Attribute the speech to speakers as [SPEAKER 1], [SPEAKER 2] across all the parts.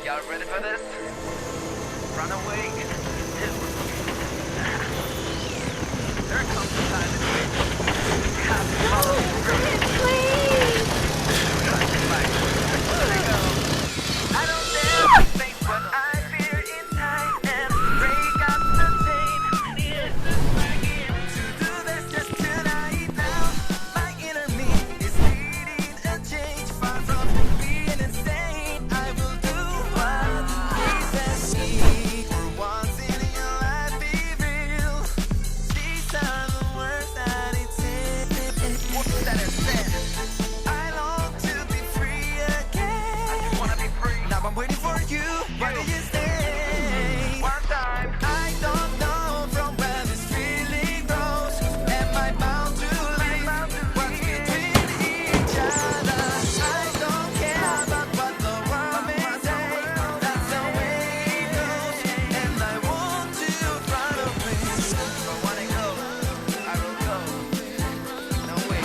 [SPEAKER 1] Y'all ready for this? Runaway. There comes the time to wait. You have to follow the road.
[SPEAKER 2] Please!
[SPEAKER 1] Try to fight. Here we go. I don't dare face what I fear inside and break up the chain. Yes, to do this just tonight now. My inner me is needing a change far from being insane. I will do what pleases me. For once in your life, be real. These are the words that it said. That it said. I long to be free again. I just wanna be free. Now I'm waiting for you. Why do you stay? One time. I don't know from where this feeling grows. Am I bound to leave? What's between each other? I don't care about what the world may say. That's the way it goes. And I want to run away. If I wanna go, I will go. No way.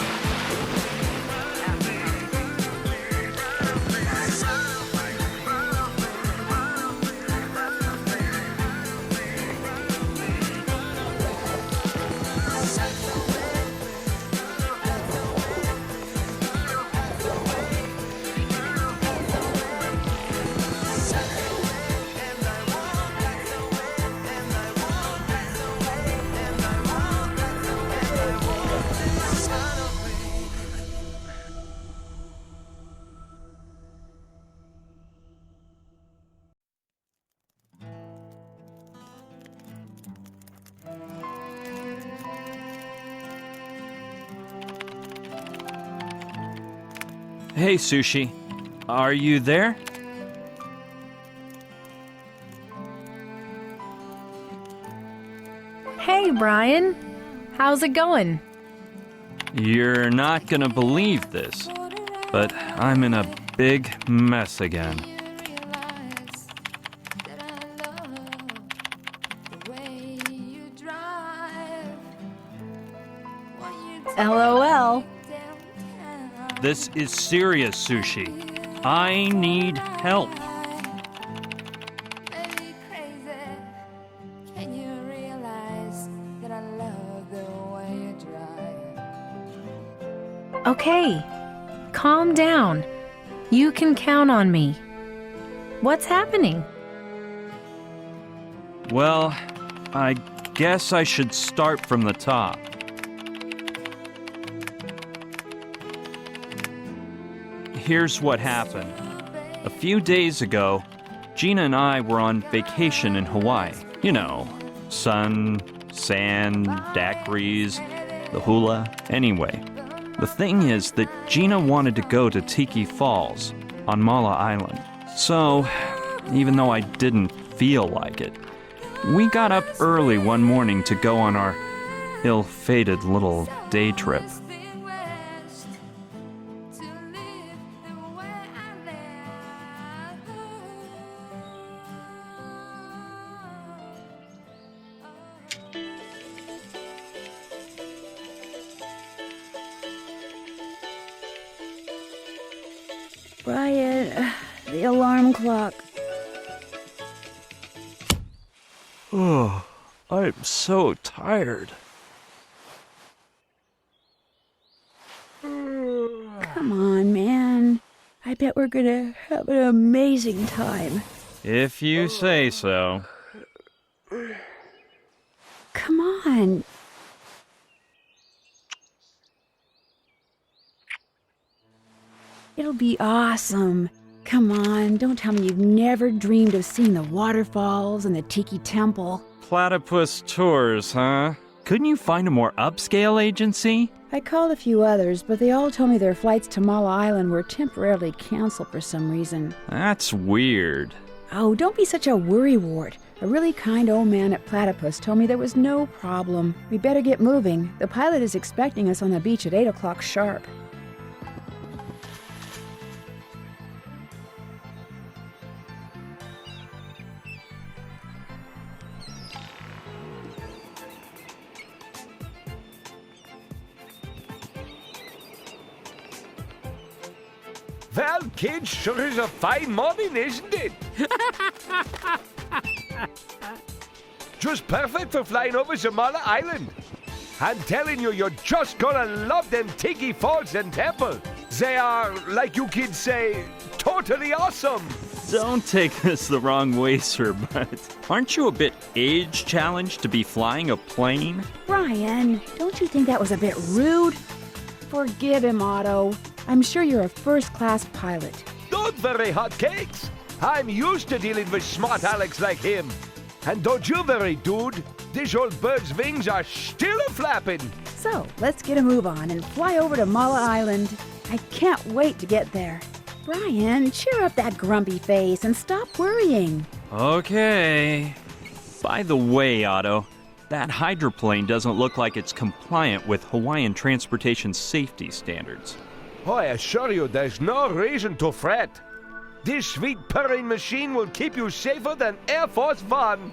[SPEAKER 3] Hey, Sushi. Are you there?
[SPEAKER 2] Hey, Brian. How's it going?
[SPEAKER 3] You're not gonna believe this, but I'm in a big mess again.
[SPEAKER 2] LOL.
[SPEAKER 3] This is serious, Sushi. I need help.
[SPEAKER 2] Okay, calm down. You can count on me. What's happening?
[SPEAKER 3] Well, I guess I should start from the top. Here's what happened. A few days ago, Gina and I were on vacation in Hawaii. You know, sun, sand, daiquiris, the hula. Anyway, the thing is that Gina wanted to go to Tiki Falls on Mala Island. So, even though I didn't feel like it, we got up early one morning to go on our ill-fated little day trip.
[SPEAKER 4] Brian, the alarm clock.
[SPEAKER 3] Oh, I'm so tired.
[SPEAKER 4] Come on, man. I bet we're gonna have an amazing time.
[SPEAKER 3] If you say so.
[SPEAKER 4] Come on. It'll be awesome. Come on, don't tell me you've never dreamed of seeing the waterfalls and the Tiki Temple.
[SPEAKER 3] Platypus Tours, huh? Couldn't you find a more upscale agency?
[SPEAKER 4] I called a few others, but they all told me their flights to Mala Island were temporarily canceled for some reason.
[SPEAKER 3] That's weird.
[SPEAKER 4] Oh, don't be such a worrywart. A really kind old man at Platypus told me there was no problem. We better get moving. The pilot is expecting us on the beach at 8 o'clock sharp.
[SPEAKER 5] Well, kids, sure is a fine morning, isn't it? Just perfect for flying over Zamala Island. I'm telling you, you're just gonna love them Tiki Falls and temple. They are, like you kids say, totally awesome.
[SPEAKER 3] Don't take this the wrong way, sir, but aren't you a bit age challenged to be flying a plane?
[SPEAKER 4] Brian, don't you think that was a bit rude? Forgive him, Otto. I'm sure you're a first-class pilot.
[SPEAKER 5] Don't worry, hotcakes. I'm used to dealing with smart Alex like him. And don't you worry, dude. This old bird's wings are still a-flapping.
[SPEAKER 4] So, let's get a move on and fly over to Mala Island. I can't wait to get there. Brian, cheer up that grumpy face and stop worrying.
[SPEAKER 3] Okay. By the way, Otto, that hydroplane doesn't look like it's compliant with Hawaiian transportation safety standards.
[SPEAKER 5] Oh, I assure you, there's no reason to fret. This sweet purring machine will keep you safer than Air Force One.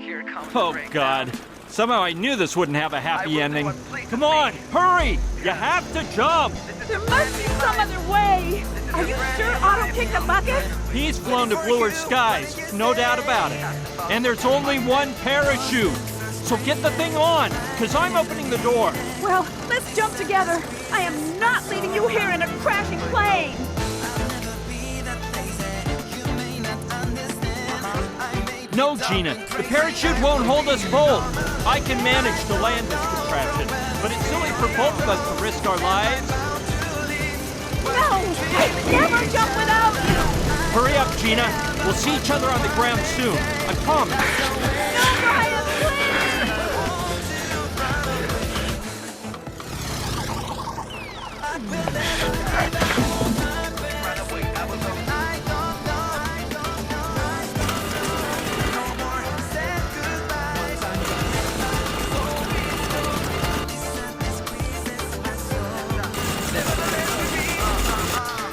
[SPEAKER 1] Here comes
[SPEAKER 3] Oh,
[SPEAKER 1] the breakdown.
[SPEAKER 3] God. Somehow I knew this wouldn't have a
[SPEAKER 1] I
[SPEAKER 3] happy
[SPEAKER 1] will
[SPEAKER 3] ending.
[SPEAKER 1] do what pleases
[SPEAKER 3] Come on,
[SPEAKER 1] me.
[SPEAKER 3] hurry! You have to jump!
[SPEAKER 4] There must be some other way. Are you sure Otto kicked the bucket?
[SPEAKER 3] He's flown to bluer skies, no doubt about it. And there's only one parachute. So get the thing on, because I'm opening the door.
[SPEAKER 4] Well, let's jump together. I am not leaving you here in a crashing plane.
[SPEAKER 3] No, Gina, the parachute won't hold us both. I can manage to land this contraption, but it's silly for both of us to risk our lives.
[SPEAKER 4] No, I'd never jump without you.
[SPEAKER 3] Hurry up, Gina. We'll see each other on the ground soon. I promise.
[SPEAKER 4] No, Brian, please.
[SPEAKER 1] Runaway, I was on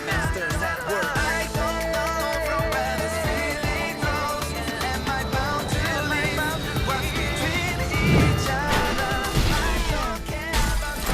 [SPEAKER 1] masters at work. I don't know from where this feeling grows. Am I bound to live what's between each other? I don't care about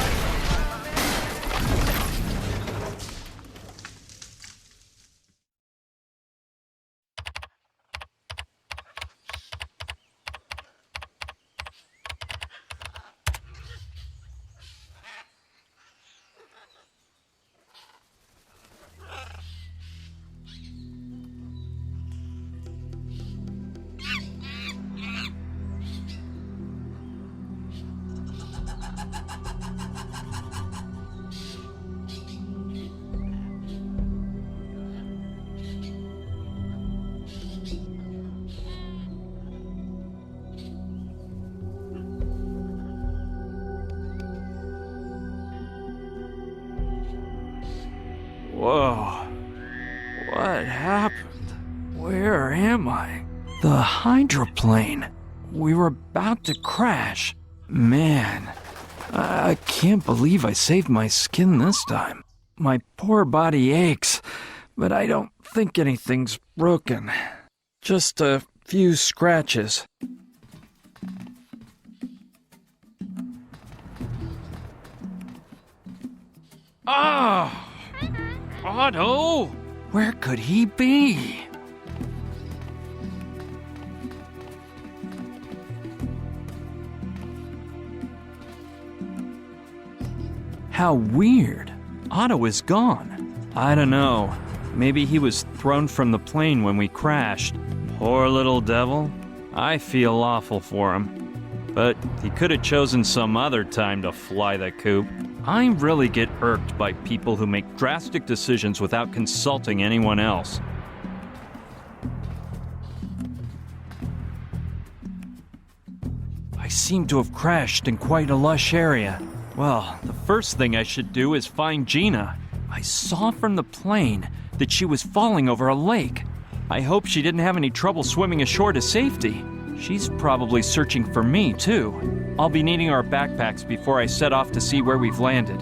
[SPEAKER 3] Whoa. What happened? Where am I? The hydroplane. We were about to crash. Man, I can't believe I saved my skin this time. My poor body aches, but I don't think anything's broken. Just a few scratches. Ah! Otto! Where could he be? How weird. Otto is gone. I don't know. Maybe he was thrown from the plane when we crashed. Poor little devil. I feel awful for him. But he could have chosen some other time to fly the coop. I really get irked by people who make drastic decisions without consulting anyone else. I seem to have crashed in quite a lush area. Well, the first thing I should do is find Gina. I saw from the plane that she was falling over a lake. I hope she didn't have any trouble swimming ashore to safety. She's probably searching for me, too. I'll be needing our backpacks before I set off to see where we've landed.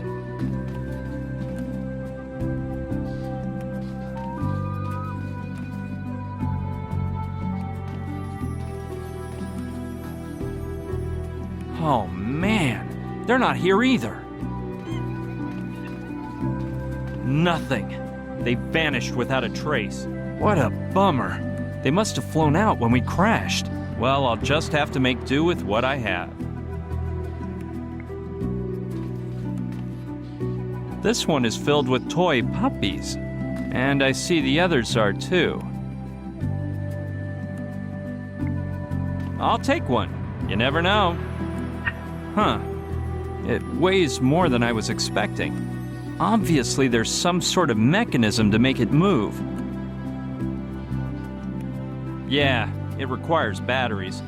[SPEAKER 3] Oh man, they're not here either. Nothing. They vanished without a trace. What a bummer. They must have flown out when we crashed. Well, I'll just have to make do with what I have. This one is filled with toy puppies, and I see the others are too. I'll take one. You never know. Huh. It weighs more than I was expecting. Obviously, there's some sort of mechanism to make it move. Yeah, it requires batteries.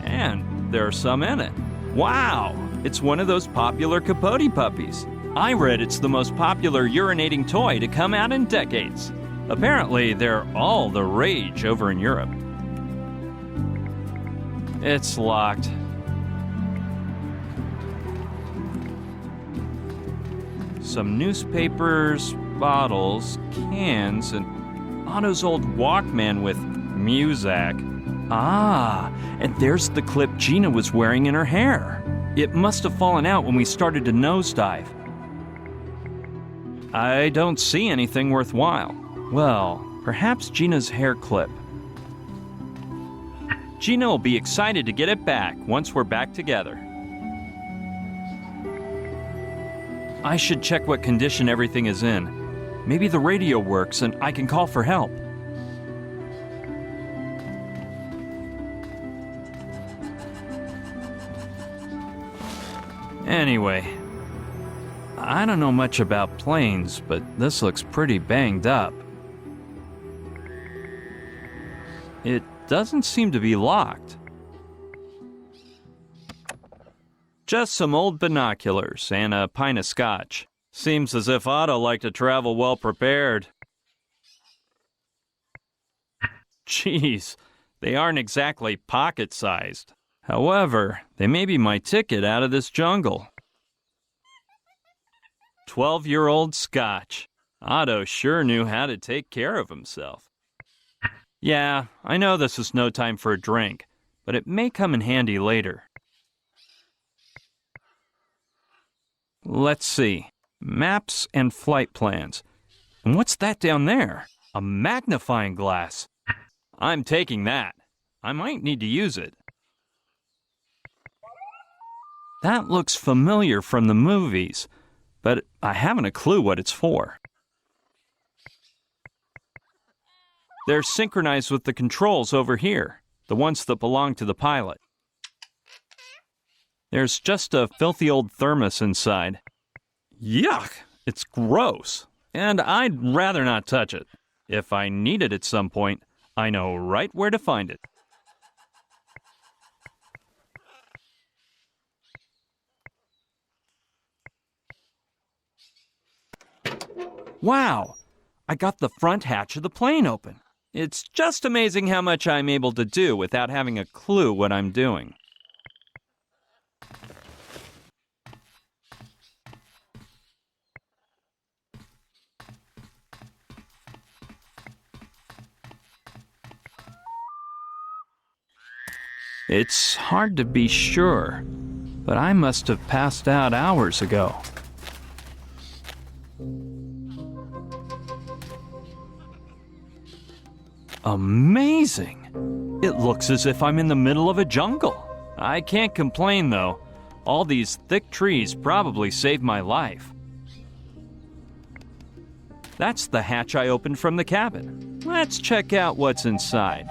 [SPEAKER 3] And there are some in it. Wow! It's one of those popular Capote puppies. I read it's the most popular urinating toy to come out in decades. Apparently, they're all the rage over in Europe. It's locked. Some newspapers, bottles, cans, and Otto's old Walkman with music. Ah, and there's the clip Gina was wearing in her hair. It must have fallen out when we started to nosedive. I don't see anything worthwhile. Well, perhaps Gina's hair clip. Gina will be excited to get it back once we're back together. I should check what condition everything is in. Maybe the radio works and I can call for help. Anyway, I don't know much about planes, but this looks pretty banged up. It doesn't seem to be locked. Just some old binoculars and a pint of scotch. Seems as if Otto liked to travel well prepared. Jeez, they aren't exactly pocket-sized. However, they may be my ticket out of this jungle. 12-year-old scotch. Otto sure knew how to take care of himself. Yeah, I know this is no time for a drink, but it may come in handy later. Let's see. Maps and flight plans. And what's that down there? A magnifying glass. I'm taking that. I might need to use it. That looks familiar from the movies, but I haven't a clue what it's for. They're synchronized with the controls over here, the ones that belong to the pilot. There's just a filthy old thermos inside. Yuck! It's gross, and I'd rather not touch it. If I need it at some point, I know right where to find it. Wow! I got the front hatch of the plane open. It's just amazing how much I'm able to do without having a clue what I'm doing. It's hard to be sure, but I must have passed out hours ago. Amazing! It looks as if I'm in the middle of a jungle. I can't complain, though. All these thick trees probably saved my life. That's the hatch I opened from the cabin. Let's check out what's inside.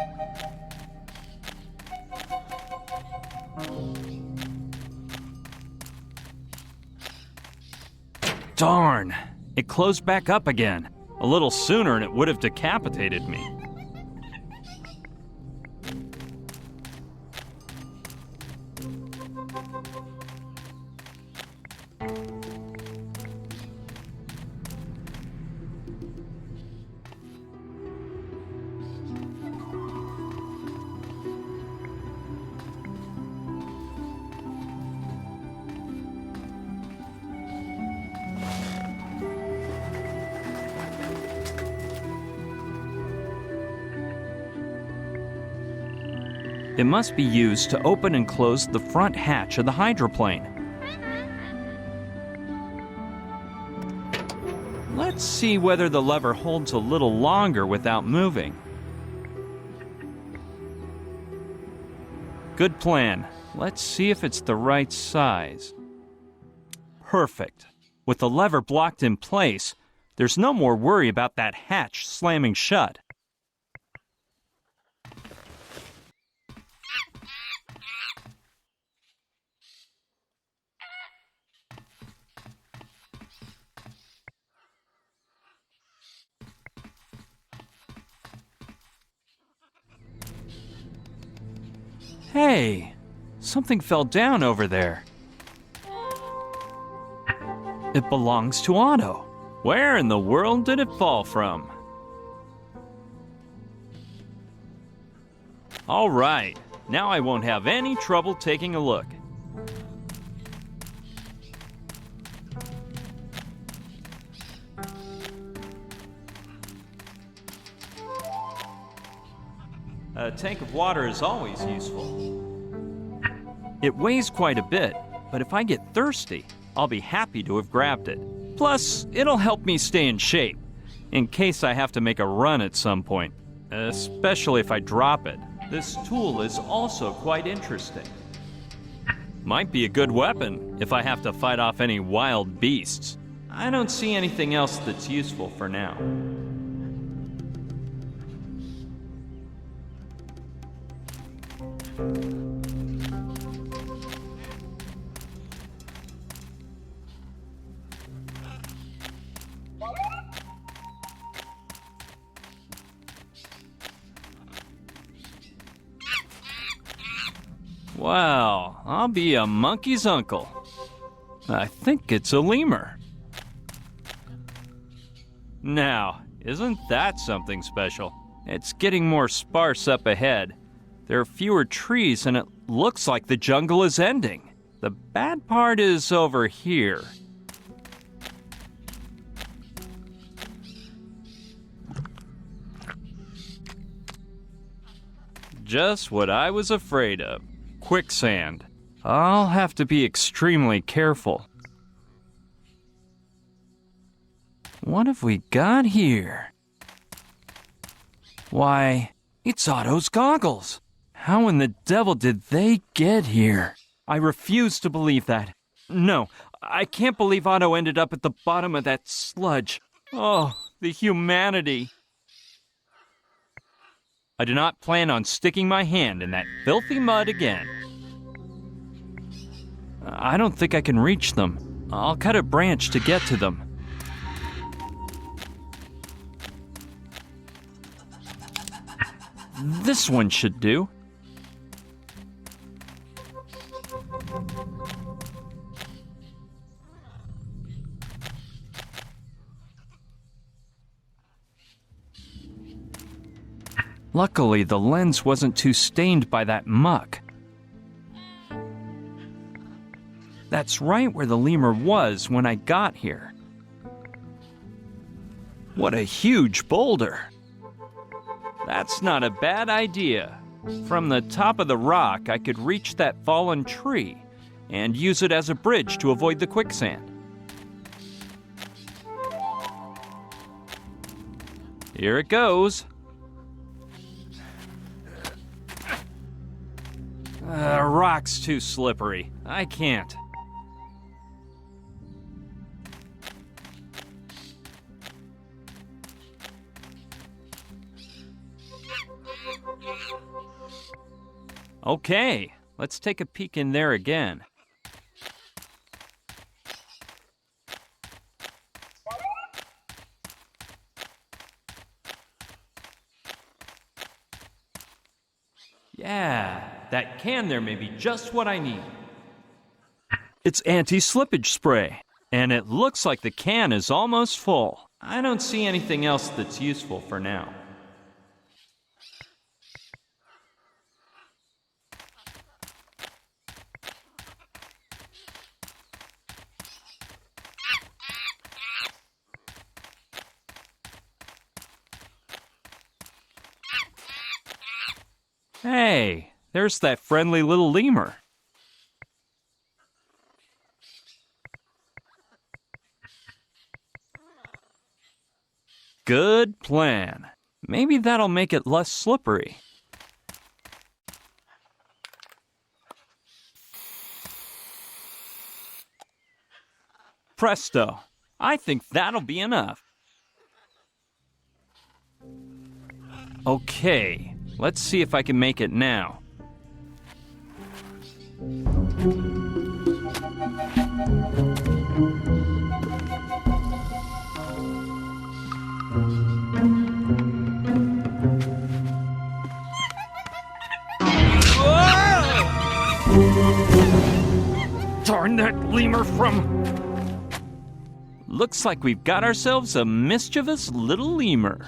[SPEAKER 3] Darn! It closed back up again. A little sooner and it would have decapitated me. It must be used to open and close the front hatch of the hydroplane. Let's see whether the lever holds a little longer without moving. Good plan. Let's see if it's the right size. Perfect. With the lever blocked in place, there's no more worry about that hatch slamming shut. Hey, something fell down over there. It belongs to Otto. Where in the world did it fall from? All right, now I won't have any trouble taking a look. A tank of water is always useful. It weighs quite a bit, but if I get thirsty, I'll be happy to have grabbed it. Plus, it'll help me stay in shape, in case I have to make a run at some point, especially if I drop it. This tool is also quite interesting. Might be a good weapon if I have to fight off any wild beasts. I don't see anything else that's useful for now. Wow, I'll be a monkey's uncle. I think it's a lemur. Now, isn't that something special? It's getting more sparse up ahead. There are fewer trees and it looks like the jungle is ending. The bad part is over here. Just what I was afraid of. Quicksand. I'll have to be extremely careful. What have we got here? Why, it's Otto's goggles. How in the devil did they get here? I refuse to believe that. No, I can't believe Otto ended up at the bottom of that sludge. Oh, the humanity. I do not plan on sticking my hand in that filthy mud again. I don't think I can reach them. I'll cut a branch to get to them. This one should do. Luckily, the lens wasn't too stained by that muck. That's right where the lemur was when I got here. What a huge boulder! That's not a bad idea. From the top of the rock, I could reach that fallen tree and use it as a bridge to avoid the quicksand. Here it goes. Rock's too slippery. I can't. Okay, let's take a peek in there again. Yeah, that can there may be just what I need. It's anti-slippage spray, and it looks like the can is almost full. I don't see anything else that's useful for now. Hey, there's that friendly little lemur. Good plan. Maybe that'll make it less slippery. Presto. I think that'll be enough. Okay, let's see if I can make it now. Darn that lemur from... Looks like we've got ourselves a mischievous little lemur.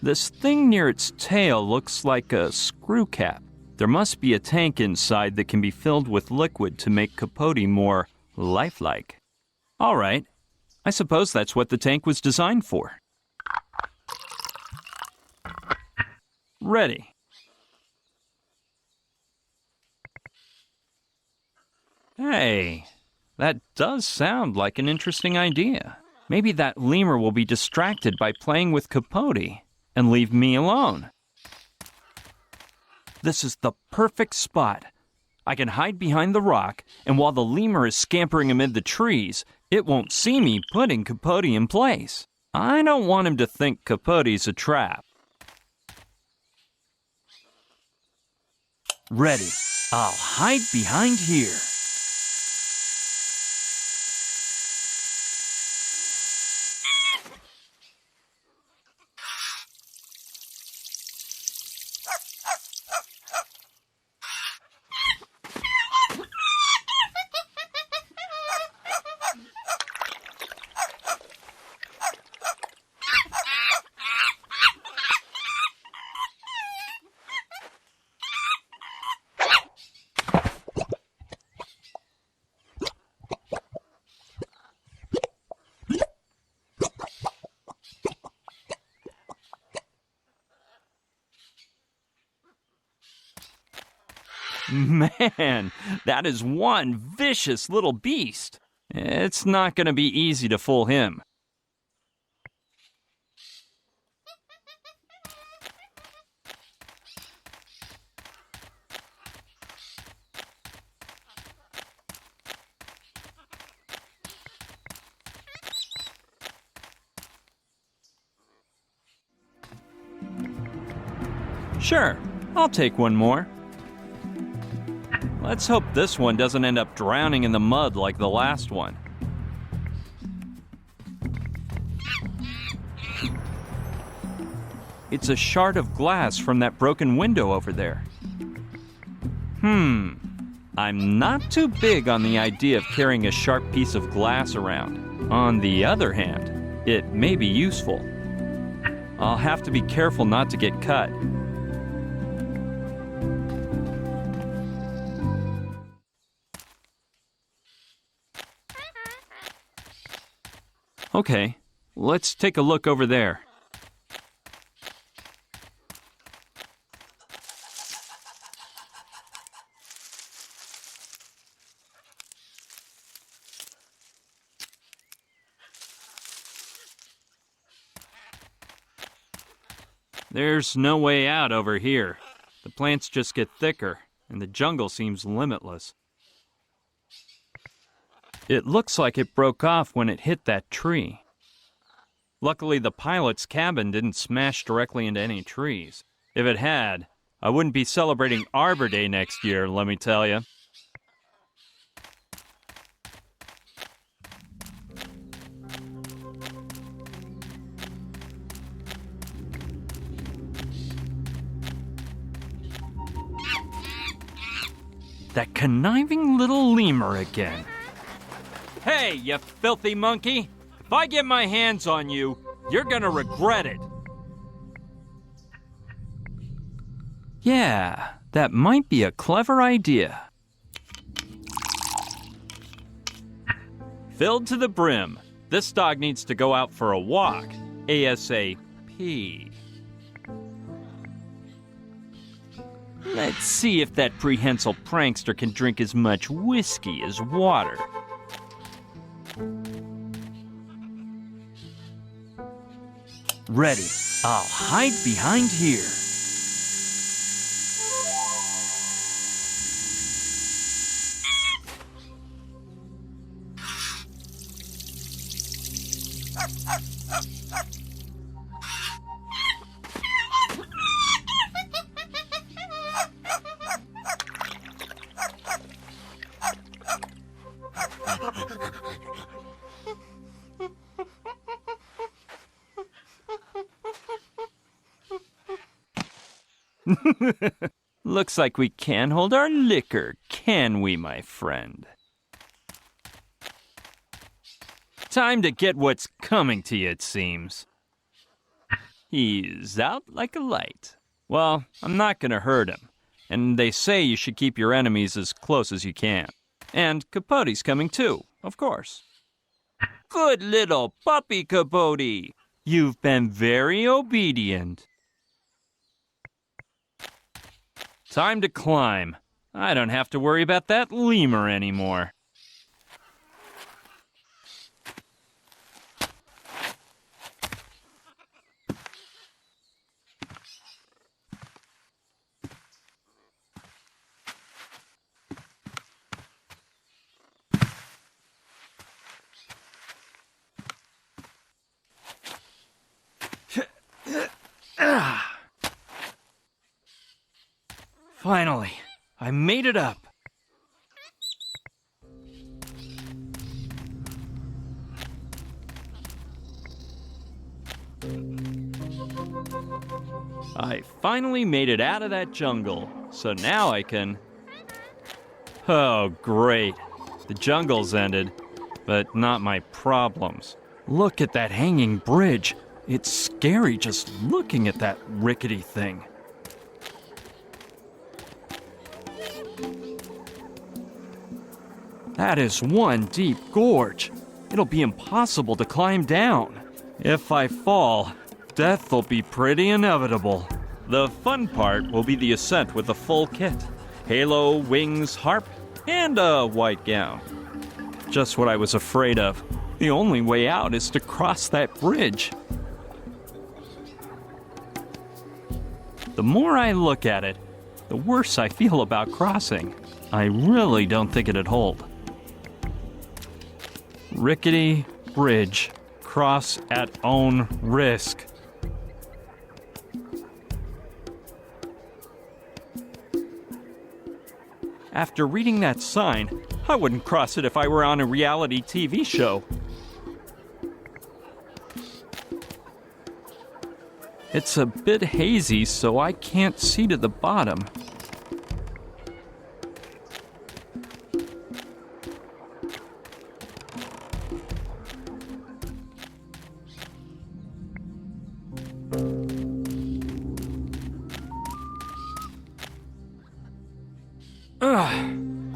[SPEAKER 3] This thing near its tail looks like a screw cap. There must be a tank inside that can be filled with liquid to make Capote more lifelike. All right, I suppose that's what the tank was designed for. Ready. Hey, that does sound like an interesting idea. Maybe that lemur will be distracted by playing with Capote and leave me alone. This is the perfect spot. I can hide behind the rock, and while the lemur is scampering amid the trees, it won't see me putting Capote in place. I don't want him to think Capote's a trap. Ready. I'll hide behind here. Man, that is one vicious little beast. It's not going to be easy to fool him. Sure, I'll take one more. Let's hope this one doesn't end up drowning in the mud like the last one. It's a shard of glass from that broken window over there. I'm not too big on the idea of carrying a sharp piece of glass around. On the other hand, it may be useful. I'll have to be careful not to get cut. Okay, let's take a look over there. There's no way out over here. The plants just get thicker, and the jungle seems limitless. It looks like it broke off when it hit that tree. Luckily, the pilot's cabin didn't smash directly into any trees. If it had, I wouldn't be celebrating Arbor Day next year, let me tell you. That conniving little lemur again. Hey, you filthy monkey! If I get my hands on you, you're gonna regret it. Yeah, that might be a clever idea. Filled to the brim, this dog needs to go out for a walk. ASAP. Let's see if that prehensile prankster can drink as much whiskey as water. Ready. I'll hide behind here. Looks like we can't hold our liquor, can we, my friend? Time to get what's coming to you, it seems. He's out like a light. Well, I'm not gonna hurt him. And they say you should keep your enemies as close as you can. And Capote's coming too, of course. Good little puppy, Capote. You've been very obedient. Time to climb. I don't have to worry about that lemur anymore. Finally, I made it up. I finally made it out of that jungle, so now I can... Oh, great. The jungle's ended, but not my problems. Look at that hanging bridge. It's scary just looking at that rickety thing. That is one deep gorge. It'll be impossible to climb down. If I fall, death will be pretty inevitable. The fun part will be the ascent with a full kit. Halo, wings, harp, and a white gown. Just what I was afraid of. The only way out is to cross that bridge. The more I look at it, the worse I feel about crossing. I really don't think it'd hold. Rickety bridge. Cross at own risk. After reading that sign, I wouldn't cross it if I were on a reality TV show. It's a bit hazy, so I can't see to the bottom.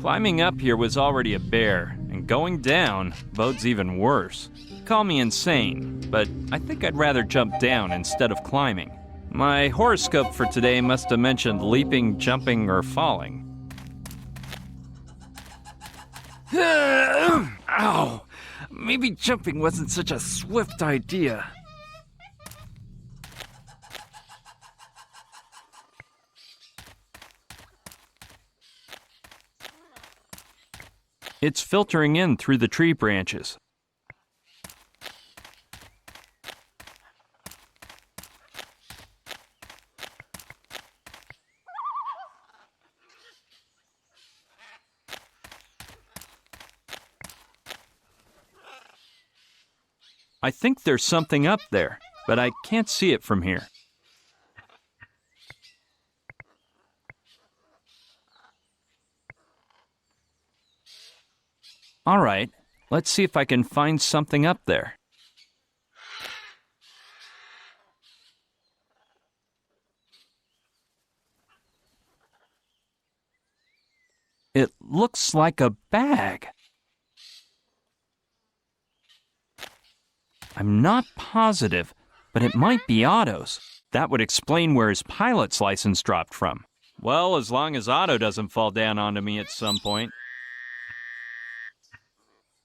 [SPEAKER 3] Climbing up here was already a bear, and going down bodes even worse. Call me insane, but I think I'd rather jump down instead of climbing. My horoscope for today must have mentioned leaping, jumping, or falling. Ow! Maybe jumping wasn't such a swift idea. It's filtering in through the tree branches. I think there's something up there, but I can't see it from here. All right, let's see if I can find something up there. It looks like a bag. I'm not positive, but it might be Otto's. That would explain where his pilot's license dropped from. Well, as long as Otto doesn't fall down onto me at some point.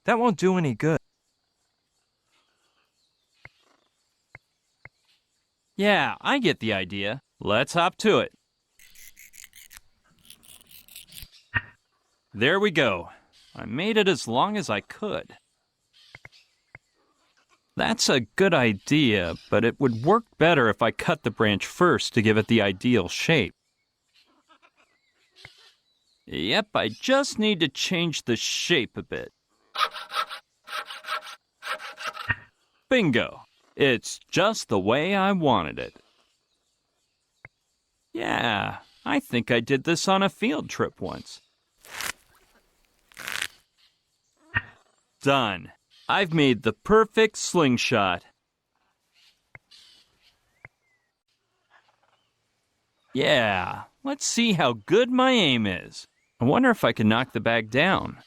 [SPEAKER 3] That won't do any good. Yeah, I get the idea. Let's hop to it. There we go. I made it as long as I could. That's a good idea, but it would work better if I cut the branch first to give it the ideal shape. Yep, I just need to change the shape a bit. Bingo! It's just the way I wanted it. Yeah, I think I did this on a field trip once. Done. I've made the perfect slingshot. Yeah, let's see how good my aim is. I wonder if I can knock the bag down.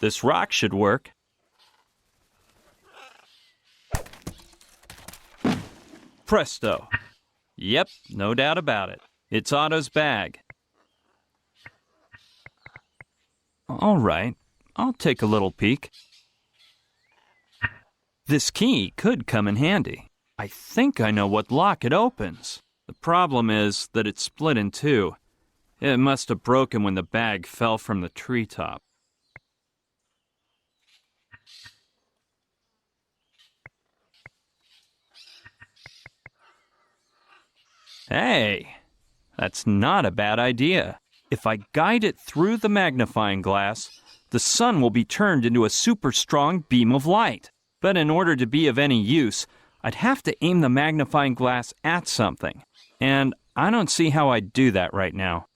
[SPEAKER 3] This rock should work. Presto. Yep, no doubt about it. It's Otto's bag. All right, I'll take a little peek. This key could come in handy. I think I know what lock it opens. The problem is that it's split in two. It must have broken when the bag fell from the treetop. Hey, that's not a bad idea. If I guide it through the magnifying glass, the sun will be turned into a super strong beam of light. But in order to be of any use, I'd have to aim the magnifying glass at something. And I don't see how I'd do that right now.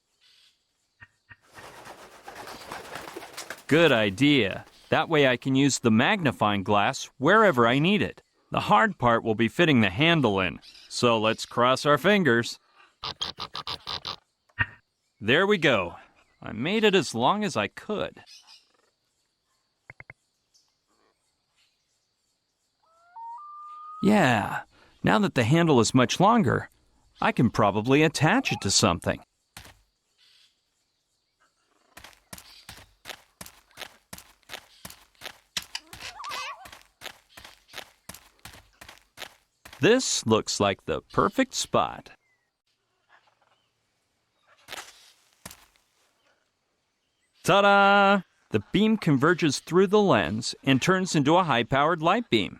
[SPEAKER 3] Good idea. That way I can use the magnifying glass wherever I need it. The hard part will be fitting the handle in, so let's cross our fingers. There we go. I made it as long as I could. Yeah, now that the handle is much longer, I can probably attach it to something. This looks like the perfect spot. Ta-da! The beam converges through the lens and turns into a high-powered light beam.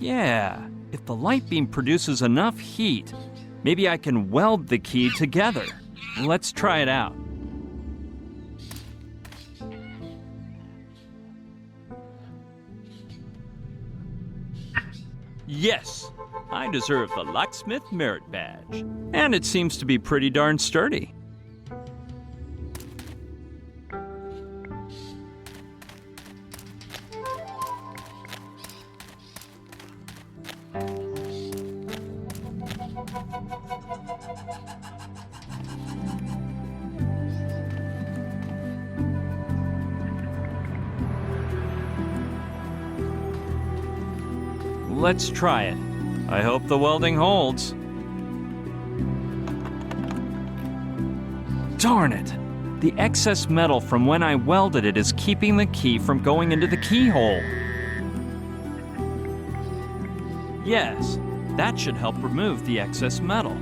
[SPEAKER 3] Yeah, if the light beam produces enough heat, maybe I can weld the key together. Let's try it out. Yes, I deserve the Locksmith Merit Badge. And it seems to be pretty darn sturdy. Let's try it. I hope the welding holds. Darn it! The excess metal from when I welded it is keeping the key from going into the keyhole. Yes, that should help remove the excess metal.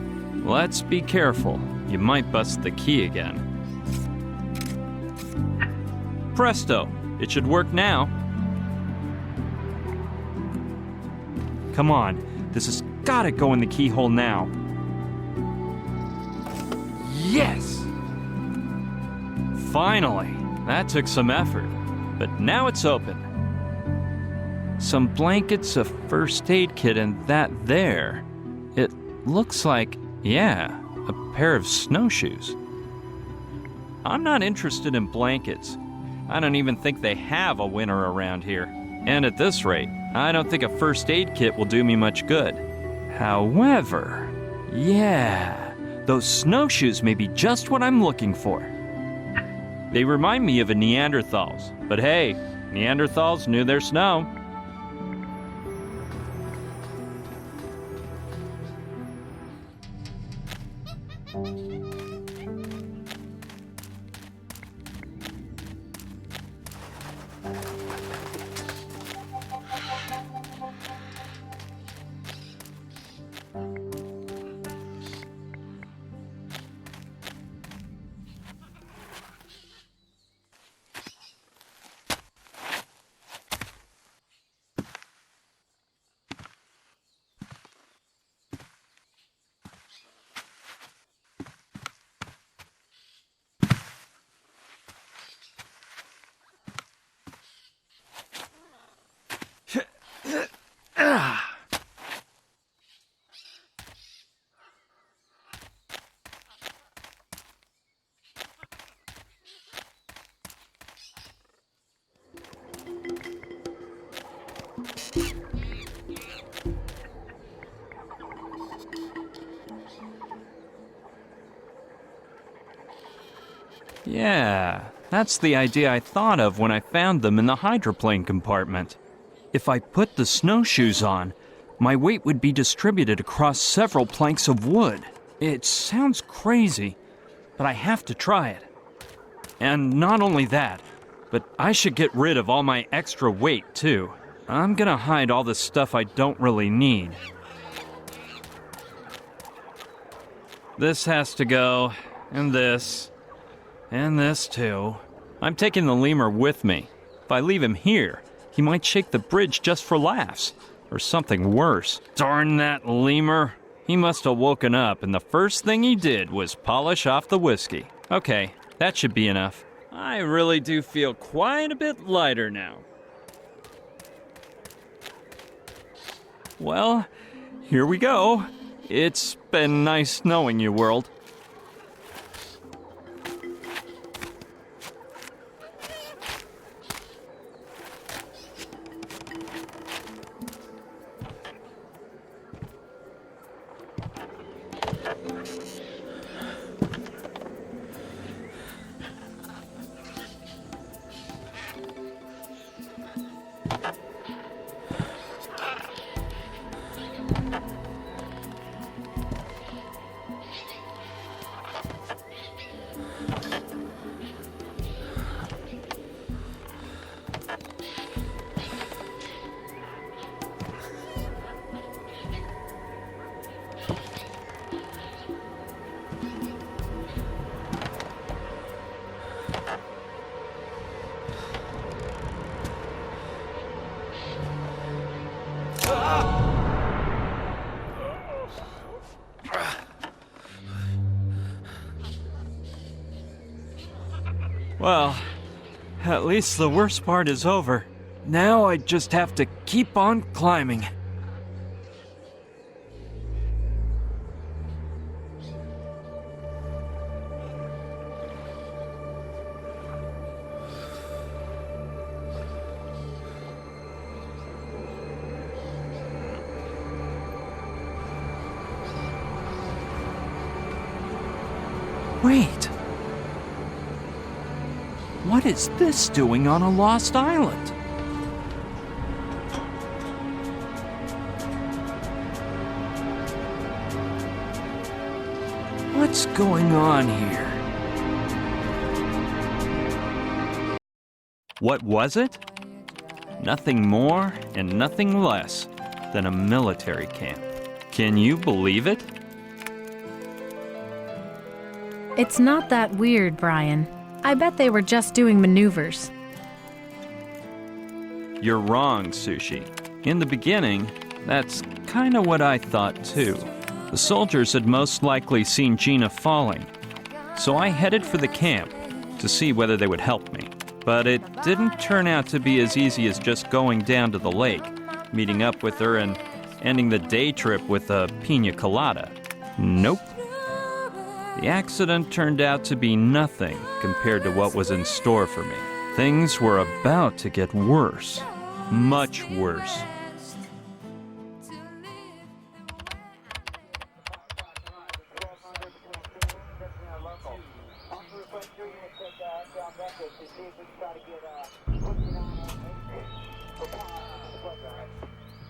[SPEAKER 3] Let's be careful. You might bust the key again. Presto! It should work now. Come on, this has gotta go in the keyhole now. Yes! Finally! That took some effort, but now it's open. Some blankets, a first aid kit, and that there. It looks like, yeah, a pair of snowshoes. I'm not interested in blankets. I don't even think they have a winter around here. And at this rate, I don't think a first aid kit will do me much good. However, yeah, those snowshoes may be just what I'm looking for. They remind me of a Neanderthals, but hey, Neanderthals knew their snow. Yeah, that's the idea I thought of when I found them in the hydroplane compartment. If I put the snowshoes on, my weight would be distributed across several planks of wood. It sounds crazy, but I have to try it. And not only that, but I should get rid of all my extra weight, too. I'm gonna hide all the stuff I don't really need. This has to go, and this too. I'm taking the lemur with me. If I leave him here, he might shake the bridge just for laughs, or something worse. Darn that lemur. He must have woken up, and the first thing he did was polish off the whiskey. Okay, that should be enough. I really do feel quite a bit lighter now. Well, here we go. It's been nice knowing you, world. Well, at least the worst part is over. Now I just have to keep on climbing. Wait. What is this doing on a lost island? What's going on here? What was it? Nothing more and nothing less than a military camp. Can you believe it?
[SPEAKER 2] It's not that weird, Brian. I bet they were just doing maneuvers.
[SPEAKER 3] You're wrong, Sushi. In the beginning, that's kind of what I thought too. The soldiers had most likely seen Gina falling, so I headed for the camp to see whether they would help me. But it didn't turn out to be as easy as just going down to the lake, meeting up with her and ending the day trip with a pina colada. Nope. The accident turned out to be nothing compared to what was in store for me. Things were about to get worse. Much worse.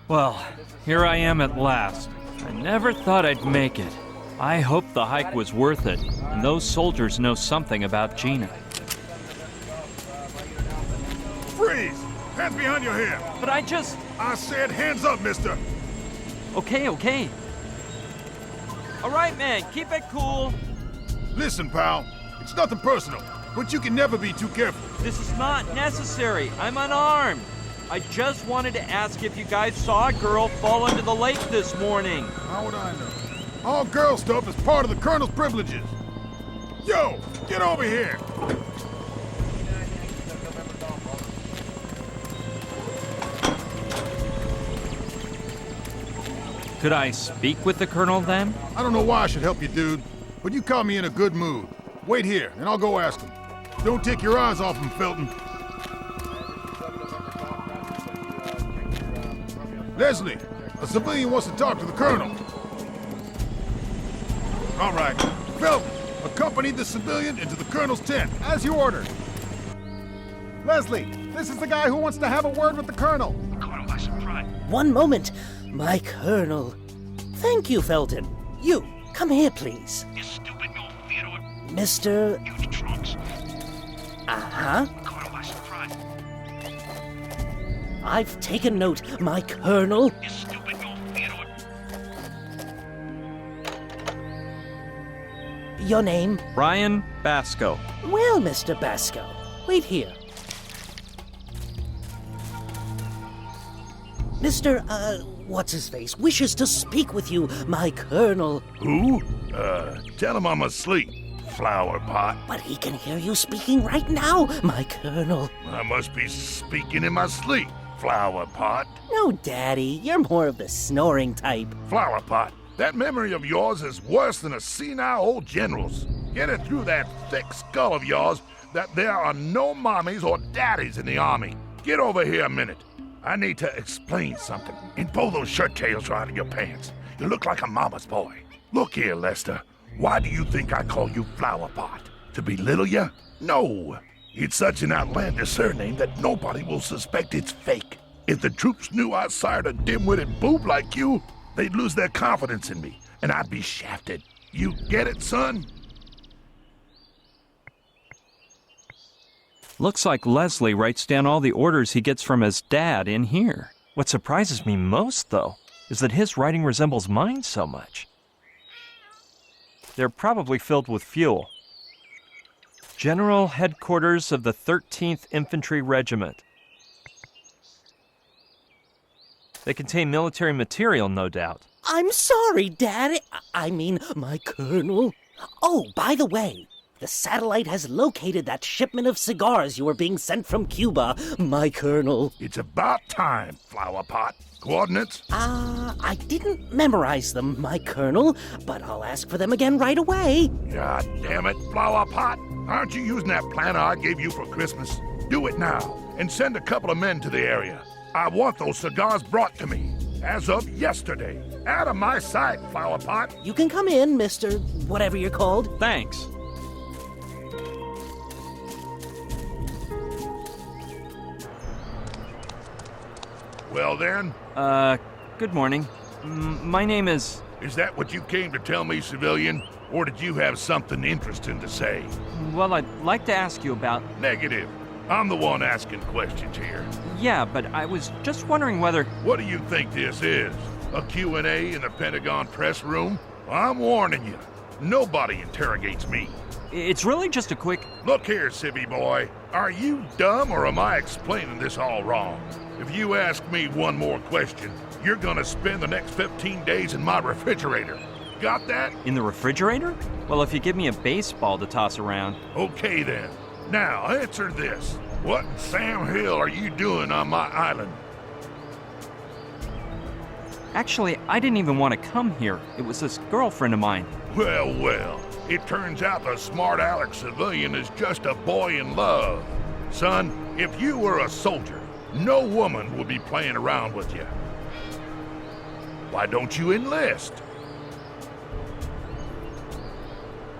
[SPEAKER 3] Well, here I am at last. I never thought I'd make it. I hope the hike was worth it, and those soldiers know something about Gina.
[SPEAKER 6] Freeze! Hands behind your head!
[SPEAKER 3] But I
[SPEAKER 6] said hands up, mister!
[SPEAKER 3] Okay. All right, man, keep it cool.
[SPEAKER 6] Listen, pal, it's nothing personal, but you can never be too careful.
[SPEAKER 3] This is not necessary. I'm unarmed. I just wanted to ask if you guys saw a girl fall into the lake this morning.
[SPEAKER 6] How would I know? All girl stuff is part of the Colonel's privileges. Yo, get over here!
[SPEAKER 3] Could I speak with the Colonel then?
[SPEAKER 6] I don't know why I should help you, dude, but you caught me in a good mood. Wait here, and I'll go ask him. Don't take your eyes off him, Felton. Leslie, a civilian wants to talk to the Colonel. All right, Felton, accompany the civilian into the Colonel's tent.
[SPEAKER 7] As you ordered. Leslie, this is the guy who wants to have a word with the Colonel.
[SPEAKER 5] Colonel, by surprise.
[SPEAKER 8] One moment, my Colonel. Thank you, Felton. You, come here, please.
[SPEAKER 5] You stupid no Theodore.
[SPEAKER 8] Mr.
[SPEAKER 5] Huge trunks.
[SPEAKER 8] Uh-huh.
[SPEAKER 5] Colonel, by surprise.
[SPEAKER 8] I've taken note, my Colonel.
[SPEAKER 5] You stupid no Theodore.
[SPEAKER 8] Your name?
[SPEAKER 3] Ryan Basco.
[SPEAKER 8] Well, Mr. Basco, wait here. Mr. What's-his-face wishes to speak with you, my Colonel.
[SPEAKER 6] Who? Tell him I'm asleep, flower pot.
[SPEAKER 8] But he can hear you speaking right now, my Colonel.
[SPEAKER 6] I must be speaking in my sleep, flower pot.
[SPEAKER 8] No, Daddy, you're more of the snoring type.
[SPEAKER 6] Flower pot, that memory of yours is worse than a senile old general's. Get it through that thick skull of yours that there are no mommies or daddies in the army. Get over here a minute. I need to explain something. And pull those shirt tails right out of your pants. You look like a mama's boy. Look here, Lester. Why do you think I call you Flower Pot? To belittle you? No. It's such an outlandish surname that nobody will suspect it's fake. If the troops knew I sired a dim-witted boob like you, they'd lose their confidence in me, and I'd be shafted. You get it, son?
[SPEAKER 3] Looks like Leslie writes down all the orders he gets from his dad in here. What surprises me most, though, is that his writing resembles mine so much. They're probably filled with fuel. General Headquarters of the 13th Infantry Regiment. They contain military material, no doubt.
[SPEAKER 8] I'm sorry, Daddy. I mean, my Colonel. Oh, by the way, the satellite has located that shipment of cigars you were being sent from Cuba, my Colonel.
[SPEAKER 6] It's about time, Flower Pot. Coordinates?
[SPEAKER 8] I didn't memorize them, my Colonel, but I'll ask for them again right away.
[SPEAKER 6] God damn it, Flower Pot. Aren't you using that planner I gave you for Christmas? Do it now, and send a couple of men to the area. I want those cigars brought to me, as of yesterday. Out of my sight, Flower Pot.
[SPEAKER 8] You can come in, Mr. whatever you're called.
[SPEAKER 3] Thanks.
[SPEAKER 6] Well then,
[SPEAKER 3] Good morning. My name is...
[SPEAKER 6] is that what you came to tell me, civilian? Or did you have something interesting to say?
[SPEAKER 3] Well, I'd like to ask you about...
[SPEAKER 6] Negative. I'm the one asking questions here.
[SPEAKER 3] Yeah, but I was just wondering whether...
[SPEAKER 6] What do you think this is? A Q&A in the Pentagon press room? I'm warning you. Nobody interrogates me.
[SPEAKER 3] It's really just a quick...
[SPEAKER 6] Look here, civvy boy. Are you dumb or am I explaining this all wrong? If you ask me one more question, you're gonna spend the next 15 days in my refrigerator. Got that?
[SPEAKER 3] In the refrigerator? Well, if you give me a baseball to toss around...
[SPEAKER 6] Okay then. Now, answer this. What in Sam Hill are you doing on my island?
[SPEAKER 3] Actually, I didn't even want to come here. It was this girlfriend of mine.
[SPEAKER 6] Well, well. It turns out the smart Alex civilian is just a boy in love. Son, if you were a soldier, no woman would be playing around with you. Why don't you enlist?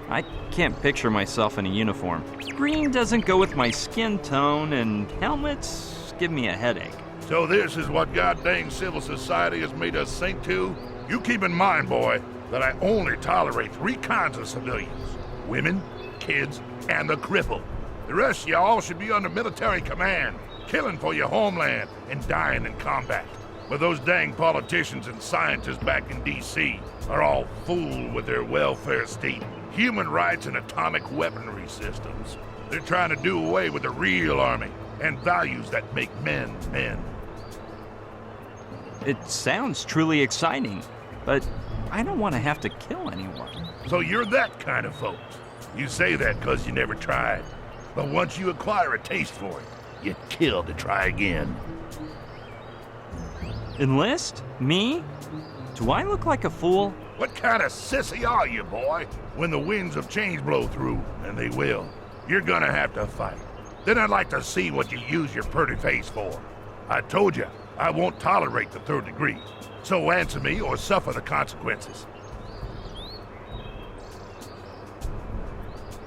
[SPEAKER 3] I can't picture myself in a uniform. Green doesn't go with my skin tone, and helmets give me a headache.
[SPEAKER 6] So this is what goddamn civil society has made us sink to? You keep in mind, boy, that I only tolerate 3 kinds of civilians. Women, kids, and the cripple. The rest of y'all should be under military command, killing for your homeland and dying in combat. But those dang politicians and scientists back in D.C. are all fooled with their welfare state, human rights, and atomic weaponry systems. They're trying to do away with the real army and values that make men men.
[SPEAKER 3] It sounds truly exciting, but I don't want to have to kill anyone.
[SPEAKER 6] So you're that kind of folks. You say that because you never tried. But once you acquire a taste for it, you'd kill to try again.
[SPEAKER 3] Enlist? Me? Do I look like a fool?
[SPEAKER 6] What kind of sissy are you, boy? When the winds of change blow through, and they will, you're gonna have to fight. Then I'd like to see what you use your pretty face for. I told you, I won't tolerate the 3rd degree. So answer me or suffer the consequences.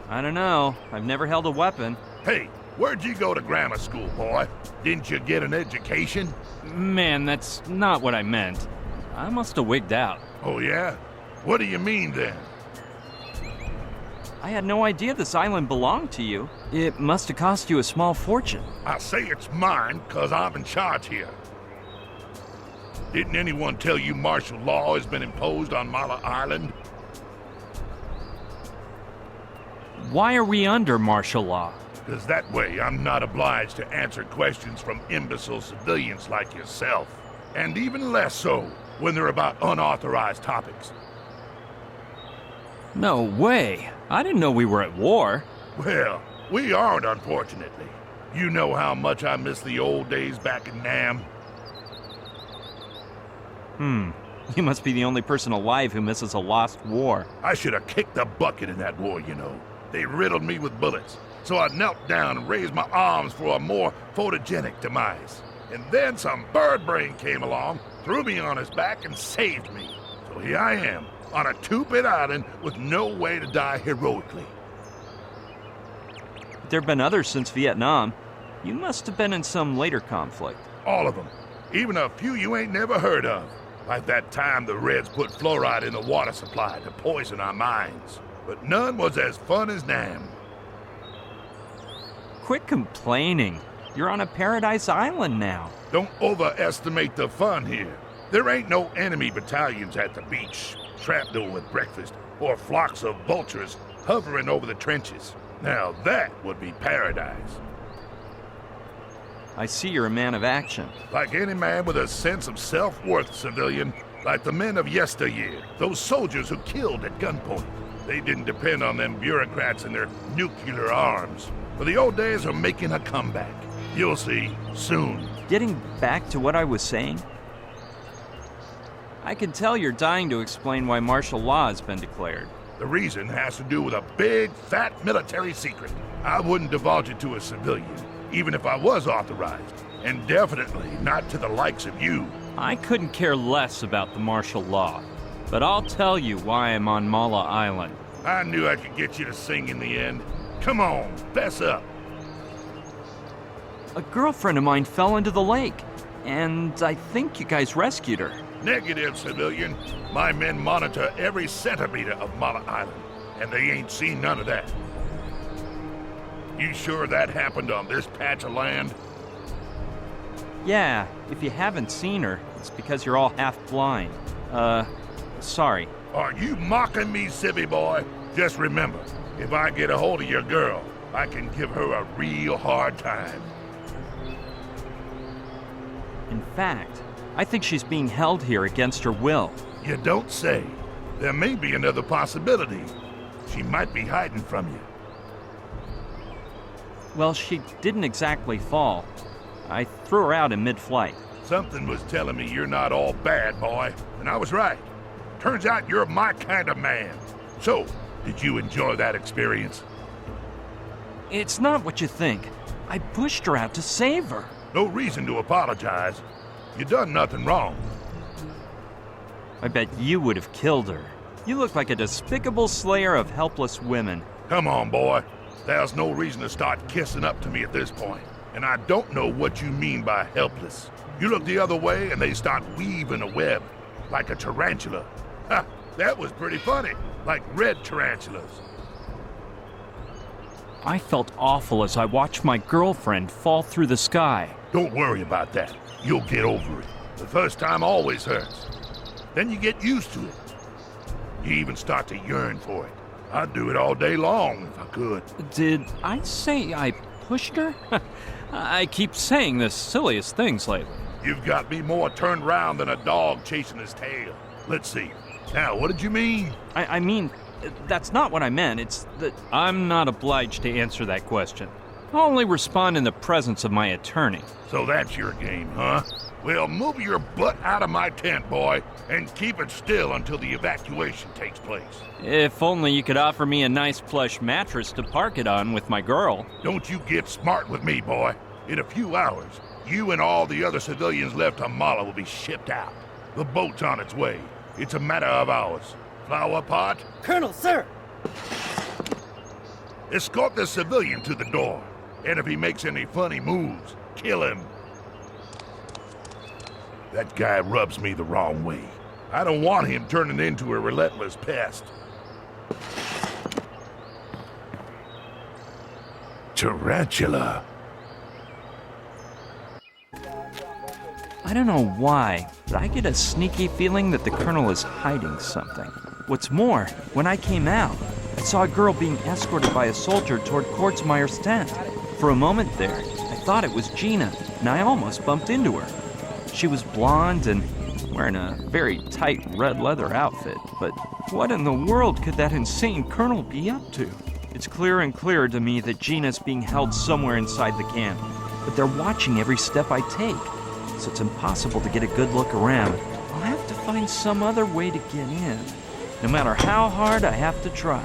[SPEAKER 3] I don't know. I've never held a weapon.
[SPEAKER 6] Hey, where'd you go to grammar school, boy? Didn't you get an education?
[SPEAKER 3] Man, that's not what I meant. I must have wigged out.
[SPEAKER 6] Oh, yeah? What do you mean, then?
[SPEAKER 3] I had no idea this island belonged to you. It must have cost you a small fortune.
[SPEAKER 6] I say it's mine because I'm in charge here. Didn't anyone tell you martial law has been imposed on Mala Island?
[SPEAKER 3] Why are we under martial law?
[SPEAKER 6] Because that way I'm not obliged to answer questions from imbecile civilians like yourself. And even less so when they're about unauthorized topics.
[SPEAKER 3] No way. I didn't know we were at war.
[SPEAKER 6] Well, we aren't, unfortunately. You know how much I miss the old days back in Nam.
[SPEAKER 3] You must be the only person alive who misses a lost war.
[SPEAKER 6] I should have kicked the bucket in that war, you know. They riddled me with bullets, so I knelt down and raised my arms for a more photogenic demise. And then some bird brain came along, threw me on his back, and saved me. So here I am, on a 2-bit island with no way to die heroically.
[SPEAKER 3] There have been others since Vietnam. You must have been in some later conflict.
[SPEAKER 6] All of them. Even a few you ain't never heard of. Like that time the Reds put fluoride in the water supply to poison our minds. But none was as fun as Nam.
[SPEAKER 3] Quit complaining. You're on a paradise island now.
[SPEAKER 6] Don't overestimate the fun here. There ain't no enemy battalions at the beach, trapped over with breakfast, or flocks of vultures hovering over the trenches. Now that would be paradise.
[SPEAKER 3] I see you're a man of action.
[SPEAKER 6] Like any man with a sense of self-worth, civilian. Like the men of yesteryear, those soldiers who killed at gunpoint. They didn't depend on them bureaucrats and their nuclear arms. But the old days are making a comeback. You'll see, soon.
[SPEAKER 3] Getting back to what I was saying, I can tell you're dying to explain why martial law has been declared.
[SPEAKER 6] The reason has to do with a big, fat military secret. I wouldn't divulge it to a civilian, even if I was authorized. And definitely not to the likes of you.
[SPEAKER 3] I couldn't care less about the martial law, but I'll tell you why I'm on Mala Island.
[SPEAKER 6] I knew I could get you to sing in the end. Come on, fess up.
[SPEAKER 3] A girlfriend of mine fell into the lake, and I think you guys rescued her.
[SPEAKER 6] Negative, civilian. My men monitor every centimeter of Mala Island, and they ain't seen none of that. You sure that happened on this patch of land?
[SPEAKER 3] Yeah, if you haven't seen her, it's because you're all half blind. Sorry.
[SPEAKER 6] Are you mocking me, civvy boy? Just remember, if I get a hold of your girl, I can give her a real hard time.
[SPEAKER 3] In fact, I think she's being held here against her will.
[SPEAKER 6] You don't say. There may be another possibility. She might be hiding from you.
[SPEAKER 3] Well, she didn't exactly fall. I threw her out in mid-flight.
[SPEAKER 6] Something was telling me you're not all bad, boy, and I was right. Turns out you're my kind of man. So, Did you enjoy that experience?
[SPEAKER 3] It's not what you think. I pushed her out to save her.
[SPEAKER 6] No reason to apologize. You done nothing wrong.
[SPEAKER 3] I bet you would have killed her. You look like a despicable slayer of helpless women.
[SPEAKER 6] Come on, boy. There's no reason to start kissing up to me at this point. And I don't know what you mean by helpless. You look the other way and they start weaving a web, like a tarantula. Ha! That was pretty funny, like red tarantulas.
[SPEAKER 3] I felt awful as I watched my girlfriend fall through the sky.
[SPEAKER 6] Don't worry about that. You'll get over it. The first time always hurts. Then you get used to it. You even start to yearn for it. I'd do it all day long if I could.
[SPEAKER 3] Did I say I pushed her? I keep saying the silliest things lately.
[SPEAKER 6] You've got me more turned round than a dog chasing his tail. Let's see. Now, what did you mean?
[SPEAKER 3] I mean, that's not what I meant. It's that I'm not obliged to answer that question. I'll only respond in the presence of my attorney.
[SPEAKER 6] So that's your game, huh? Well, move your butt out of my tent, boy, and keep it still until the evacuation takes place.
[SPEAKER 3] If only you could offer me a nice plush mattress to park it on with my girl.
[SPEAKER 6] Don't you get smart with me, boy. In a few hours, you and all the other civilians left on Mala will be shipped out. The boat's on its way. It's a matter of hours. Flower pot?
[SPEAKER 8] Colonel, sir!
[SPEAKER 6] Escort the civilian to the door. And if he makes any funny moves, kill him. That guy rubs me the wrong way. I don't want him turning into a relentless pest. Tarantula.
[SPEAKER 3] I don't know why, but I get a sneaky feeling that the Colonel is hiding something. What's more, when I came out, I saw a girl being escorted by a soldier toward Kortzmeyer's tent. For a moment there, I thought it was Gina, and I almost bumped into her. She was blonde and wearing a very tight red leather outfit, but what in the world could that insane Colonel be up to? It's clearer and clearer to me that Gina's being held somewhere inside the camp, but they're watching every step I take. So it's impossible to get a good look around. I'll have to find some other way to get in. No matter how hard I have to try.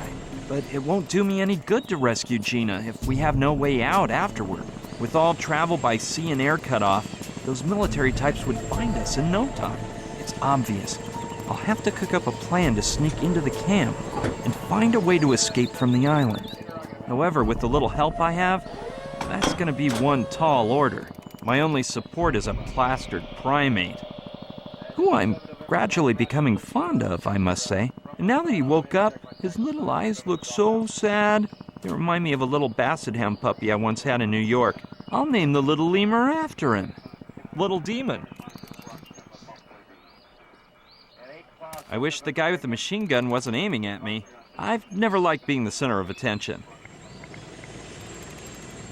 [SPEAKER 3] But it won't do me any good to rescue Gina if we have no way out afterward. With all travel by sea and air cut off, those military types would find us in no time. It's obvious. I'll have to cook up a plan to sneak into the camp and find a way to escape from the island. However, with the little help I have, that's gonna be one tall order. My only support is a plastered primate, who I'm gradually becoming fond of, I must say. And now that he woke up, his little eyes look so sad. They remind me of a little basset hound puppy I once had in New York. I'll name the little lemur after him. Little Demon. I wish the guy with the machine gun wasn't aiming at me. I've never liked being the center of attention.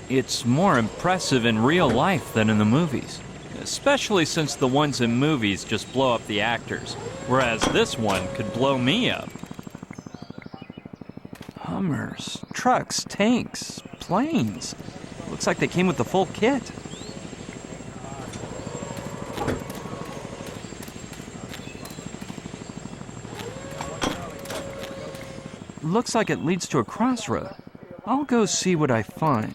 [SPEAKER 3] It's more impressive in real life than in the movies, especially since the ones in movies just blow up the actors, whereas this one could blow me up. Hummers, trucks, tanks, planes. Looks like they came with the full kit. Looks like it leads to a crossroad. I'll go see what I find.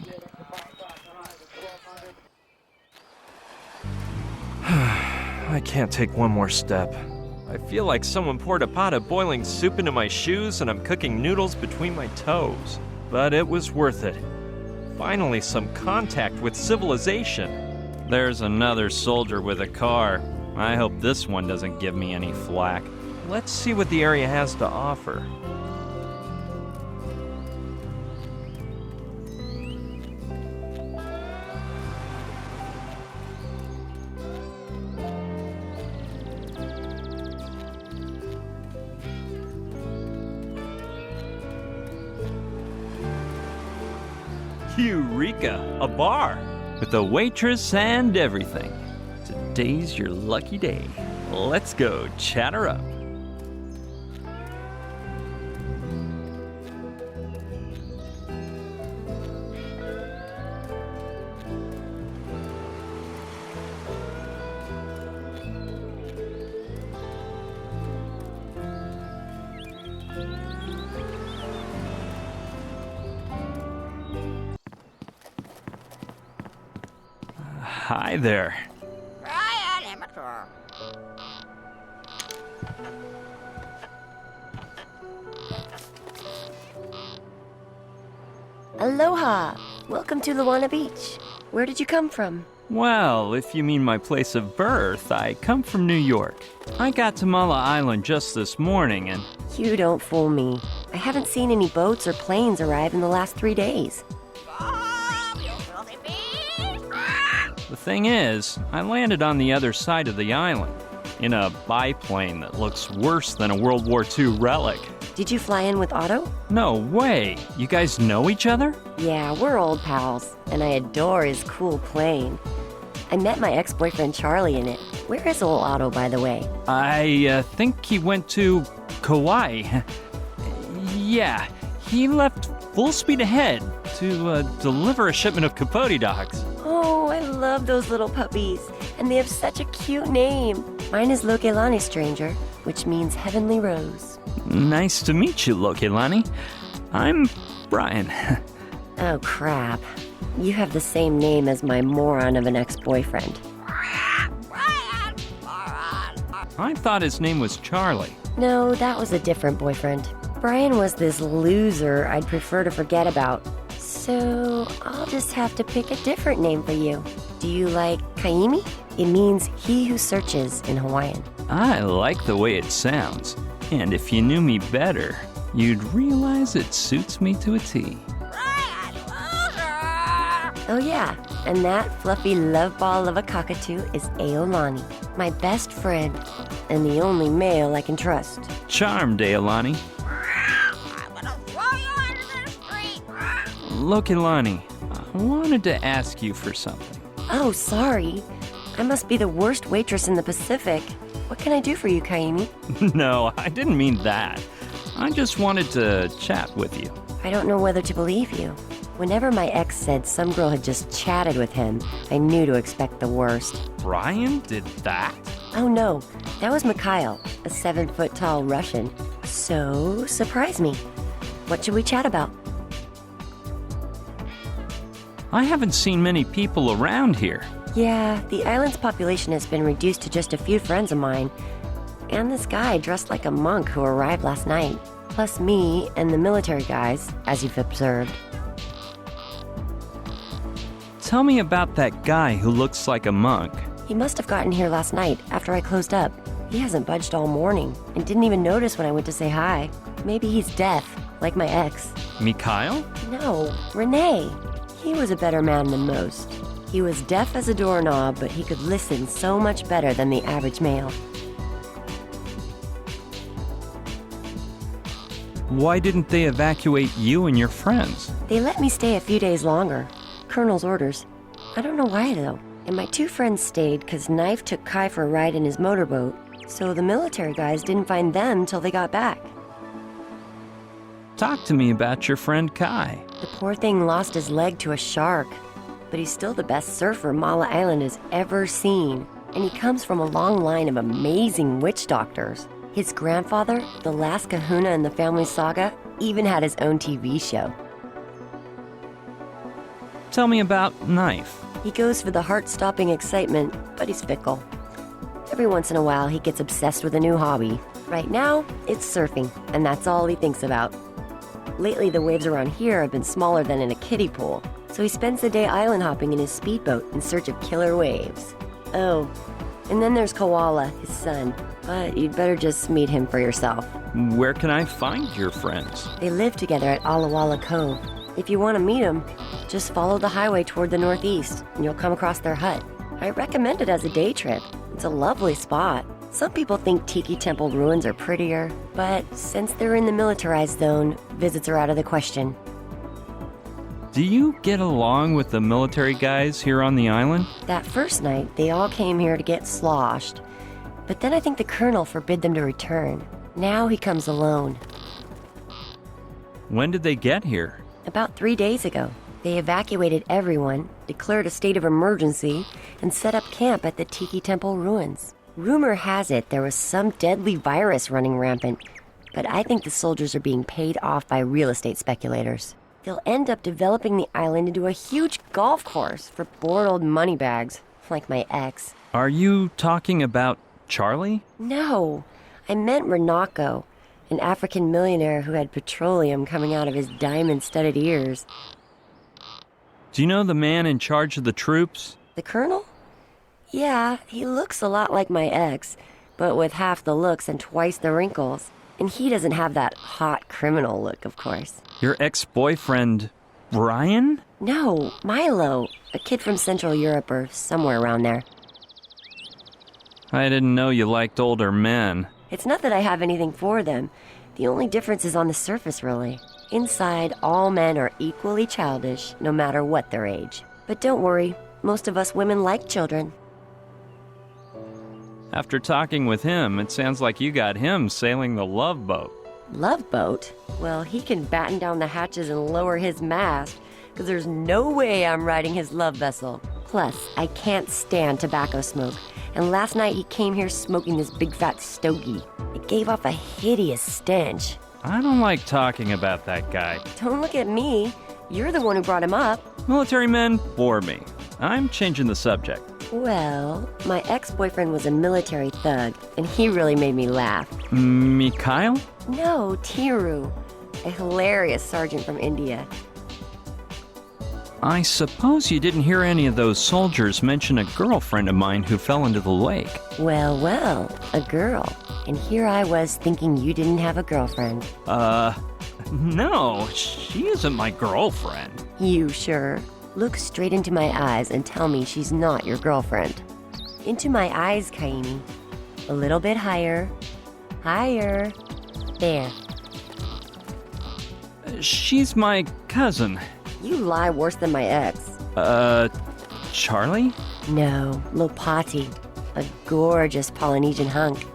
[SPEAKER 3] I can't take one more step. I feel like someone poured a pot of boiling soup into my shoes and I'm cooking noodles between my toes. But it was worth it. Finally, some contact with civilization. There's another soldier with a car. I hope this one doesn't give me any flack. Let's see what the area has to offer. Eureka! A bar! With a waitress and everything. Today's your lucky day. Let's go chat her up. Hi there.
[SPEAKER 9] Aloha! Welcome to Lana Beach. Where did you come from?
[SPEAKER 3] Well, if you mean my place of birth, I come from New York. I got to Mala Island just this morning and...
[SPEAKER 9] You don't fool me. I haven't seen any boats or planes arrive in the last 3 days.
[SPEAKER 3] The thing is, I landed on the other side of the island, in a biplane that looks worse than a World War II relic.
[SPEAKER 9] Did you fly in with Otto?
[SPEAKER 3] No way! You guys know each other?
[SPEAKER 9] Yeah, we're old pals, and I adore his cool plane. I met my ex-boyfriend Charlie in it. Where is old Otto, by the way?
[SPEAKER 3] I think he went to Kauai. Yeah, he left full speed ahead to deliver a shipment of Capote dogs.
[SPEAKER 9] Oh, I love those little puppies, and they have such a cute name. Mine is Loilani, stranger, which means heavenly rose.
[SPEAKER 3] Nice to meet you, Loilani. I'm Brian.
[SPEAKER 9] Oh, crap. You have the same name as my moron of an ex-boyfriend.
[SPEAKER 3] I thought his name was Charlie.
[SPEAKER 9] No, that was a different boyfriend. Brian was this loser I'd prefer to forget about. So I'll just have to pick a different name for you. Do you like Kaimi? It means he who searches in Hawaiian.
[SPEAKER 3] I like the way it sounds. And if you knew me better, you'd realize it suits me to a T.
[SPEAKER 9] Oh yeah, and that fluffy love ball of a cockatoo is Aolani, my best friend, and the only male I can trust.
[SPEAKER 3] Charmed, Aolani. Look, Ilani, I wanted to ask you for something.
[SPEAKER 9] Oh, sorry. I must be the worst waitress in the Pacific. What can I do for you, Kaimi?
[SPEAKER 3] No, I didn't mean that. I just wanted to chat with you.
[SPEAKER 9] I don't know whether to believe you. Whenever my ex said some girl had just chatted with him, I knew to expect the worst.
[SPEAKER 3] Brian did that?
[SPEAKER 9] Oh no, that was Mikhail, a 7-foot-tall Russian. So, surprise me. What should we chat about?
[SPEAKER 3] I haven't seen many people around here.
[SPEAKER 9] Yeah, the island's population has been reduced to just a few friends of mine. And this guy dressed like a monk who arrived last night. Plus me and the military guys, as you've observed.
[SPEAKER 3] Tell me about that guy who looks like a monk.
[SPEAKER 9] He must have gotten here last night after I closed up. He hasn't budged all morning and didn't even notice when I went to say hi. Maybe he's deaf, like my ex.
[SPEAKER 3] Mikhail?
[SPEAKER 9] No, Renee. He was a better man than most. He was deaf as a doorknob, but he could listen so much better than the average male.
[SPEAKER 3] Why didn't they evacuate you and your friends?
[SPEAKER 9] They let me stay a few days longer. Colonel's orders. I don't know why, though. And my 2 friends stayed because Knife took Kai for a ride in his motorboat, so the military guys didn't find them till they got back.
[SPEAKER 3] Talk to me about your friend Kai.
[SPEAKER 9] The poor thing lost his leg to a shark, but he's still the best surfer Mala Island has ever seen, and he comes from a long line of amazing witch doctors. His grandfather, the last kahuna in the family saga, even had his own TV show.
[SPEAKER 3] Tell me about Knife.
[SPEAKER 9] He goes for the heart-stopping excitement, but he's fickle. Every once in a while, he gets obsessed with a new hobby. Right now, it's surfing, and that's all he thinks about. Lately, the waves around here have been smaller than in a kiddie pool, so he spends the day island hopping in his speedboat in search of killer waves. Oh, and then there's Koala, his son, but you'd better just meet him for yourself.
[SPEAKER 3] Where can I find your friends?
[SPEAKER 9] They live together at Alawala Cove. If you want to meet them, just follow the highway toward the northeast, and you'll come across their hut. I recommend it as a day trip. It's a lovely spot. Some people think Tiki Temple ruins are prettier, but since they're in the militarized zone, visits are out of the question.
[SPEAKER 3] Do you get along with the military guys here on the island?
[SPEAKER 9] That first night, they all came here to get sloshed. But then I think the colonel forbid them to return. Now he comes alone.
[SPEAKER 3] When did they get here?
[SPEAKER 9] About 3 days ago. They evacuated everyone, declared a state of emergency, and set up camp at the Tiki Temple ruins. Rumor has it there was some deadly virus running rampant, but I think the soldiers are being paid off by real estate speculators. They'll end up developing the island into a huge golf course for bored old moneybags. like my ex.
[SPEAKER 3] Are you talking about Charlie?
[SPEAKER 9] No, I meant Renako, an African millionaire who had petroleum coming out of his diamond-studded ears.
[SPEAKER 3] Do you know the man in charge of the troops?
[SPEAKER 9] The colonel? Yeah, he looks a lot like my ex, but with half the looks and twice the wrinkles. And he doesn't have that hot criminal look, of course.
[SPEAKER 3] Your ex-boyfriend, Brian?
[SPEAKER 9] No, Milo, a kid from Central Europe or somewhere around there.
[SPEAKER 3] I didn't know you liked older men.
[SPEAKER 9] It's not that I have anything for them. The only difference is on the surface, really. Inside, all men are equally childish, no matter what their age. But don't worry, most of us women like children.
[SPEAKER 3] After talking with him, it sounds like you got him sailing the Love Boat.
[SPEAKER 9] Love boat? Well, he can batten down the hatches and lower his mast, because there's no way I'm riding his love vessel. Plus, I can't stand tobacco smoke, and last night he came here smoking this big fat stogie. It gave off a hideous stench.
[SPEAKER 3] I don't like talking about that guy.
[SPEAKER 9] Don't look at me. You're the one who brought him up.
[SPEAKER 3] Military men bore me. I'm changing the subject.
[SPEAKER 9] Well, my ex-boyfriend was a military thug, and he really made me laugh.
[SPEAKER 3] Mikhail?
[SPEAKER 9] No, Tiru, a hilarious sergeant from India.
[SPEAKER 3] I suppose you didn't hear any of those soldiers mention a girlfriend of mine who fell into the lake.
[SPEAKER 9] Well, a girl. And here I was thinking you didn't have a girlfriend.
[SPEAKER 3] No, she isn't my girlfriend.
[SPEAKER 9] You sure? Look straight into my eyes and tell me she's not your girlfriend. Into my eyes, Kaini. A little bit higher. Higher. There.
[SPEAKER 3] She's my cousin.
[SPEAKER 9] You lie worse than my ex.
[SPEAKER 3] Charlie?
[SPEAKER 9] No, Lopati. A gorgeous Polynesian hunk.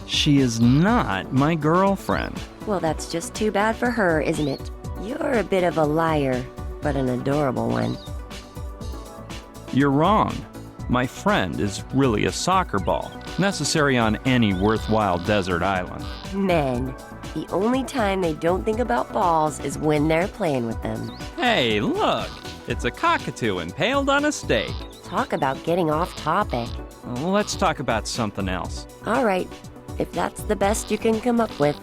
[SPEAKER 3] She is not my girlfriend.
[SPEAKER 9] Well, that's just too bad for her, isn't it? You're a bit of a liar, but an adorable one.
[SPEAKER 3] You're wrong. My friend is really a soccer ball, necessary on any worthwhile desert island.
[SPEAKER 9] Men. The only time they don't think about balls is when they're playing with them.
[SPEAKER 3] Hey, look! It's a cockatoo impaled on a stake.
[SPEAKER 9] Talk about getting off topic.
[SPEAKER 3] Let's talk about something else.
[SPEAKER 9] All right, if that's the best you can come up with.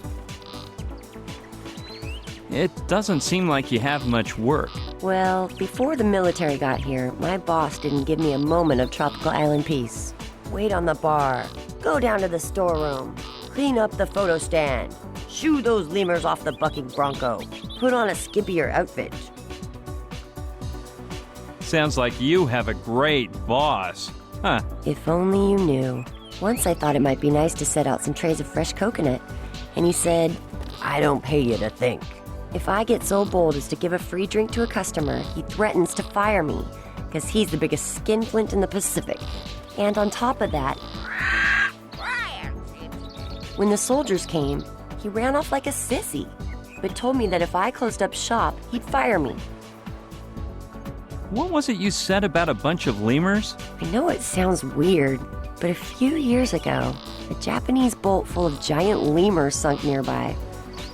[SPEAKER 3] It doesn't seem like you have much work.
[SPEAKER 9] Well, before the military got here, my boss didn't give me a moment of tropical island peace. Wait on the bar. Go down to the storeroom. Clean up the photo stand. Shoo those lemurs off the bucking bronco. Put on a skimpier outfit.
[SPEAKER 3] Sounds like you have a great boss. Huh.
[SPEAKER 9] If only you knew. Once I thought it might be nice to set out some trays of fresh coconut. And he said, I don't pay you to think. If I get so bold as to give a free drink to a customer, he threatens to fire me, because he's the biggest skinflint in the Pacific. And on top of that, when the soldiers came, he ran off like a sissy, but told me that if I closed up shop, he'd fire me.
[SPEAKER 3] What was it you said about a bunch of lemurs?
[SPEAKER 9] I know it sounds weird, but a few years ago, a Japanese boat full of giant lemurs sunk nearby.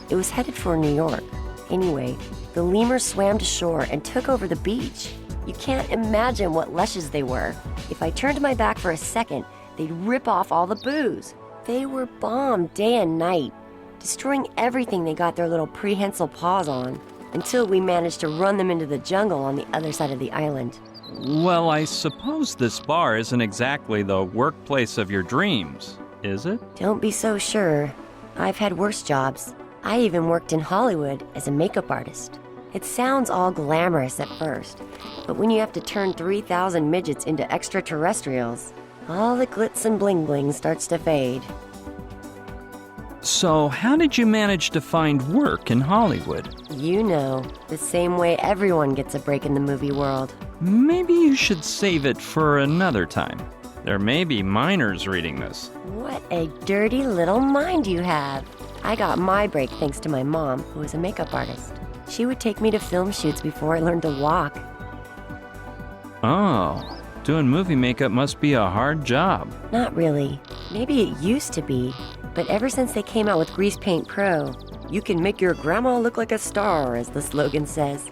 [SPEAKER 9] It was headed for New York. Anyway, the lemurs swam to shore and took over the beach. You can't imagine what lushes they were. If I turned my back for a second, they'd rip off all the booze. They were bombed day and night, destroying everything they got their little prehensile paws on, until we managed to run them into the jungle on the other side of the island.
[SPEAKER 3] Well, I suppose this bar isn't exactly the workplace of your dreams, is it?
[SPEAKER 9] Don't be so sure. I've had worse jobs. I even worked in Hollywood as a makeup artist. It sounds all glamorous at first, but when you have to turn 3,000 midgets into extraterrestrials, all the glitz and bling-bling starts to fade.
[SPEAKER 3] So, how did you manage to find work in Hollywood?
[SPEAKER 9] You know, the same way everyone gets a break in the movie world.
[SPEAKER 3] Maybe you should save it for another time. There may be minors reading this.
[SPEAKER 9] What a dirty little mind you have. I got my break thanks to my mom, who was a makeup artist. She would take me to film shoots before I learned to walk.
[SPEAKER 3] Oh, doing movie makeup must be a hard job.
[SPEAKER 9] Not really. Maybe it used to be, but ever since they came out with Grease Paint Pro, you can make your grandma look like a star, as the slogan says.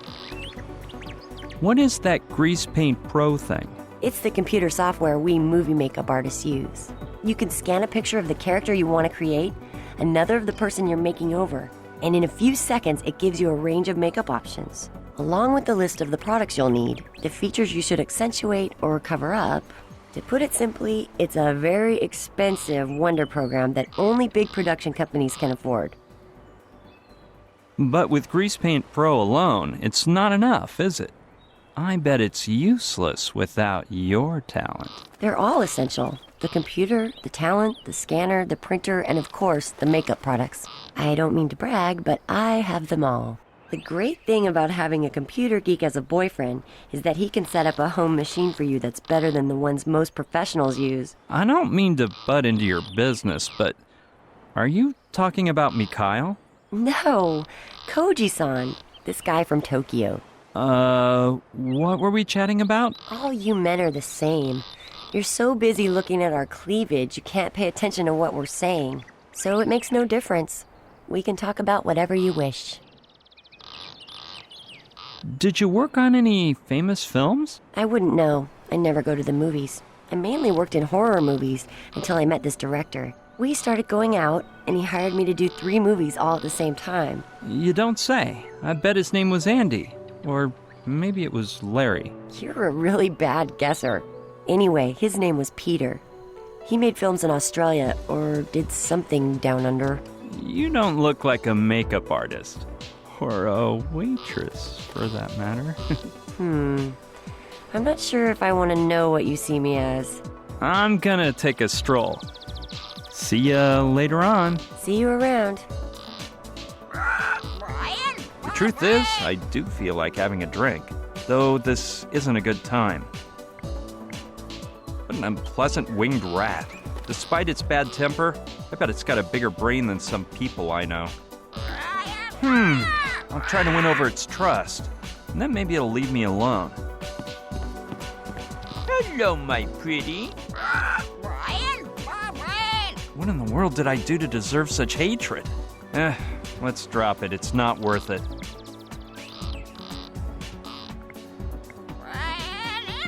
[SPEAKER 3] What is that Grease Paint Pro thing?
[SPEAKER 9] It's the computer software we movie makeup artists use. You can scan a picture of the character you want to create, another of the person you're making over, and in a few seconds it gives you a range of makeup options, along with the list of the products you'll need, the features you should accentuate or cover up. To put it simply, it's a very expensive wonder program that only big production companies can afford.
[SPEAKER 3] But with Grease Paint Pro alone, it's not enough, is it? I bet it's useless without your talent.
[SPEAKER 9] They're all essential. The computer, the talent, the scanner, the printer, and of course, the makeup products. I don't mean to brag, but I have them all. The great thing about having a computer geek as a boyfriend is that he can set up a home machine for you that's better than the ones most professionals use.
[SPEAKER 3] I don't mean to butt into your business, but are you talking about Mikhail?
[SPEAKER 9] No, Koji-san, this guy from Tokyo.
[SPEAKER 3] What were we chatting about?
[SPEAKER 9] All you men are the same. You're so busy looking at our cleavage, you can't pay attention to what we're saying. So it makes no difference. We can talk about whatever you wish.
[SPEAKER 3] Did you work on any famous films?
[SPEAKER 9] I wouldn't know. I never go to the movies. I mainly worked in horror movies until I met this director. We started going out, and he hired me to do 3 movies all at the same time.
[SPEAKER 3] You don't say. I bet his name was Andy. Or maybe it was Larry.
[SPEAKER 9] You're a really bad guesser. Anyway, his name was Peter. He made films in Australia, or did something down under.
[SPEAKER 3] You don't look like a makeup artist. Or a waitress, for that matter.
[SPEAKER 9] I'm not sure if I want to know what you see me as.
[SPEAKER 3] I'm gonna take a stroll. See ya later on.
[SPEAKER 9] See you around.
[SPEAKER 3] The truth is, I do feel like having a drink, though this isn't a good time. What an unpleasant winged rat. Despite its bad temper, I bet it's got a bigger brain than some people I know. I'll try to win over its trust, and then maybe it'll leave me alone. Hello, my pretty. What in the world did I do to deserve such hatred? Let's drop it. It's not worth it.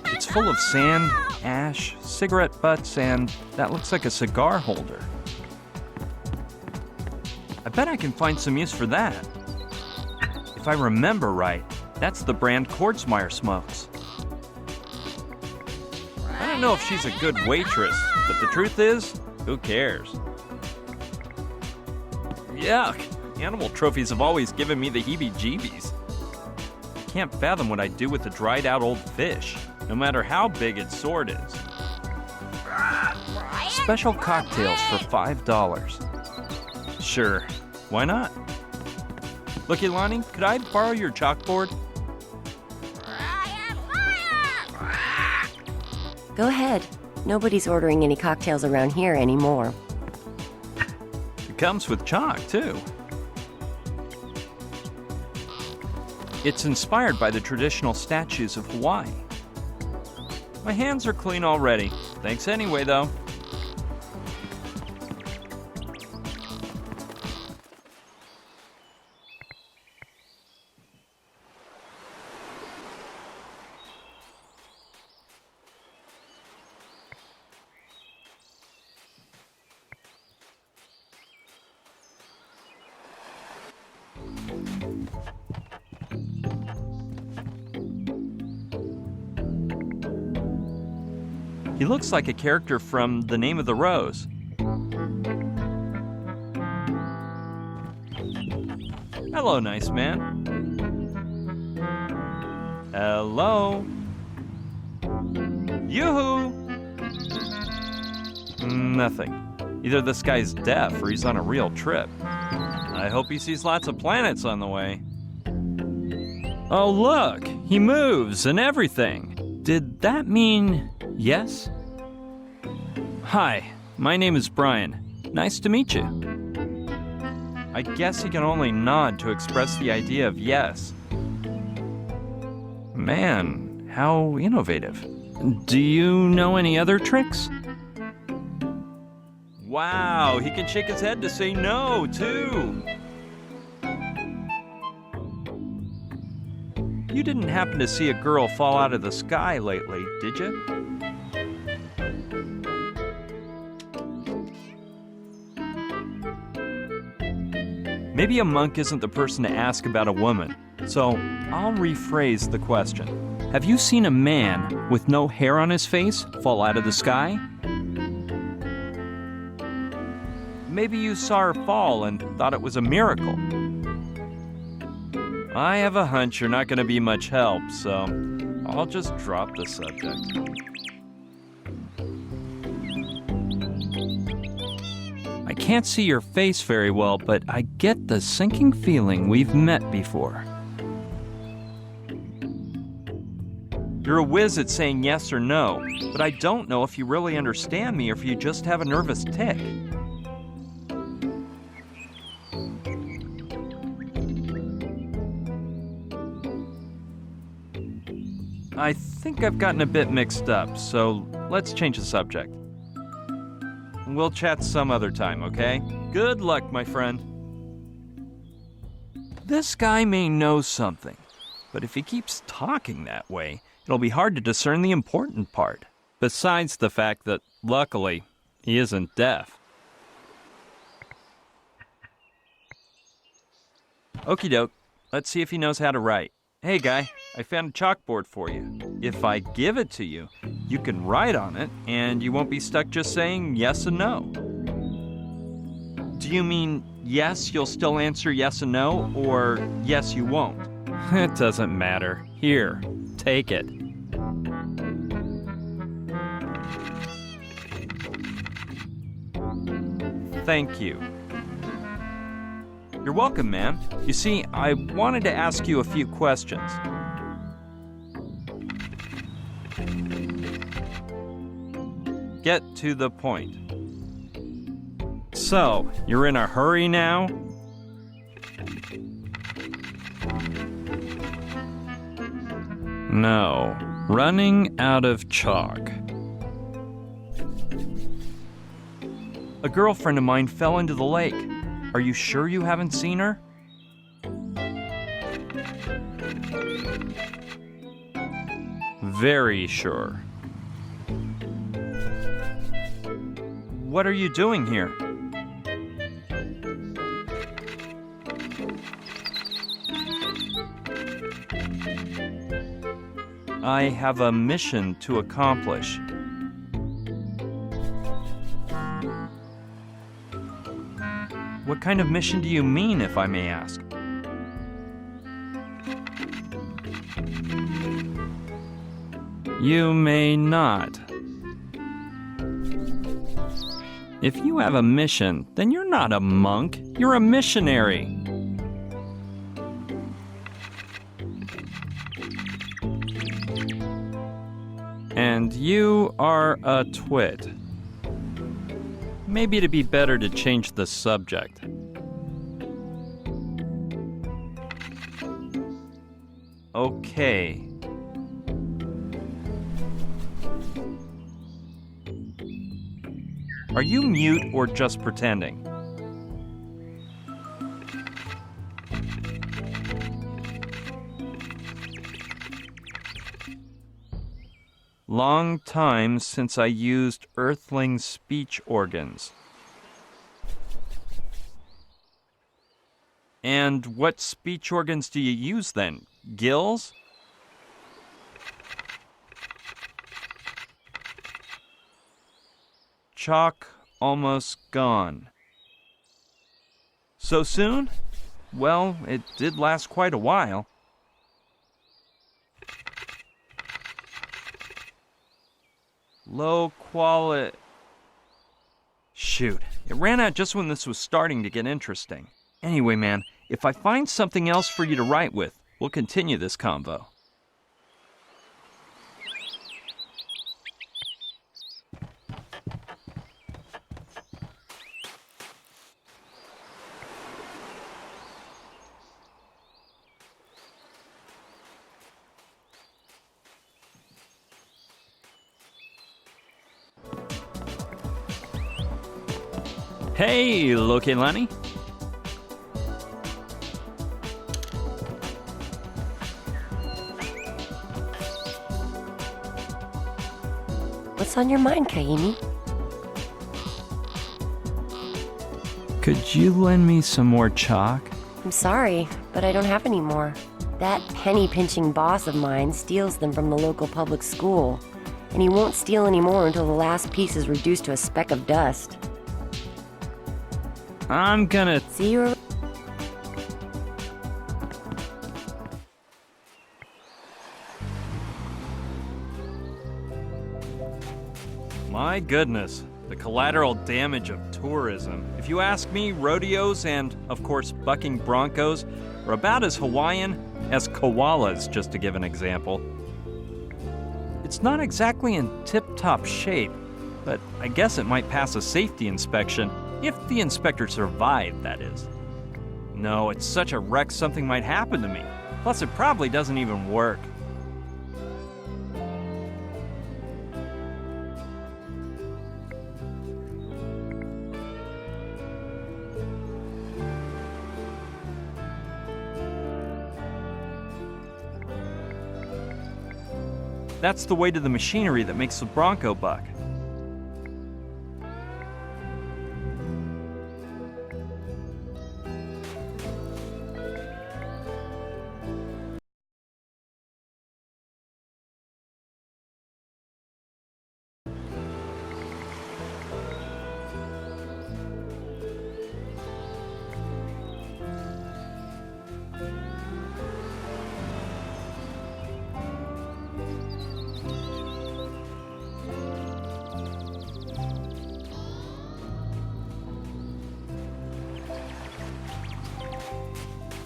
[SPEAKER 3] It's full of sand, ash, cigarette butts, and that looks like a cigar holder. I bet I can find some use for that. If I remember right, that's the brand Kordsmeyer smokes. I don't know if she's a good waitress, but the truth is, who cares? Yuck! Animal trophies have always given me the heebie-jeebies. I can't fathom what I'd do with a dried-out old fish, no matter how big its sword is. Special cocktails for $5. Sure, why not? Look, Loilani, could I borrow your chalkboard?
[SPEAKER 9] Go ahead. Nobody's ordering any cocktails around here anymore.
[SPEAKER 3] It comes with chalk, too. It's inspired by the traditional statues of Hawaii. My hands are clean already. Thanks anyway, though. He looks like a character from The Name of the Rose. Hello, nice man. Hello? Yoo-hoo! Nothing. Either this guy's deaf or he's on a real trip. I hope he sees lots of planets on the way. Oh, look! He moves and everything. Did that mean yes? Hi, my name is Brian. Nice to meet you. I guess he can only nod to express the idea of yes. Man, how innovative. Do you know any other tricks? Wow, he can shake his head to say no, too. You didn't happen to see a girl fall out of the sky lately, did you? Maybe a monk isn't the person to ask about a woman, so I'll rephrase the question. Have you seen a man with no hair on his face fall out of the sky? Maybe you saw her fall and thought it was a miracle. I have a hunch you're not going to be much help, so I'll just drop the subject. I can't see your face very well, but I get the sinking feeling we've met before. You're a whiz at saying yes or no, but I don't know if you really understand me or if you just have a nervous tick. I think I've gotten a bit mixed up, so let's change the subject. We'll chat some other time, okay? Good luck, my friend. This guy may know something, but if he keeps talking that way, it'll be hard to discern the important part. Besides the fact that, luckily, he isn't deaf. Okie doke, let's see if he knows how to write. Hey guy, I found a chalkboard for you. If I give it to you, you can write on it, and you won't be stuck just saying yes and no. Do you mean yes, you'll still answer yes and no, or yes, you won't? It doesn't matter. Here, take it. Thank you. You're welcome, ma'am. You see, I wanted to ask you a few questions. Get to the point. So, you're in a hurry now? No. Running out of chalk. A girlfriend of mine fell into the lake. Are you sure you haven't seen her? Very sure. What are you doing here? I have a mission to accomplish. What kind of mission do you mean, if I may ask? You may not. If you have a mission, then you're not a monk, you're a missionary. And you are a twit. Maybe it'd be better to change the subject. Okay. Are you mute or just pretending? Long time since I used earthling speech organs. And what speech organs do you use then? Gills? Chalk almost gone. So soon? Well, it did last quite a while. Low quality. Shoot, it ran out just when this was starting to get interesting. Anyway, man, if I find something else for you to write with, we'll continue this convo. Hey, Loilani.
[SPEAKER 9] What's on your mind, Kaimi?
[SPEAKER 3] Could you lend me some more chalk?
[SPEAKER 9] I'm sorry, but I don't have any more. That penny-pinching boss of mine steals them from the local public school, and he won't steal any more until the last piece is reduced to a speck of dust.
[SPEAKER 3] I'm gonna...
[SPEAKER 9] See you.
[SPEAKER 3] My goodness, the collateral damage of tourism. If you ask me, rodeos and, of course, bucking broncos are about as Hawaiian as koalas, just to give an example. It's not exactly in tip-top shape, but I guess it might pass a safety inspection, if the inspector survived, that is. No, it's such a wreck something might happen to me. Plus, it probably doesn't even work. That's the weight of the machinery that makes the bronco buck.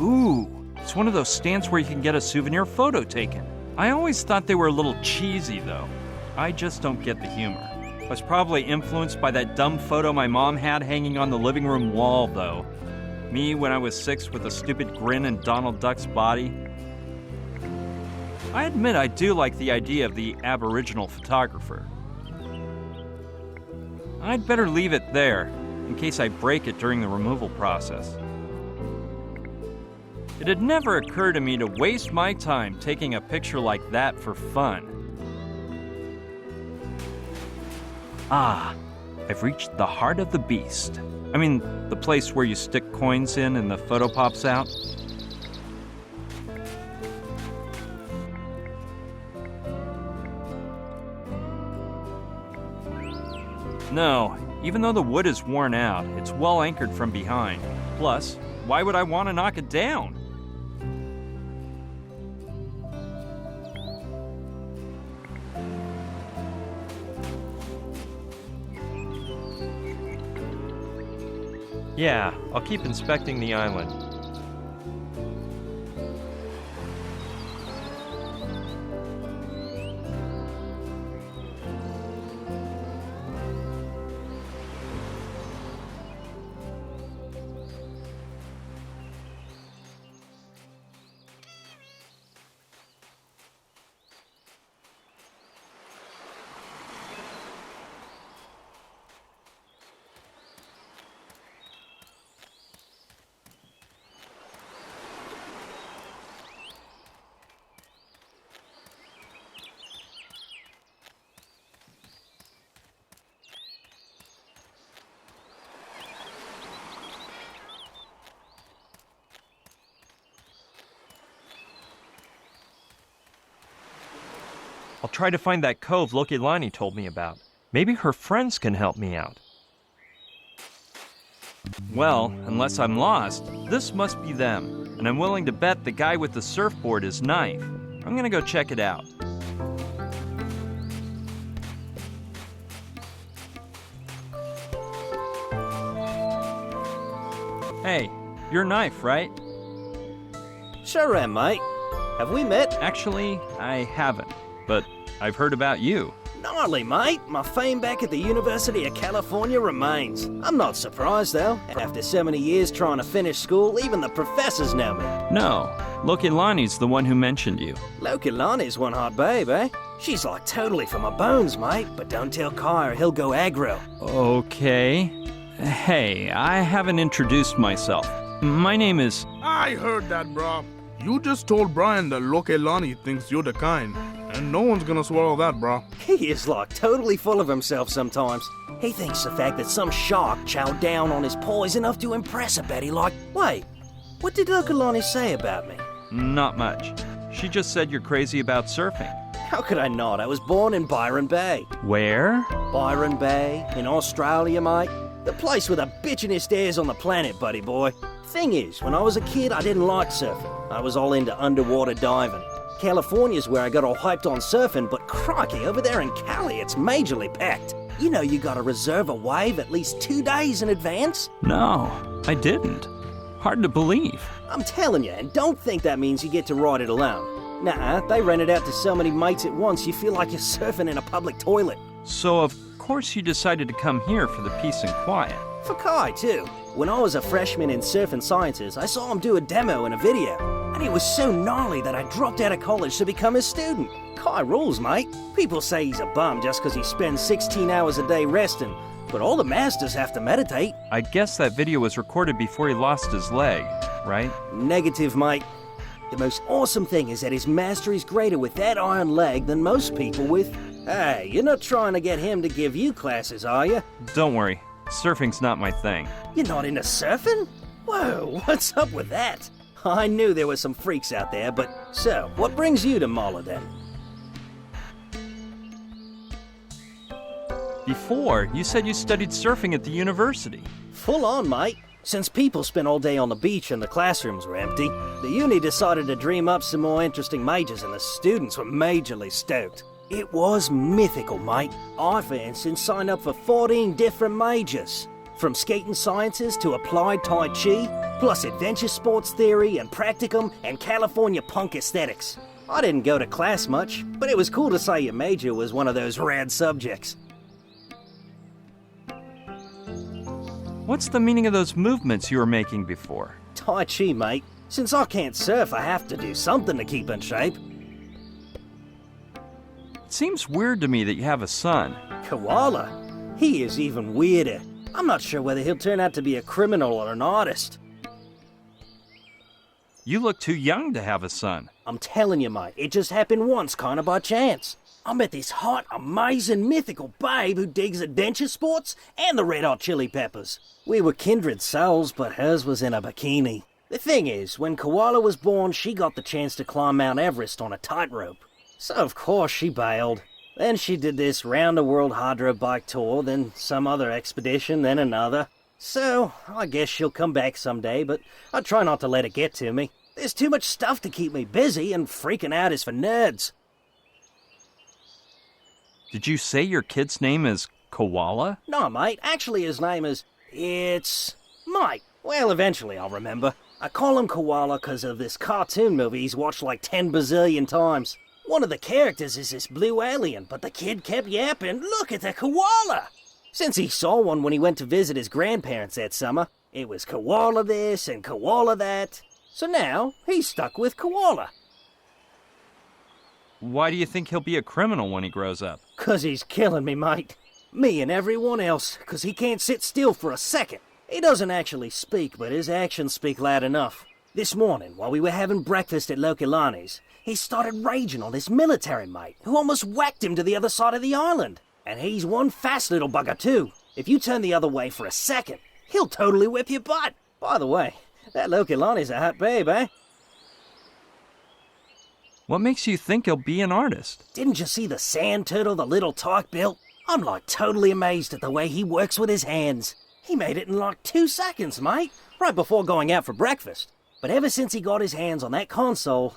[SPEAKER 3] Ooh, it's one of those stands where you can get a souvenir photo taken. I always thought they were a little cheesy, though. I just don't get the humor. I was probably influenced by that dumb photo my mom had hanging on the living room wall, though. Me when I was 6 with a stupid grin and Donald Duck's body. I admit I do like the idea of the Aboriginal photographer. I'd better leave it there, in case I break it during the removal process. It had never occurred to me to waste my time taking a picture like that for fun. Ah, I've reached the heart of the beast. I mean, the place where you stick coins in and the photo pops out. No, even though the wood is worn out, it's well anchored from behind. Plus, why would I want to knock it down? Yeah, I'll keep inspecting the island. I'll try to find that cove Loilani told me about. Maybe her friends can help me out. Well, unless I'm lost, this must be them, and I'm willing to bet the guy with the surfboard is Knife. I'm gonna go check it out. Hey, you're Knife, right?
[SPEAKER 10] Sure am, mate. Have we met?
[SPEAKER 3] Actually, I haven't, but I've heard about you.
[SPEAKER 10] Gnarly, mate. My fame back at the University of California remains. I'm not surprised, though. After so many years trying to finish school, even the professors know me.
[SPEAKER 3] No, Loilani's the one who mentioned you.
[SPEAKER 10] Loilani's one hot babe, eh? She's like totally for my bones, mate. But don't tell Kai or he'll go aggro.
[SPEAKER 3] Okay. Hey, I haven't introduced myself. My name is...
[SPEAKER 11] I heard that, bro. You just told Brian that Loilani thinks you're the kind. And no one's gonna swallow that, bro.
[SPEAKER 10] He is like totally full of himself sometimes. He thinks the fact that some shark chowed down on his paw is enough to impress a Betty like, wait, what did Loilani say about me?
[SPEAKER 3] Not much. She just said you're crazy about surfing.
[SPEAKER 10] How could I not? I was born in Byron Bay.
[SPEAKER 3] Where?
[SPEAKER 10] Byron Bay, in Australia, mate. The place with the bitchinest airs on the planet, buddy boy. Thing is, when I was a kid, I didn't like surfing. I was all into underwater diving. California's where I got all hyped on surfing, but crikey, over there in Cali, it's majorly packed. You know you gotta reserve a wave at least 2 days in advance?
[SPEAKER 3] No, I didn't. Hard to believe.
[SPEAKER 10] I'm telling you, and don't think that means you get to ride it alone. Nah, they rent it out to so many mates at once you feel like you're surfing in a public toilet.
[SPEAKER 3] So of course you decided to come here for the peace and quiet.
[SPEAKER 10] For Kai, too. When I was a freshman in Surf and Sciences, I saw him do a demo in a video, and it was so gnarly that I dropped out of college to become his student. Kai rules, mate. People say he's a bum just because he spends 16 hours a day resting, but all the masters have to meditate.
[SPEAKER 3] I guess that video was recorded before he lost his leg, right?
[SPEAKER 10] Negative, mate. The most awesome thing is that his mastery's greater with that iron leg than most people with... Hey, you're not trying to get him to give you classes, are you?
[SPEAKER 3] Don't worry. Surfing's not my thing.
[SPEAKER 10] You're not into surfing? Whoa, what's up with that? I knew there were some freaks out there, but... So, what brings you to Mala then?
[SPEAKER 3] Before, you said you studied surfing at the university.
[SPEAKER 10] Full on, mate. Since people spent all day on the beach and the classrooms were empty, the uni decided to dream up some more interesting majors and the students were majorly stoked. It was mythical, mate. I, for instance, signed up for 14 different majors. From skating sciences to applied Tai Chi, plus adventure sports theory and practicum and California punk aesthetics. I didn't go to class much, but it was cool to say your major was one of those rad subjects.
[SPEAKER 3] What's the meaning of those movements you were making before?
[SPEAKER 10] Tai Chi, mate. Since I can't surf, I have to do something to keep in shape.
[SPEAKER 3] It seems weird to me that you have a son.
[SPEAKER 10] Koala? He is even weirder. I'm not sure whether he'll turn out to be a criminal or an artist.
[SPEAKER 3] You look too young to have a son.
[SPEAKER 10] I'm telling you, mate, it just happened once, kind of by chance. I met this hot, amazing, mythical babe who digs adventure sports and the Red Hot Chili Peppers. We were kindred souls, but hers was in a bikini. The thing is, when Koala was born, she got the chance to climb Mount Everest on a tightrope. So of course she bailed. Then she did this round-the-world hydro bike tour, then some other expedition, then another. So, I guess she'll come back someday, but I try not to let it get to me. There's too much stuff to keep me busy, and freaking out is for nerds.
[SPEAKER 3] Did you say your kid's name is Koala?
[SPEAKER 10] No, mate. Actually, his name is... It's... Mike. Well, eventually I'll remember. I call him Koala because of this cartoon movie he's watched like 10 bazillion times. One of the characters is this blue alien, but the kid kept yapping, "Look at the koala!" Since he saw one when he went to visit his grandparents that summer, it was koala this and koala that. So now, he's stuck with Koala.
[SPEAKER 3] Why do you think he'll be a criminal when he grows up?
[SPEAKER 10] 'Cause he's killing me, mate. Me and everyone else, 'cause he can't sit still for a second. He doesn't actually speak, but his actions speak loud enough. This morning, while we were having breakfast at Loilani's, he started raging on his military mate, who almost whacked him to the other side of the island. And he's one fast little bugger too. If you turn the other way for a second, he'll totally whip your butt. By the way, that Loilani's a hot babe, eh?
[SPEAKER 3] What makes you think he'll be an artist?
[SPEAKER 10] Didn't you see the sand turtle the little tyke built? I'm like totally amazed at the way he works with his hands. He made it in like 2 seconds, mate, right before going out for breakfast. But ever since he got his hands on that console,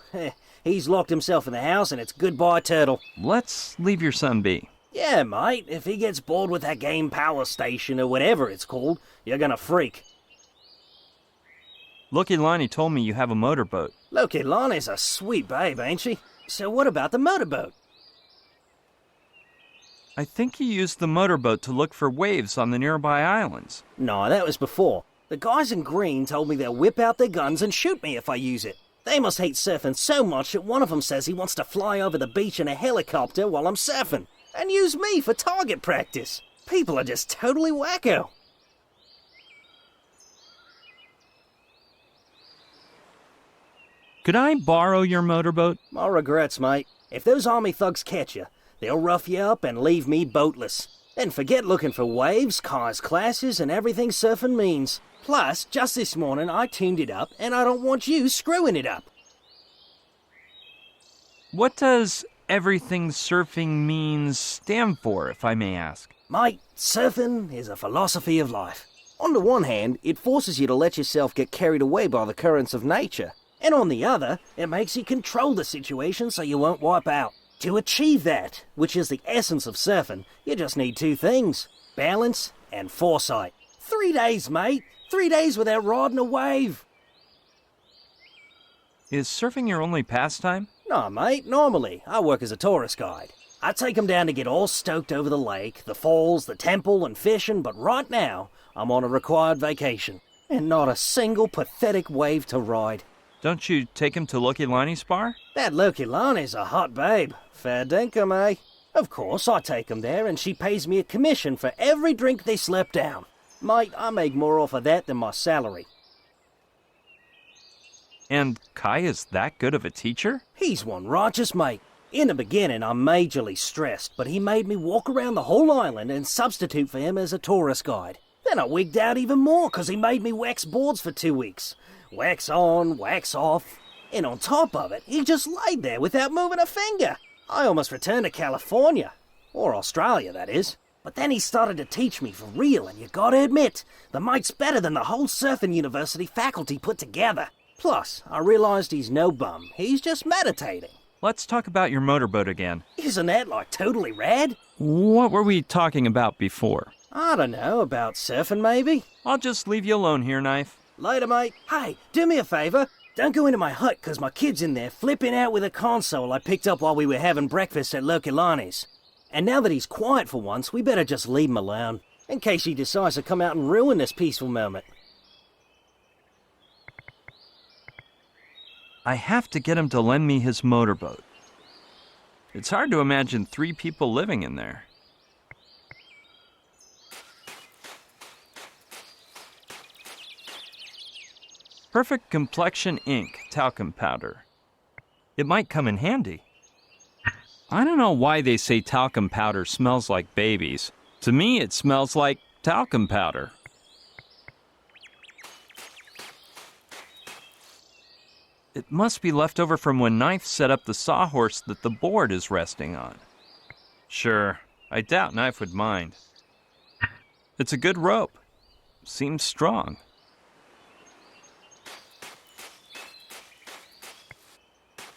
[SPEAKER 10] he's locked himself in the house and it's goodbye turtle.
[SPEAKER 3] Let's leave your son be.
[SPEAKER 10] Yeah, mate, if he gets bored with that game Power Station or whatever it's called, you're gonna freak.
[SPEAKER 3] Loilani told me you have a motorboat.
[SPEAKER 10] Loilani's a sweet babe, ain't she? So what about the motorboat?
[SPEAKER 3] I think you used the motorboat to look for waves on the nearby islands.
[SPEAKER 10] No, that was before. The guys in green told me they'll whip out their guns and shoot me if I use it. They must hate surfing so much that one of them says he wants to fly over the beach in a helicopter while I'm surfing, and use me for target practice. People are just totally wacko.
[SPEAKER 3] Could I borrow your motorboat?
[SPEAKER 10] My regrets, mate. If those army thugs catch you, they'll rough you up and leave me boatless. Then forget looking for waves, cars, classes, and everything surfing means. Plus, just this morning I tuned it up, and I don't want you screwing it up.
[SPEAKER 3] What does everything surfing means stand for, if I may ask?
[SPEAKER 10] Mate, surfing is a philosophy of life. On the one hand, it forces you to let yourself get carried away by the currents of nature. And on the other, it makes you control the situation so you won't wipe out. To achieve that, which is the essence of surfing, you just need two things: balance and foresight. 3 days, mate. 3 days without riding a wave.
[SPEAKER 3] Is surfing your only pastime?
[SPEAKER 10] No, mate, normally I work as a tourist guide. I take 'em down to get all stoked over the lake, the falls, the temple, and fishing, but right now, I'm on a required vacation. And not a single pathetic wave to ride.
[SPEAKER 3] Don't you take him to Loilani's bar?
[SPEAKER 10] That Loilani's a hot babe. Fair dinkum, eh? Of course, I take 'em there, and she pays me a commission for every drink they slip down. Mate, I make more off of that than my salary.
[SPEAKER 3] And Kai is that good of a teacher?
[SPEAKER 10] He's one righteous mate. In the beginning, I'm majorly stressed, but he made me walk around the whole island and substitute for him as a tourist guide. Then I wigged out even more, 'cause he made me wax boards for 2 weeks. Wax on, wax off. And on top of it, he just laid there without moving a finger. I almost returned to California. Or Australia, that is. But then he started to teach me for real, and you gotta admit, the mate's better than the whole surfing university faculty put together. Plus, I realized he's no bum. He's just meditating.
[SPEAKER 3] Let's talk about your motorboat again.
[SPEAKER 10] Isn't that, like, totally rad?
[SPEAKER 3] What were we talking about before?
[SPEAKER 10] I don't know, about surfing maybe?
[SPEAKER 3] I'll just leave you alone here, Knife.
[SPEAKER 10] Later, mate. Hey, do me a favor. Don't go into my hut, 'cause my kid's in there flipping out with a console I picked up while we were having breakfast at Loilani's. And now that he's quiet for once, we better just leave him alone, in case he decides to come out and ruin this peaceful moment.
[SPEAKER 3] I have to get him to lend me his motorboat. It's hard to imagine 3 people living in there. Perfect complexion ink, talcum powder. It might come in handy. I don't know why they say talcum powder smells like babies. To me, it smells like talcum powder. It must be left over from when Knife set up the sawhorse that the board is resting on. Sure, I doubt Knife would mind. It's a good rope. Seems strong.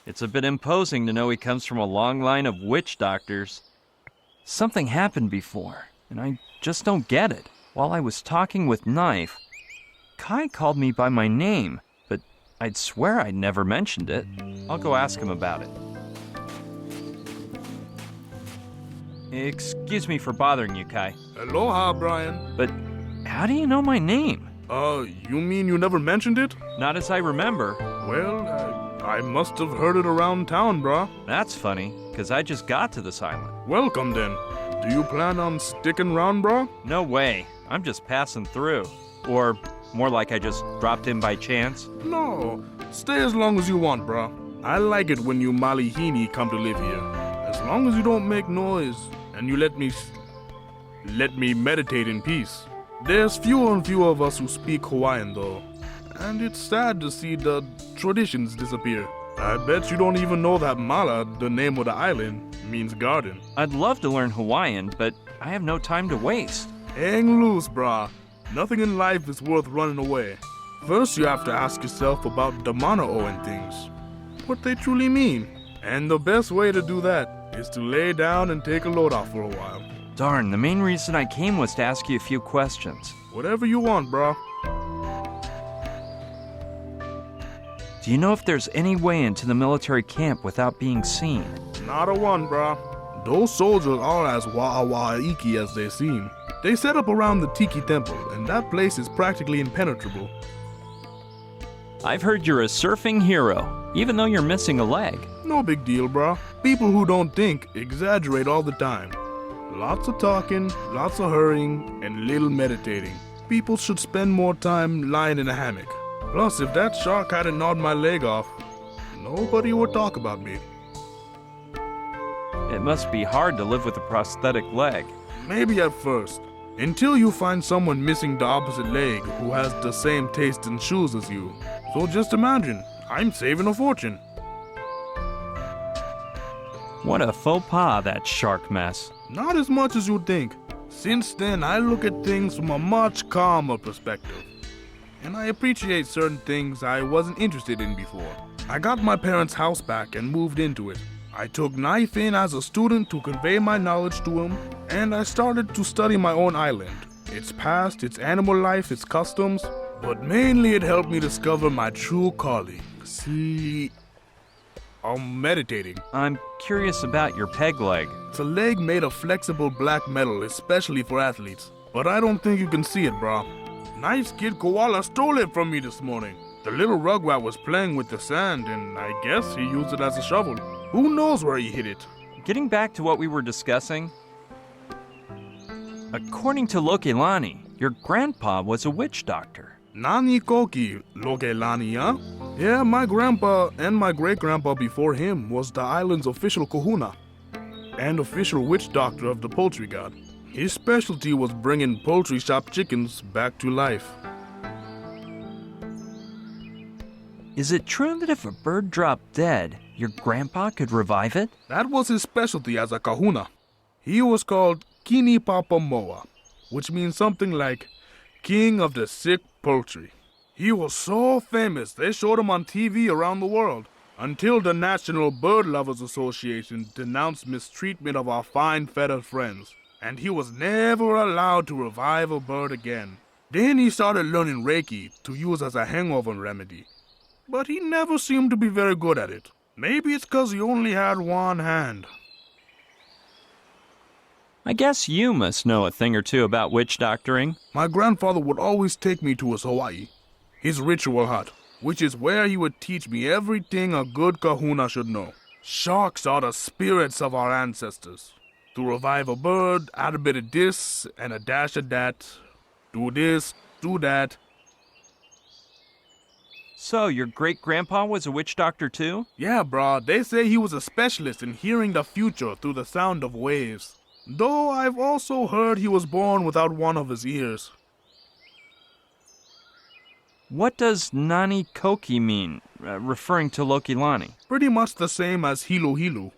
[SPEAKER 3] It's a bit imposing to know he comes from a long line of witch doctors. Something happened before, and I just don't get it. While I was talking with Knife, Kai called me by my name, but I'd swear I'd never mentioned it. I'll go ask him about it. Excuse me for bothering you, Kai.
[SPEAKER 11] Aloha, Brian.
[SPEAKER 3] But how do you know my name?
[SPEAKER 11] You mean you never mentioned it?
[SPEAKER 3] Not as I remember.
[SPEAKER 11] Well, I must have heard it around town, brah.
[SPEAKER 3] That's funny, because I just got to this island.
[SPEAKER 11] Welcome, then. Do you plan on sticking around, brah?
[SPEAKER 3] No way. I'm just passing through. Or more like I just dropped in by chance.
[SPEAKER 11] No. Stay as long as you want, brah. I like it when you Malihini come to live here. As long as you don't make noise, and you let me meditate in peace. There's fewer and fewer of us who speak Hawaiian, though. And it's sad to see the traditions disappear. I bet you don't even know that Mala, the name of the island, means garden.
[SPEAKER 3] I'd love to learn Hawaiian, but I have no time to waste.
[SPEAKER 11] Hang loose, brah. Nothing in life is worth running away. First, you have to ask yourself about the Mana'o and things. What they truly mean. And the best way to do that is to lay down and take a load off for a while.
[SPEAKER 3] Darn, the main reason I came was to ask you a few questions.
[SPEAKER 11] Whatever you want, brah.
[SPEAKER 3] Do you know if there's any way into the military camp without being seen?
[SPEAKER 11] Not a one, brah. Those soldiers are as wa'awa'iki as they seem. They set up around the Tiki Temple, and that place is practically impenetrable.
[SPEAKER 3] I've heard you're a surfing hero, even though you're missing a leg.
[SPEAKER 11] No big deal, brah. People who don't think exaggerate all the time. Lots of talking, lots of hurrying, and little meditating. People should spend more time lying in a hammock. Plus, if that shark hadn't gnawed my leg off, nobody would talk about me.
[SPEAKER 3] It must be hard to live with a prosthetic leg.
[SPEAKER 11] Maybe at first. Until you find someone missing the opposite leg who has the same taste in shoes as you. So just imagine, I'm saving a fortune.
[SPEAKER 3] What a faux pas, that shark mess.
[SPEAKER 11] Not as much as you think. Since then, I look at things from a much calmer perspective. And I appreciate certain things I wasn't interested in before. I got my parents' house back and moved into it. I took Knife in as a student to convey my knowledge to him, and I started to study my own island. Its past, its animal life, its customs, but mainly it helped me discover my true calling. See, I'm meditating.
[SPEAKER 3] I'm curious about your peg leg.
[SPEAKER 11] It's a leg made of flexible black metal, especially for athletes. But I don't think you can see it, bro. Knife's kid Koala stole it from me this morning. The little rugrat was playing with the sand, and I guess he used it as a shovel. Who knows where he hid it?
[SPEAKER 3] Getting back to what we were discussing, according to Loilani, your grandpa was a witch doctor.
[SPEAKER 11] Nani Koki, Loilani, huh? Yeah, my grandpa and my great-grandpa before him was the island's official kahuna and official witch doctor of the poultry god. His specialty was bringing poultry shop chickens back to life.
[SPEAKER 3] Is it true that if a bird dropped dead, your grandpa could revive it?
[SPEAKER 11] That was his specialty as a kahuna. He was called Kini Papa Moa, which means something like King of the Sick Poultry. He was so famous they showed him on TV around the world, until the National Bird Lovers Association denounced mistreatment of our fine feathered friends, and he was never allowed to revive a bird again. Then he started learning Reiki to use as a hangover remedy, but he never seemed to be very good at it. Maybe it's 'cause he only had one hand.
[SPEAKER 3] I guess you must know a thing or two about witch doctoring.
[SPEAKER 11] My grandfather would always take me to his Hawaii, his ritual hut, which is where he would teach me everything a good kahuna should know. Sharks are the spirits of our ancestors. To revive a bird, add a bit of this and a dash of that. Do this, do that.
[SPEAKER 3] So, your great-grandpa was a witch doctor too?
[SPEAKER 11] Yeah, brah, they say he was a specialist in hearing the future through the sound of waves. Though I've also heard he was born without one of his ears.
[SPEAKER 3] What does Nani Koki mean, referring to Loilani?
[SPEAKER 11] Pretty much the same as Hilu Hilu.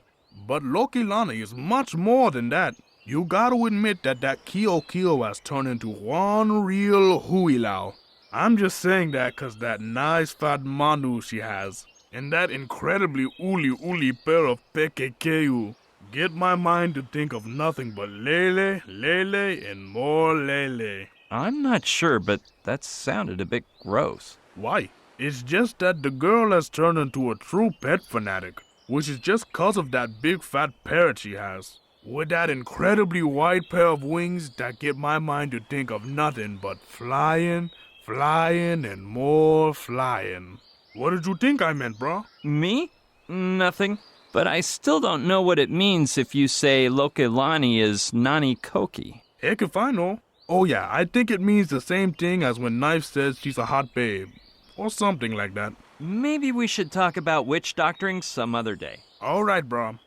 [SPEAKER 11] But Loilani is much more than that. You gotta admit that Kio Kio has turned into one real huilau. I'm just saying that 'cause that nice fat manu she has, and that incredibly uli pair of pekekeu, get my mind to think of nothing but lele, lele, and more lele.
[SPEAKER 3] I'm not sure, but that sounded a bit gross.
[SPEAKER 11] Why? It's just that the girl has turned into a true pet fanatic, which is just 'cause of that big fat parrot she has, with that incredibly wide pair of wings that get my mind to think of nothing but flying, flying, and more flying. What did you think I meant, bro?
[SPEAKER 3] Me? Nothing. But I still don't know what it means if you say Loilani is Nani Koki.
[SPEAKER 11] Heck if I know. Oh yeah, I think it means the same thing as when Knife says she's a hot babe. Or something like that.
[SPEAKER 3] Maybe we should talk about witch doctoring some other day.
[SPEAKER 11] Alright, bro.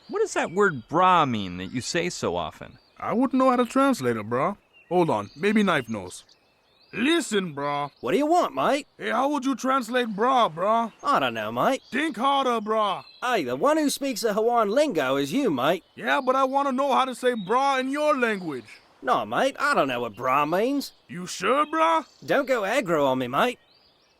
[SPEAKER 3] What does that word bra mean that you say so often?
[SPEAKER 11] I wouldn't know how to translate it, bro. Hold on, maybe Knife knows. Listen, bro.
[SPEAKER 10] What do you want, mate?
[SPEAKER 11] Hey, how would you translate bra, bro?
[SPEAKER 10] I don't know, mate.
[SPEAKER 11] Think harder, bro.
[SPEAKER 10] Hey, the one who speaks the Hawaiian lingo is you, mate.
[SPEAKER 11] Yeah, but I want to know how to say bra in your language.
[SPEAKER 10] No, mate, I don't know what bra means.
[SPEAKER 11] You sure, bro?
[SPEAKER 10] Don't go aggro on me, mate.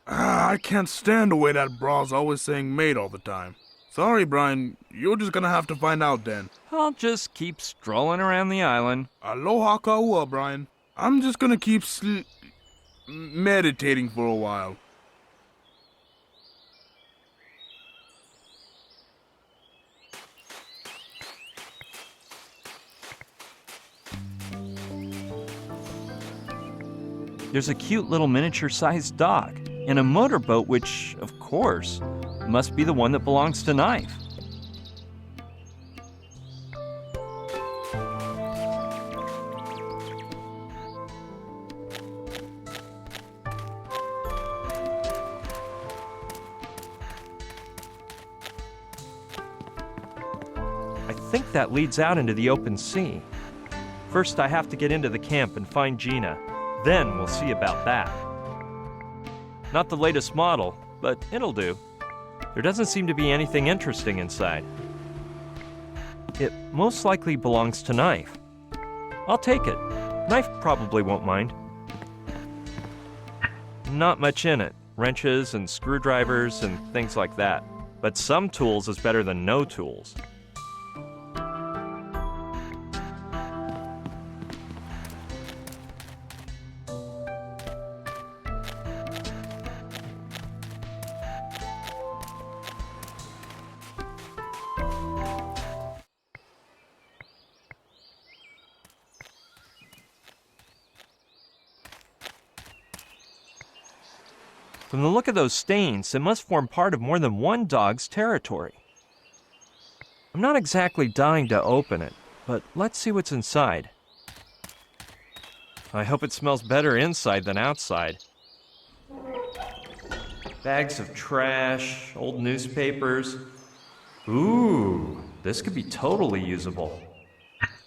[SPEAKER 11] I can't stand the way that bra's always saying mate all the time. Sorry, Brian, you're just gonna have to find out then.
[SPEAKER 3] I'll just keep strolling around the island.
[SPEAKER 11] Aloha kaua, Brian. I'm just gonna keep meditating for a while.
[SPEAKER 3] There's a cute little miniature-sized dock and a motorboat which, of course, must be the one that belongs to Knife. think that leads out into the open sea. First, I have to get into the camp and find Gina. Then we'll see about that. Not the latest model, but it'll do. There doesn't seem to be anything interesting inside. It most likely belongs to Knife. I'll take it. Knife probably won't mind. Not much in it. Wrenches and screwdrivers and things like that. But some tools is better than no tools. From the look of those stains, it must form part of more than one dog's territory. I'm not exactly dying to open it, but let's see what's inside. I hope it smells better inside than outside. Bags of trash, old newspapers. Ooh, this could be totally usable.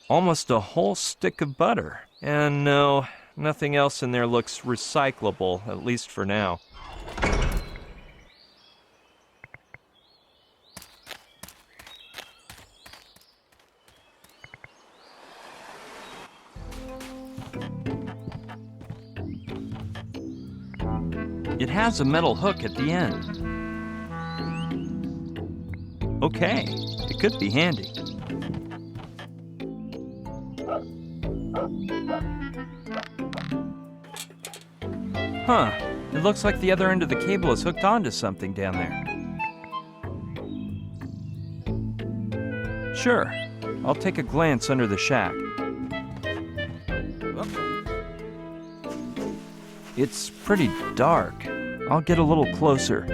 [SPEAKER 3] Almost a whole stick of butter. And no, nothing else in there looks recyclable, at least for now. It has a metal hook at the end. Okay, it could be handy. Huh, it looks like the other end of the cable is hooked onto something down there. Sure, I'll take a glance under the shack. It's pretty dark. I'll get a little closer.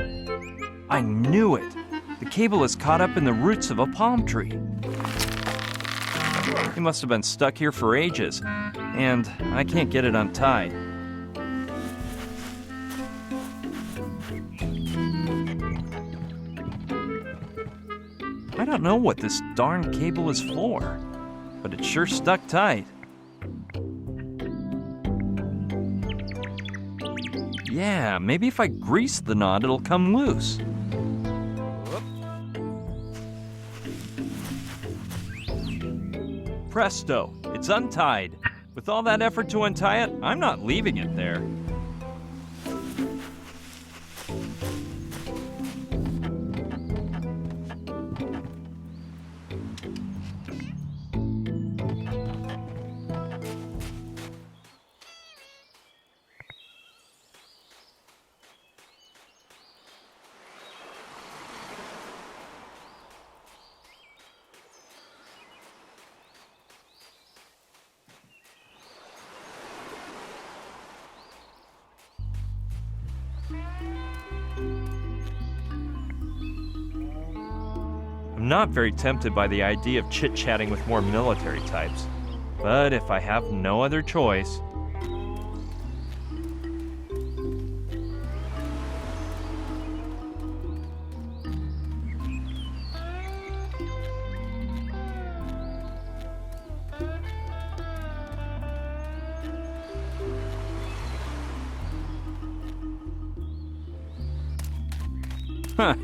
[SPEAKER 3] I knew it! The cable is caught up in the roots of a palm tree. It must have been stuck here for ages, and I can't get it untied. I don't know what this darn cable is for, but it's sure stuck tight. Yeah, maybe if I grease the knot, it'll come loose. Presto, it's untied. With all that effort to untie it, I'm not leaving it there. I'm not very tempted by the idea of chit-chatting with more military types, but if I have no other choice... Huh.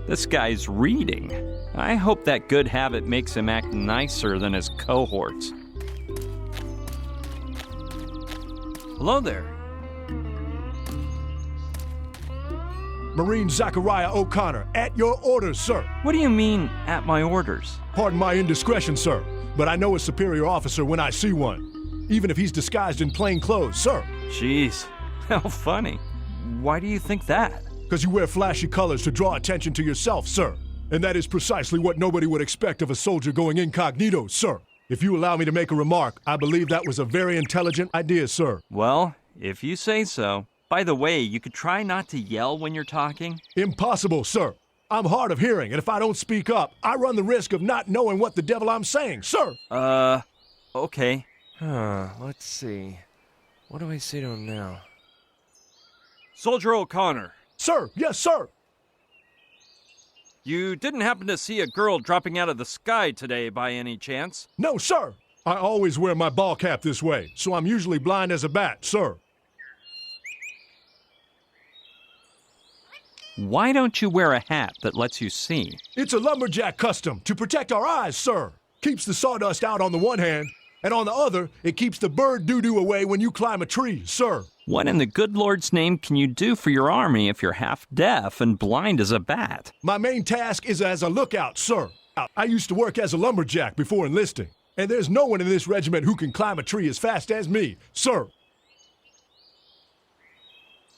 [SPEAKER 3] This guy's reading. I hope that good habit makes him act nicer than his cohorts. Hello there.
[SPEAKER 12] Marine Zachariah O'Connor, at your orders, sir.
[SPEAKER 3] What do you mean, at my orders?
[SPEAKER 12] Pardon my indiscretion, sir, but I know a superior officer when I see one, even if he's disguised in plain clothes, sir.
[SPEAKER 3] Jeez, how funny. Why do you think that?
[SPEAKER 12] Because you wear flashy colors to draw attention to yourself, sir. And that is precisely what nobody would expect of a soldier going incognito, sir. If you allow me to make a remark, I believe that was a very intelligent idea, sir.
[SPEAKER 3] Well, if you say so. By the way, you could try not to yell when you're talking.
[SPEAKER 12] Impossible, sir. I'm hard of hearing, and if I don't speak up, I run the risk of not knowing what the devil I'm saying, sir.
[SPEAKER 3] Okay.
[SPEAKER 13] Let's see. What do I say to him now?
[SPEAKER 3] Soldier O'Connor.
[SPEAKER 12] Sir, yes, sir.
[SPEAKER 3] You didn't happen to see a girl dropping out of the sky today by any chance?
[SPEAKER 12] No, sir. I always wear my ball cap this way, so I'm usually blind as a bat, sir.
[SPEAKER 3] Why don't you wear a hat that lets you see?
[SPEAKER 12] It's a lumberjack custom to protect our eyes, sir. Keeps the sawdust out on the one hand, and on the other, it keeps the bird doo-doo away when you climb a tree, sir.
[SPEAKER 3] What in the good Lord's name can you do for your army if you're half deaf and blind as a bat?
[SPEAKER 12] My main task is as a lookout, sir. I used to work as a lumberjack before enlisting, and there's no one in this regiment who can climb a tree as fast as me, sir.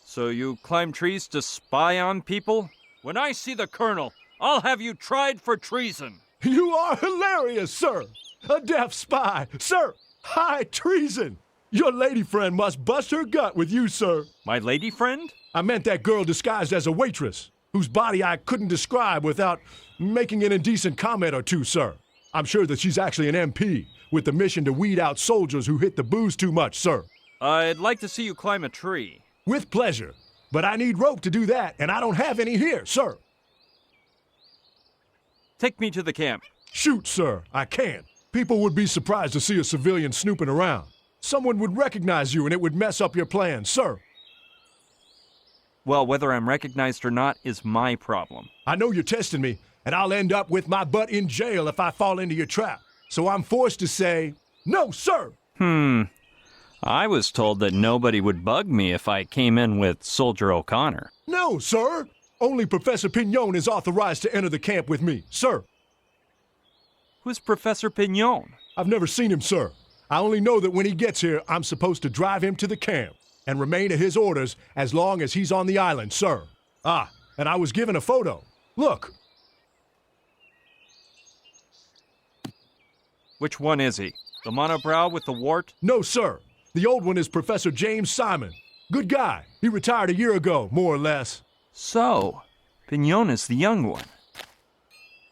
[SPEAKER 3] So you climb trees to spy on people? When I see the colonel, I'll have you tried for treason.
[SPEAKER 12] You are hilarious, sir. A deaf spy, sir. High treason. Your lady friend must bust her gut with you, sir.
[SPEAKER 3] My lady friend?
[SPEAKER 12] I meant that girl disguised as a waitress, whose body I couldn't describe without making an indecent comment or two, sir. I'm sure that she's actually an MP, with the mission to weed out soldiers who hit the booze too much, sir.
[SPEAKER 3] I'd like to see you climb a tree.
[SPEAKER 12] With pleasure. But I need rope to do that, and I don't have any here, sir.
[SPEAKER 3] Take me to the camp.
[SPEAKER 12] Shoot, sir. I can't. People would be surprised to see a civilian snooping around. Someone would recognize you, and it would mess up your plans, sir.
[SPEAKER 3] Well, whether I'm recognized or not is my problem.
[SPEAKER 12] I know you're testing me, and I'll end up with my butt in jail if I fall into your trap. So I'm forced to say, no, sir.
[SPEAKER 3] I was told that nobody would bug me if I came in with Soldier O'Connor.
[SPEAKER 12] No, sir. Only Professor Pignon is authorized to enter the camp with me, sir.
[SPEAKER 3] Who's Professor Pignon?
[SPEAKER 12] I've never seen him, sir. I only know that when he gets here, I'm supposed to drive him to the camp and remain at his orders as long as he's on the island, sir. Ah, and I was given a photo. Look.
[SPEAKER 3] Which one is he? The monobrow with the wart?
[SPEAKER 12] No, sir. The old one is Professor James Simon. Good guy. He retired a year ago, more or less.
[SPEAKER 3] So, Pignon is the young one.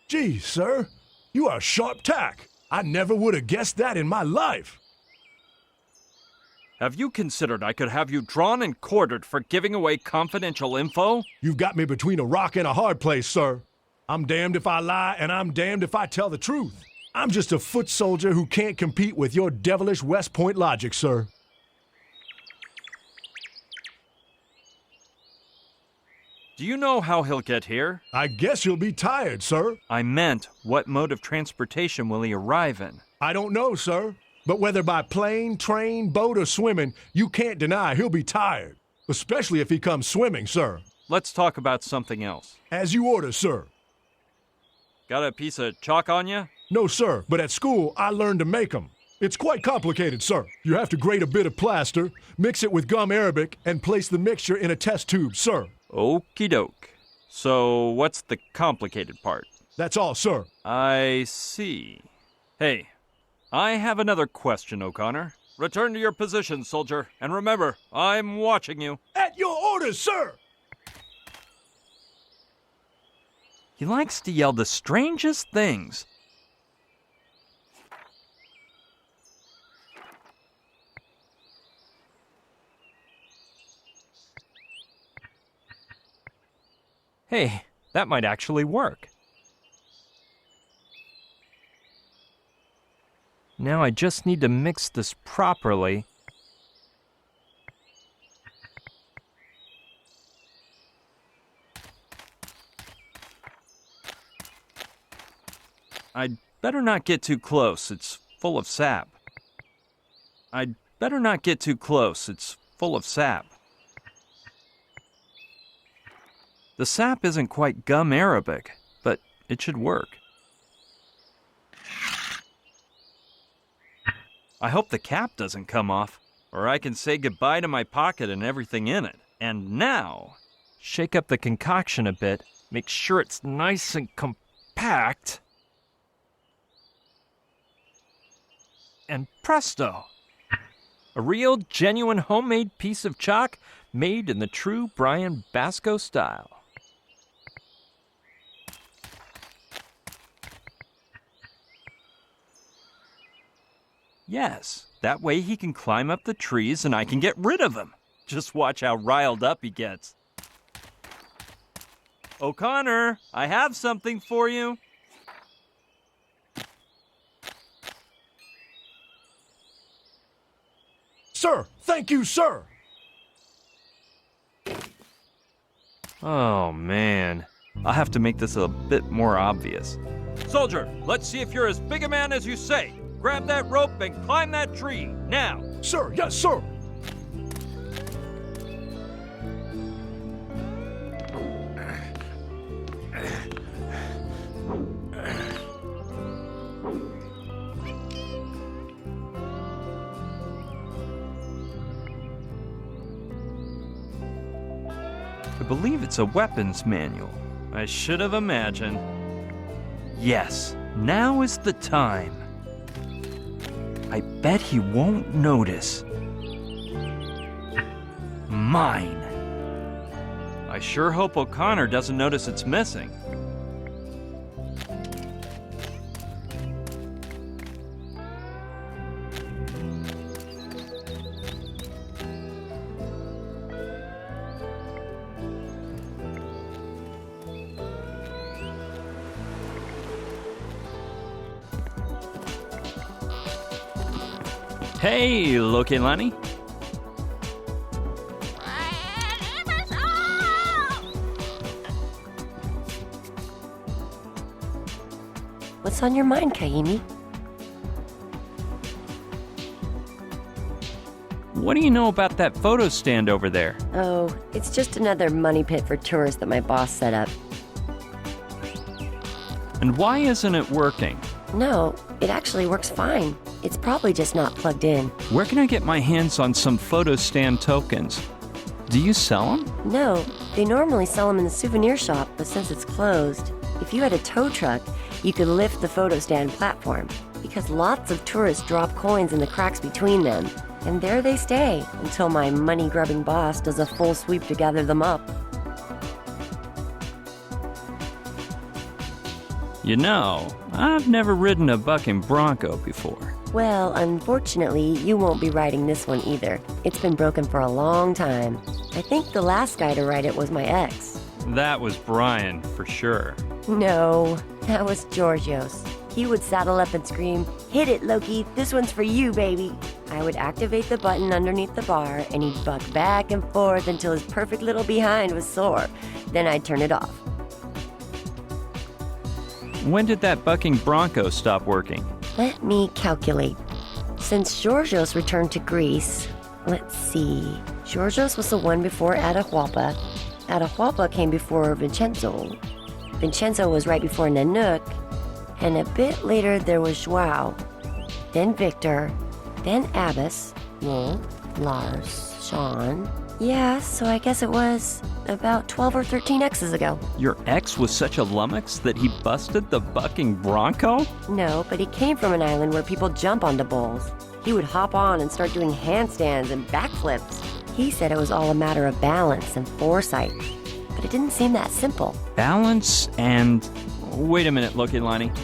[SPEAKER 12] Gee, sir. You are sharp tack. I never would have guessed that in my life.
[SPEAKER 3] Have you considered I could have you drawn and quartered for giving away confidential info?
[SPEAKER 12] You've got me between a rock and a hard place, sir. I'm damned if I lie, and I'm damned if I tell the truth. I'm just a foot soldier who can't compete with your devilish West Point logic, sir.
[SPEAKER 3] Do you know how he'll get here?
[SPEAKER 12] I guess he'll be tired, sir.
[SPEAKER 3] I meant, what mode of transportation will he arrive in?
[SPEAKER 12] I don't know, sir. But whether by plane, train, boat, or swimming, you can't deny he'll be tired. Especially if he comes swimming, sir.
[SPEAKER 3] Let's talk about something else.
[SPEAKER 12] As you order, sir.
[SPEAKER 3] Got a piece of chalk on you?
[SPEAKER 12] No, sir, but at school, I learned to make them. It's quite complicated, sir. You have to grate a bit of plaster, mix it with gum arabic, and place the mixture in a test tube, sir.
[SPEAKER 3] Okie doke. So, what's the complicated part?
[SPEAKER 12] That's all, sir.
[SPEAKER 3] I see. Hey, I have another question, O'Connor. Return to your position, soldier, and remember, I'm watching you.
[SPEAKER 12] At your orders, sir!
[SPEAKER 3] He likes to yell the strangest things. Hey, that might actually work. Now I just need to mix this properly. I'd better not get too close, it's full of sap. I'd better not get too close, it's full of sap. The sap isn't quite gum arabic, but it should work. I hope the cap doesn't come off, or I can say goodbye to my pocket and everything in it. And now, shake up the concoction a bit, make sure it's nice and compact, and presto! A real, genuine, homemade piece of chalk made in the true Brian Basco style. Yes, that way he can climb up the trees and I can get rid of him. Just watch how riled up he gets. O'Connor, I have something for you.
[SPEAKER 12] Sir, thank you, sir.
[SPEAKER 3] Oh, man. I'll have to make this a bit more obvious. Soldier, let's see if you're as big a man as you say. Grab that rope and climb that tree, now.
[SPEAKER 12] Sir, yes, sir.
[SPEAKER 3] I believe it's a weapons manual. I should have imagined. Yes, now is the time. I bet he won't notice. Mine. I sure hope O'Connor doesn't notice it's missing. Hey, Loilani.
[SPEAKER 9] What's on your mind, Kaimi?
[SPEAKER 3] What do you know about that photo stand over there?
[SPEAKER 9] Oh, it's just another money pit for tourists that my boss set up.
[SPEAKER 3] And why isn't it working?
[SPEAKER 9] No, it actually works fine. It's probably just not plugged in.
[SPEAKER 3] Where can I get my hands on some photo stand tokens? Do you sell them?
[SPEAKER 9] No, they normally sell them in the souvenir shop, but since it's closed, if you had a tow truck, you could lift the photo stand platform, because lots of tourists drop coins in the cracks between them, and there they stay until my money-grubbing boss does a full sweep to gather them up.
[SPEAKER 3] You know, I've never ridden a bucking bronco before.
[SPEAKER 9] Well, unfortunately, you won't be riding this one either. It's been broken for a long time. I think the last guy to ride it was my ex.
[SPEAKER 3] That was Brian, for sure.
[SPEAKER 9] No, that was Georgios. He would saddle up and scream, "Hit it, Loki, this one's for you, baby." I would activate the button underneath the bar, and he'd buck back and forth until his perfect little behind was sore. Then I'd turn it off.
[SPEAKER 3] When did that bucking bronco stop working?
[SPEAKER 9] Let me calculate. Since Georgios returned to Greece, let's see. Georgios was the one before Atahualpa. Atahualpa came before Vincenzo. Vincenzo was right before Nanook. And a bit later there was Joao. Then Victor. Then Abbas. Wolf. Lars. Sean. Yeah, so I guess it was about 12 or 13 X's ago.
[SPEAKER 3] Your ex was such a lummox that he busted the bucking bronco?
[SPEAKER 9] No, but he came from an island where people jump onto bulls. He would hop on and start doing handstands and backflips. He said it was all a matter of balance and foresight, but it didn't seem that simple.
[SPEAKER 3] Balance and... Wait a minute, Loilani.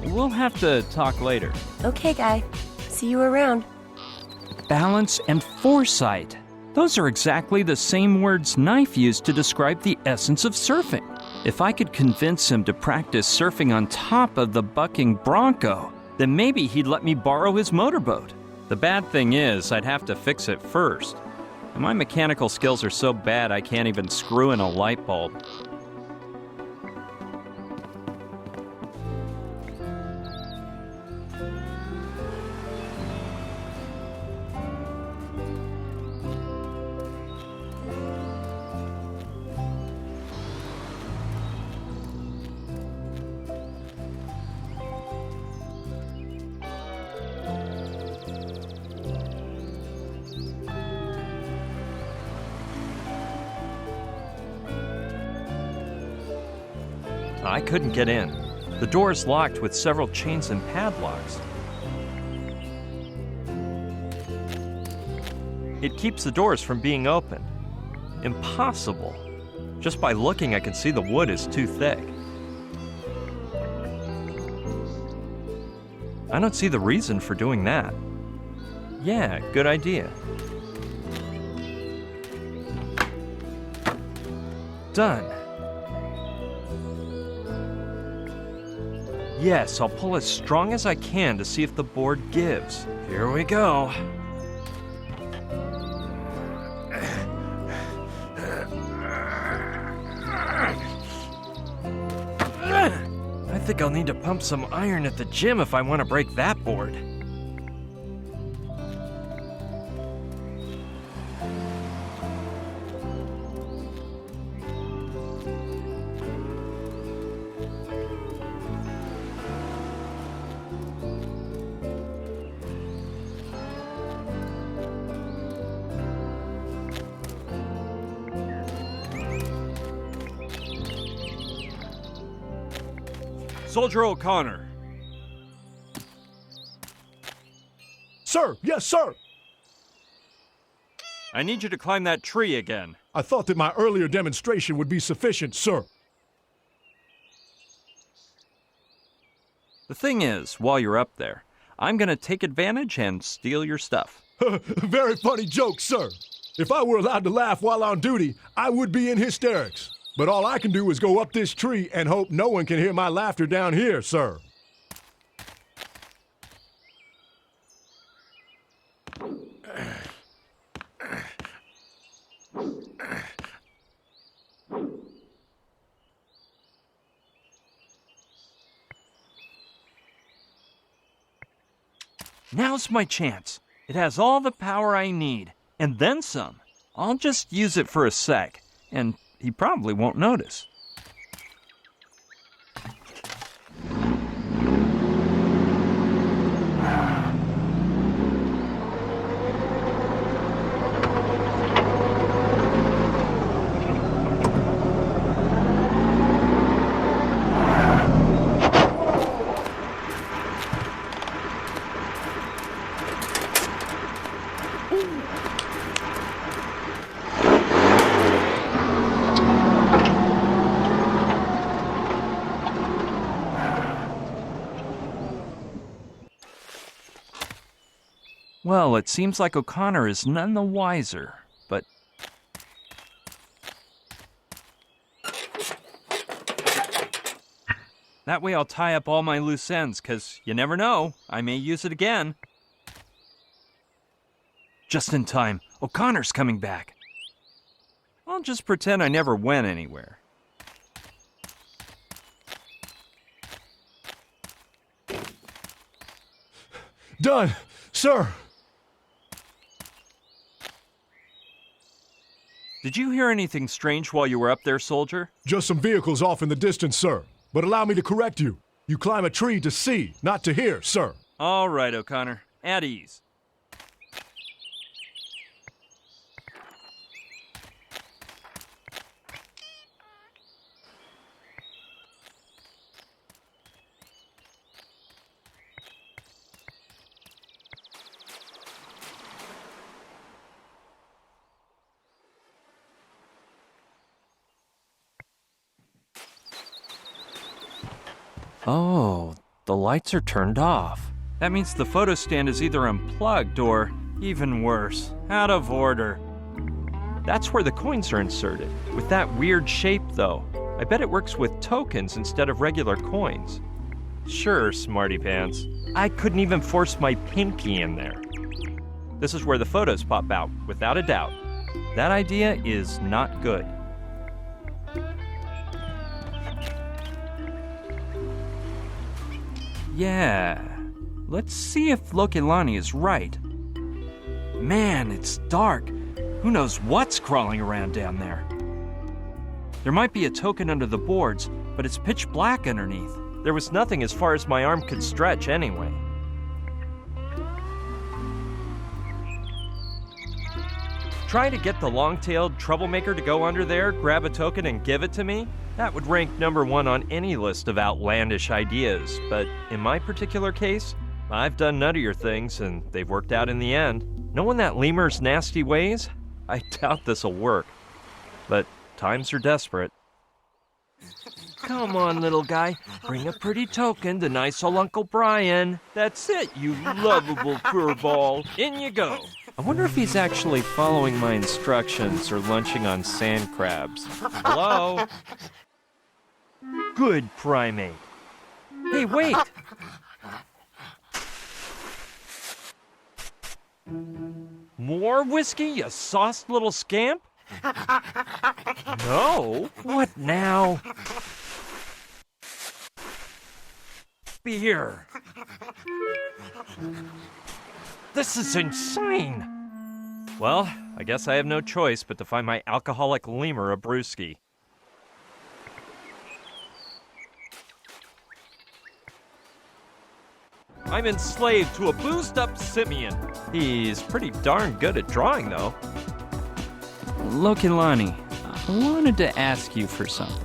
[SPEAKER 3] We'll have to talk later.
[SPEAKER 9] Okay, guy. See you around.
[SPEAKER 3] Balance and foresight. Those are exactly the same words Knife used to describe the essence of surfing. If I could convince him to practice surfing on top of the bucking bronco, then maybe he'd let me borrow his motorboat. The bad thing is, I'd have to fix it first. And my mechanical skills are so bad I can't even screw in a light bulb. I couldn't get in. The door is locked with several chains and padlocks.
[SPEAKER 13] It keeps the doors from being opened. Impossible. Just by looking, I can see the wood is too thick. I don't see the reason for doing that. Yeah, good idea. Done. Yes, I'll pull as strong as I can to see if the board gives. Here we go. I think I'll need to pump some iron at the gym if I want to break that board.
[SPEAKER 3] Soldier O'Connor.
[SPEAKER 12] Sir, yes, sir.
[SPEAKER 3] I need you to climb that tree again.
[SPEAKER 12] I thought that my earlier demonstration would be sufficient, sir.
[SPEAKER 3] The thing is, while you're up there, I'm gonna take advantage and steal your stuff.
[SPEAKER 12] Very funny joke, sir. If I were allowed to laugh while on duty, I would be in hysterics. But all I can do is go up this tree and hope no one can hear my laughter down here, sir.
[SPEAKER 3] Now's my chance. It has all the power I need, and then some. I'll just use it for a sec, and he probably won't notice. Well, it seems like O'Connor is none the wiser, but... That way I'll tie up all my loose ends, 'cause you never know, I may use it again. Just in time, O'Connor's coming back. I'll just pretend I never went anywhere.
[SPEAKER 12] Done, sir.
[SPEAKER 3] Did you hear anything strange while you were up there, soldier?
[SPEAKER 12] Just some vehicles off in the distance, sir. But allow me to correct you. You climb a tree to see, not to hear, sir.
[SPEAKER 3] All right, O'Connor. At ease. Oh, the lights are turned off. That means the photo stand is either unplugged or, even worse, out of order. That's where the coins are inserted, with that weird shape though. I bet it works with tokens instead of regular coins. Sure, smarty pants. I couldn't even force my pinky in there. This is where the photos pop out, without a doubt. That idea is not good. Yeah, let's see if Loilani is right. Man, it's dark. Who knows what's crawling around down there? There might be a token under the boards, but it's pitch black underneath. There was nothing as far as my arm could stretch anyway. Try to get the long-tailed troublemaker to go under there, grab a token, and give it to me? That would rank #1 on any list of outlandish ideas, but in my particular case, I've done nuttier things, and they've worked out in the end. Knowing that lemur's nasty ways, I doubt this'll work. But times are desperate. Come on, little guy. Bring a pretty token to nice old Uncle Brian. That's it, you lovable furball. In you go. I wonder if he's actually following my instructions or lunching on sand crabs. Hello? Good primate.
[SPEAKER 13] Hey, wait! More whiskey, you sauced little scamp? No? What now? Beer. This is insane. Well, I guess I have no choice but to find my alcoholic lemur a brewski. I'm enslaved to a boozed-up simian. He's pretty darn good at drawing, though.
[SPEAKER 3] Loilani, I wanted to ask you for something.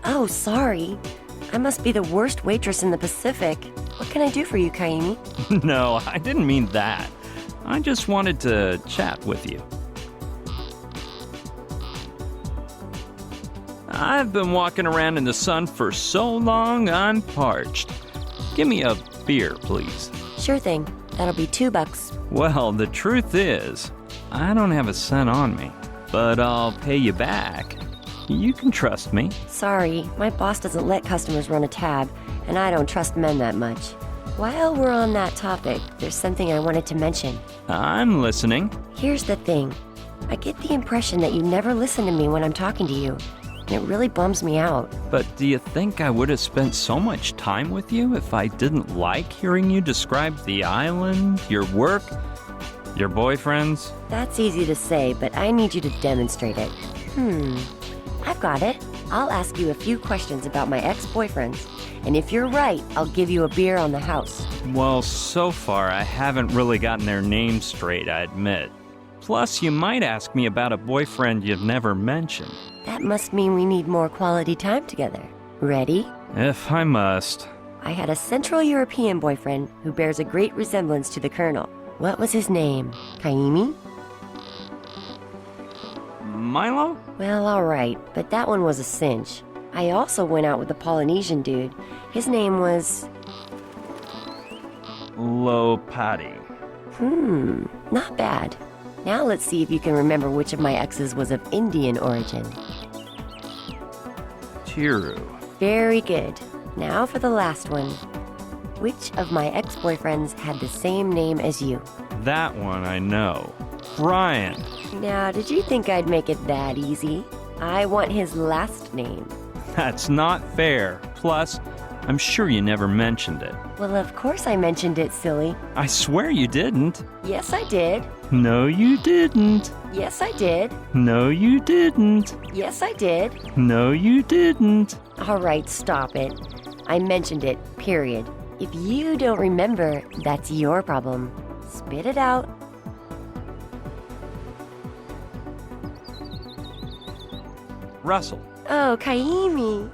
[SPEAKER 9] Oh, sorry. I must be the worst waitress in the Pacific. What can I do for you, Kaimi?
[SPEAKER 3] No, I didn't mean that. I just wanted to chat with you. I've been walking around in the sun for so long, I'm parched. Give me a beer, please.
[SPEAKER 9] Sure thing. That'll be $2.
[SPEAKER 3] Well, the truth is, I don't have a cent on me, but I'll pay you back. You can trust me.
[SPEAKER 9] Sorry, my boss doesn't let customers run a tab, and I don't trust men that much. While we're on that topic, there's something I wanted to mention.
[SPEAKER 3] I'm listening.
[SPEAKER 9] Here's the thing. I get the impression that you never listen to me when I'm talking to you. And it really bums me out.
[SPEAKER 3] But do you think I would have spent so much time with you if I didn't like hearing you describe the island, your work, your boyfriends?
[SPEAKER 9] That's easy to say, but I need you to demonstrate it. I've got it. I'll ask you a few questions about my ex-boyfriends, and if you're right, I'll give you a beer on the house.
[SPEAKER 3] Well, so far I haven't really gotten their names straight, I admit. Plus, you might ask me about a boyfriend you've never mentioned.
[SPEAKER 9] That must mean we need more quality time together. Ready?
[SPEAKER 3] If I must.
[SPEAKER 9] I had a Central European boyfriend who bears a great resemblance to the Colonel. What was his name? Kaimi?
[SPEAKER 3] Milo?
[SPEAKER 9] Well, alright, but that one was a cinch. I also went out with a Polynesian dude. His name was...
[SPEAKER 3] Lopati.
[SPEAKER 9] Not bad. Now let's see if you can remember which of my exes was of Indian origin.
[SPEAKER 3] Tiru.
[SPEAKER 9] Very good. Now for the last one. Which of my ex-boyfriends had the same name as you?
[SPEAKER 3] That one I know. Brian.
[SPEAKER 9] Now, did you think I'd make it that easy? I want his last name.
[SPEAKER 3] That's not fair. Plus, I'm sure you never mentioned it.
[SPEAKER 9] Well, of course I mentioned it, silly.
[SPEAKER 3] I swear you didn't.
[SPEAKER 9] Yes, I did.
[SPEAKER 3] No, you didn't.
[SPEAKER 9] Yes, I did.
[SPEAKER 3] No, you didn't.
[SPEAKER 9] Yes, I did.
[SPEAKER 3] No, you didn't.
[SPEAKER 9] All right, stop it. I mentioned it, period. If you don't remember, that's your problem. Spit it out.
[SPEAKER 3] Russell.
[SPEAKER 9] Oh, Kaimi.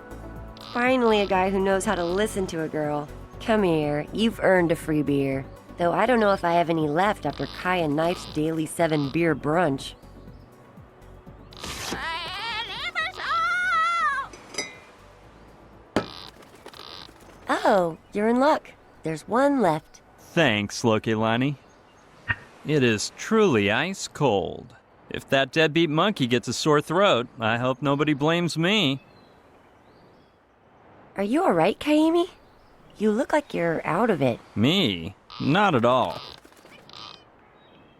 [SPEAKER 9] Finally a guy who knows how to listen to a girl. Come here, you've earned a free beer. Though I don't know if I have any left after Kai and Knife's daily 7-beer brunch. Oh, you're in luck. There's one left.
[SPEAKER 3] Thanks, Loilani. It is truly ice cold. If that deadbeat monkey gets a sore throat, I hope nobody blames me.
[SPEAKER 9] Are you alright, Kaimi? You look like you're out of it.
[SPEAKER 3] Me? Not at all.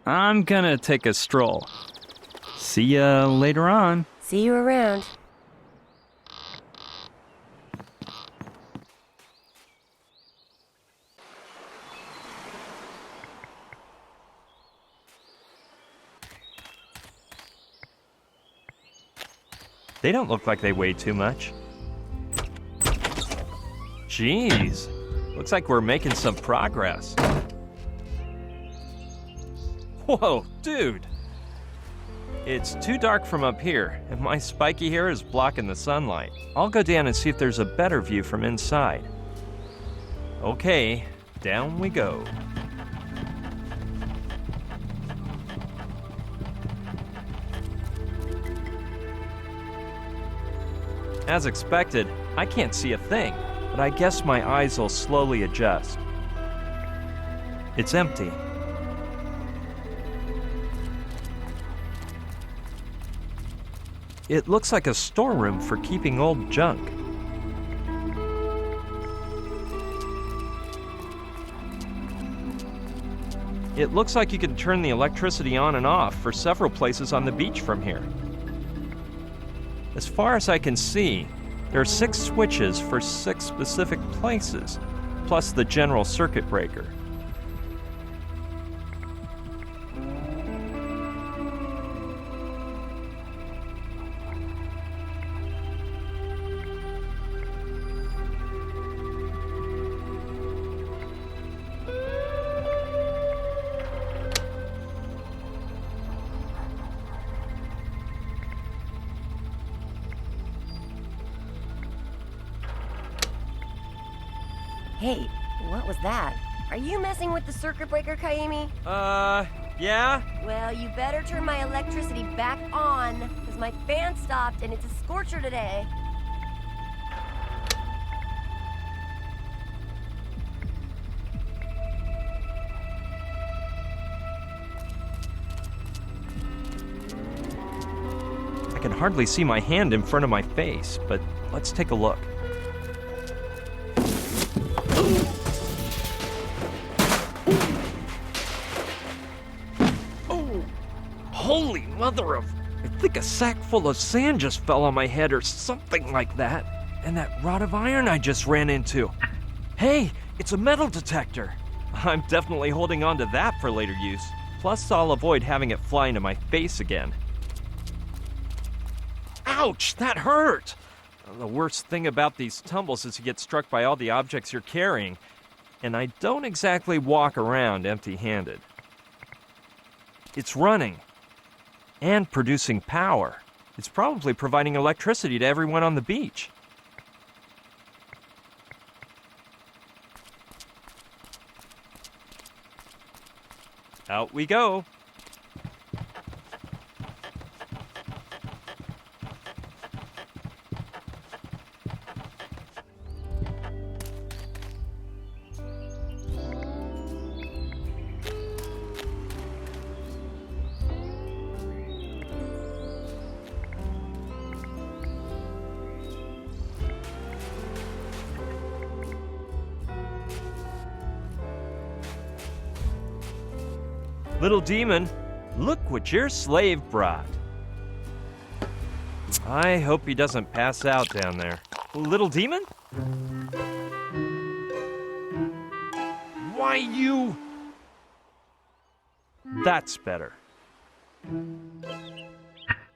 [SPEAKER 3] I'm gonna take a stroll. See ya later on.
[SPEAKER 9] See you around.
[SPEAKER 13] They don't look like they weigh too much. Jeez, looks like we're making some progress. Whoa, dude! It's too dark from up here, and my spiky hair is blocking the sunlight. I'll go down and see if there's a better view from inside. Okay, down we go. As expected, I can't see a thing, but I guess my eyes will slowly adjust. It's empty. It looks like a storeroom for keeping old junk. It looks like you can turn the electricity on and off for several places on the beach from here. As far as I can see, there are 6 switches for 6 specific places, plus the general circuit breaker.
[SPEAKER 9] Hey, what was that? Are you messing with the circuit breaker, Kaimi?
[SPEAKER 13] Yeah?
[SPEAKER 9] Well, you better turn my electricity back on, because my fan stopped and it's a scorcher today.
[SPEAKER 13] I can hardly see my hand in front of my face, but let's take a look. Holy mother of... I think a sack full of sand just fell on my head or something like that. And that rod of iron I just ran into. Hey, it's a metal detector. I'm definitely holding on to that for later use. Plus, I'll avoid having it fly into my face again. Ouch, that hurt! The worst thing about these tumbles is you get struck by all the objects you're carrying. And I don't exactly walk around empty-handed. It's running. And producing power. It's probably providing electricity to everyone on the beach. Out we go. Little demon, look what your slave brought. I hope he doesn't pass out down there. Little demon? Why, you... That's better.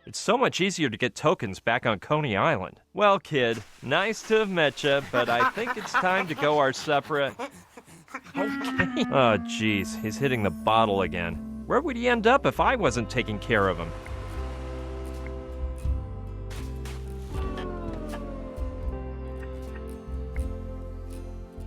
[SPEAKER 13] It's so much easier to get tokens back on Coney Island. Well, kid, nice to have met you, but I think it's time to go our separate... Okay. Oh, geez, he's hitting the bottle again. Where would he end up if I wasn't taking care of him?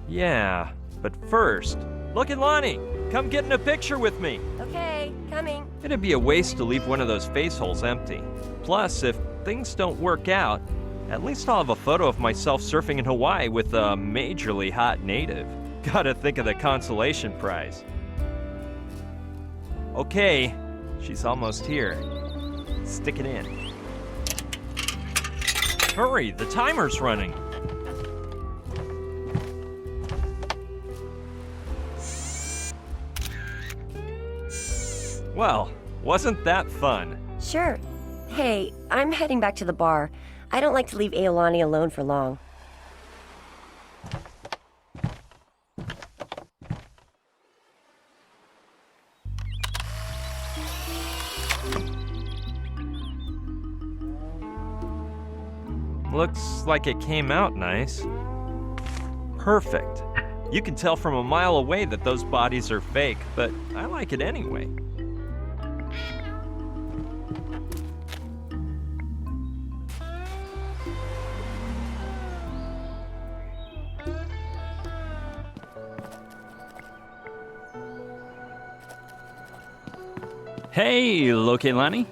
[SPEAKER 13] Yeah, but first, Loilani, come get in a picture with me.
[SPEAKER 9] Okay, coming.
[SPEAKER 13] It'd be a waste to leave one of those face holes empty. Plus, if things don't work out, at least I'll have a photo of myself surfing in Hawaii with a majorly hot native. Gotta think of the consolation prize. Okay, she's almost here. Stick it in. Hurry, the timer's running. Well, wasn't that fun?
[SPEAKER 9] Sure. Hey, I'm heading back to the bar. I don't like to leave Aolani alone for long.
[SPEAKER 13] Looks like it came out nice. Perfect. You can tell from a mile away that those bodies are fake, but I like it anyway.
[SPEAKER 3] Hey, Loilani.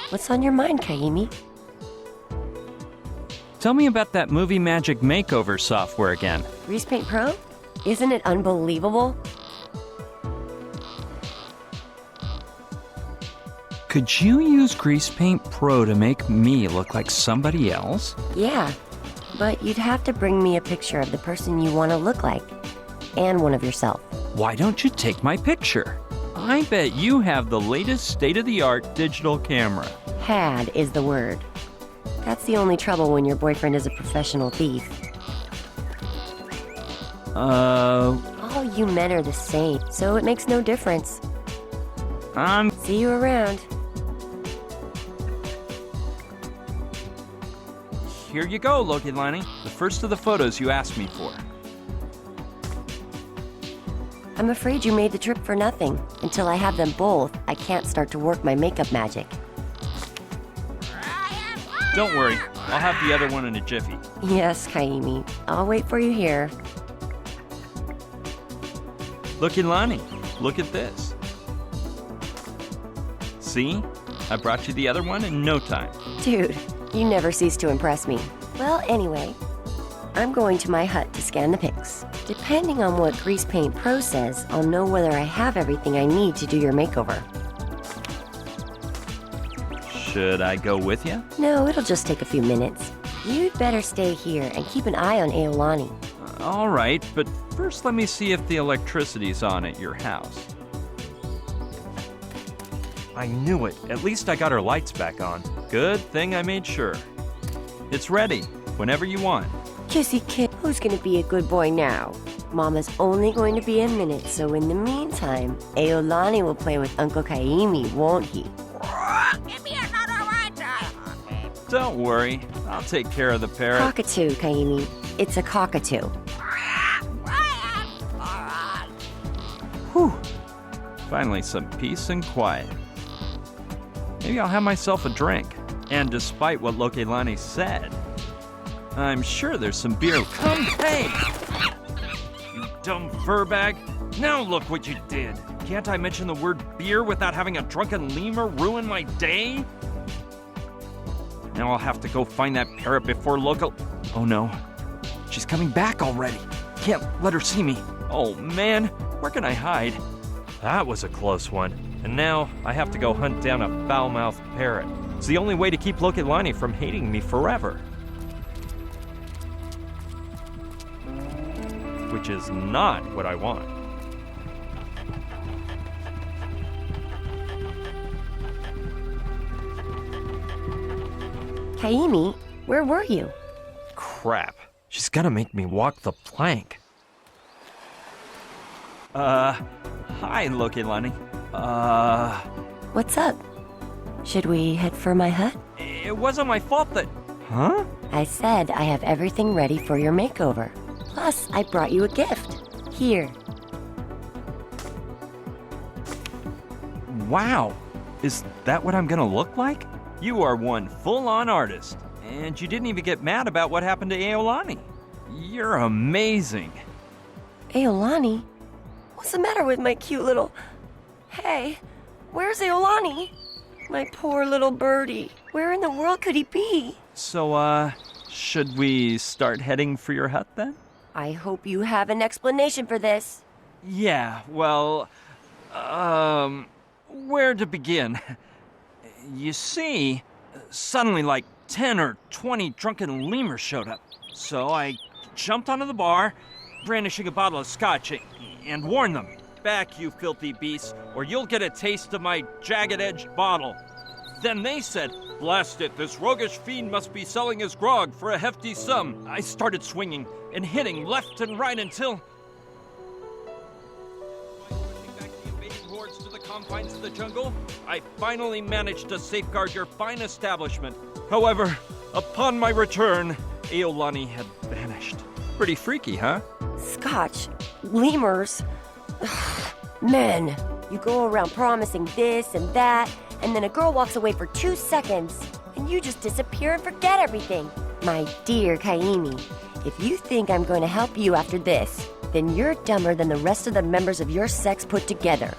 [SPEAKER 9] What's on your mind, Kaimi?
[SPEAKER 3] Tell me about that movie magic makeover software again.
[SPEAKER 9] Grease Paint Pro? Isn't it unbelievable?
[SPEAKER 3] Could you use Grease Paint Pro to make me look like somebody else?
[SPEAKER 9] Yeah, but you'd have to bring me a picture of the person you want to look like, and one of yourself.
[SPEAKER 3] Why don't you take my picture? I bet you have the latest state-of-the-art digital camera.
[SPEAKER 9] Had is the word. That's the only trouble when your boyfriend is a professional thief. All you men are the same, so it makes no difference. See you around.
[SPEAKER 3] Here you go, Loilani. The first of the photos you asked me for.
[SPEAKER 9] I'm afraid you made the trip for nothing. Until I have them both, I can't start to work my makeup magic.
[SPEAKER 3] Don't worry, I'll have the other one in a jiffy.
[SPEAKER 9] Yes, Kaimi. I'll wait for you here.
[SPEAKER 3] Loilani, look at this. See? I brought you the other one in no time.
[SPEAKER 9] Dude, you never cease to impress me. Well, anyway, I'm going to my hut to scan the pics. Depending on what Grease Paint Pro says, I'll know whether I have everything I need to do your makeover.
[SPEAKER 3] Should I go with you?
[SPEAKER 9] No, it'll just take a few minutes. You'd better stay here and keep an eye on Aolani.
[SPEAKER 3] All right, but first let me see if the electricity's on at your house. I knew it. At least I got her lights back on. Good thing I made sure. It's ready, whenever you want.
[SPEAKER 9] Kissy kid, who's gonna be a good boy now? Mama's only going to be a minute, so in the meantime, Aolani will play with Uncle Kaimi, won't he?
[SPEAKER 1] Give me another ride.
[SPEAKER 3] Don't worry, I'll take care of the parrot.
[SPEAKER 9] Cockatoo, Kaimi. It's a cockatoo.
[SPEAKER 3] Whew. Finally some peace and quiet. Maybe I'll have myself a drink. And despite what Loilani said, I'm sure there's some beer. Come, hey! You dumb fur bag. Now look what you did. Can't I mention the word beer without having a drunken lemur ruin my day? Now I'll have to go find that parrot before local... Oh no. She's coming back already. Can't let her see me. Oh man, where can I hide? That was a close one. And now I have to go hunt down a foul-mouthed parrot. It's the only way to keep Loilani from hating me forever. Which is not what I want.
[SPEAKER 9] Kaimi, where were you?
[SPEAKER 3] Crap. She's gonna make me walk the plank. Hi, Loilani.
[SPEAKER 9] What's up? Should we head for my hut?
[SPEAKER 3] It wasn't my fault that... Huh?
[SPEAKER 9] I said I have everything ready for your makeover. Plus, I brought you a gift. Here.
[SPEAKER 3] Wow. Is that what I'm gonna look like? You are one full-on artist. And you didn't even get mad about what happened to Aolani. You're amazing.
[SPEAKER 9] Aolani? What's the matter with my cute little... Hey, where's Aolani? My poor little birdie. Where in the world could he be?
[SPEAKER 3] So, should we start heading for your hut then?
[SPEAKER 9] I hope you have an explanation for this.
[SPEAKER 3] Yeah, well, where to begin? You see, suddenly like 10 or 20 drunken lemurs showed up. So I jumped onto the bar, brandishing a bottle of scotch, and warned them. Back, you filthy beasts, or you'll get a taste of my jagged-edged bottle. Then they said, blast it, this roguish fiend must be selling his grog for a hefty sum. I started swinging and hitting left and right until... Pushing back the invading hordes to the confines of the jungle, I finally managed to safeguard your fine establishment. However, upon my return, Aolani had vanished. Pretty freaky, huh?
[SPEAKER 9] Scotch, lemurs. Men, you go around promising this and that, and then a girl walks away for 2 seconds, and you just disappear and forget everything. My dear Kaimi, if you think I'm going to help you after this, then you're dumber than the rest of the members of your sex put together.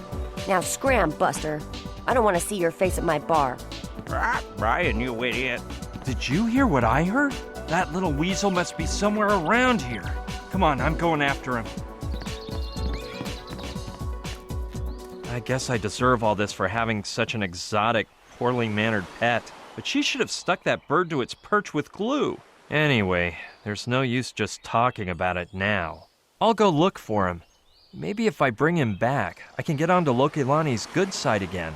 [SPEAKER 9] Now scram, Buster. I don't want to see your face at my bar.
[SPEAKER 3] Brian, you idiot. Did you hear what I heard? That little weasel must be somewhere around here. Come on, I'm going after him.
[SPEAKER 13] I guess I deserve all this for having such an exotic, poorly mannered pet. But she should have stuck that bird to its perch with glue. Anyway, there's no use just talking about it now. I'll go look for him. Maybe if I bring him back, I can get onto Loilani's good side again.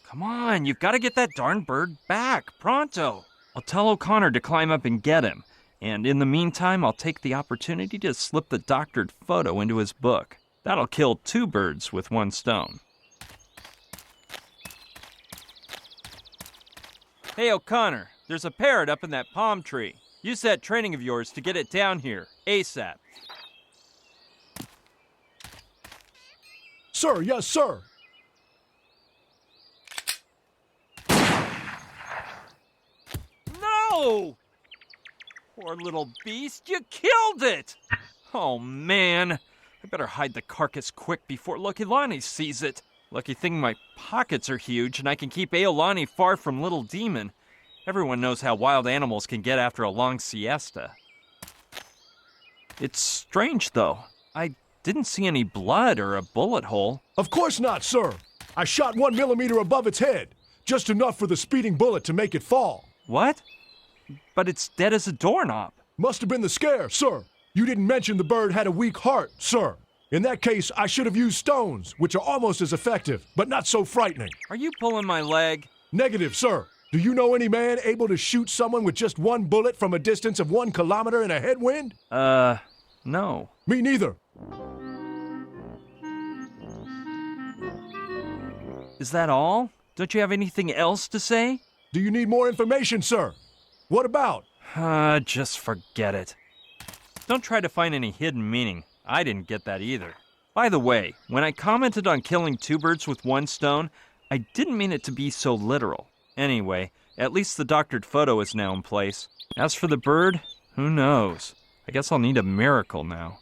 [SPEAKER 13] Come on, you've got to get that darn bird back, pronto. I'll tell O'Connor to climb up and get him, and in the meantime, I'll take the opportunity to slip the doctored photo into his book. That'll kill 2 birds with 1 stone. Hey, O'Connor, there's a parrot up in that palm tree. Use that training of yours to get it down here, ASAP.
[SPEAKER 12] Sir, yes, sir.
[SPEAKER 13] No! Poor little beast, you killed it! Oh, man. I better hide the carcass quick before Loilani sees it. Lucky thing my pockets are huge and I can keep Aolani far from Little Demon. Everyone knows how wild animals can get after a long siesta. It's strange, though. I didn't see any blood or a bullet hole.
[SPEAKER 12] Of course not, sir. I shot 1 millimeter above its head. Just enough for the speeding bullet to make it fall.
[SPEAKER 13] What? But it's dead as a doorknob.
[SPEAKER 12] Must have been the scare, sir. You didn't mention the bird had a weak heart, sir. In that case, I should have used stones, which are almost as effective, but not so frightening.
[SPEAKER 13] Are you pulling my leg?
[SPEAKER 12] Negative, sir. Do you know any man able to shoot someone with just 1 bullet from a distance of 1 kilometer in a headwind?
[SPEAKER 13] No.
[SPEAKER 12] Me neither.
[SPEAKER 13] Is that all? Don't you have anything else to say?
[SPEAKER 12] Do you need more information, sir? What about?
[SPEAKER 13] Just forget it. Don't try to find any hidden meaning. I didn't get that either. By the way, when I commented on killing 2 birds with 1 stone, I didn't mean it to be so literal. Anyway, at least the doctored photo is now in place. As for the bird, who knows? I guess I'll need a miracle now.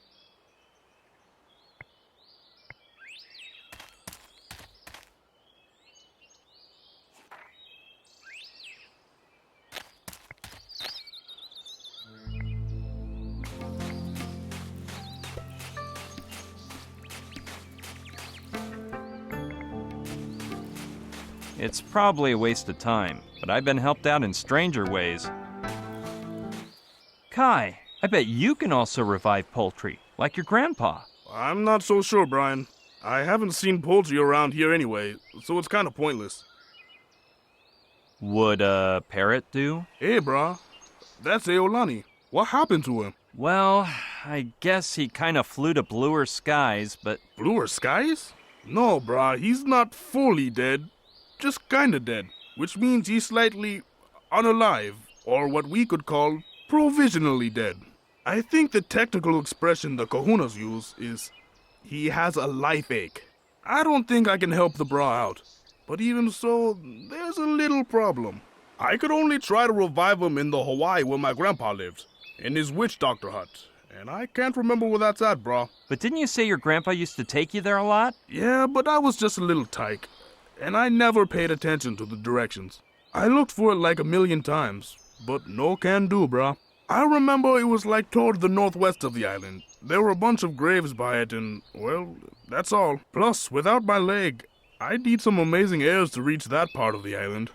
[SPEAKER 13] It's probably a waste of time, but I've been helped out in stranger ways. Kai, I bet you can also revive poultry, like your grandpa.
[SPEAKER 11] I'm not so sure, Brian. I haven't seen poultry around here anyway, so it's kind of pointless.
[SPEAKER 13] Would a parrot do?
[SPEAKER 11] Hey, brah. That's Aolani. What happened to him?
[SPEAKER 13] Well, I guess he kind of flew to bluer skies, but...
[SPEAKER 11] Bluer skies? No, brah, he's not fully dead. Just kinda dead, which means he's slightly unalive, or what we could call provisionally dead. I think the technical expression the kahunas use is, he has a life ache. I don't think I can help the bra out, but even so, there's a little problem. I could only try to revive him in the Hawaii where my grandpa lived, in his witch doctor hut, and I can't remember where that's at, brah.
[SPEAKER 13] But didn't you say your grandpa used to take you there a lot?
[SPEAKER 11] Yeah, but I was just a little tyke. And I never paid attention to the directions. I looked for it like a million times, but no can do, brah. I remember it was like toward the northwest of the island. There were a bunch of graves by it and, well, that's all. Plus, without my leg, I'd need some amazing airs to reach that part of the island.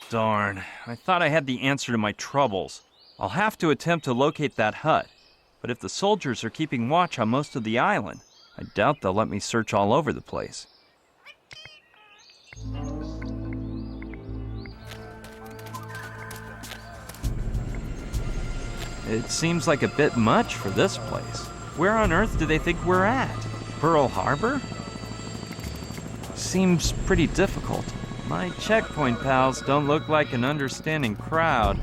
[SPEAKER 13] Darn, I thought I had the answer to my troubles. I'll have to attempt to locate that hut. But if the soldiers are keeping watch on most of the island, I doubt they'll let me search all over the place. It seems like a bit much for this place. Where on earth do they think we're at? Pearl Harbor? Seems pretty difficult. My checkpoint pals don't look like an understanding crowd.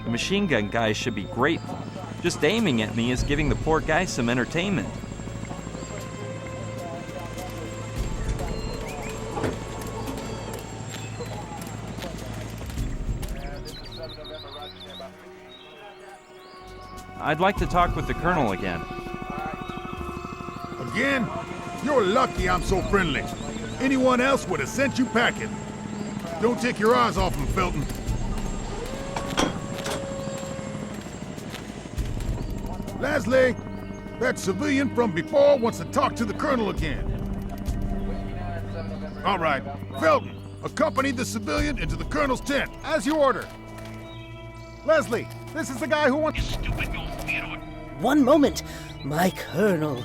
[SPEAKER 13] The machine gun guys should be grateful. Just aiming at me is giving the poor guy some entertainment. I'd like to talk with the Colonel again.
[SPEAKER 6] Again? You're lucky I'm so friendly. Anyone else would have sent you packing. Don't take your eyes off him, Felton. Leslie, that civilian from before wants to talk to the Colonel again. All right, Felton, accompany the civilian into the Colonel's tent.
[SPEAKER 7] As you order. Leslie, this is the guy who wants...
[SPEAKER 8] One moment, my Colonel.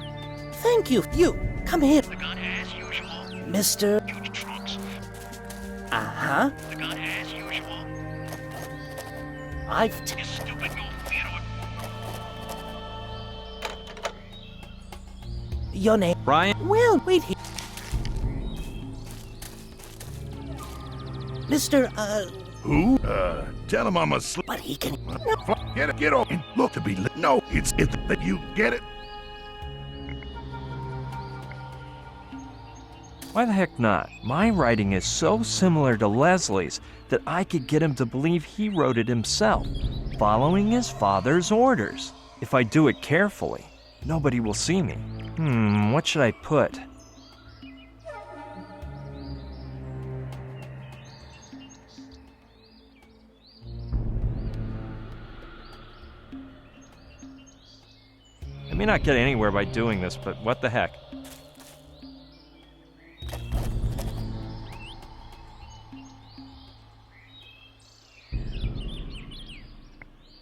[SPEAKER 8] Thank you. You, come here.
[SPEAKER 1] The gun as usual.
[SPEAKER 8] Mr.
[SPEAKER 1] Huge trunks.
[SPEAKER 8] Uh-huh.
[SPEAKER 1] The gun as usual.
[SPEAKER 8] I've...
[SPEAKER 1] You stupid old Theodore.
[SPEAKER 8] Your name?
[SPEAKER 13] Brian?
[SPEAKER 8] Well, wait here. Mr.
[SPEAKER 6] Who? Tell him I'm asleep.
[SPEAKER 8] But he can...
[SPEAKER 6] Get off and look to be lit. No, it's that you get it.
[SPEAKER 13] Why the heck not? My writing is so similar to Leslie's that I could get him to believe he wrote it himself, following his father's orders. If I do it carefully, nobody will see me. What should I put? I may not get anywhere by doing this, but what the heck?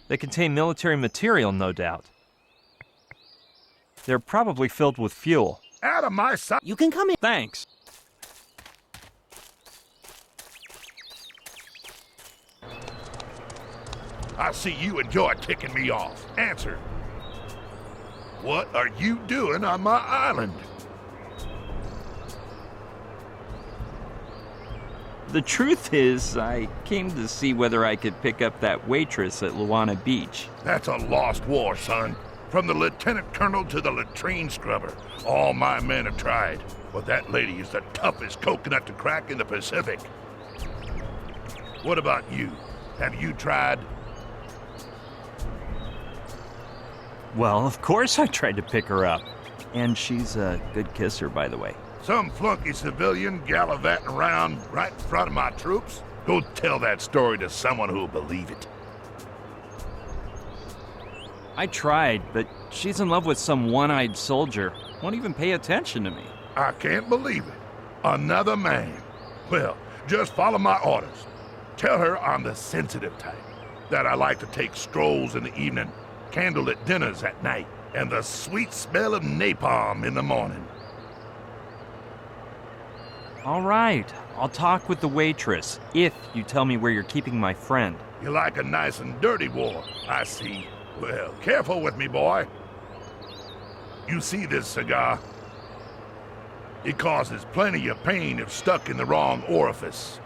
[SPEAKER 13] They contain military material, no doubt. They're probably filled with fuel.
[SPEAKER 6] Out of my sight.
[SPEAKER 8] You can come in.
[SPEAKER 13] Thanks.
[SPEAKER 6] I see you enjoy ticking me off. Answer. What are you doing on my island?
[SPEAKER 3] The truth is, I came to see whether I could pick up that waitress at Lana Beach.
[SPEAKER 6] That's a lost war, son. From the lieutenant colonel to the latrine scrubber, all my men have tried. But that lady is the toughest coconut to crack in the Pacific. What about you? Have you tried?
[SPEAKER 3] Well, of course I tried to pick her up. And she's a good kisser, by the way.
[SPEAKER 6] Some flunky civilian gallivanting around right in front of my troops? Go tell that story to someone who'll believe it.
[SPEAKER 3] I tried, but she's in love with some one-eyed soldier. Won't even pay attention to me.
[SPEAKER 6] I can't believe it. Another man. Well, just follow my orders. Tell her I'm the sensitive type. That I like to take strolls in the evening, candlelit dinners at night, and the sweet smell of napalm in the morning.
[SPEAKER 3] All right, I'll talk with the waitress, if you tell me where you're keeping my friend.
[SPEAKER 6] You like a nice and dirty war, I see. Well, careful with me, boy. You see this cigar? It causes plenty of pain if stuck in the wrong orifice.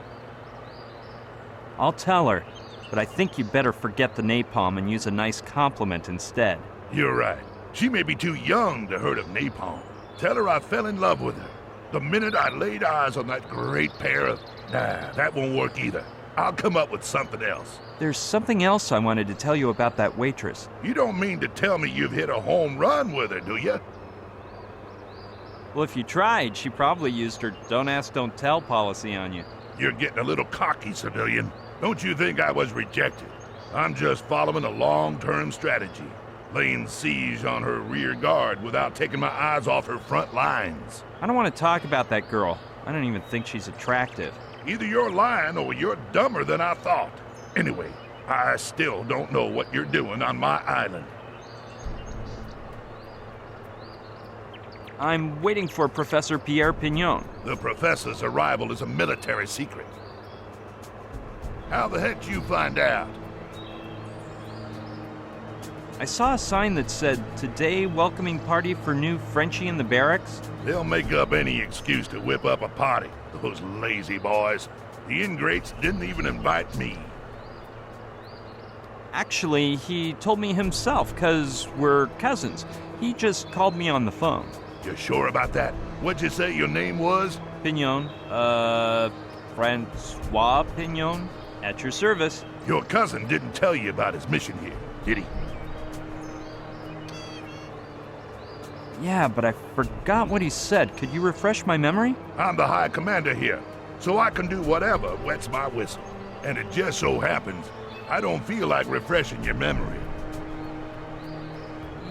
[SPEAKER 3] I'll tell her, but I think you better forget the napalm and use a nice compliment instead.
[SPEAKER 6] You're right. She may be too young to heard of napalm. Tell her I fell in love with her. The minute I laid eyes on that great pair of... Nah, that won't work either. I'll come up with something else.
[SPEAKER 3] There's something else I wanted to tell you about that waitress.
[SPEAKER 6] You don't mean to tell me you've hit a home run with her, do you?
[SPEAKER 3] Well, if you tried, she probably used her don't ask, don't tell policy on you.
[SPEAKER 6] You're getting a little cocky, civilian. Don't you think I was rejected? I'm just following a long-term strategy. Laying siege on her rear guard without taking my eyes off her front lines.
[SPEAKER 3] I don't want to talk about that girl. I don't even think she's attractive.
[SPEAKER 6] Either you're lying or you're dumber than I thought. Anyway, I still don't know what you're doing on my island.
[SPEAKER 3] I'm waiting for Professor Pierre Pignon.
[SPEAKER 6] The professor's arrival is a military secret. How the heck did you find out?
[SPEAKER 3] I saw a sign that said, "Today welcoming party for new Frenchie in the barracks."
[SPEAKER 6] They'll make up any excuse to whip up a party, those lazy boys. The ingrates didn't even invite me.
[SPEAKER 3] Actually, he told me himself, 'cause we're cousins. He just called me on the phone.
[SPEAKER 6] You sure about that? What'd you say your name was?
[SPEAKER 3] Pignon. Francois Pignon. At your service.
[SPEAKER 6] Your cousin didn't tell you about his mission here, did he?
[SPEAKER 3] Yeah, but I forgot what he said. Could you refresh my memory?
[SPEAKER 6] I'm the High Commander here, so I can do whatever wets my whistle. And it just so happens, I don't feel like refreshing your memory.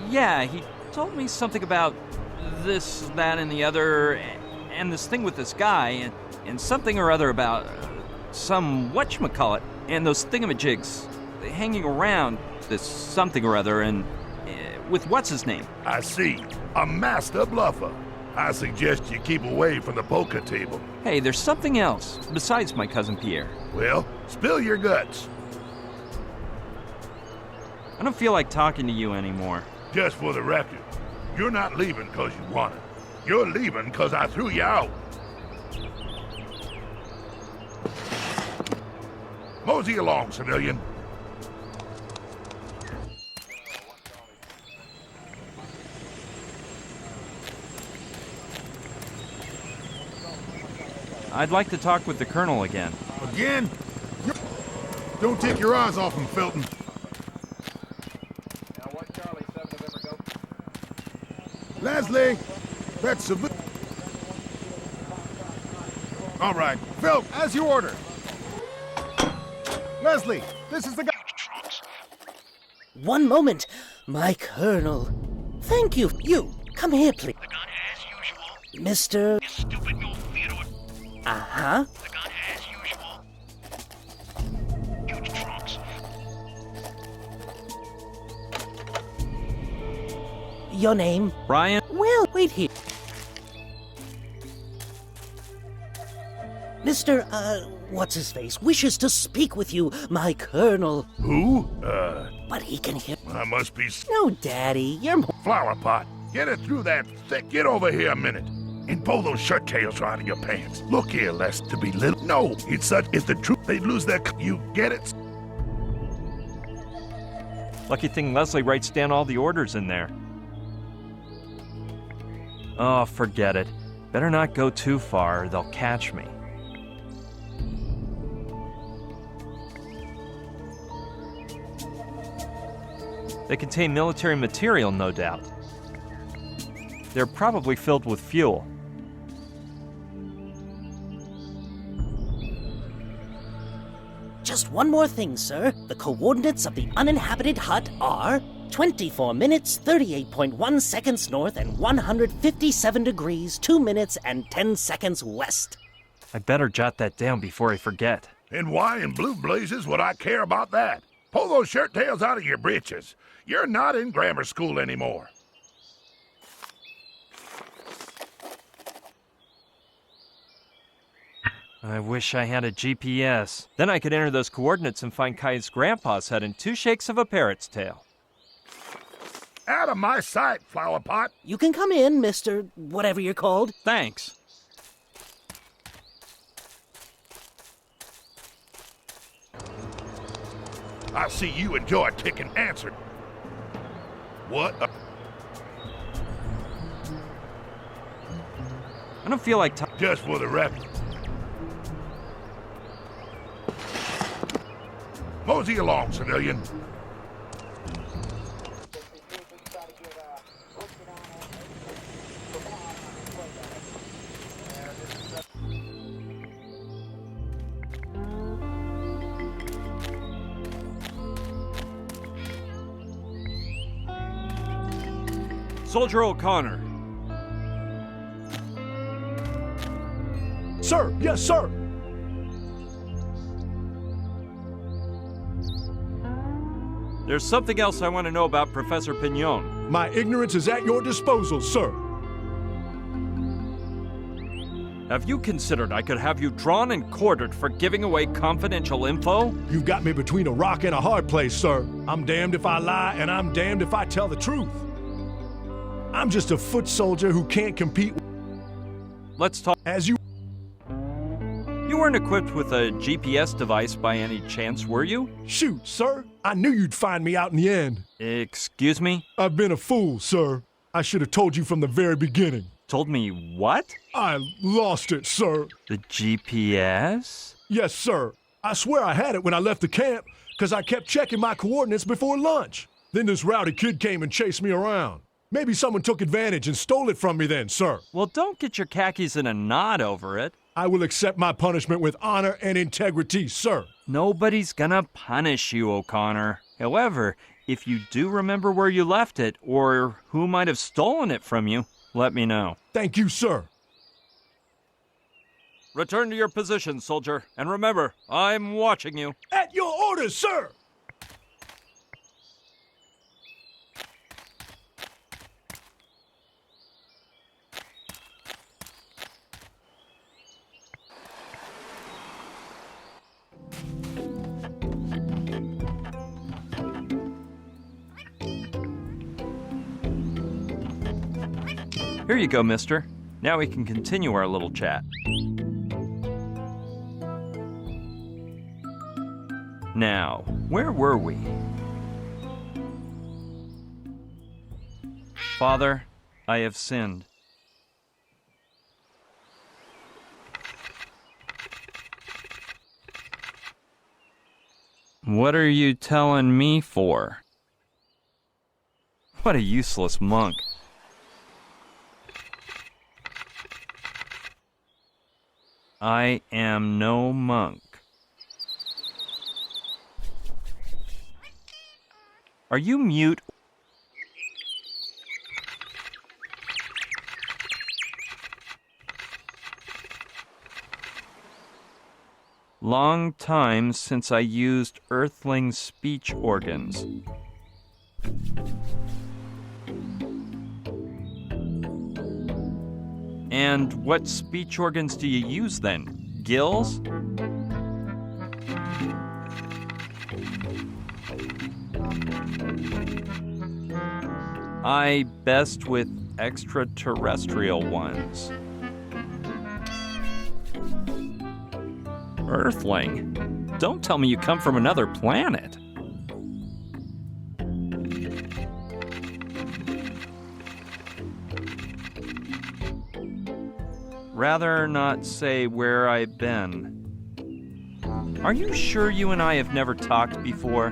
[SPEAKER 3] Yeah, he told me something about this, that, and the other, and this thing with this guy, and something or other about some whatchamacallit, and those thingamajigs hanging around this something or other, and with what's-his-name.
[SPEAKER 6] I see. A master bluffer. I suggest you keep away from the poker table.
[SPEAKER 3] Hey, there's something else, besides my cousin Pierre.
[SPEAKER 6] Well, spill your guts.
[SPEAKER 3] I don't feel like talking to you anymore.
[SPEAKER 6] Just for the record, you're not leaving because you want it. You're leaving because I threw you out. Mosey along, civilian.
[SPEAKER 3] I'd like to talk with the Colonel again.
[SPEAKER 7] Again? Don't take your eyes off him, Felton. Leslie, that's a... All right, Phil, as you order. Leslie, this is the guy...
[SPEAKER 8] One moment, my Colonel. Thank you. You, come here, please.
[SPEAKER 1] The gun as usual.
[SPEAKER 8] Mr.
[SPEAKER 1] You stupid no theater.
[SPEAKER 8] Uh-huh.
[SPEAKER 1] The gun as usual. Huge trunks.
[SPEAKER 8] Your name?
[SPEAKER 3] Brian?
[SPEAKER 8] Well, wait here. Mr. What's-his-face wishes to speak with you, my Colonel.
[SPEAKER 6] Who?
[SPEAKER 8] But he can hear...
[SPEAKER 6] I must be...
[SPEAKER 8] No, Daddy, you're more...
[SPEAKER 6] Flower pot. Get it through that thick. Get over here a minute. And pull those shirt tails out of your pants. Look here, lest to be little. No, it's such... It's the truth. They'd lose their... You get it?
[SPEAKER 3] Lucky thing Leslie writes down all the orders in there. Oh, forget it. Better not go too far, or they'll catch me. They contain military material, no doubt. They're probably filled with fuel.
[SPEAKER 8] Just one more thing, sir. The coordinates of the uninhabited hut are 24 minutes, 38.1 seconds north, and 157 degrees, 2 minutes, and 10 seconds west.
[SPEAKER 3] I better jot that down before I forget.
[SPEAKER 6] And why in blue blazes would I care about that? Pull those shirt tails out of your britches. You're not in grammar school anymore.
[SPEAKER 3] I wish I had a GPS. Then I could enter those coordinates and find Kai's grandpa's hut in 2 shakes of a parrot's tail.
[SPEAKER 6] Out of my sight, flower pot.
[SPEAKER 8] You can come in, Mr. Whatever you're called.
[SPEAKER 3] Thanks.
[SPEAKER 6] I see you enjoy taking answer. What?
[SPEAKER 3] I don't feel like
[SPEAKER 6] Just for the record. Mosey along, civilian.
[SPEAKER 3] Soldier O'Connor.
[SPEAKER 12] Sir, yes, sir.
[SPEAKER 3] There's something else I want to know about Professor Pignon.
[SPEAKER 12] My ignorance is at your disposal, sir.
[SPEAKER 3] Have you considered I could have you drawn and quartered for giving away confidential info?
[SPEAKER 12] You've got me between a rock and a hard place, sir. I'm damned if I lie, and I'm damned if I tell the truth. I'm just a foot soldier who can't compete.
[SPEAKER 3] Let's talk.
[SPEAKER 12] As you...
[SPEAKER 3] You weren't equipped with a GPS device by any chance, were you?
[SPEAKER 12] Shoot, sir. I knew you'd find me out in the end.
[SPEAKER 3] Excuse me?
[SPEAKER 12] I've been a fool, sir. I should have told you from the very beginning.
[SPEAKER 3] Told me what?
[SPEAKER 12] I lost it, sir.
[SPEAKER 3] The GPS?
[SPEAKER 12] Yes, sir. I swear I had it when I left the camp, because I kept checking my coordinates before lunch. Then this rowdy kid came and chased me around. Maybe someone took advantage and stole it from me then, sir.
[SPEAKER 3] Well, don't get your khakis in a knot over it.
[SPEAKER 12] I will accept my punishment with honor and integrity, sir.
[SPEAKER 3] Nobody's gonna punish you, O'Connor. However, if you do remember where you left it, or who might have stolen it from you, let me know.
[SPEAKER 12] Thank you, sir.
[SPEAKER 3] Return to your position, soldier, and remember, I'm watching you.
[SPEAKER 12] At your orders, sir!
[SPEAKER 3] Here you go, mister. Now we can continue our little chat. Now, where were we? Father, I have sinned. What are you telling me for? What a useless monk. I am no monk. Are you mute? Long time since I used earthling speech organs. And what speech organs do you use then? Gills? I best with extraterrestrial ones. Earthling? Don't tell me you come from another planet. Rather not say where I've been. Are you sure you and I have never talked before?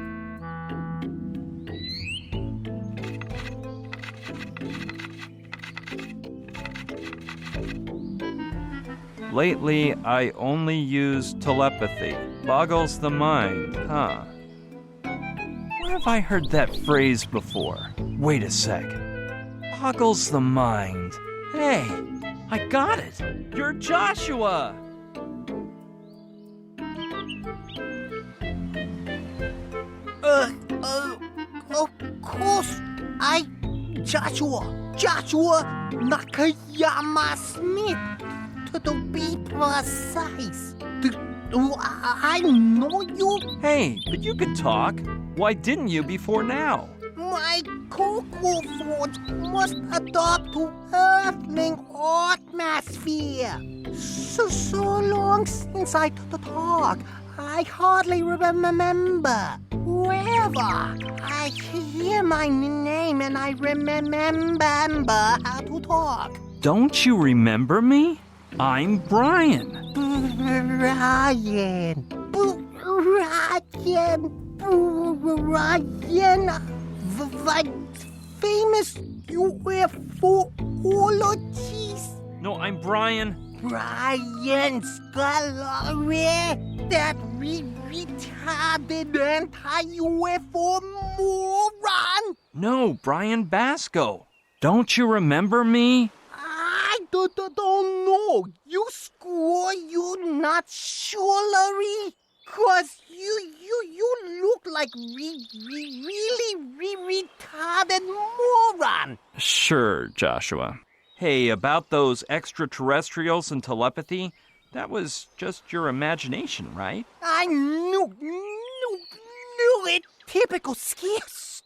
[SPEAKER 3] Lately, I only use telepathy. Boggles the mind, huh? Where have I heard that phrase before? Wait a sec. Boggles the mind. Hey, I got it! You're Joshua!
[SPEAKER 14] Of course, Joshua Nakayama Smith, to be precise. I know you.
[SPEAKER 3] Hey, but you could talk. Why didn't you before now?
[SPEAKER 14] My cocoa forge must adapt to earthling atmosphere. So long since I talk, I hardly remember. However, I hear my name and I remember how to talk.
[SPEAKER 3] Don't you remember me? I'm Brian.
[SPEAKER 14] Brian, the famous UFOologist.
[SPEAKER 3] No, I'm Brian.
[SPEAKER 14] Brian Scolari, that retarded anti-UFO moron.
[SPEAKER 3] No, Brian Basco. Don't you remember me?
[SPEAKER 14] I don't know. You score, you not Scolari. Cause you look like really retarded moron.
[SPEAKER 3] Sure, Joshua. Hey, about those extraterrestrials and telepathy, that was just your imagination, right?
[SPEAKER 14] I knew it. Typical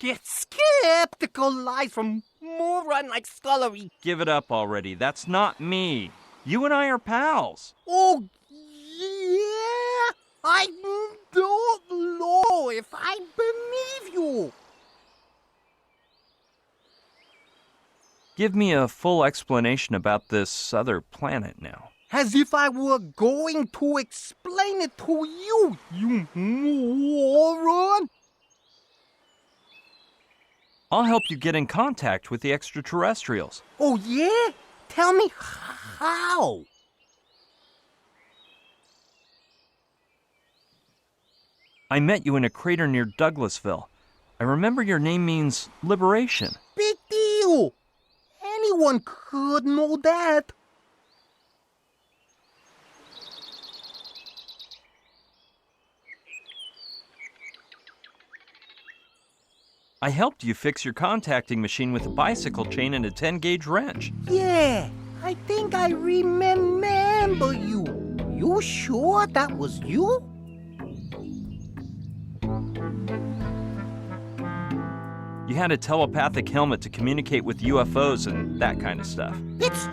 [SPEAKER 14] skeptical lies from moron like Scolari.
[SPEAKER 3] Give it up already. That's not me. You and I are pals.
[SPEAKER 14] Oh, yeah. I don't know if I believe you.
[SPEAKER 3] Give me a full explanation about this other planet now.
[SPEAKER 14] As if I were going to explain it to you, you moron.
[SPEAKER 13] I'll help you get in contact with the extraterrestrials.
[SPEAKER 14] Oh, yeah? Tell me how.
[SPEAKER 13] I met you in a crater near Douglasville. I remember your name means liberation.
[SPEAKER 14] Big deal. Anyone could know that.
[SPEAKER 13] I helped you fix your contacting machine with a bicycle chain and a 10-gauge wrench.
[SPEAKER 14] Yeah, I think I remember you. You sure that was you?
[SPEAKER 13] You had a telepathic helmet to communicate with UFOs and that kind of stuff.
[SPEAKER 14] It's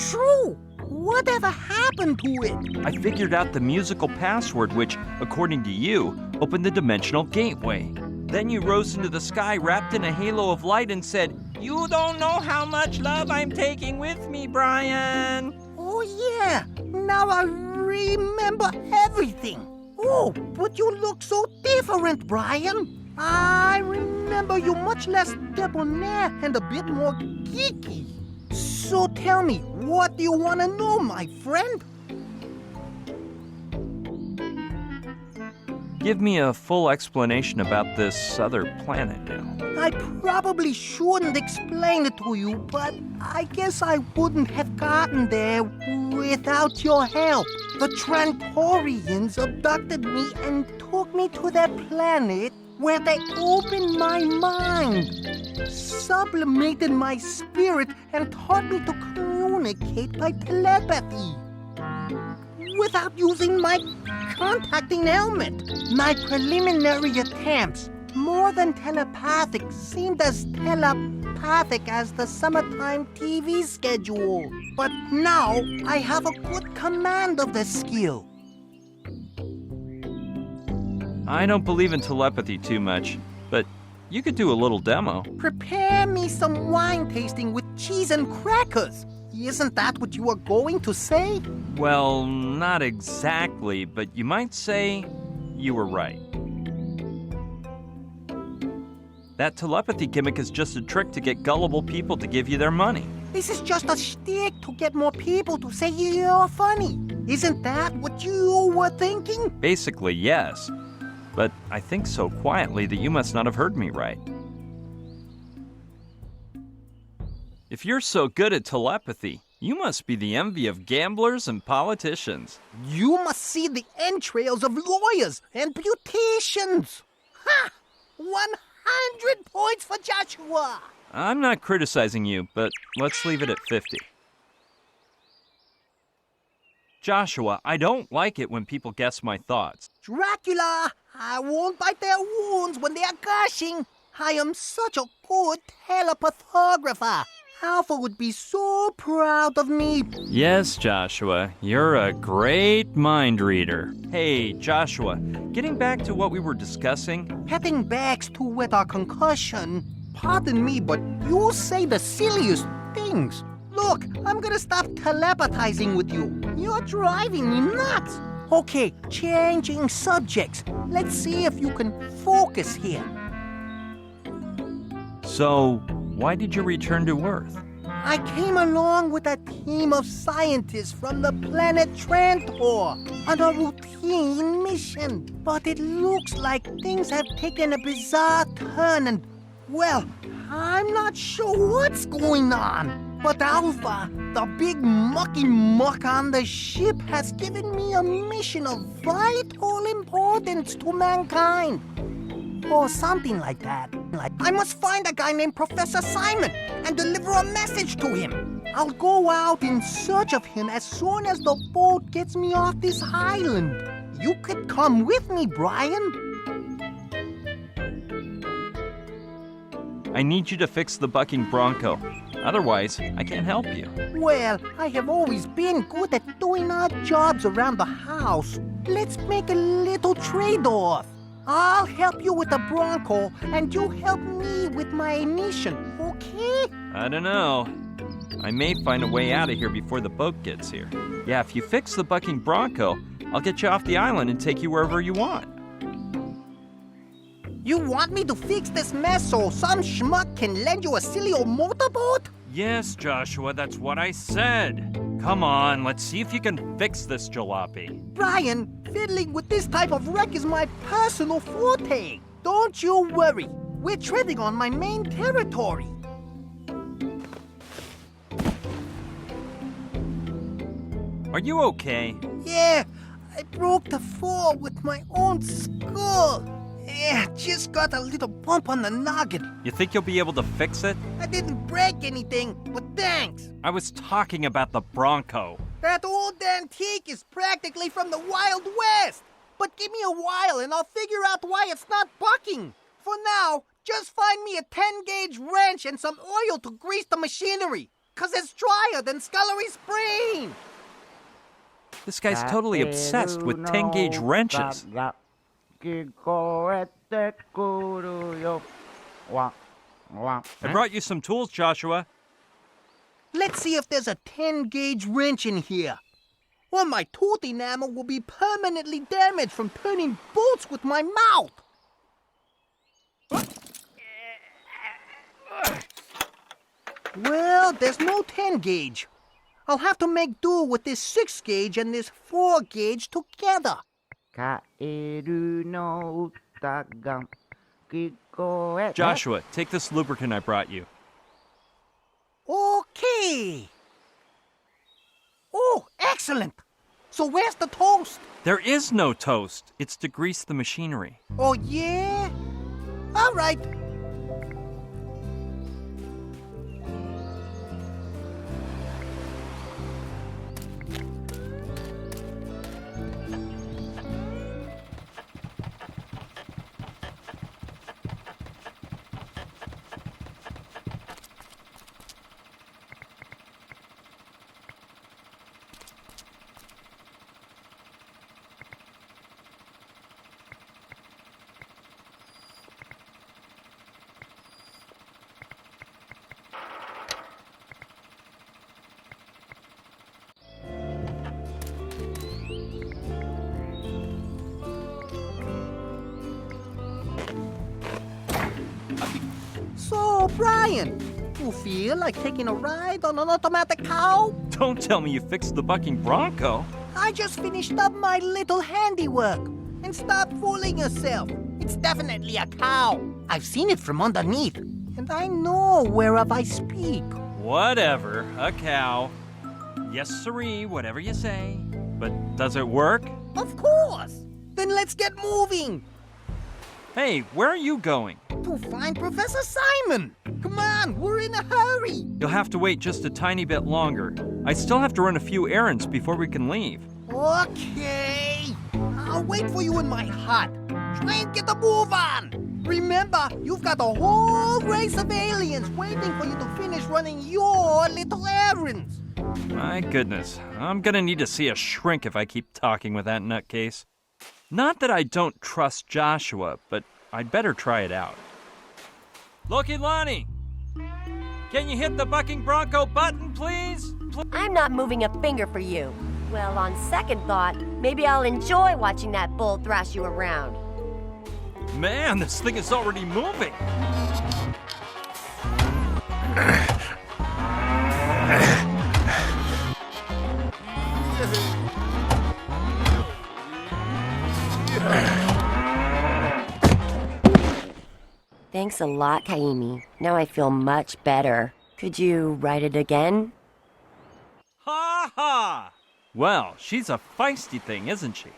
[SPEAKER 14] true. Whatever happened to it?
[SPEAKER 13] I figured out the musical password which, according to you, opened the dimensional gateway. Then you rose into the sky wrapped in a halo of light and said, "You don't know how much love I'm taking with me, Brian."
[SPEAKER 14] Oh, yeah. Now I remember everything. Oh, but you look so different, Brian. I remember you much less debonair and a bit more geeky. So tell me, what do you want to know, my friend?
[SPEAKER 13] Give me a full explanation about this other planet now.
[SPEAKER 14] I probably shouldn't explain it to you, but I guess I wouldn't have gotten there without your help. The Trantorians abducted me and took me to their planet where they opened my mind, sublimated my spirit, and taught me to communicate by telepathy without using my contacting helmet. My preliminary attempts, more than telepathic, seemed as telepathic as the summertime TV schedule. But now I have a good command of the skill.
[SPEAKER 13] I don't believe in telepathy too much, but you could do a little demo.
[SPEAKER 14] Prepare me some wine tasting with cheese and crackers. Isn't that what you were going to say?
[SPEAKER 13] Well, not exactly, but you might say you were right. That telepathy gimmick is just a trick to get gullible people to give you their money.
[SPEAKER 14] This is just a shtick to get more people to say you're funny. Isn't that what you were thinking?
[SPEAKER 13] Basically, yes. But I think so quietly that you must not have heard me right. If you're so good at telepathy, you must be the envy of gamblers and politicians.
[SPEAKER 14] You must see the entrails of lawyers and beauticians. Ha! 100 points for Joshua.
[SPEAKER 13] I'm not criticizing you, but let's leave it at 50. Joshua, I don't like it when people guess my thoughts.
[SPEAKER 14] Dracula, I won't bite their wounds when they are gushing. I am such a good telepathographer. Alpha would be so proud of me.
[SPEAKER 13] Yes, Joshua, you're a great mind reader. Hey, Joshua, getting back to what we were discussing.
[SPEAKER 14] Heading back to our concussion. Pardon me, but you say the silliest things. Look, I'm gonna stop telepathizing with you. You're driving me nuts. Okay, changing subjects. Let's see if you can focus here.
[SPEAKER 13] So, why did you return to Earth?
[SPEAKER 14] I came along with a team of scientists from the planet Trantor on a routine mission. But it looks like things have taken a bizarre turn and, well, I'm not sure what's going on. But Alpha, the big mucky muck on the ship, has given me a mission of vital importance to mankind. Or something like that. Like, I must find a guy named Professor Simon and deliver a message to him. I'll go out in search of him as soon as the boat gets me off this island. You could come with me, Brian.
[SPEAKER 13] I need you to fix the bucking bronco. Otherwise, I can't help you.
[SPEAKER 14] Well, I have always been good at doing odd jobs around the house. Let's make a little trade-off. I'll help you with the bronco, and you help me with my mission, okay?
[SPEAKER 13] I don't know. I may find a way out of here before the boat gets here. Yeah, if you fix the bucking bronco, I'll get you off the island and take you wherever you want.
[SPEAKER 14] You want me to fix this mess so some schmuck can lend you a silly old motorboat?
[SPEAKER 13] Yes, Joshua, that's what I said. Come on, let's see if you can fix this jalopy.
[SPEAKER 14] Brian, fiddling with this type of wreck is my personal forte. Don't you worry. We're treading on my main territory.
[SPEAKER 13] Are you okay?
[SPEAKER 14] Yeah, I broke the fall with my own skull. Yeah, just got a little bump on the noggin.
[SPEAKER 13] You think you'll be able to fix it?
[SPEAKER 14] I didn't break anything, but thanks.
[SPEAKER 13] I was talking about the Bronco.
[SPEAKER 14] That old antique is practically from the Wild West. But give me a while and I'll figure out why it's not bucking. For now, just find me a 10-gauge wrench and some oil to grease the machinery. 'Cause it's drier than Scullery Spring.
[SPEAKER 13] This guy's totally obsessed with 10-gauge wrenches. I brought you some tools, Joshua.
[SPEAKER 14] Let's see if there's a 10-gauge wrench in here. Or my tooth enamel will be permanently damaged from turning bolts with my mouth. Well, there's no 10-gauge. I'll have to make do with this 6-gauge and this 4-gauge together.
[SPEAKER 13] Joshua, take this lubricant I brought you.
[SPEAKER 14] Okay. Oh, excellent. So where's the toast?
[SPEAKER 13] There is no toast. It's to grease the machinery.
[SPEAKER 14] Oh, yeah? All right. So, Brian, you feel like taking a ride on an automatic cow?
[SPEAKER 13] Don't tell me you fixed the bucking Bronco.
[SPEAKER 14] I just finished up my little handiwork. And stop fooling yourself. It's definitely a cow. I've seen it from underneath. And I know whereof I speak.
[SPEAKER 13] Whatever, a cow. Yes, siree, whatever you say. But does it work?
[SPEAKER 14] Of course. Then let's get moving.
[SPEAKER 13] Hey, where are you going?
[SPEAKER 14] To find Professor Simon. Come on, we're in a hurry.
[SPEAKER 13] You'll have to wait just a tiny bit longer. I still have to run a few errands before we can leave.
[SPEAKER 14] Okay. I'll wait for you in my hut. Try and get the move on. Remember, you've got a whole race of aliens waiting for you to finish running your little errands.
[SPEAKER 13] My goodness, I'm gonna need to see a shrink if I keep talking with that nutcase. Not that I don't trust Joshua, but I'd better try it out. Loilani! Can you hit the bucking Bronco button, please?
[SPEAKER 9] I'm not moving a finger for you. Well, on second thought, maybe I'll enjoy watching that bull thrash you around.
[SPEAKER 13] Man, this thing is already moving.
[SPEAKER 9] Thanks a lot, Kaimi. Now I feel much better. Could you write it again?
[SPEAKER 13] Ha ha! Well, she's a feisty thing, isn't she?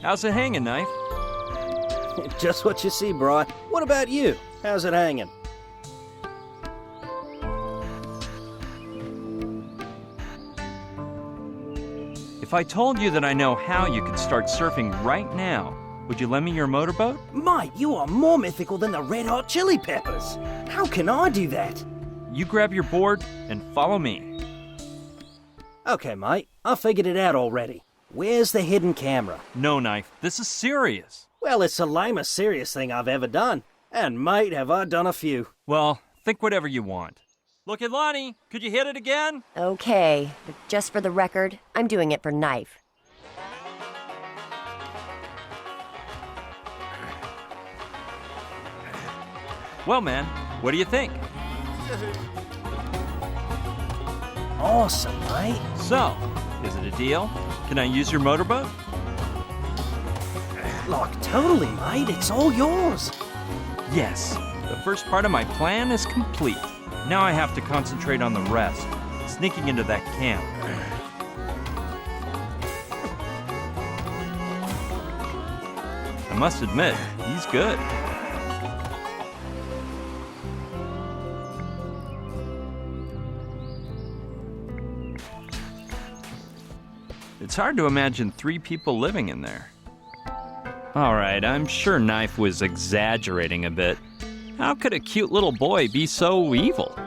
[SPEAKER 13] How's it hanging, Knife?
[SPEAKER 10] Just what you see, Bri. What about you? How's it hanging?
[SPEAKER 13] If I told you that I know how you could start surfing right now, would you lend me your motorboat?
[SPEAKER 10] Mate, you are more mythical than the Red Hot Chili Peppers. How can I do that?
[SPEAKER 13] You grab your board and follow me.
[SPEAKER 10] Okay, mate. I figured it out already. Where's the hidden camera?
[SPEAKER 13] No, Knife. This is serious.
[SPEAKER 10] Well, it's the lamest serious thing I've ever done. And mate, have I done a few.
[SPEAKER 3] Well, think whatever you want. Look at Lonnie. Could you hit it again?
[SPEAKER 9] Okay, but just for the record, I'm doing it for knife.
[SPEAKER 3] Well, man, what do you think?
[SPEAKER 10] Awesome, mate.
[SPEAKER 3] So, is it a deal? Can I use your motorboat?
[SPEAKER 10] Like, totally, mate. It's all yours.
[SPEAKER 3] Yes. The first part of my plan is complete. Now I have to concentrate on the rest. Sneaking into that camp. I must admit, he's good. It's hard to imagine 3 people living in there. Alright, I'm sure Knife was exaggerating a bit. How could a cute little boy be so evil?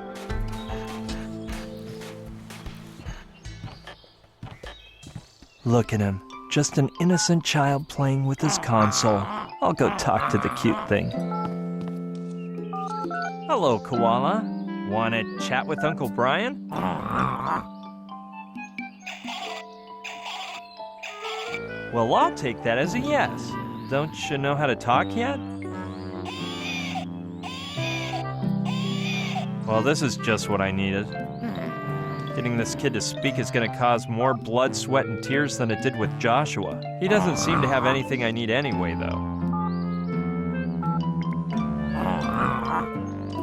[SPEAKER 3] Look at him. Just an innocent child playing with his console. I'll go talk to the cute thing. Hello, Koala. Wanna chat with Uncle Brian? Well, I'll take that as a yes. Don't you know how to talk yet? Well, this is just what I needed. Getting this kid to speak is going to cause more blood, sweat, and tears than it did with Joshua. He doesn't seem to have anything I need anyway, though.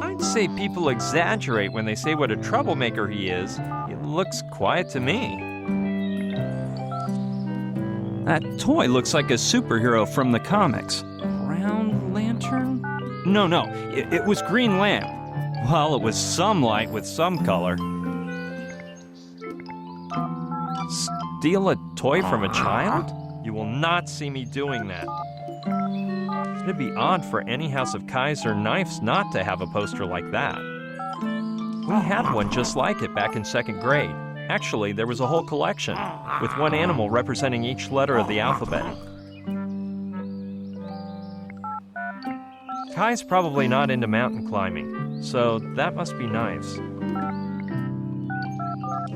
[SPEAKER 3] I'd say people exaggerate when they say what a troublemaker he is. He looks quiet to me. That toy looks like a superhero from the comics. Brown Lantern? No, it was Green Lamp. Well, it was some light with some color. Steal a toy from a child? You will not see me doing that. It'd be odd for any House of Kaiser Knives not to have a poster like that. We had one just like it back in 2nd grade. Actually, there was a whole collection, with one animal representing each letter of the alphabet. Kai's probably not into mountain climbing, so that must be Knives.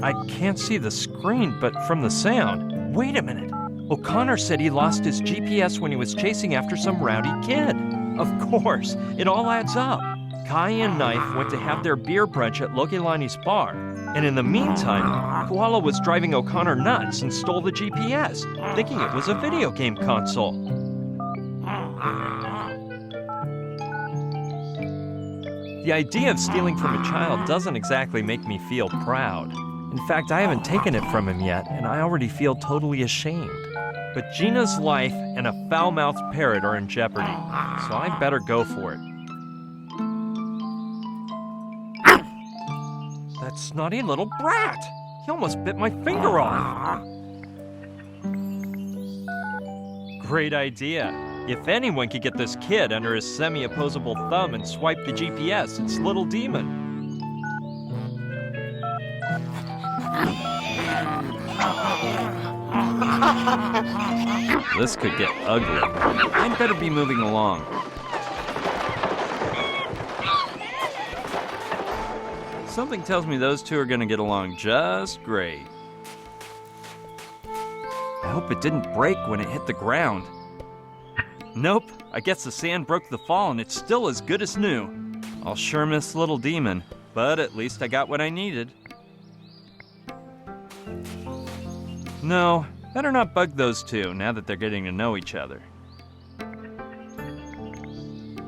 [SPEAKER 3] I can't see the screen, but from the sound... Wait a minute! O'Connor said he lost his GPS when he was chasing after some rowdy kid. Of course, it all adds up. Kai and Knife went to have their beer brunch at Loilani's bar, and in the meantime, Koala was driving O'Connor nuts and stole the GPS, thinking it was a video game console. The idea of stealing from a child doesn't exactly make me feel proud. In fact, I haven't taken it from him yet, and I already feel totally ashamed. But Gina's life and a foul-mouthed parrot are in jeopardy, so I better go for it. That snotty little brat! He almost bit my finger off! Great idea. If anyone could get this kid under his semi-opposable thumb and swipe the GPS, it's Little Demon. This could get ugly. I'd better be moving along. Something tells me those two are gonna get along just great. I hope it didn't break when it hit the ground. Nope, I guess the sand broke the fall and it's still as good as new. I'll sure miss Little Demon, but at least I got what I needed. No, better not bug those two now that they're getting to know each other.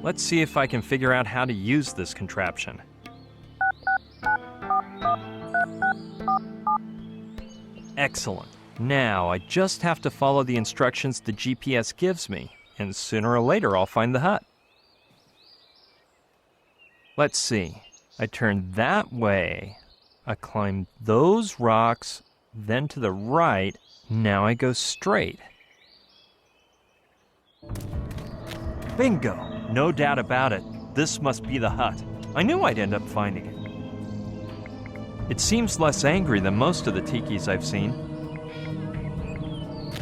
[SPEAKER 3] Let's see if I can figure out how to use this contraption. Excellent. Now, I just have to follow the instructions the GPS gives me, and sooner or later I'll find the hut. Let's see. I turn that way. I climb those rocks, then to the right. Now I go straight. Bingo! No doubt about it. This must be the hut. I knew I'd end up finding it. It seems less angry than most of the tikis I've seen.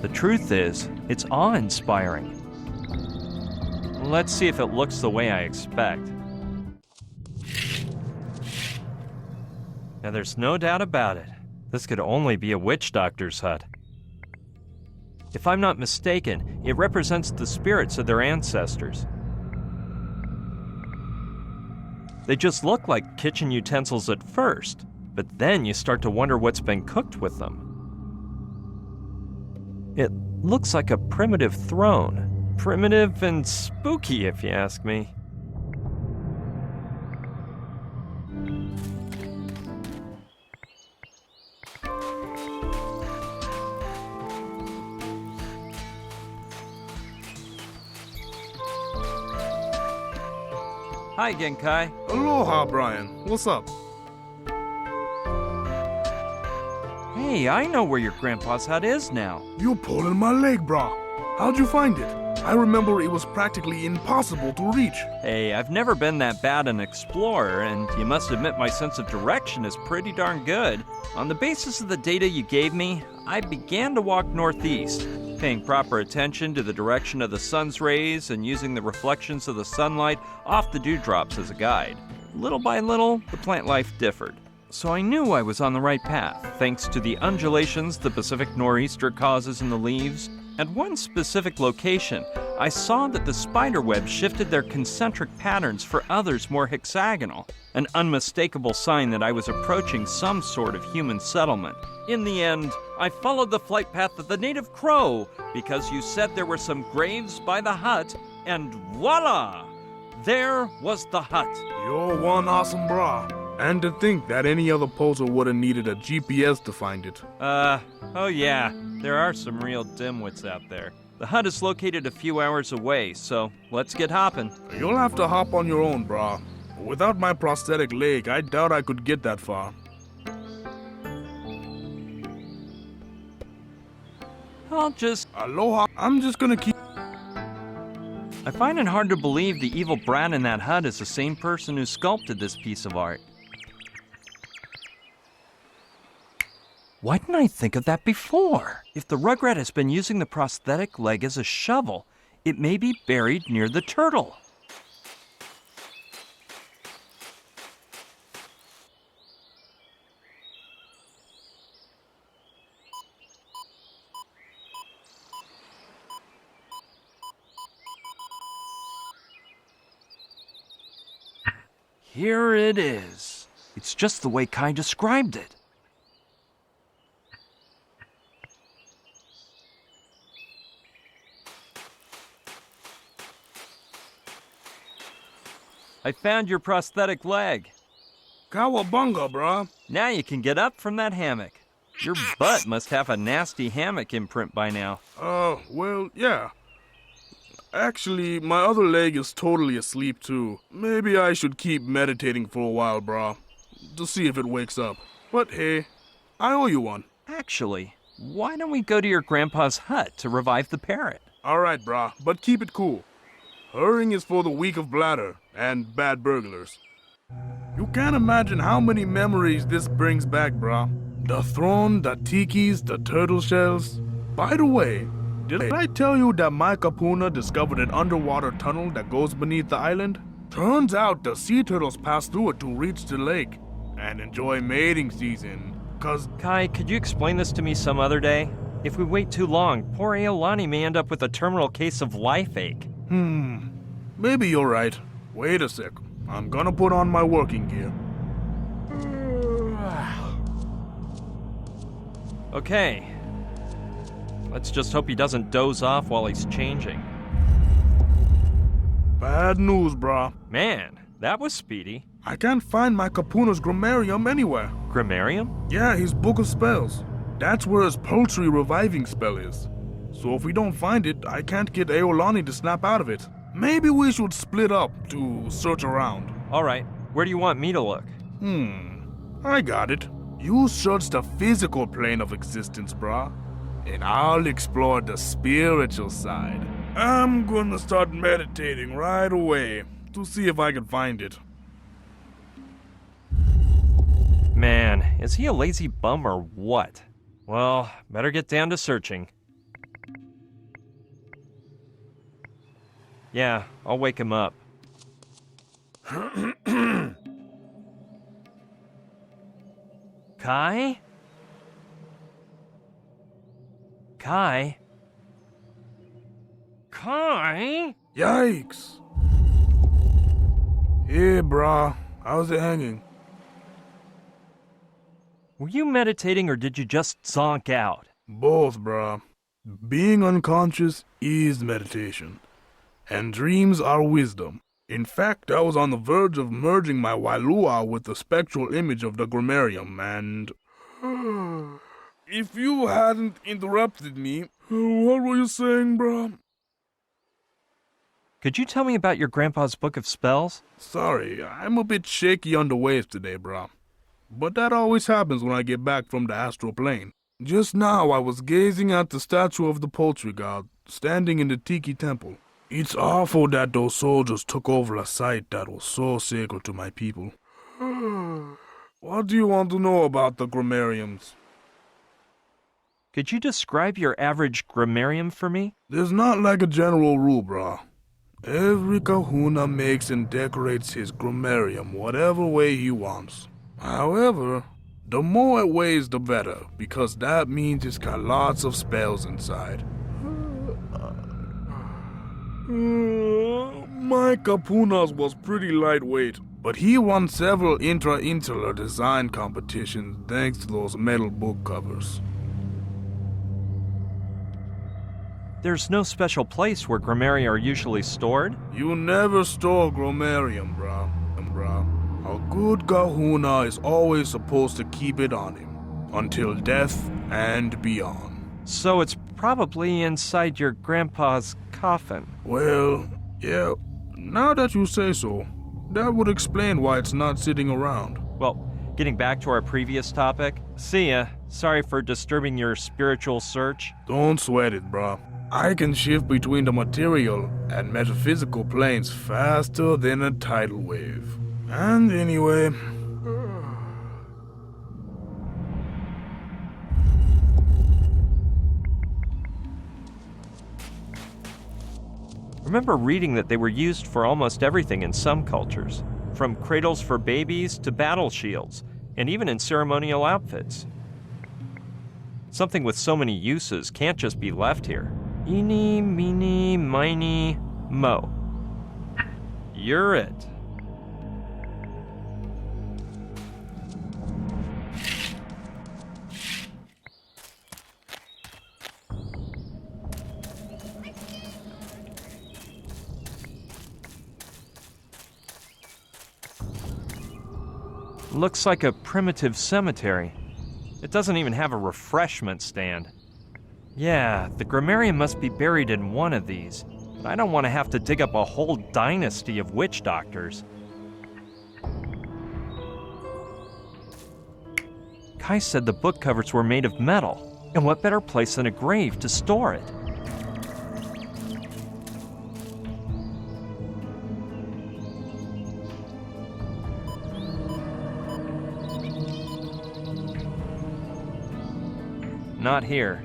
[SPEAKER 3] The truth is, it's awe-inspiring.
[SPEAKER 13] Let's see if it looks the way I expect. Now there's no doubt about it. This could only be a witch doctor's hut. If I'm not mistaken, it represents the spirits of their ancestors. They just look like kitchen utensils at first, but then you start to wonder what's been cooked with them. It looks like a primitive throne. Primitive and spooky, if you ask me. Hi, Genkai.
[SPEAKER 11] Aloha, Brian. What's up?
[SPEAKER 13] Hey, I know where your grandpa's hut is now.
[SPEAKER 11] You're pulling my leg, brah. How'd you find it? I remember it was practically impossible to reach.
[SPEAKER 13] Hey, I've never been that bad an explorer, and you must admit my sense of direction is pretty darn good. On the basis of the data you gave me, I began to walk northeast, paying proper attention to the direction of the sun's rays and using the reflections of the sunlight off the dewdrops as a guide. Little by little, the plant life differed. So I knew I was on the right path, thanks to the undulations the Pacific nor'easter causes in the leaves. At one specific location, I saw that the spiderwebs shifted their concentric patterns for others more hexagonal, an unmistakable sign that I was approaching some sort of human settlement. In the end, I followed the flight path of the native crow, because you said there were some graves by the hut, and voila! There was the hut.
[SPEAKER 11] You're one awesome brah. And to think that any other poser would have needed a GPS to find it.
[SPEAKER 13] Oh yeah, there are some real dimwits out there. The hut is located a few hours away, so let's get hopping.
[SPEAKER 11] You'll have to hop on your own, brah. Without my prosthetic leg, I doubt I could get that far. Aloha. I'm just gonna keep...
[SPEAKER 13] I find it hard to believe the evil brat in that hut is the same person who sculpted this piece of art. Why didn't I think of that before? If the rugrat has been using the prosthetic leg as a shovel, it may be buried near the turtle. Here it is. It's just the way Kai described it. I found your prosthetic leg.
[SPEAKER 11] Cowabunga, brah.
[SPEAKER 13] Now you can get up from that hammock. Your butt must have a nasty hammock imprint by now.
[SPEAKER 11] Well, yeah. Actually, my other leg is totally asleep too. Maybe I should keep meditating for a while, brah, to see if it wakes up. But hey, I owe you one.
[SPEAKER 13] Actually, why don't we go to your grandpa's hut to revive the parrot?
[SPEAKER 11] Alright, brah, but keep it cool. Hurrying is for the weak of bladder and bad burglars. You can't imagine how many memories this brings back, brah. The throne, the tikis, the turtle shells. By the way, did I tell you that my kapuna discovered an underwater tunnel that goes beneath the island? Turns out the sea turtles pass through it to reach the lake and enjoy mating season, cause...
[SPEAKER 13] Kai, could you explain this to me some other day? If we wait too long, poor Loilani may end up with a terminal case of life ache.
[SPEAKER 11] Maybe you're right. Wait a sec. I'm gonna put on my working gear.
[SPEAKER 13] Okay. Let's just hope he doesn't doze off while he's changing.
[SPEAKER 11] Bad news, brah.
[SPEAKER 13] Man, that was speedy.
[SPEAKER 11] I can't find my kapuna's grammarium anywhere.
[SPEAKER 13] Grammarium?
[SPEAKER 11] Yeah, his book of spells. That's where his poultry reviving spell is. So if we don't find it, I can't get Loilani to snap out of it. Maybe we should split up to search around.
[SPEAKER 13] Alright, where do you want me to look?
[SPEAKER 11] I got it. You search the physical plane of existence, brah. And I'll explore the spiritual side. I'm gonna start meditating right away to see if I can find it.
[SPEAKER 13] Man, is he a lazy bum or what? Well, better get down to searching. Yeah, I'll wake him up. Kai? Kai? Kai?
[SPEAKER 11] Yikes! Hey, brah. How's it hanging?
[SPEAKER 13] Were you meditating or did you just zonk out?
[SPEAKER 11] Both, brah. Being unconscious is meditation. And dreams are wisdom. In fact, I was on the verge of merging my Wailua with the spectral image of the grammarium, and... If you hadn't interrupted me, what were you saying, brah?
[SPEAKER 13] Could you tell me about your grandpa's book of spells?
[SPEAKER 11] Sorry, I'm a bit shaky on the waves today, brah. But that always happens when I get back from the astral plane. Just now I was gazing at the statue of the poultry god, standing in the Tiki temple. It's awful that those soldiers took over a site that was so sacred to my people. What do you want to know about the grammariums?
[SPEAKER 13] Could you describe your average grammarium for me?
[SPEAKER 11] There's not like a general rule, brah. Every kahuna makes and decorates his grammarium whatever way he wants. However, the more it weighs, the better, because that means it's got lots of spells inside. My kapunas was pretty lightweight, but he won several intra-insular design competitions thanks to those metal book covers.
[SPEAKER 13] There's no special place where grammaria are usually stored?
[SPEAKER 11] You never store grammarium, brah. A good kahuna is always supposed to keep it on him, until death and beyond.
[SPEAKER 13] So it's probably inside your grandpa's coffin.
[SPEAKER 11] Well, yeah, now that you say so, that would explain why it's not sitting around.
[SPEAKER 13] Well, getting back to our previous topic, see ya. Sorry for disturbing your spiritual search.
[SPEAKER 11] Don't sweat it, brah. I can shift between the material and metaphysical planes faster than a tidal wave. And anyway...
[SPEAKER 13] Remember reading that they were used for almost everything in some cultures, from cradles for babies to battle shields, and even in ceremonial outfits. Something with so many uses can't just be left here. Eeny, meeny, miny, mo. You're it. Looks like a primitive cemetery. It doesn't even have a refreshment stand. Yeah, the grammarium must be buried in one of these, but I don't want to have to dig up a whole dynasty of witch doctors. Kai said the book covers were made of metal, and what better place than a grave to store it? Not here.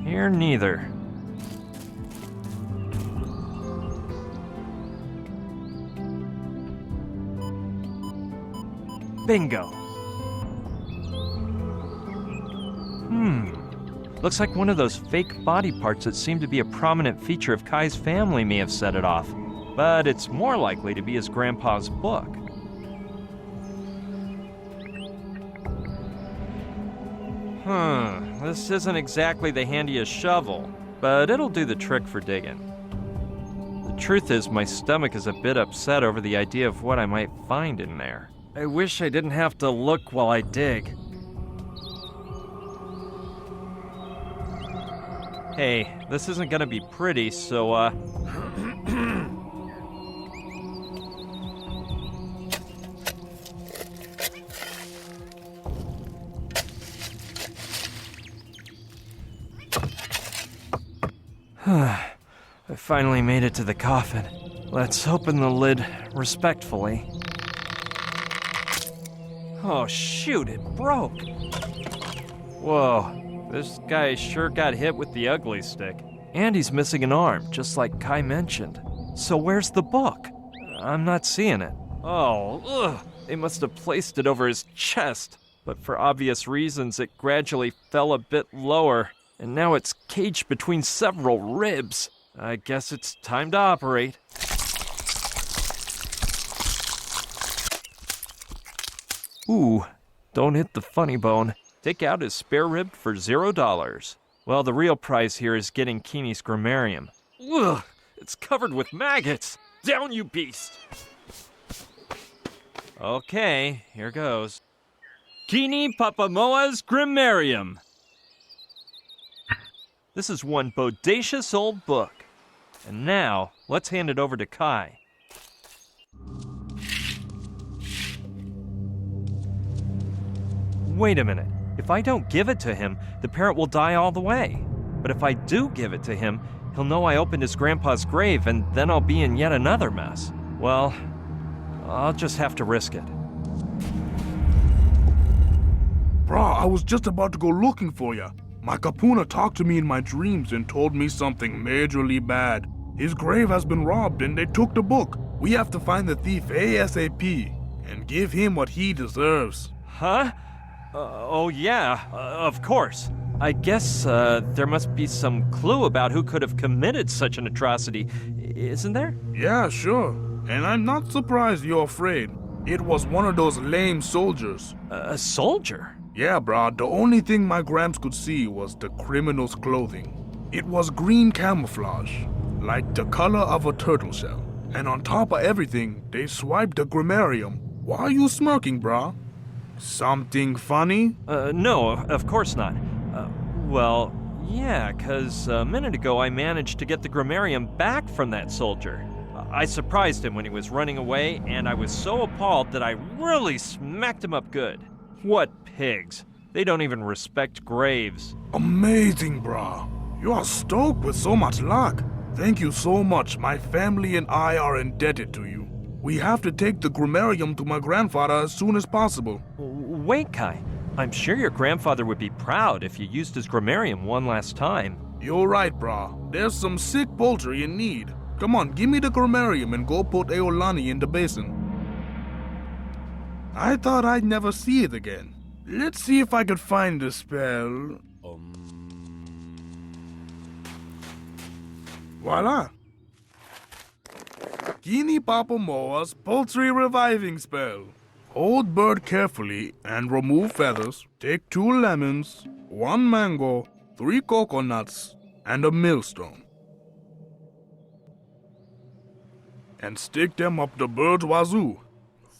[SPEAKER 13] Here neither. Bingo. Looks like one of those fake body parts that seem to be a prominent feature of Kai's family may have set it off. But it's more likely to be his grandpa's book. This isn't exactly the handiest shovel, but it'll do the trick for digging. The truth is, my stomach is a bit upset over the idea of what I might find in there. I wish I didn't have to look while I dig. Hey, this isn't gonna be pretty, so, I finally made it to the coffin. Let's open the lid respectfully. Oh shoot, it broke. Whoa, this guy sure got hit with the ugly stick. And he's missing an arm, just like Kai mentioned. So where's the book? I'm not seeing it. Oh, ugh. They must have placed it over his chest. But for obvious reasons, it gradually fell a bit lower. And now it's caged between several ribs. I guess it's time to operate. Ooh, don't hit the funny bone. Take out his spare rib for $0. Well, the real prize here is getting Keeney's grammarium. Ugh, it's covered with maggots. Down, you beast! Okay, here goes. Keeney Papamoa's grammarium. This is one bodacious old book. And now, let's hand it over to Kai. Wait a minute. If I don't give it to him, the parrot will die all the way. But if I do give it to him, he'll know I opened his grandpa's grave, and then I'll be in yet another mess. Well, I'll just have to risk it.
[SPEAKER 11] Brah, I was just about to go looking for ya. My kapuna talked to me in my dreams and told me something majorly bad. His grave has been robbed and they took the book. We have to find the thief ASAP and give him what he deserves.
[SPEAKER 13] Huh? Oh yeah, of course. I guess there must be some clue about who could have committed such an atrocity, isn't there?
[SPEAKER 11] Yeah, sure. And I'm not surprised you're afraid. It was one of those lame soldiers.
[SPEAKER 13] A soldier?
[SPEAKER 11] Yeah, brah. The only thing my gramps could see was the criminal's clothing. It was green camouflage, like the color of a turtle shell. And on top of everything, they swiped the grammarium. Why are you smirking, brah? Something funny?
[SPEAKER 13] No, of course not. Well, yeah, 'cause a minute ago I managed to get the grammarium back from that soldier. I surprised him when he was running away, and I was so appalled that I really smacked him up good. What pigs. They don't even respect graves.
[SPEAKER 11] Amazing, brah. You are stoked with so much luck. Thank you so much. My family and I are indebted to you. We have to take the grammarium to my grandfather as soon as possible.
[SPEAKER 13] Wait, Kai. I'm sure your grandfather would be proud if you used his grammarium one last time.
[SPEAKER 11] You're right, brah. There's some sick poultry in need. Come on, give me the grammarium and go put Loilani in the basin. I thought I'd never see it again. Let's see if I could find the spell. Voila! Gina Papamoa's poultry reviving spell. Hold bird carefully and remove feathers. Take 2 lemons, 1 mango, 3 coconuts, and a millstone. And stick them up the bird's wazoo.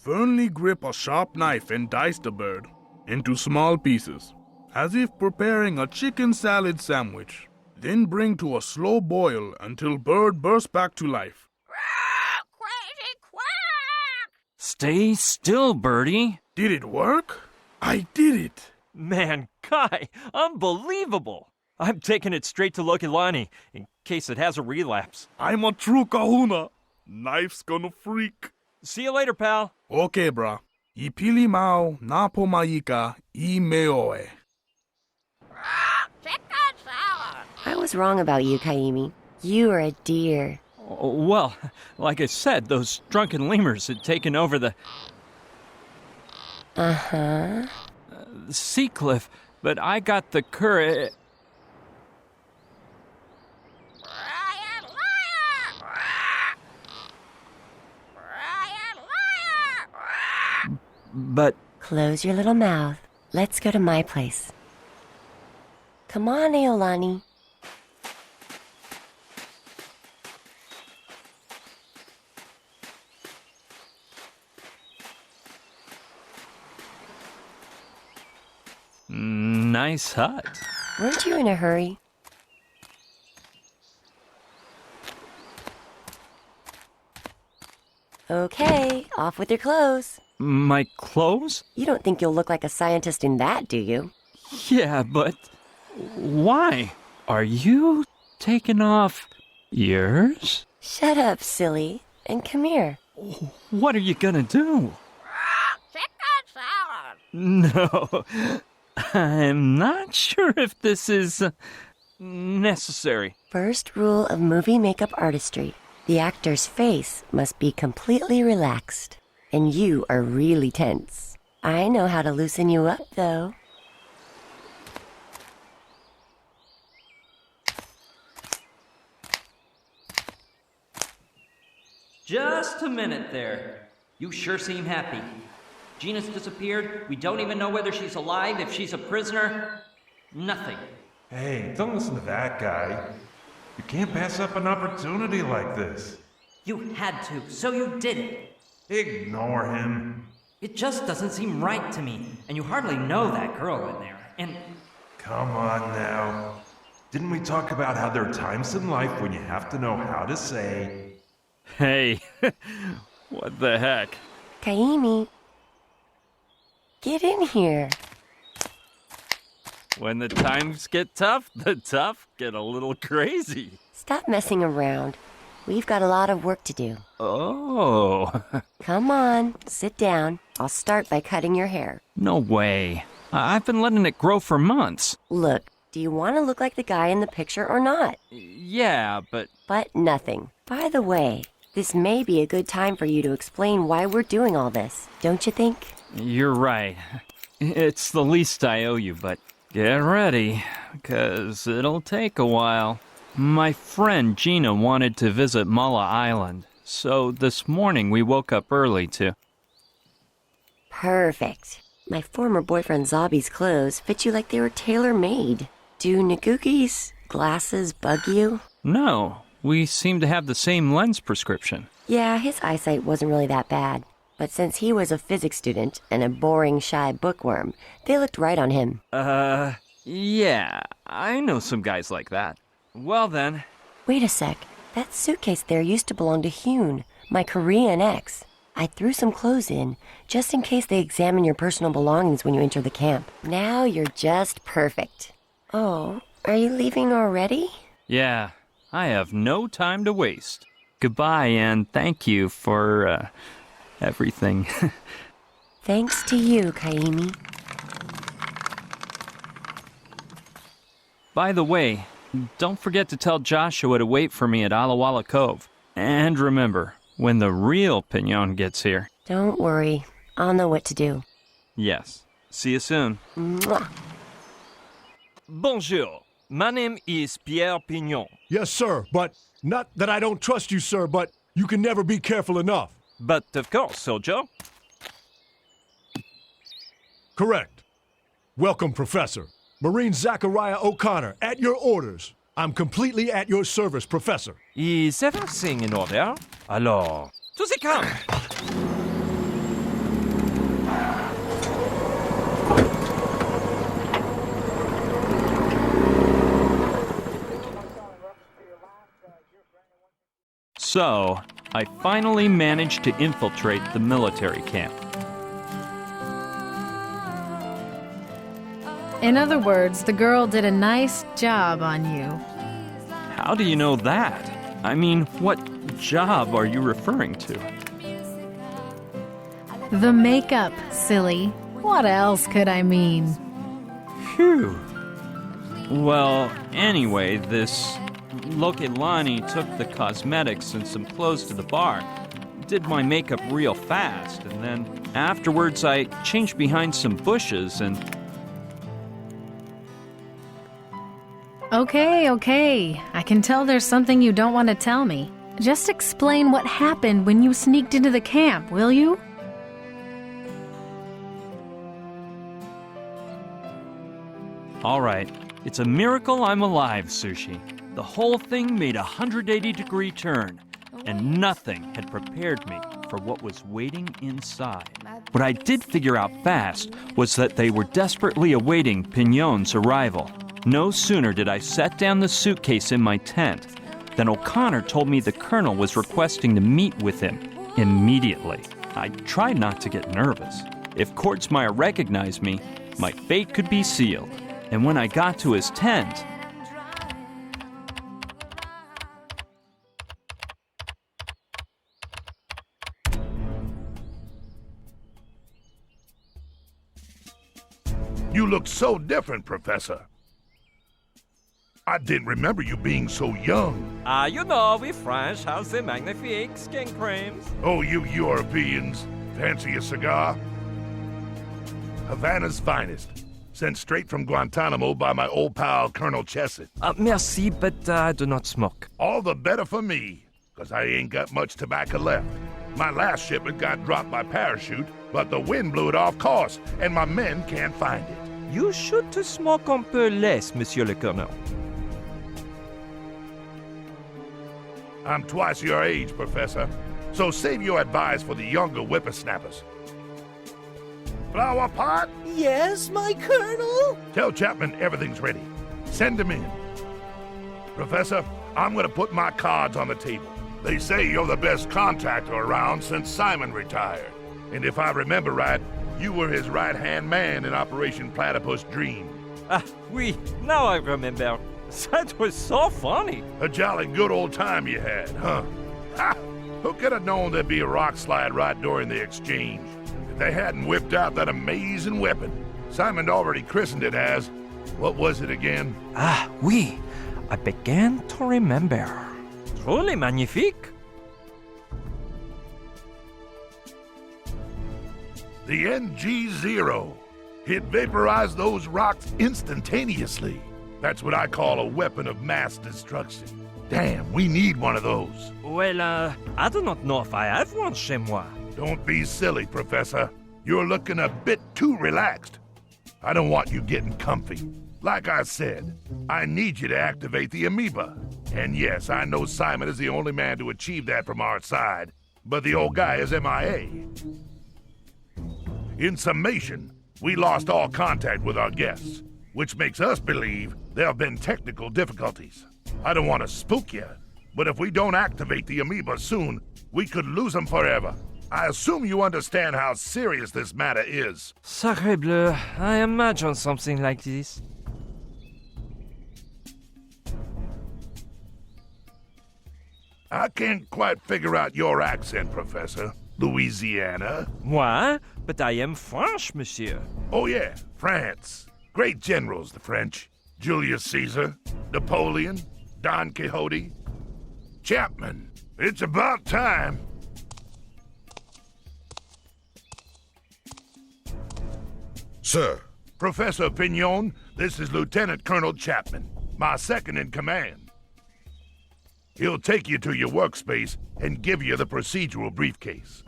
[SPEAKER 11] Firmly grip a sharp knife and dice the bird into small pieces, as if preparing a chicken salad sandwich. Then bring to a slow boil until bird bursts back to life.
[SPEAKER 13] Stay still, birdie.
[SPEAKER 11] Did it work? I did it.
[SPEAKER 13] Man, Kai, unbelievable. I'm taking it straight to Loilani in case it has a relapse.
[SPEAKER 11] I'm a true kahuna. Knife's gonna freak.
[SPEAKER 13] See you later, pal.
[SPEAKER 11] Okay, brah. Ipili mau na pomaika I meoe.
[SPEAKER 9] I was wrong about you, Kaimi. You are a dear.
[SPEAKER 3] Well, like I said, those drunken lemurs had taken over the sea cliff, but I got the courage. But
[SPEAKER 9] close your little mouth. Let's go to my place. Come on, Loilani.
[SPEAKER 3] Nice hut.
[SPEAKER 9] Weren't you in a hurry? Okay, off with your clothes.
[SPEAKER 3] My clothes?
[SPEAKER 9] You don't think you'll look like a scientist in that, do you?
[SPEAKER 3] Yeah, but why? Are you taking off yours?
[SPEAKER 9] Shut up, silly. And come here.
[SPEAKER 3] What are you gonna do? No, I'm not sure if this is necessary.
[SPEAKER 9] First rule of movie makeup artistry. The actor's face must be completely relaxed. And you are really tense. I know how to loosen you up, though.
[SPEAKER 15] Just a minute there. You sure seem happy. Gina's disappeared. We don't even know whether she's alive, if she's a prisoner. Nothing.
[SPEAKER 16] Hey, don't listen to that guy. You can't pass up an opportunity like this.
[SPEAKER 15] You had to, so you did it.
[SPEAKER 16] Ignore him.
[SPEAKER 15] It just doesn't seem right to me, and you hardly know that girl in there, and...
[SPEAKER 16] Come on now. Didn't we talk about how there are times in life when you have to know how to say...
[SPEAKER 3] Hey, what the heck?
[SPEAKER 9] Kaimi, get in here.
[SPEAKER 3] When the times get tough, the tough get a little crazy.
[SPEAKER 9] Stop messing around. We've got a lot of work to do.
[SPEAKER 3] Oh.
[SPEAKER 9] Come on, sit down. I'll start by cutting your hair.
[SPEAKER 3] No way. I've been letting it grow for months.
[SPEAKER 9] Look, do you want to look like the guy in the picture or not?
[SPEAKER 3] Yeah, but...
[SPEAKER 9] But nothing. By the way, this may be a good time for you to explain why we're doing all this, don't you think?
[SPEAKER 3] You're right. It's the least I owe you, but get ready, 'cause it'll take a while. My friend Gina wanted to visit Mala Island, so this morning we woke up early to...
[SPEAKER 9] Perfect. My former boyfriend Zabi's clothes fit you like they were tailor-made. Do Naguki's glasses bug you?
[SPEAKER 3] No, we seem to have the same lens prescription.
[SPEAKER 9] Yeah, his eyesight wasn't really that bad. But since he was a physics student and a boring, shy bookworm, they looked right on him.
[SPEAKER 3] Yeah, I know some guys like that. Well then.
[SPEAKER 9] Wait a sec. That suitcase there used to belong to Hyun, my Korean ex. I threw some clothes in, just in case they examine your personal belongings when you enter the camp. Now you're just perfect. Oh, are you leaving already?
[SPEAKER 3] Yeah, I have no time to waste. Goodbye and thank you for, everything.
[SPEAKER 9] Thanks to you, Kaimi.
[SPEAKER 3] By the way, don't forget to tell Joshua to wait for me at Alawala Cove. And remember, when the real Pignon gets here...
[SPEAKER 9] Don't worry. I'll know what to do.
[SPEAKER 3] Yes. See you soon.
[SPEAKER 9] Mwah.
[SPEAKER 13] Bonjour. My name is Pierre Pignon.
[SPEAKER 12] Yes, sir, but not that I don't trust you, sir, but you can never be careful enough.
[SPEAKER 13] But of course, soldier.
[SPEAKER 12] Correct. Welcome, Professor. Marine Zachariah O'Connor, at your orders. I'm completely at your service, Professor.
[SPEAKER 13] Is everything in order? Alors, to the camp!
[SPEAKER 3] So, I finally managed to infiltrate the military camp.
[SPEAKER 2] In other words, the girl did a nice job on you.
[SPEAKER 3] How do you know that? I mean, what job are you referring to?
[SPEAKER 2] The makeup, silly. What else could I mean?
[SPEAKER 3] Phew. Well, anyway, this Loilani took the cosmetics and some clothes to the bar, did my makeup real fast, and then afterwards I changed behind some bushes and...
[SPEAKER 2] Okay. I can tell there's something you don't want to tell me. Just explain what happened when you sneaked into the camp, will you?
[SPEAKER 3] All right, it's a miracle I'm alive, Sushi. The whole thing made a 180-degree turn, and nothing had prepared me for what was waiting inside. What I did figure out fast was that they were desperately awaiting Pignon's arrival. No sooner did I set down the suitcase in my tent than O'Connor told me the colonel was requesting to meet with him immediately. I tried not to get nervous. If Kordsmeyer recognized me, my fate could be sealed. And when I got to his tent...
[SPEAKER 6] You look so different, Professor. I didn't remember you being so young.
[SPEAKER 13] You know, we French have the magnifique skin creams.
[SPEAKER 6] Oh, you Europeans. Fancy a cigar? Havana's finest. Sent straight from Guantanamo by my old pal, Colonel Chesed.
[SPEAKER 13] Merci, but I do not smoke.
[SPEAKER 6] All the better for me, because I ain't got much tobacco left. My last shipment got dropped by parachute, but the wind blew it off course, and my men can't find it.
[SPEAKER 13] You should to smoke un peu less, Monsieur le Colonel.
[SPEAKER 6] I'm twice your age, Professor, so save your advice for the younger whippersnappers. Flower pot?
[SPEAKER 10] Yes, my Colonel?
[SPEAKER 6] Tell Chapman everything's ready. Send him in. Professor, I'm gonna put my cards on the table. They say you're the best contractor around since Simon retired. And if I remember right, you were his right-hand man in Operation Platypus Dream.
[SPEAKER 13] Oui, now I remember. That was so funny.
[SPEAKER 6] A jolly good old time you had, huh? Ha! Who could have known there'd be a rock slide right during the exchange? If they hadn't whipped out that amazing weapon. Simon already christened it as... What was it again?
[SPEAKER 13] Oui. I began to remember. Truly magnifique.
[SPEAKER 6] The NG-0. It vaporized those rocks instantaneously. That's what I call a weapon of mass destruction. Damn, we need one of those.
[SPEAKER 13] Well, I do not know if I have one chez moi.
[SPEAKER 6] Don't be silly, Professor. You're looking a bit too relaxed. I don't want you getting comfy. Like I said, I need you to activate the amoeba. And yes, I know Simon is the only man to achieve that from our side, but the old guy is MIA. In summation, we lost all contact with our guests, which makes us believe there have been technical difficulties. I don't want to spook you, but if we don't activate the amoeba soon, we could lose them forever. I assume you understand how serious this matter is.
[SPEAKER 13] Sacre bleu, I imagine something like this.
[SPEAKER 6] I can't quite figure out your accent, Professor. Louisiana?
[SPEAKER 13] Moi? But I am French, monsieur.
[SPEAKER 6] Oh yeah, France. Great generals, the French. Julius Caesar, Napoleon, Don Quixote. Chapman, it's about time.
[SPEAKER 17] Sir.
[SPEAKER 6] Professor Pignon, this is Lieutenant Colonel Chapman, my second in command. He'll take you to your workspace and give you the procedural briefcase.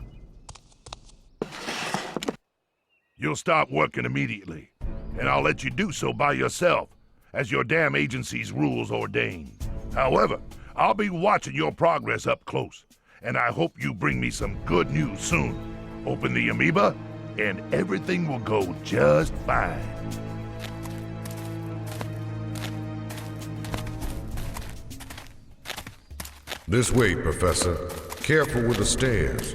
[SPEAKER 6] You'll start working immediately, and I'll let you do so by yourself, as your damn agency's rules ordain. However, I'll be watching your progress up close, and I hope you bring me some good news soon. Open the amoeba, and everything will go just fine.
[SPEAKER 17] This way, Professor. Careful with the stairs.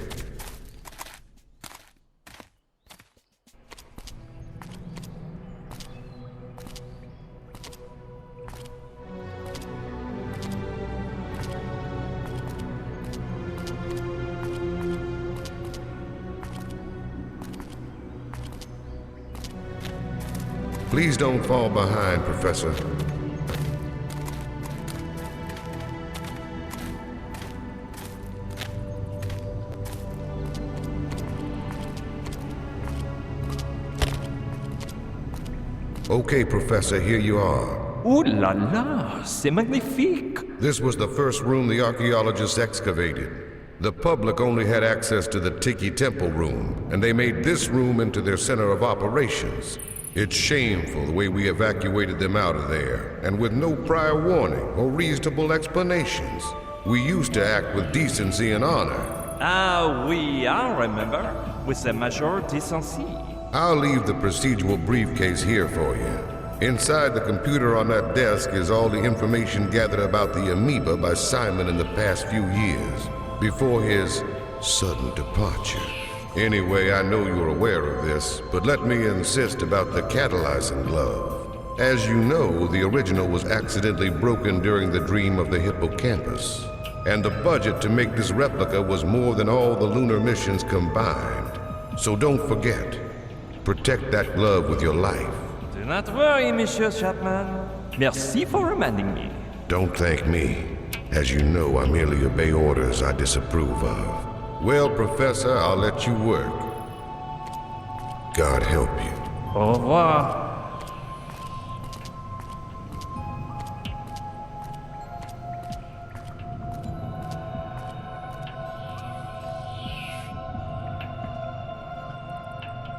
[SPEAKER 17] Please don't fall behind, Professor. Okay, Professor, here you are.
[SPEAKER 13] Ooh la la, c'est magnifique.
[SPEAKER 17] This was the first room the archaeologists excavated. The public only had access to the Tiki Temple room, and they made this room into their center of operations. It's shameful the way we evacuated them out of there, and with no prior warning or reasonable explanations. We used to act with decency and honor.
[SPEAKER 13] Oui, I remember. With the major decency.
[SPEAKER 17] I'll leave the procedural briefcase here for you. Inside the computer on that desk is all the information gathered about the amoeba by Simon in the past few years, before his sudden departure. Anyway, I know you're aware of this, but let me insist about the catalyzing glove. As you know, the original was accidentally broken during the dream of the hippocampus, and the budget to make this replica was more than all the lunar missions combined. So don't forget, protect that glove with your life.
[SPEAKER 13] Do not worry, Monsieur Chapman. Merci for reminding me.
[SPEAKER 17] Don't thank me. As you know, I merely obey orders I disapprove of. Well, Professor, I'll let you work. God help you.
[SPEAKER 13] Au revoir.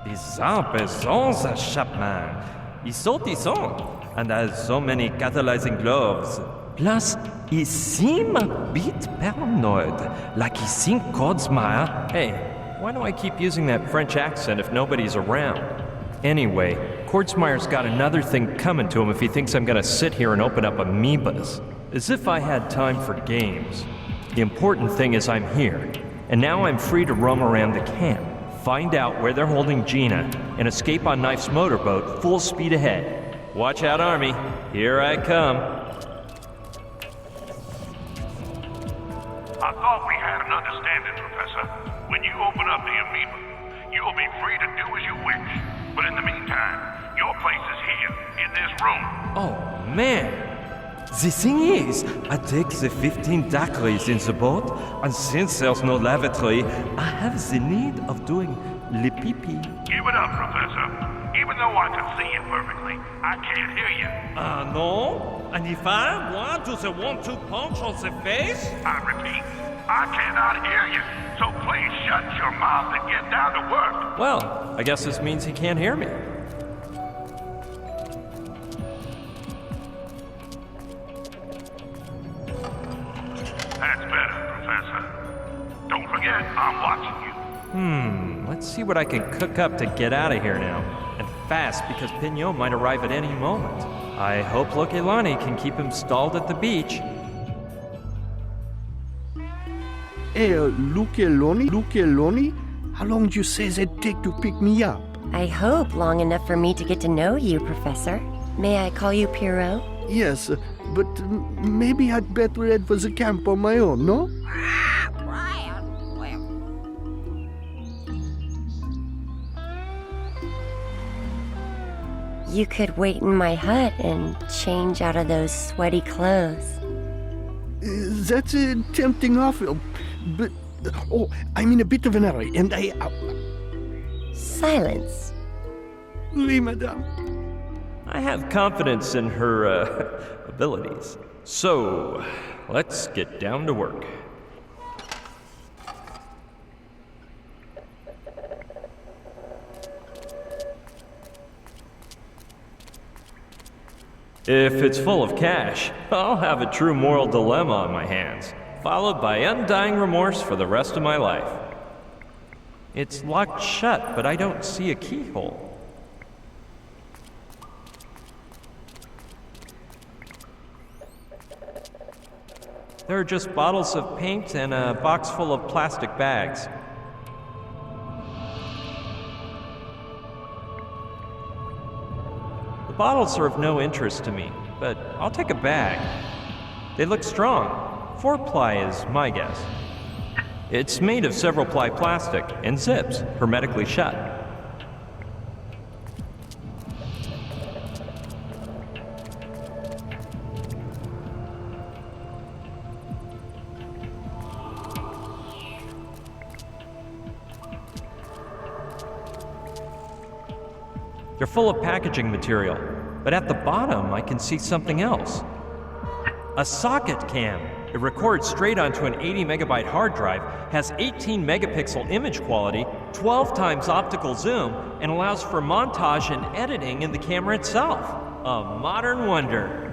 [SPEAKER 13] Bizarre persons, Chapman. He's so decent and has so many catalyzing gloves. Plus, he seems a bit paranoid, like he thinks Codsmire. Hey, why do I keep using that French accent if nobody's around? Anyway, Codsmire's got another thing coming to him if he thinks I'm gonna sit here and open up amoebas. As if I had time for games. The important thing is I'm here, and now I'm free to roam around the camp, find out where they're holding Gina, and escape on Knife's motorboat full speed ahead. Watch out, Army. Here I come.
[SPEAKER 18] I thought we had an understanding, Professor. When you open up the amoeba, you'll be free to do as you wish. But in the meantime, your place is here, in this room.
[SPEAKER 13] Oh, man. The thing is, I take the 15 daiquiris in the boat, and since there's no lavatory, I have the need of doing le pee-pee.
[SPEAKER 18] Give it up, Professor. Even though I can see you perfectly, I can't hear you.
[SPEAKER 13] No? And if I want to the 1-2 punch on the face?
[SPEAKER 18] I repeat, I cannot hear you. So please shut your mouth and get down to work.
[SPEAKER 13] Well, I guess this means he can't hear me.
[SPEAKER 18] That's better, Professor. Don't forget, I'm watching you.
[SPEAKER 13] Let's see what I can cook up to get out of here now. And fast, because Pignot might arrive at any moment. I hope Loilani can keep him stalled at the beach.
[SPEAKER 14] Hey, Loilani? How long do you say it'd take to pick me up?
[SPEAKER 9] I hope long enough for me to get to know you, Professor. May I call you Pierrot?
[SPEAKER 14] Yes, but maybe I'd better head for the camp on my own, no?
[SPEAKER 9] You could wait in my hut and change out of those sweaty clothes.
[SPEAKER 14] That's a tempting offer, but... Oh, I'm in a bit of an hurry, and I...
[SPEAKER 9] Silence.
[SPEAKER 14] Oui, madame.
[SPEAKER 13] I have confidence in her, abilities. So, let's get down to work. If it's full of cash, I'll have a true moral dilemma on my hands, followed by undying remorse for the rest of my life. It's locked shut, but I don't see a keyhole. There are just bottles of paint and a box full of plastic bags. The bottles are of no interest to me, but I'll take a bag. They look strong. 4-ply is my guess. It's made of several ply plastic and zips, hermetically shut. They're full of packaging material, but at the bottom I can see something else. A socket cam. It records straight onto an 80 megabyte hard drive, has 18 megapixel image quality, 12 times optical zoom, and allows for montage and editing in the camera itself. A modern wonder.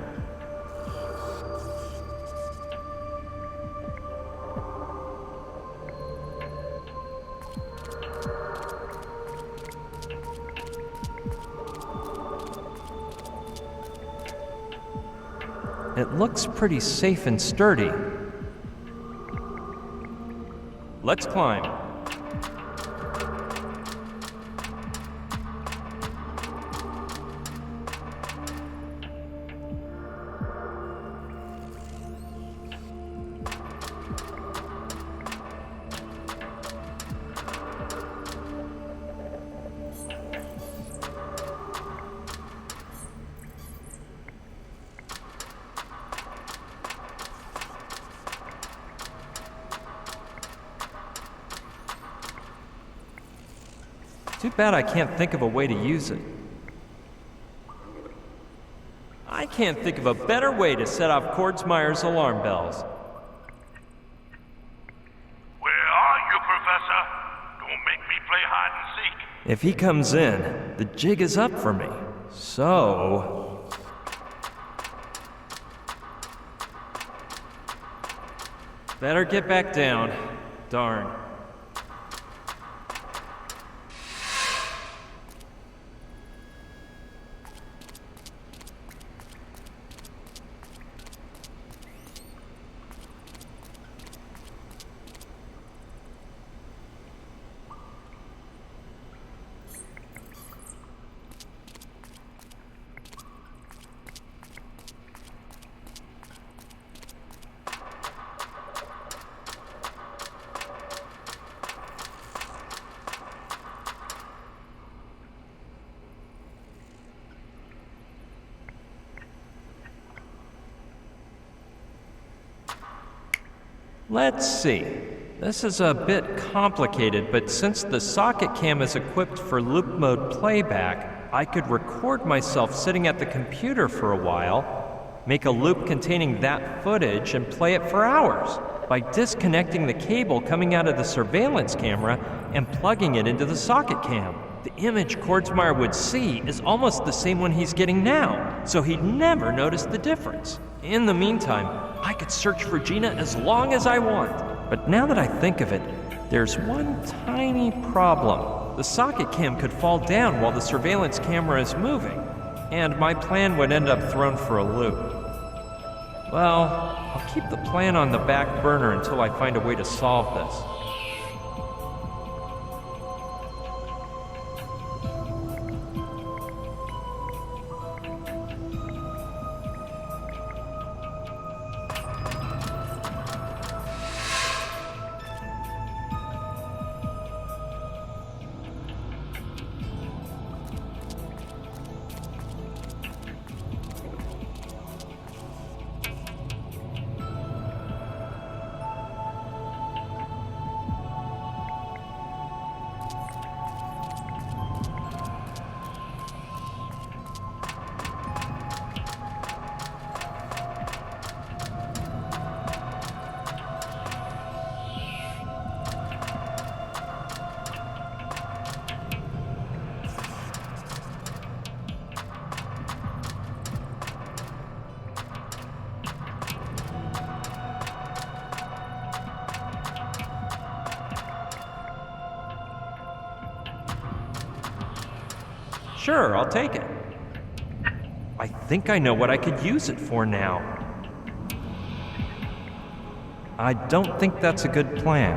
[SPEAKER 13] It looks pretty safe and sturdy. Let's climb. Too bad I can't think of a way to use it. I can't think of a better way to set off Kordsmeyer's alarm bells.
[SPEAKER 18] Where are you, Professor? Don't make me play hide and seek.
[SPEAKER 13] If he comes in, the jig is up for me. So... better get back down. Darn. Let's see. This is a bit complicated, but since the socket cam is equipped for loop mode playback, I could record myself sitting at the computer for a while, make a loop containing that footage, and play it for hours by disconnecting the cable coming out of the surveillance camera and plugging it into the socket cam. The image Kordsmeyer would see is almost the same one he's getting now, so he'd never notice the difference. In the meantime, I could search for Gina as long as I want. But now that I think of it, there's one tiny problem. The socket cam could fall down while the surveillance camera is moving, and my plan would end up thrown for a loop. Well, I'll keep the plan on the back burner until I find a way to solve this. Sure, I'll take it. I think I know what I could use it for now. I don't think that's a good plan.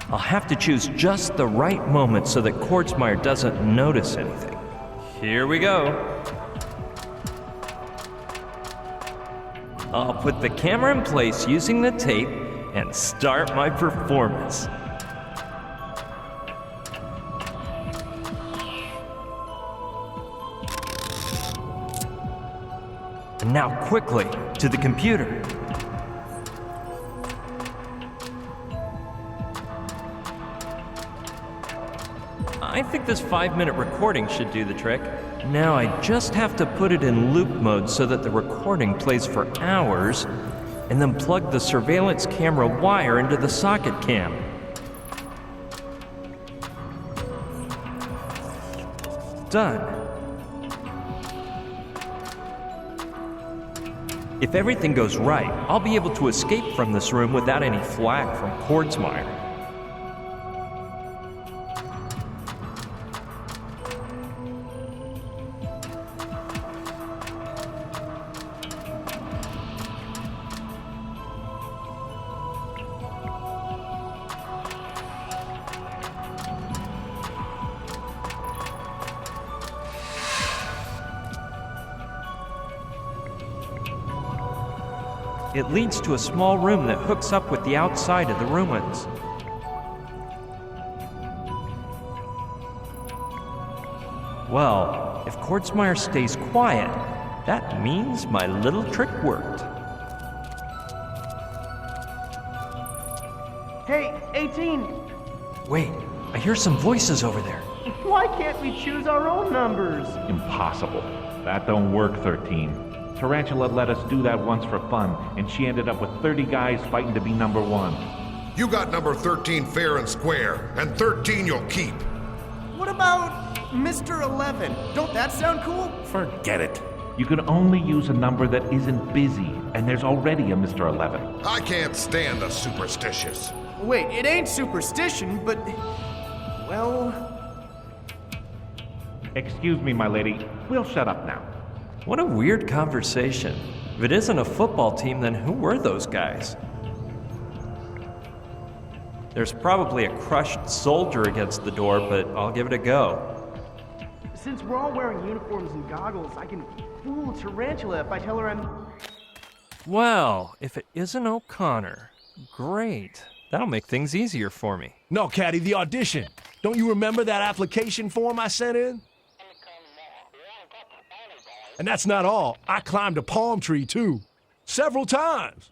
[SPEAKER 13] I'll have to choose just the right moment so that Kordsmeyer doesn't notice anything. Here we go. I'll put the camera in place using the tape and start my performance. And now quickly to the computer. I think this 5-minute recording should do the trick. Now I just have to put it in loop mode so that the recording plays for hours, and then plug the surveillance camera wire into the socket cam. Done. If everything goes right, I'll be able to escape from this room without any flack from Kordsmeyer. It leads to a small room that hooks up with the outside of the ruins. Well, if Kordsmeyer stays quiet, that means my little trick worked.
[SPEAKER 19] Hey, 18!
[SPEAKER 13] Wait, I hear some voices over there.
[SPEAKER 19] Why can't we choose our own numbers?
[SPEAKER 20] Impossible. That don't work, 13. Tarantula let us do that once for fun, and she ended up with 30 guys fighting to be number 1.
[SPEAKER 17] You got number 13 fair and square, and 13 you'll keep.
[SPEAKER 19] What about Mr. 11? Don't that sound cool?
[SPEAKER 20] Forget it. You can only use a number that isn't busy, and there's already a Mr. 11.
[SPEAKER 17] I can't stand the superstitious.
[SPEAKER 19] Wait, it ain't superstition, but... well...
[SPEAKER 20] Excuse me, my lady. We'll shut up now.
[SPEAKER 13] What a weird conversation. If it isn't a football team, then who were those guys? There's probably a crushed soldier against the door, but I'll give it a go.
[SPEAKER 19] Since we're all wearing uniforms and goggles, I can fool Tarantula if I tell her I'm...
[SPEAKER 13] Well, if it isn't O'Connor, great. That'll make things easier for me.
[SPEAKER 12] No, Caddy, the audition. Don't you remember that application form I sent in? And that's not all. I climbed a palm tree, too. Several times.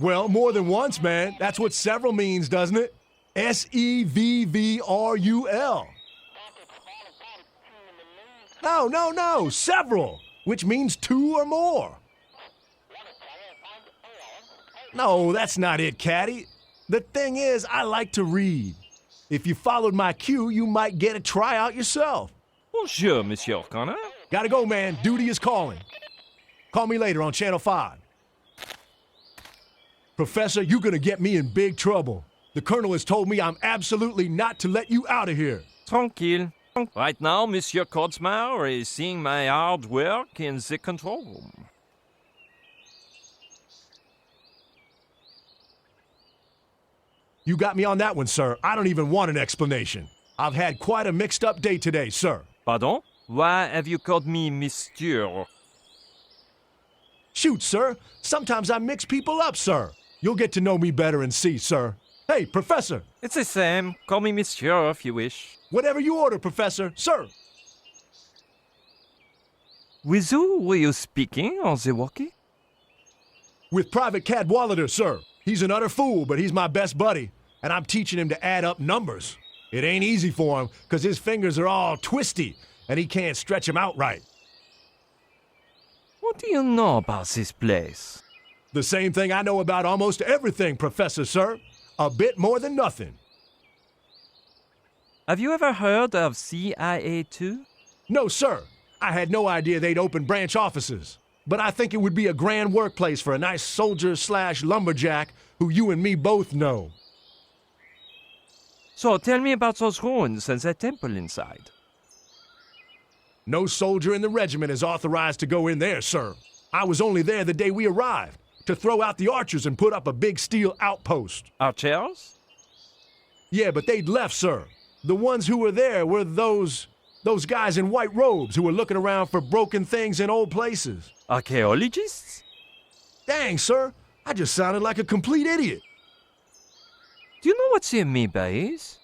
[SPEAKER 12] Well, more than once, man. That's what several means, doesn't it? S-E-V-V-R-U-L. No, several, which means 2 or more. No, that's not it, Caddy. The thing is, I like to read. If you followed my cue, you might get a tryout yourself.
[SPEAKER 13] Bonjour, Monsieur O'Connor.
[SPEAKER 12] Gotta go, man. Duty is calling. Call me later on Channel 5. Professor, you're gonna get me in big trouble. The Colonel has told me I'm absolutely not to let you out of here.
[SPEAKER 13] Tranquille. Right now, Monsieur Kotzmauer is seeing my hard work in the control room.
[SPEAKER 12] You got me on that one, sir. I don't even want an explanation. I've had quite a mixed-up day today, sir.
[SPEAKER 13] Pardon? Why have you called me Monsieur?
[SPEAKER 12] Shoot, sir. Sometimes I mix people up, sir. You'll get to know me better and see, sir. Hey, Professor.
[SPEAKER 13] It's the same. Call me Monsieur if you wish.
[SPEAKER 12] Whatever you order, Professor. Sir.
[SPEAKER 13] With who were you speaking on the walkie?
[SPEAKER 12] With Private Cadwallader, sir. He's an utter fool, but he's my best buddy, and I'm teaching him to add up numbers. It ain't easy for him, because his fingers are all twisty, and he can't stretch them out right.
[SPEAKER 13] What do you know about this place?
[SPEAKER 12] The same thing I know about almost everything, Professor, sir. A bit more than nothing.
[SPEAKER 13] Have you ever heard of CIA2?
[SPEAKER 12] No, sir. I had no idea they'd open branch offices. But I think it would be a grand workplace for a nice soldier/lumberjack who you and me both know.
[SPEAKER 13] So tell me about those ruins and the temple inside.
[SPEAKER 12] No soldier in the regiment is authorized to go in there, sir. I was only there the day we arrived, to throw out the archers and put up a big steel outpost.
[SPEAKER 13] Archers?
[SPEAKER 12] Yeah, but they'd left, sir. The ones who were there were those guys in white robes who were looking around for broken things in old places.
[SPEAKER 13] Archaeologists?
[SPEAKER 12] Dang, sir. I just sounded like a complete idiot.
[SPEAKER 13] Do you know what the amoeba is?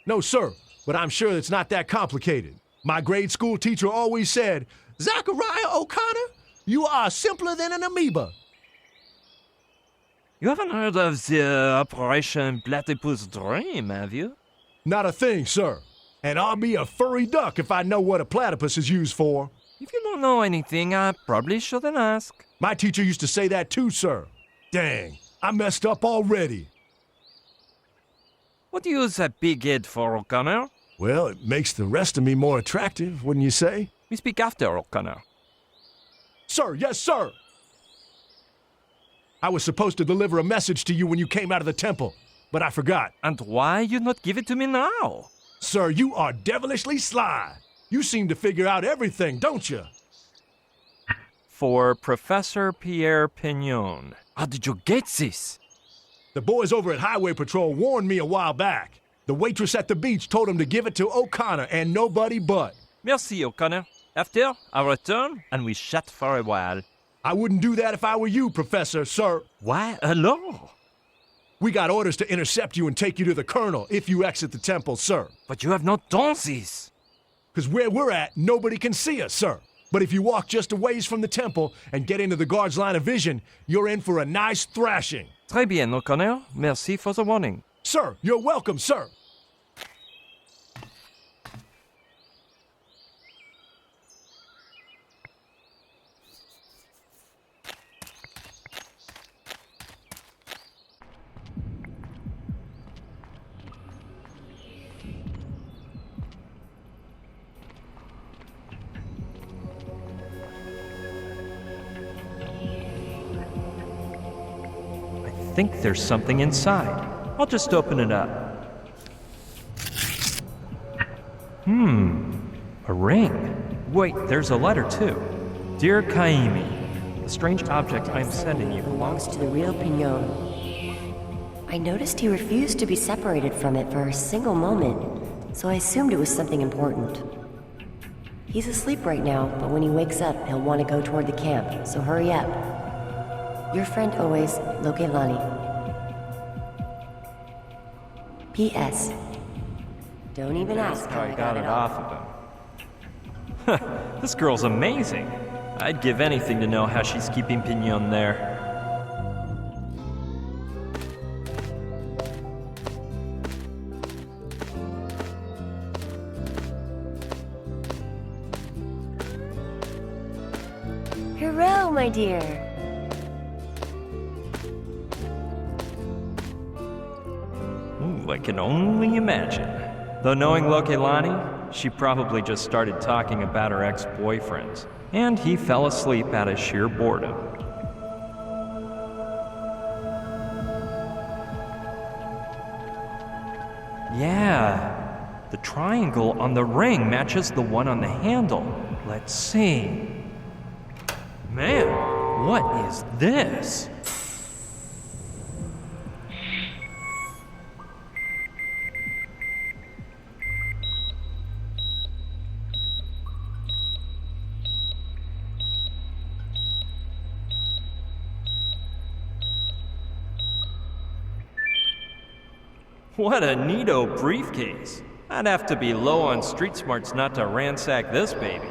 [SPEAKER 12] No, sir, but I'm sure it's not that complicated. My grade school teacher always said, Zachariah O'Connor, you are simpler than an amoeba.
[SPEAKER 13] You haven't heard of the Operation Platypus Dream, have you?
[SPEAKER 12] Not a thing, sir. And I'll be a furry duck if I know what a platypus is used for.
[SPEAKER 13] If you don't know anything, I probably shouldn't ask.
[SPEAKER 12] My teacher used to say that too, sir. Dang, I messed up already.
[SPEAKER 13] What do you use that big head for, O'Connor?
[SPEAKER 12] Well, it makes the rest of me more attractive, wouldn't you say?
[SPEAKER 13] We speak after, O'Connor.
[SPEAKER 12] Sir, yes, sir. I was supposed to deliver a message to you when you came out of the temple, but I forgot.
[SPEAKER 13] And why you not give it to me now?
[SPEAKER 12] Sir, you are devilishly sly. You seem to figure out everything, don't you?
[SPEAKER 13] For Professor Pierre Pignon. How did you get this?
[SPEAKER 12] The boys over at Highway Patrol warned me a while back. The waitress at the beach told them to give it to O'Connor and nobody but.
[SPEAKER 13] Merci, O'Connor. After, I return and we chat for a while.
[SPEAKER 12] I wouldn't do that if I were you, Professor, sir.
[SPEAKER 13] Why alors?
[SPEAKER 12] We got orders to intercept you and take you to the Colonel if you exit the temple, sir.
[SPEAKER 13] But you have not done this.
[SPEAKER 12] Because where we're at, nobody can see us, sir. But if you walk just a ways from the temple and get into the guard's line of vision, you're in for a nice thrashing.
[SPEAKER 13] Très bien, O'Connor. Merci for the warning.
[SPEAKER 12] Sir, you're welcome, sir.
[SPEAKER 13] I think there's something inside. I'll just open it up. A ring. Wait, there's a letter too. Dear Kaimi, the strange object I'm sending you
[SPEAKER 9] belongs to the real Pignon. I noticed he refused to be separated from it for a single moment, so I assumed it was something important. He's asleep right now, but when he wakes up, he'll want to go toward the camp, so hurry up. Your friend always, Loilani. P.S. Don't even ask how I got it off
[SPEAKER 13] of him. This girl's amazing. I'd give anything to know how she's keeping Pignon there.
[SPEAKER 9] Hurrah, my dear.
[SPEAKER 13] Ooh, I can only imagine. Though knowing Loilani, she probably just started talking about her ex-boyfriends, and he fell asleep out of sheer boredom. Yeah, the triangle on the ring matches the one on the handle. Let's see. Man, what is this? What a neato briefcase. I'd have to be low on street smarts not to ransack this baby.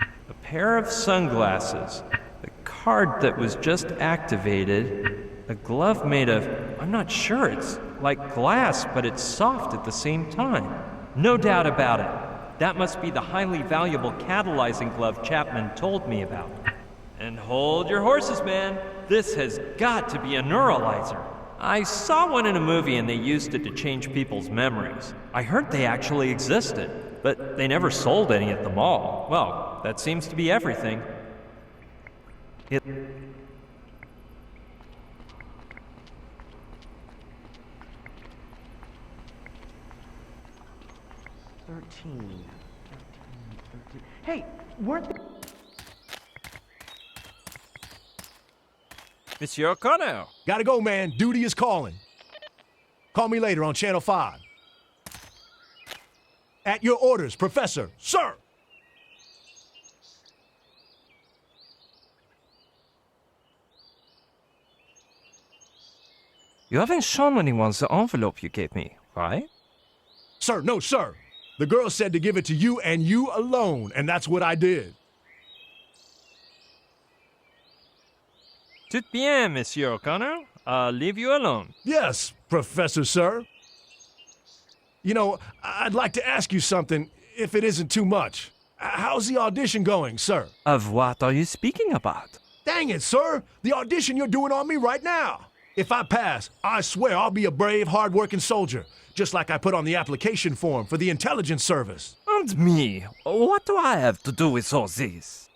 [SPEAKER 13] A pair of sunglasses, a card that was just activated, a glove made of, I'm not sure, it's like glass, but it's soft at the same time. No doubt about it. That must be the highly valuable catalyzing glove Chapman told me about. And hold your horses, man. This has got to be a neuralizer. I saw one in a movie and they used it to change people's memories. I heard they actually existed, but they never sold any at the mall. Well, that seems to be everything.
[SPEAKER 19] 13. Hey, weren't they...
[SPEAKER 13] Monsieur O'Connor.
[SPEAKER 12] Gotta go, man. Duty is calling. Call me later on Channel 5. At your orders, Professor. Sir!
[SPEAKER 13] You haven't shown anyone the envelope you gave me, right?
[SPEAKER 12] Sir, no, sir. The girl said to give it to you and you alone, and that's what I did.
[SPEAKER 13] Tout bien, Monsieur O'Connor. I'll leave you alone.
[SPEAKER 12] Yes, Professor, sir. You know, I'd like to ask you something, if it isn't too much. How's the audition going, sir?
[SPEAKER 13] Of what are you speaking about?
[SPEAKER 12] Dang it, sir! The audition you're doing on me right now. If I pass, I swear I'll be a brave, hard-working soldier, just like I put on the application form for the intelligence service.
[SPEAKER 13] And me? What do I have to do with all this?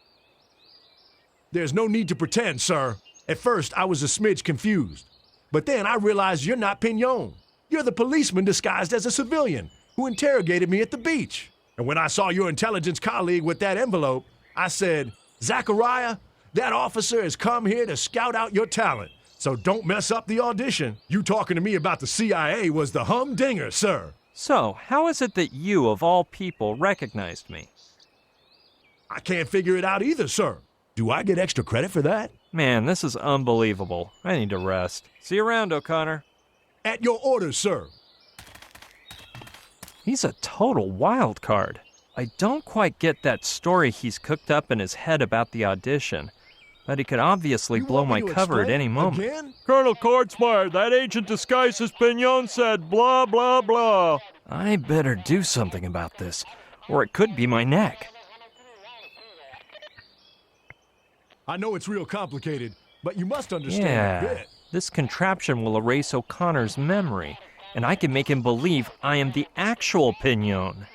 [SPEAKER 12] There's no need to pretend, sir. At first, I was a smidge confused. But then I realized you're not Pignon. You're the policeman disguised as a civilian who interrogated me at the beach. And when I saw your intelligence colleague with that envelope, I said, Zachariah, that officer has come here to scout out your talent. So don't mess up the audition. You talking to me about the CIA was the humdinger, sir.
[SPEAKER 13] So, how is it that you, of all people, recognized me?
[SPEAKER 12] I can't figure it out either, sir. Do I get extra credit for that?
[SPEAKER 13] Man, this is unbelievable. I need to rest. See you around, O'Connor.
[SPEAKER 12] At your orders, sir.
[SPEAKER 13] He's a total wild card. I don't quite get that story he's cooked up in his head about the audition. but he could obviously blow my cover at any moment.
[SPEAKER 12] Again?
[SPEAKER 13] Colonel Kortzmeyer, that agent disguised as Pignon said blah, blah, blah. I better do something about this, or it could be my neck.
[SPEAKER 12] I know it's real complicated, but you must understand a bit.
[SPEAKER 13] This contraption will erase O'Connor's memory, and I can make him believe I am the actual Pignon.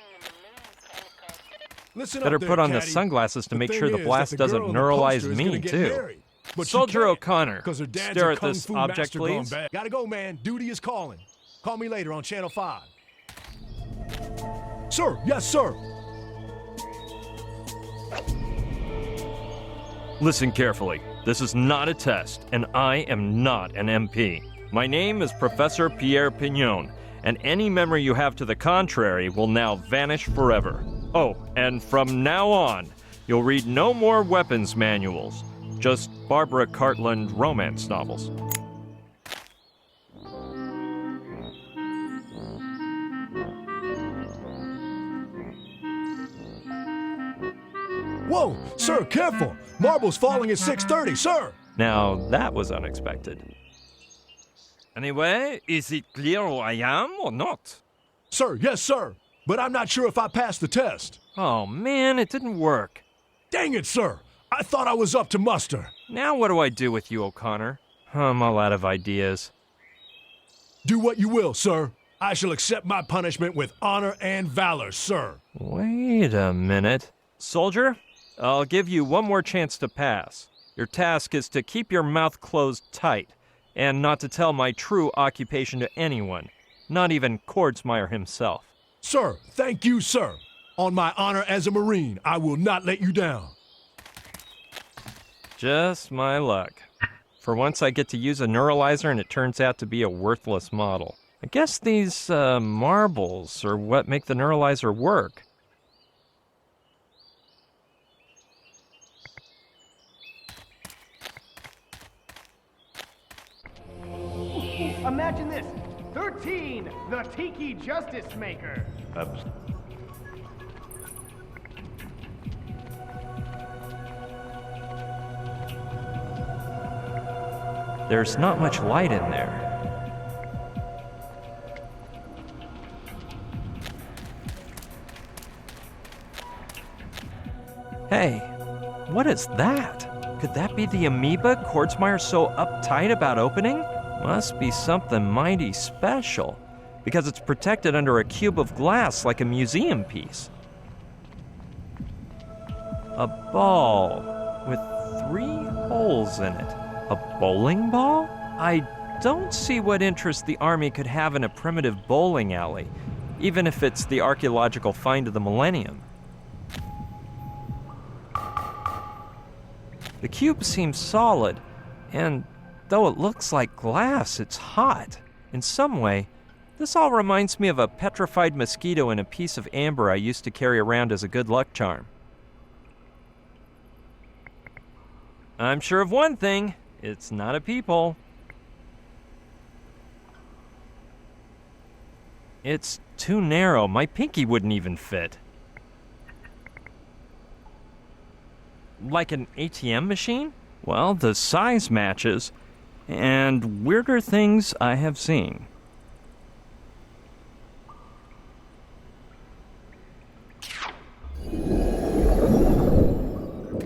[SPEAKER 12] Listen
[SPEAKER 13] Better
[SPEAKER 12] up there,
[SPEAKER 13] put on the
[SPEAKER 12] Caddy.
[SPEAKER 13] sunglasses to
[SPEAKER 12] The
[SPEAKER 13] make
[SPEAKER 12] thing
[SPEAKER 13] sure the
[SPEAKER 12] is
[SPEAKER 13] blast
[SPEAKER 12] that the
[SPEAKER 13] doesn't
[SPEAKER 12] girl in the
[SPEAKER 13] neuralize
[SPEAKER 12] poster is
[SPEAKER 13] me,
[SPEAKER 12] gonna get
[SPEAKER 13] too.
[SPEAKER 12] married, but she
[SPEAKER 13] Soldier
[SPEAKER 12] can't,
[SPEAKER 13] O'Connor,
[SPEAKER 12] 'cause her dad's
[SPEAKER 13] stare
[SPEAKER 12] a
[SPEAKER 13] at
[SPEAKER 12] kung
[SPEAKER 13] this
[SPEAKER 12] fu
[SPEAKER 13] object,
[SPEAKER 12] master gone
[SPEAKER 13] please.
[SPEAKER 12] bad. Gotta go, man. Duty is calling. Call me later on Channel 5. Sir, yes, sir.
[SPEAKER 13] Listen carefully. This is not a test, and I am not an MP. My name is Professor Pierre Pignon, and any memory you have to the contrary will now vanish forever. Oh, and from now on, you'll read no more weapons manuals, just Barbara Cartland romance novels.
[SPEAKER 12] Whoa, sir, careful. Marble's falling at 6:30, sir.
[SPEAKER 13] Now, that was unexpected. Anyway, is it clear who I am or not?
[SPEAKER 12] Sir, yes, sir. But I'm not sure if I passed the test.
[SPEAKER 13] Oh, man, it didn't work.
[SPEAKER 12] Dang it, sir. I thought I was up to muster.
[SPEAKER 13] Now what do I do with you, O'Connor? I'm all out of ideas.
[SPEAKER 12] Do what you will, sir. I shall accept my punishment with honor and valor, sir.
[SPEAKER 13] Wait a minute. Soldier, I'll give you one more chance to pass. Your task is to keep your mouth closed tight, and not to tell my true occupation to anyone, not even Kortzmeyer himself.
[SPEAKER 12] Sir, thank you, sir. On my honor as a Marine, I will not let you down.
[SPEAKER 13] Just my luck. For once I get to use a neuralizer and it turns out to be a worthless model. I guess these marbles are what make the neuralizer work.
[SPEAKER 19] Imagine this. 13, the Tiki Justice Maker.
[SPEAKER 13] There's not much light in there. Hey, what is that? Could that be the amoeba Kortzmeyer's so uptight about opening? Must be something mighty special, because it's protected under a cube of glass like a museum piece. A ball with 3 holes in it. A bowling ball? I don't see what interest the Army could have in a primitive bowling alley, even if it's the archaeological find of the millennium. The cube seems solid, and though it looks like glass, it's hot. In some way, this all reminds me of a petrified mosquito in a piece of amber I used to carry around as a good luck charm. I'm sure of one thing. It's not a peephole. It's too narrow. My pinky wouldn't even fit. Like an ATM machine? Well, the size matches, and weirder things I have seen.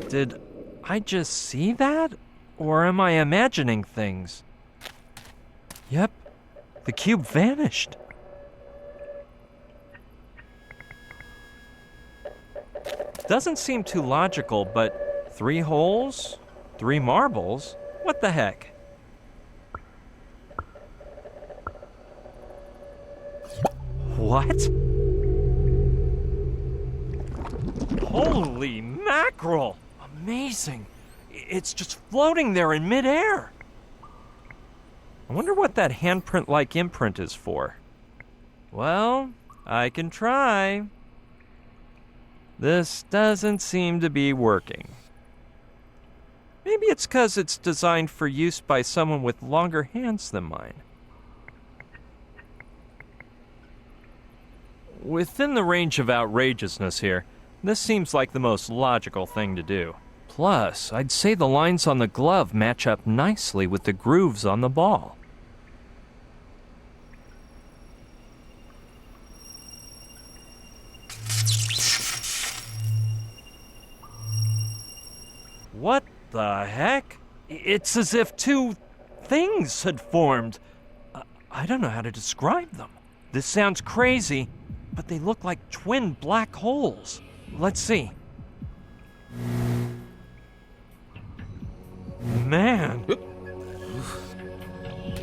[SPEAKER 13] Did I just see that? Or am I imagining things? Yep, the cube vanished. Doesn't seem too logical, but 3 holes? 3 marbles? What the heck? What? Holy mackerel! Amazing! It's just floating there in midair. I wonder what that handprint-like imprint is for. Well, I can try. This doesn't seem to be working. Maybe it's 'cause it's designed for use by someone with longer hands than mine. Within the range of outrageousness here, this seems like the most logical thing to do. Plus, I'd say the lines on the glove match up nicely with the grooves on the ball. What the heck? It's as if two things had formed. I don't know how to describe them. This sounds crazy, but they look like twin black holes. Let's see. Man.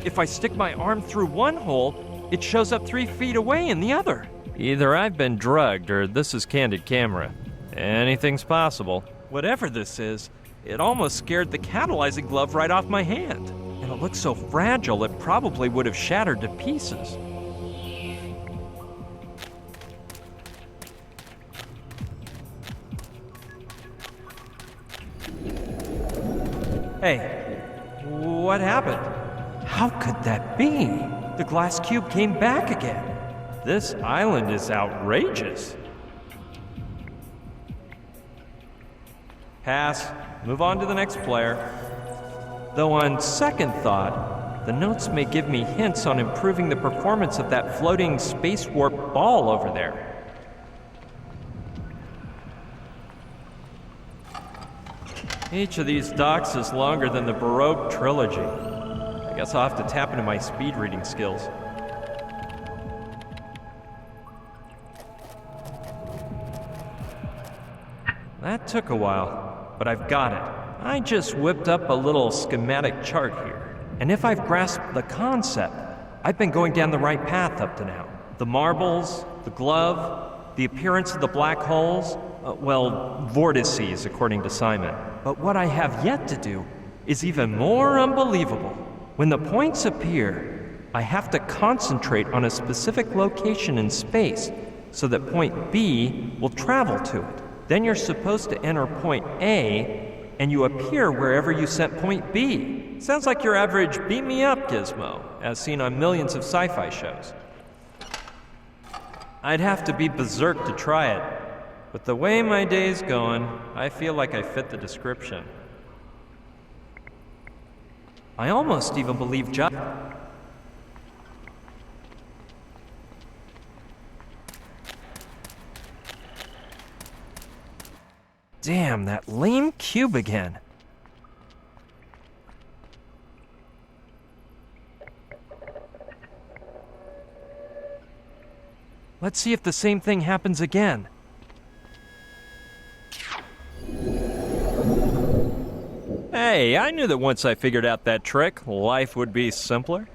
[SPEAKER 13] If I stick my arm through one hole, it shows up 3 feet away in the other. Either I've been drugged or this is candid camera. Anything's possible. Whatever this is, it almost scared the catalyzing glove right off my hand. And it looks so fragile, it probably would have shattered to pieces. Hey, what happened? How could that be? The glass cube came back again. This island is outrageous. Pass. Move on to the next player. Though on second thought, the notes may give me hints on improving the performance of that floating space warp ball over there. Each of these docks is longer than the Baroque trilogy. I guess I'll have to tap into my speed reading skills. That took a while, but I've got it. I just whipped up a little schematic chart here. And if I've grasped the concept, I've been going down the right path up to now. The marbles, the glove, the appearance of the black holes, vortices, according to Simon. But what I have yet to do is even more unbelievable. When the points appear, I have to concentrate on a specific location in space so that point B will travel to it. Then you're supposed to enter point A, and you appear wherever you sent point B. Sounds like your average beat me up gizmo, as seen on millions of sci-fi shows. I'd have to be berserk to try it, but the way my day's going, I feel like I fit the description. I almost even believe Damn, that lame cube again. Let's see if the same thing happens again. Hey, I knew that once I figured out that trick, life would be simpler.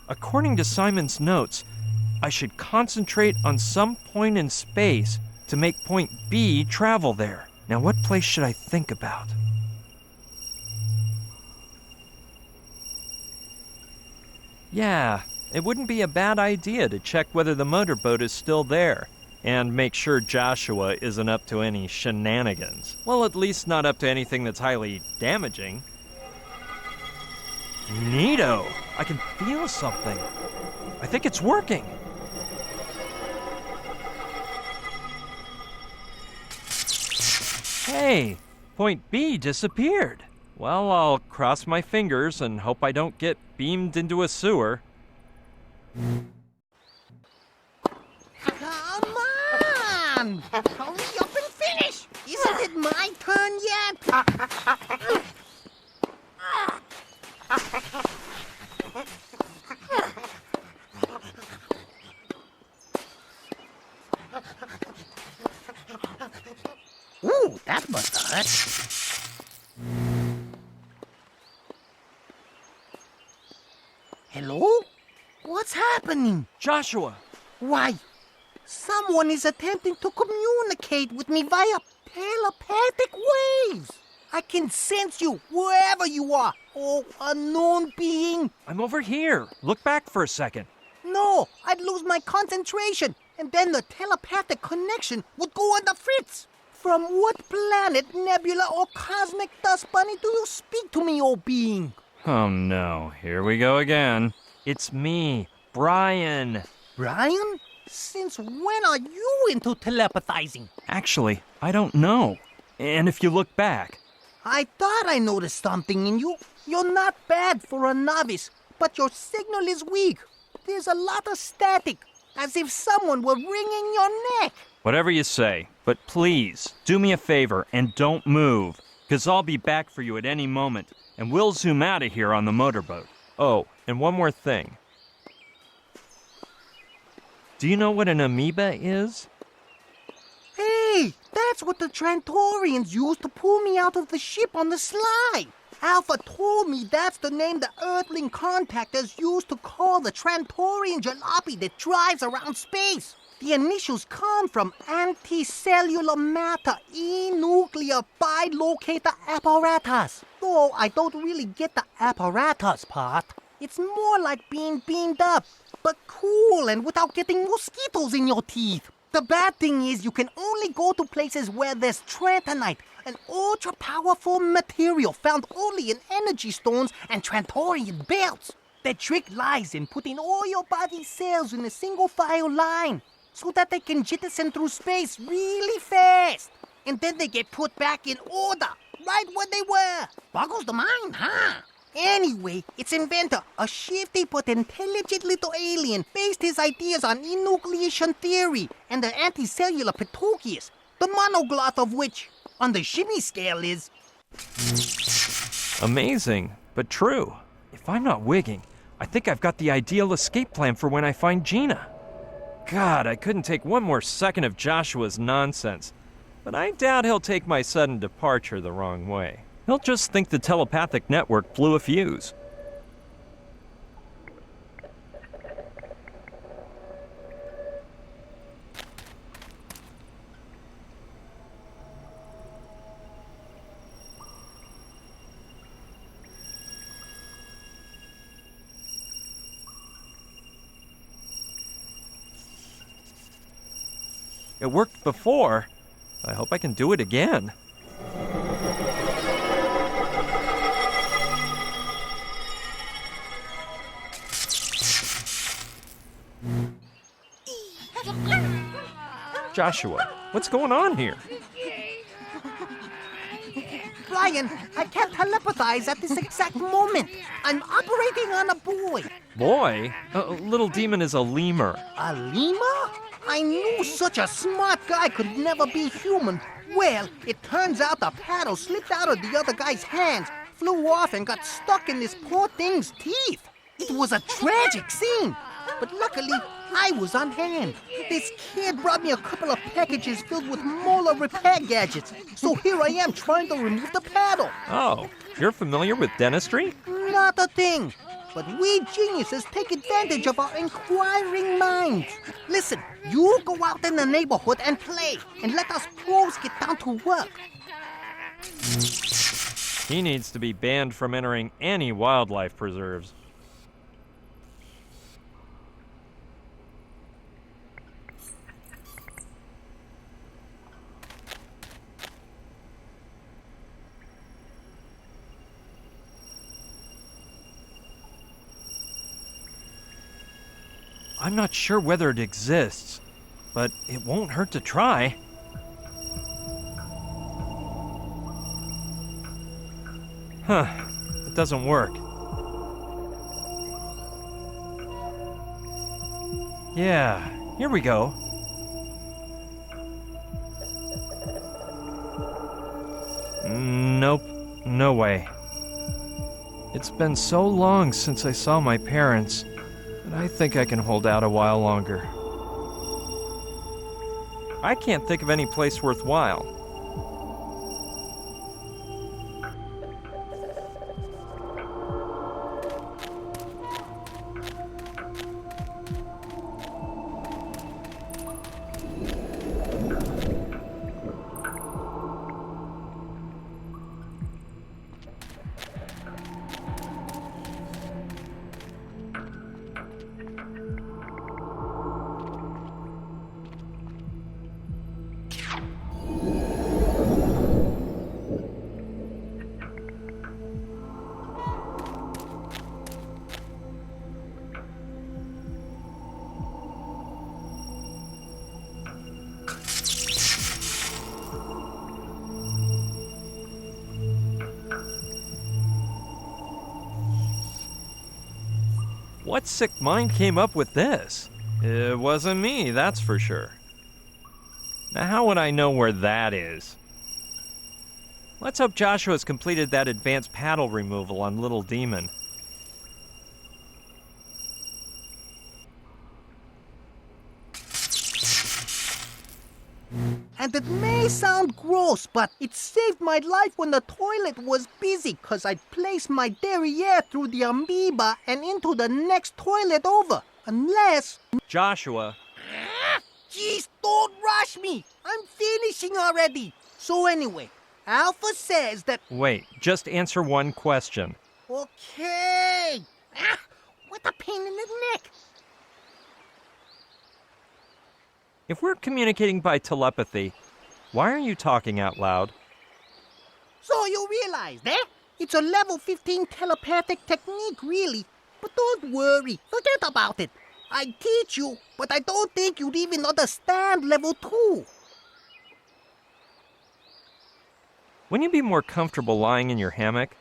[SPEAKER 13] According to Simon's notes, I should concentrate on some point in space to make point B travel there. Now, what place should I think about? Yeah, it wouldn't be a bad idea to check whether the motorboat is still there, and make sure Joshua isn't up to any shenanigans. Well, at least not up to anything that's highly damaging. Neato! I can feel something. I think it's working. Hey, point B disappeared. Well, I'll cross my fingers and hope I don't get beamed into a sewer.
[SPEAKER 14] Come on! Hurry up and finish! Isn't it my turn yet? Ooh, that must hurt. Hello? What's happening?
[SPEAKER 13] Joshua!
[SPEAKER 14] Why, someone is attempting to communicate with me via telepathic waves. I can sense you wherever you are, oh unknown being.
[SPEAKER 13] I'm over here. Look back for a second.
[SPEAKER 14] No, I'd lose my concentration, and then the telepathic connection would go on the fritz. From what planet, nebula, or cosmic dust bunny do you speak to me, old being?
[SPEAKER 13] Oh no, here we go again. It's me, Brian.
[SPEAKER 14] Brian? Since when are you into telepathizing?
[SPEAKER 13] Actually, I don't know. And if you look back...
[SPEAKER 14] I thought I noticed something in you. You're not bad for a novice, but your signal is weak. There's a lot of static, as if someone were wringing your neck.
[SPEAKER 13] Whatever you say, but please, do me a favor and don't move, because I'll be back for you at any moment, and we'll zoom out of here on the motorboat. Oh, and one more thing. Do you know what an amoeba is?
[SPEAKER 14] Hey, that's what the Trantorians used to pull me out of the ship on the slide. Alpha told me that's the name the Earthling contactors used to call the Trantorian jalopy that drives around space. The initials come from anticellular matter e-nuclear bilocator apparatus. Though I don't really get the apparatus part. It's more like being beamed up, but cool and without getting mosquitoes in your teeth. The bad thing is you can only go to places where there's Trantonite, an ultra-powerful material found only in energy stones and Trantorian belts. The trick lies in putting all your body cells in a single file line so that they can jettison through space really fast. And then they get put back in order, right where they were. Boggles the mind, huh? Anyway, its inventor, a shifty but intelligent little alien, based his ideas on enucleation theory and the anticellular Pitokius, the monogloth of which, on the shimmy scale, is...
[SPEAKER 13] Amazing, but true. If I'm not wigging, I think I've got the ideal escape plan for when I find Gina. God, I couldn't take one more second of Joshua's nonsense. But I doubt he'll take my sudden departure the wrong way. He'll just think the telepathic network blew a fuse. It worked before. I hope I can do it again. Joshua, what's going on here?
[SPEAKER 14] Brian, I can't telepathize at this exact moment. I'm operating on a boy.
[SPEAKER 13] Boy? Little demon is a lemur.
[SPEAKER 14] A lemur? I knew such a smart guy could never be human. Well, it turns out the paddle slipped out of the other guy's hands, flew off and got stuck in this poor thing's teeth. It was a tragic scene, but luckily I was on hand. This kid brought me a couple of packages filled with molar repair gadgets, so here I am trying to remove the paddle.
[SPEAKER 13] Oh, you're familiar with dentistry?
[SPEAKER 14] Not a thing. But we geniuses take advantage of our inquiring minds. Listen, you go out in the neighborhood and play, and let us pros get down to work.
[SPEAKER 13] He needs to be banned from entering any wildlife preserves. I'm not sure whether it exists, but it won't hurt to try. Huh, it doesn't work. Yeah, here we go. Nope, no way. It's been so long since I saw my parents. I think I can hold out a while longer. I can't think of any place worthwhile. What sick mind came up with this? It wasn't me, that's for sure. Now, how would I know where that is? Let's hope Joshua's completed that advanced paddle removal on Little Demon.
[SPEAKER 14] And it may sound gross, but it saved my life when the toilet was busy, 'cause I'd place my derriere through the amoeba and into the next toilet over. Unless...
[SPEAKER 13] Joshua.
[SPEAKER 14] Jeez, don't rush me! I'm finishing already! So anyway, Alpha says that...
[SPEAKER 13] Wait, just answer one question.
[SPEAKER 14] Okay! What a pain in the neck!
[SPEAKER 13] If we're communicating by telepathy, why are you talking out loud?
[SPEAKER 14] So you realized, eh? It's a level 15 telepathic technique, really. But don't worry, forget about it. I teach you, but I don't think you'd even understand level 2.
[SPEAKER 13] Wouldn't you be more comfortable lying in your hammock?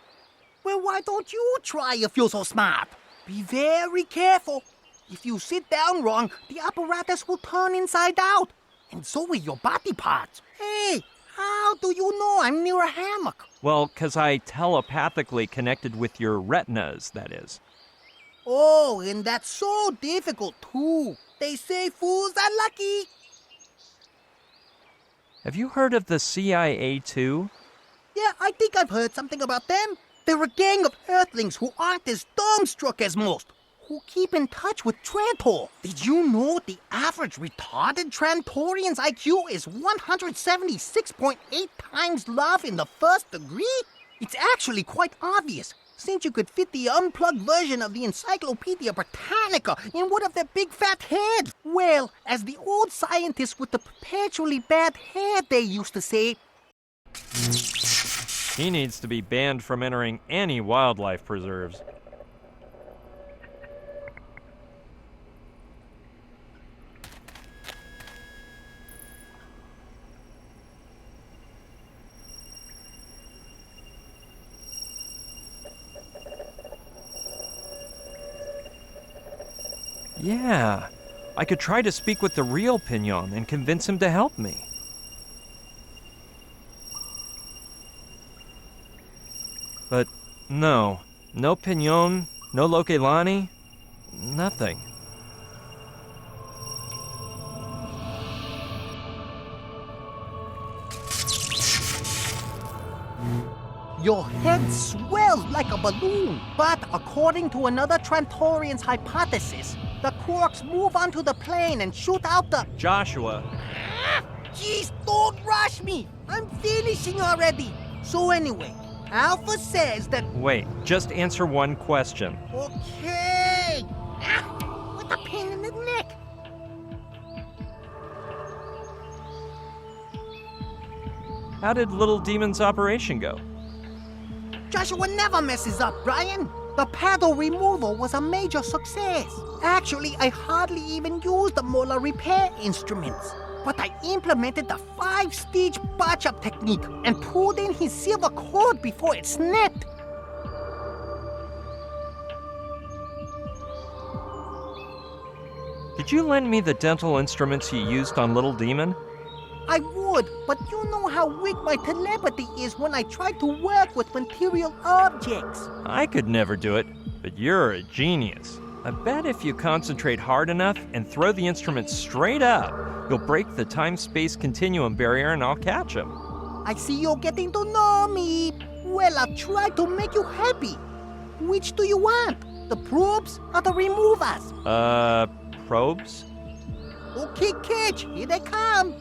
[SPEAKER 14] Well, why don't you try if you're so smart? Be very careful. If you sit down wrong, the apparatus will turn inside out. And so will your body parts. Hey, how do you know I'm near a hammock?
[SPEAKER 13] Well, 'cause I telepathically connected with your retinas, that is.
[SPEAKER 14] Oh, and that's so difficult, too. They say fools are lucky.
[SPEAKER 13] Have you heard of the CIA, too?
[SPEAKER 14] Yeah, I think I've heard something about them. They're a gang of Earthlings who aren't as dumbstruck as most, who keep in touch with Trantor. Did you know the average retarded Trantorian's IQ is 176.8 times love in the first degree? It's actually quite obvious, since you could fit the unplugged version of the Encyclopedia Britannica in one of their big fat heads. Well, as the old scientists with the perpetually bad hair, they used to say,
[SPEAKER 13] he needs to be banned from entering any wildlife preserves. Yeah, I could try to speak with the real Pignon and convince him to help me. But no Pignon, no Loilani, nothing.
[SPEAKER 14] your head swells like a balloon. But according to another Trantorian's hypothesis, the quarks move onto the plane and shoot out the...
[SPEAKER 13] Joshua.
[SPEAKER 14] Jeez, don't rush me! I'm finishing already! So anyway, Alpha says that...
[SPEAKER 13] Wait, just answer one question.
[SPEAKER 14] Okay! What a pain in the neck!
[SPEAKER 13] How did Little Demon's operation go?
[SPEAKER 14] Joshua never messes up, Brian. The paddle removal was a major success. Actually, I hardly even used the molar repair instruments. But I implemented the 5-stage batch-up technique and pulled in his silver cord before it snapped.
[SPEAKER 13] Did you lend me the dental instruments you used on Little Demon?
[SPEAKER 14] I would, but you know how weak my telepathy is when I try to work with material objects.
[SPEAKER 13] I could never do it, but you're a genius. I bet if you concentrate hard enough and throw the instrument straight up, you'll break the time-space continuum barrier and I'll catch him.
[SPEAKER 14] I see you're getting to know me. Well, I'll try to make you happy. Which do you want? The probes or the removers?
[SPEAKER 13] Probes?
[SPEAKER 14] Okay, catch. Here they come.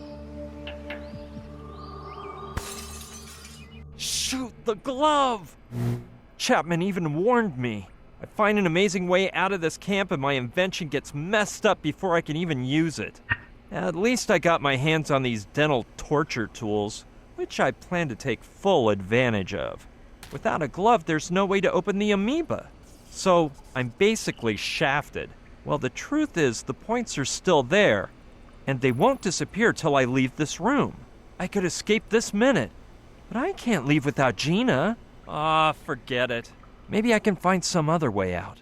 [SPEAKER 13] Shoot the glove! Chapman even warned me. I find an amazing way out of this camp and my invention gets messed up before I can even use it. At least I got my hands on these dental torture tools, which I plan to take full advantage of. Without a glove, there's no way to open the amoeba. So I'm basically shafted. Well, the truth is the points are still there, and they won't disappear till I leave this room. I could escape this minute, but I can't leave without Gina. Forget it. Maybe I can find some other way out.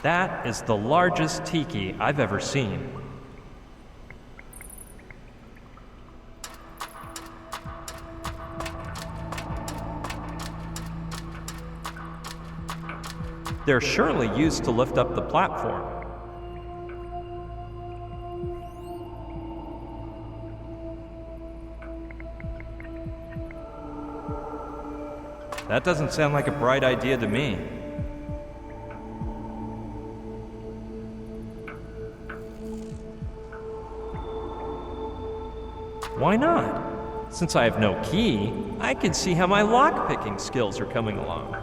[SPEAKER 13] That is the largest tiki I've ever seen. They're surely used to lift up the platform. That doesn't sound like a bright idea to me. Why not? Since I have no key, I can see how my lock-picking skills are coming along.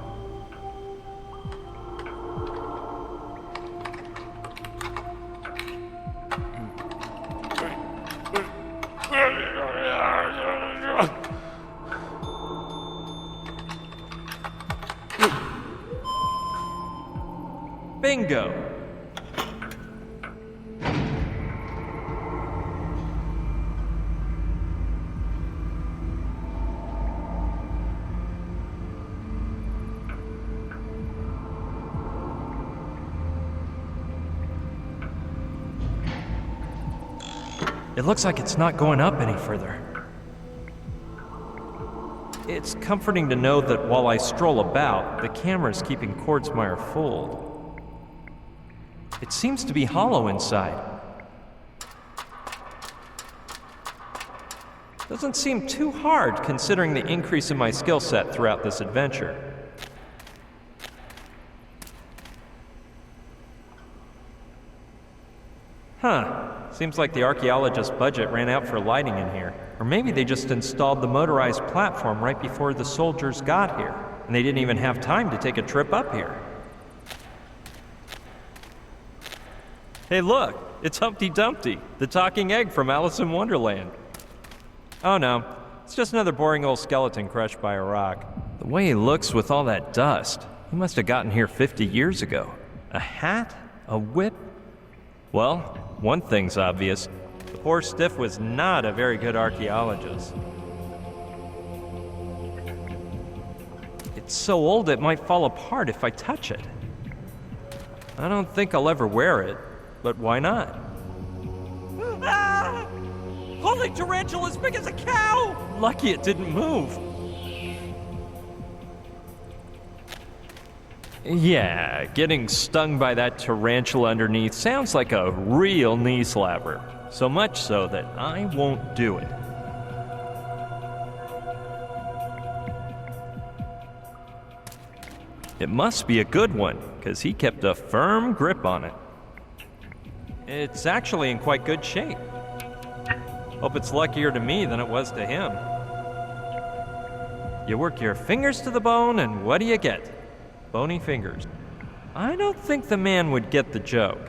[SPEAKER 13] Bingo! It looks like it's not going up any further. It's comforting to know that while I stroll about, the camera's keeping Quartzmeyer fooled. It seems to be hollow inside. Doesn't seem too hard considering the increase in my skill set throughout this adventure. Huh. Seems like the archaeologist's budget ran out for lighting in here. Or maybe they just installed the motorized platform right before the soldiers got here, and they didn't even have time to take a trip up here. Hey look, it's Humpty Dumpty, the talking egg from Alice in Wonderland. Oh no, it's just another boring old skeleton crushed by a rock. The way he looks with all that dust, he must have gotten here 50 years ago. A hat? A whip? Well, one thing's obvious. The poor stiff was not a very good archaeologist. It's so old it might fall apart if I touch it. I don't think I'll ever wear it, but why not? Ah! Holy tarantula as big as a cow! Lucky it didn't move. Yeah, getting stung by that tarantula underneath sounds like a real knee slapper. So much so that I won't do it. It must be a good one, because he kept a firm grip on it. It's actually in quite good shape. Hope it's luckier to me than it was to him. You work your fingers to the bone, and what do you get? Bony fingers. I don't think the man would get the joke.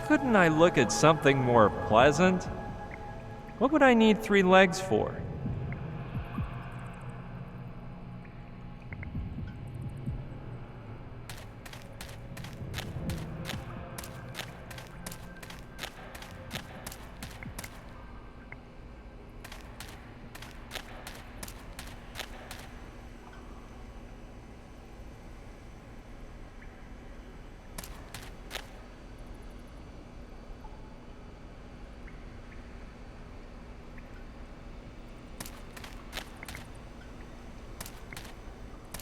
[SPEAKER 13] Couldn't I look at something more pleasant? What would I need 3 legs for?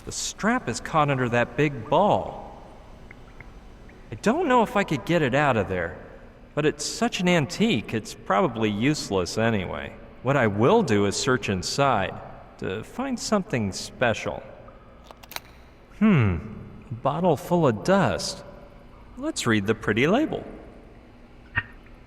[SPEAKER 13] The strap is caught under that big ball. I don't know if I could get it out of there, but it's such an antique, it's probably useless anyway. What I will do is search inside to find something special. A bottle full of dust. Let's read the pretty label.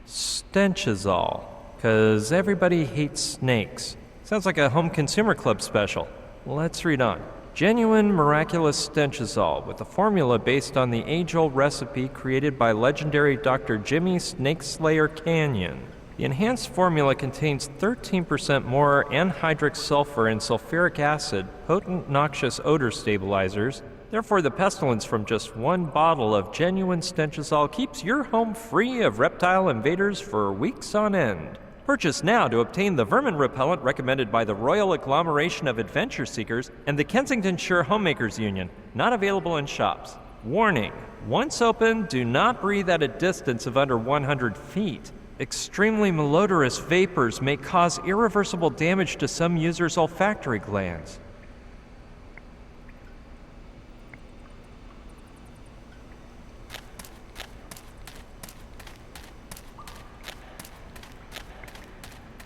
[SPEAKER 13] Stenchazole, 'cause everybody hates snakes. Sounds like a home consumer club special. Let's read on. Genuine miraculous stenchazole with a formula based on the age-old recipe created by legendary Dr. Jimmy Snakeslayer Canyon. The enhanced formula contains 13% more anhydrous sulfur and sulfuric acid, potent noxious odor stabilizers. Therefore, the pestilence from just one bottle of genuine stenchazole keeps your home free of reptile invaders for weeks on end. Purchase now to obtain the vermin repellent recommended by the Royal Agglomeration of Adventure Seekers and the Kensingtonshire Homemakers Union. Not available in shops. Warning: once open, do not breathe at a distance of under 100 feet. Extremely malodorous vapors may cause irreversible damage to some users' olfactory glands.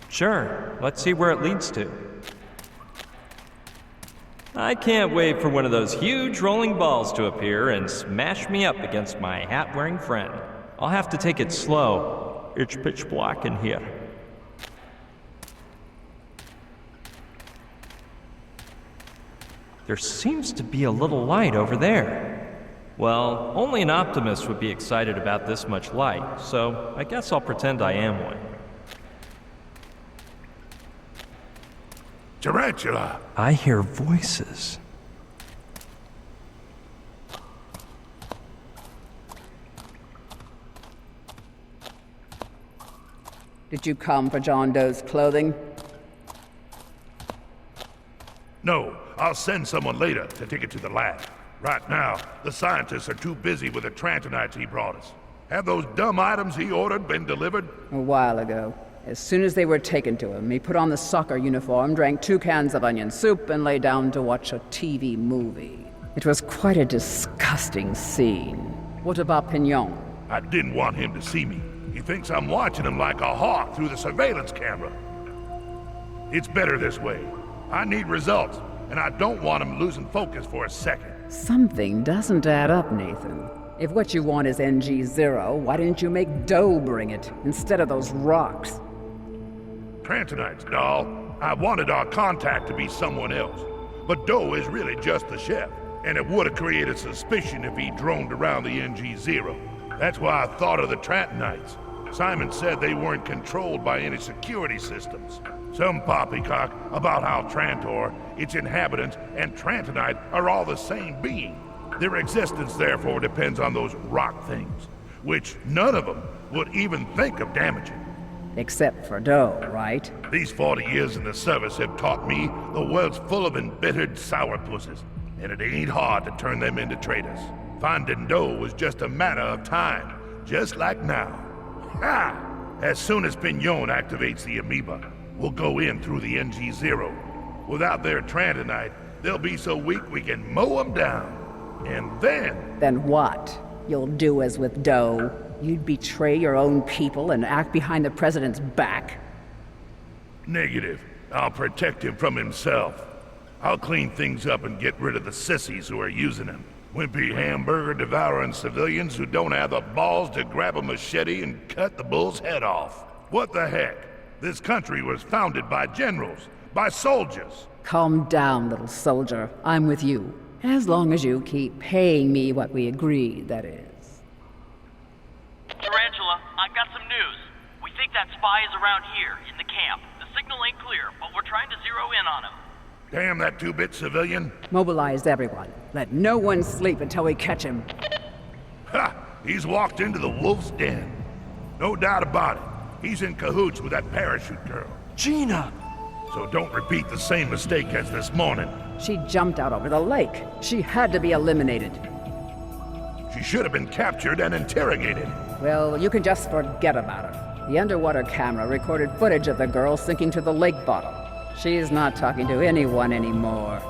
[SPEAKER 13] Sure, let's see where it leads to. I can't wait for one of those huge rolling balls to appear and smash me up against my hat-wearing friend. I'll have to take it slow. It's pitch black in here. There seems to be a little light over there. Well, only an optimist would be excited about this much light, so I guess I'll pretend I am one.
[SPEAKER 6] Tarantula!
[SPEAKER 13] I hear voices.
[SPEAKER 4] Did you come for John Doe's clothing?
[SPEAKER 6] No, I'll send someone later to take it to the lab. Right now, the scientists are too busy with the Trantonites he brought us. Have those dumb items he ordered been delivered?
[SPEAKER 4] A while ago. As soon as they were taken to him, he put on the soccer uniform, drank 2 cans of onion soup, and lay down to watch a TV movie. It was quite a disgusting scene. What about Pignon?
[SPEAKER 6] I didn't want him to see me. He thinks I'm watching him like a hawk through the surveillance camera. It's better this way. I need results, and I don't want him losing focus for a second.
[SPEAKER 4] Something doesn't add up, Nathan. If what you want is NG0, why didn't you make Doe bring it, instead of those rocks?
[SPEAKER 6] Trantonites, doll. I wanted our contact to be someone else. But Doe is really just the chef, and it would have created suspicion if he droned around the NG0. That's why I thought of the Trantonites. Simon said they weren't controlled by any security systems. Some poppycock about how Trantor, its inhabitants, and Trantonite are all the same being. Their existence, therefore, depends on those rock things, which none of them would even think of damaging.
[SPEAKER 4] Except for Doe, right?
[SPEAKER 6] These 40 years in the service have taught me the world's full of embittered sourpusses, and it ain't hard to turn them into traitors. Finding Doe was just a matter of time, just like now. Ha! As soon as Pignon activates the amoeba, we'll go in through the NG0. Without their Trantonite, they'll be so weak we can mow them down. And then...
[SPEAKER 4] Then what? You'll do as with Doe? You'd betray your own people and act behind the president's back?
[SPEAKER 6] Negative. I'll protect him from himself. I'll clean things up and get rid of the sissies who are using him. Wimpy hamburger-devouring civilians who don't have the balls to grab a machete and cut the bull's head off. What the heck? This country was founded by generals, by soldiers.
[SPEAKER 4] Calm down, little soldier. I'm with you. As long as you keep paying me what we agreed, that is.
[SPEAKER 21] Tarantula, I've got some news. We think that spy is around here, in the camp. The signal ain't clear, but we're trying to zero in on him.
[SPEAKER 6] Damn that 2-bit civilian.
[SPEAKER 4] Mobilize everyone. Let no one sleep until we catch him.
[SPEAKER 6] Ha! He's walked into the wolf's den. No doubt about it. He's in cahoots with that parachute girl.
[SPEAKER 13] Gina!
[SPEAKER 6] So don't repeat the same mistake as this morning.
[SPEAKER 4] She jumped out over the lake. She had to be eliminated.
[SPEAKER 6] She should have been captured and interrogated.
[SPEAKER 4] Well, you can just forget about her. The underwater camera recorded footage of the girl sinking to the lake bottom. She's not talking to anyone anymore.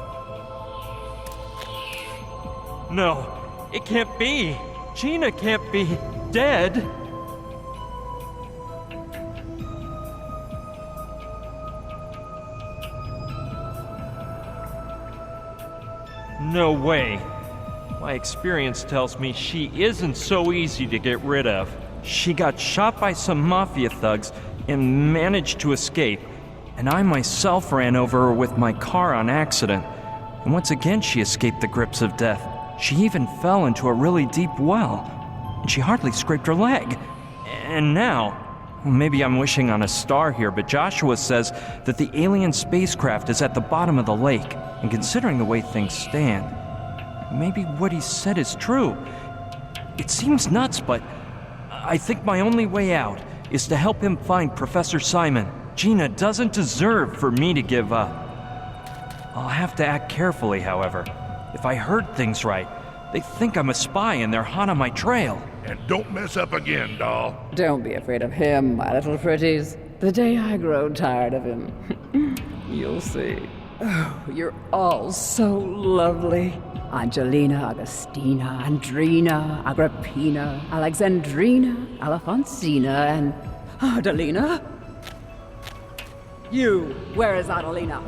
[SPEAKER 13] No, it can't be. Gina can't be dead. No way. My experience tells me she isn't so easy to get rid of. She got shot by some mafia thugs and managed to escape, and I myself ran over her with my car on accident. And once again she escaped the grips of death. She even fell into a really deep well, and she hardly scraped her leg. And now, maybe I'm wishing on a star here, but Joshua says that the alien spacecraft is at the bottom of the lake, and considering the way things stand, maybe what he said is true. It seems nuts, but I think my only way out
[SPEAKER 3] is to help him find Professor Simon. Gina doesn't deserve for me to give up. I'll have to act carefully, however. If I heard things right, they think I'm a spy and they're hot on my trail.
[SPEAKER 6] And don't mess up again, doll.
[SPEAKER 4] Don't be afraid of him, my little pretties. The day I grow tired of him, you'll see. Oh, you're all so lovely. Angelina, Augustina, Andrina, Agrippina, Alexandrina, Alphonsina, and Adelina. You, where is Adelina?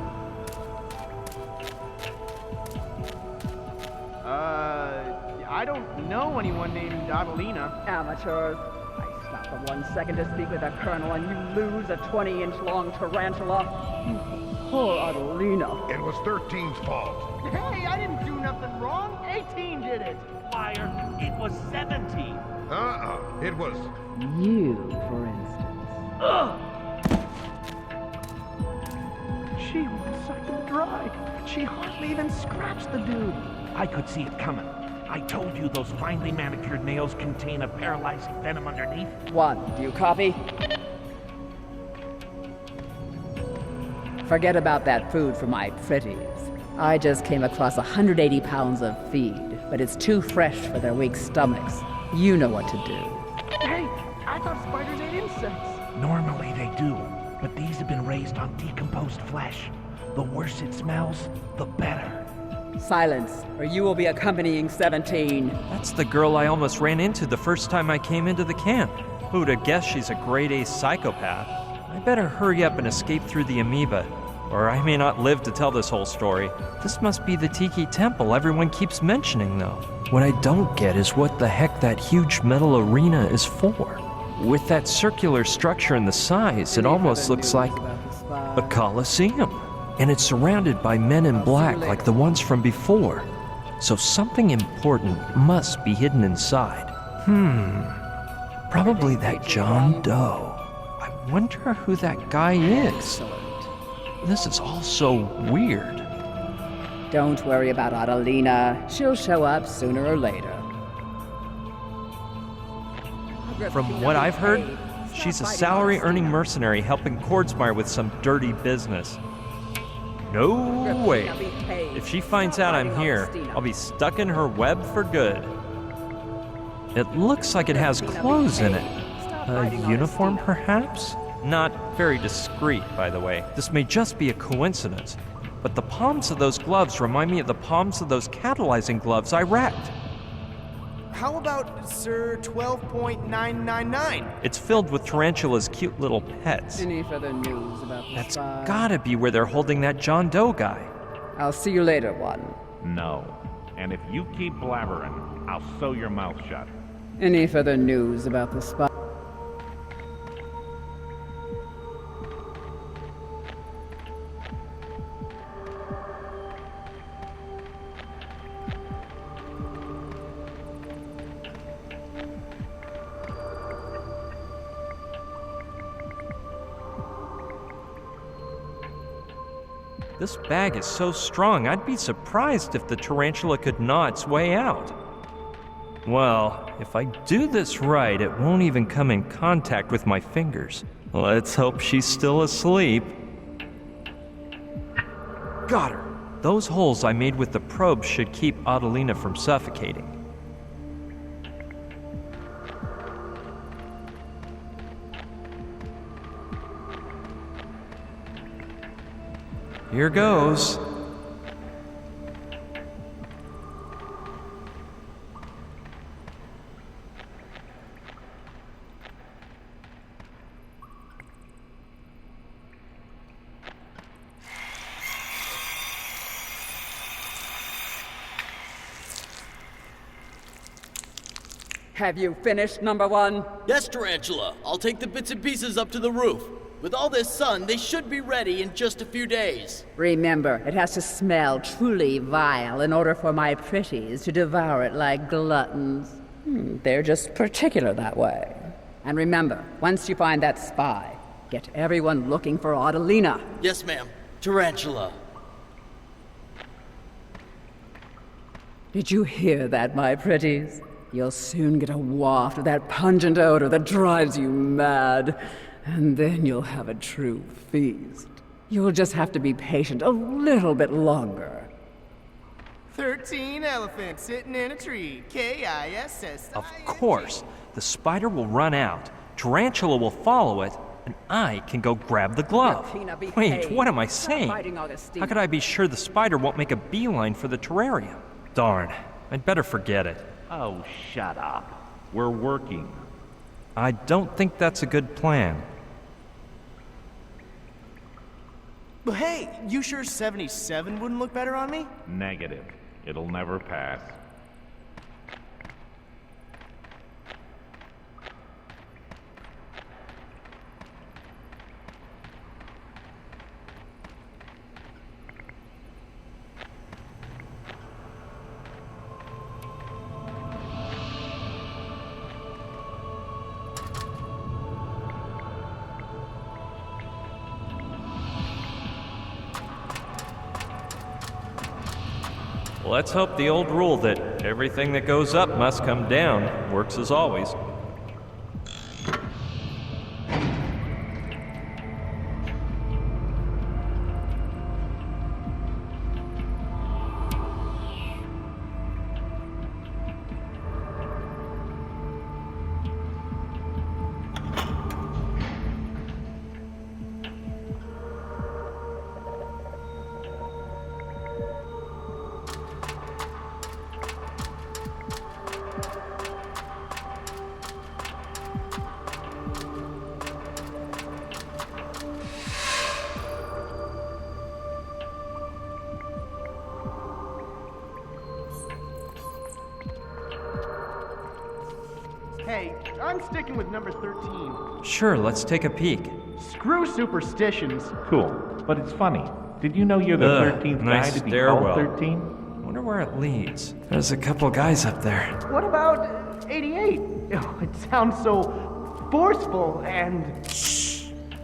[SPEAKER 19] I don't know anyone named Adelina.
[SPEAKER 4] Amateurs. I stop for 1 second to speak with a colonel and you lose a 20-inch long tarantula. Poor Adelina.
[SPEAKER 6] It was 13's fault.
[SPEAKER 19] Hey, I didn't do nothing wrong. 18 did it.
[SPEAKER 20] Liar, it was 17.
[SPEAKER 6] It was...
[SPEAKER 4] You, for instance.
[SPEAKER 19] Ugh! She was sucking dry. She hardly even scratched the dude.
[SPEAKER 20] I could see it coming. I told you those finely manicured nails contain a paralyzing venom underneath.
[SPEAKER 4] One, do you copy? Forget about that food for my pretties. I just came across 180 pounds of feed, but it's too fresh for their weak stomachs. You know what to do.
[SPEAKER 19] Hey, I thought spiders ate insects.
[SPEAKER 20] Normally they do, but these have been raised on decomposed flesh. The worse it smells, the better.
[SPEAKER 4] Silence, or you will be accompanying 17.
[SPEAKER 3] That's the girl I almost ran into the first time I came into the camp. Who'd have guessed she's a grade A psychopath? I better hurry up and escape through the amoeba, or I may not live to tell this whole story. This must be the Tiki Temple everyone keeps mentioning, though. What I don't get is what the heck that huge metal arena is for. With that circular structure and the size, it almost looks like a coliseum. And it's surrounded by men in black like the ones from before. So something important must be hidden inside. Probably that John Doe. I wonder who that guy is. This is all so weird.
[SPEAKER 4] Don't worry about Adelina. She'll show up sooner or later.
[SPEAKER 3] From what I've heard, she's a salary-earning mercenary helping Kordsmeyer with some dirty business. No way. If she finds out I'm here, I'll be stuck in her web for good. It looks like it has clothes in it. A uniform, perhaps? Not very discreet, by the way. This may just be a coincidence, but the palms of those gloves remind me of the palms of those catalyzing gloves I wrecked.
[SPEAKER 19] How about Sir 12.999?
[SPEAKER 3] It's filled with Tarantula's cute little pets.
[SPEAKER 4] Any further news about the
[SPEAKER 3] That's
[SPEAKER 4] spy?
[SPEAKER 3] gotta be where they're holding that John Doe guy.
[SPEAKER 4] I'll see you later, one.
[SPEAKER 20] No. And if you keep blabbering, I'll sew your mouth shut.
[SPEAKER 4] Any further news about the spy?
[SPEAKER 3] This bag is so strong, I'd be surprised if the tarantula could gnaw its way out. Well, if I do this right, it won't even come in contact with my fingers. Let's hope she's still asleep. Got her! Those holes I made with the probe should keep Adelina from suffocating. Here goes.
[SPEAKER 4] Have you finished, number one?
[SPEAKER 5] Yes, Tarantula. I'll take the bits and pieces up to the roof. With all this sun, they should be ready in just a few days.
[SPEAKER 4] Remember, it has to smell truly vile in order for my pretties to devour it like gluttons. They're just particular that way. And remember, once you find that spy, get everyone looking for Adelina.
[SPEAKER 5] Yes, ma'am. Tarantula.
[SPEAKER 4] Did you hear that, my pretties? You'll soon get a waft of that pungent odor that drives you mad. And then you'll have a true feast. You'll just have to be patient a little bit longer.
[SPEAKER 19] 13 elephants sitting in a tree. K-I-S-S.
[SPEAKER 13] Of course. The spider will run out, Tarantula will follow it, and I can go grab the glove. Wait, what am I saying? How could I be sure the spider won't make a beeline for the terrarium? Darn, I'd better forget it.
[SPEAKER 20] Oh, shut up. We're working.
[SPEAKER 13] I don't think that's a good plan.
[SPEAKER 19] But hey, you sure 77 wouldn't look better on me?
[SPEAKER 20] Negative. It'll never pass.
[SPEAKER 13] Let's hope the old rule that everything that goes up must come down works as always.
[SPEAKER 19] Hey, I'm sticking with number 13.
[SPEAKER 13] Sure, let's take a peek.
[SPEAKER 19] Screw superstitions.
[SPEAKER 20] Cool, but it's funny. Did you know you're the 13th guy
[SPEAKER 13] nice
[SPEAKER 20] to be
[SPEAKER 13] stairwell.
[SPEAKER 20] called 13?
[SPEAKER 13] Wonder where it leads. There's a couple guys up there.
[SPEAKER 19] What about 88? Oh, it sounds so forceful and...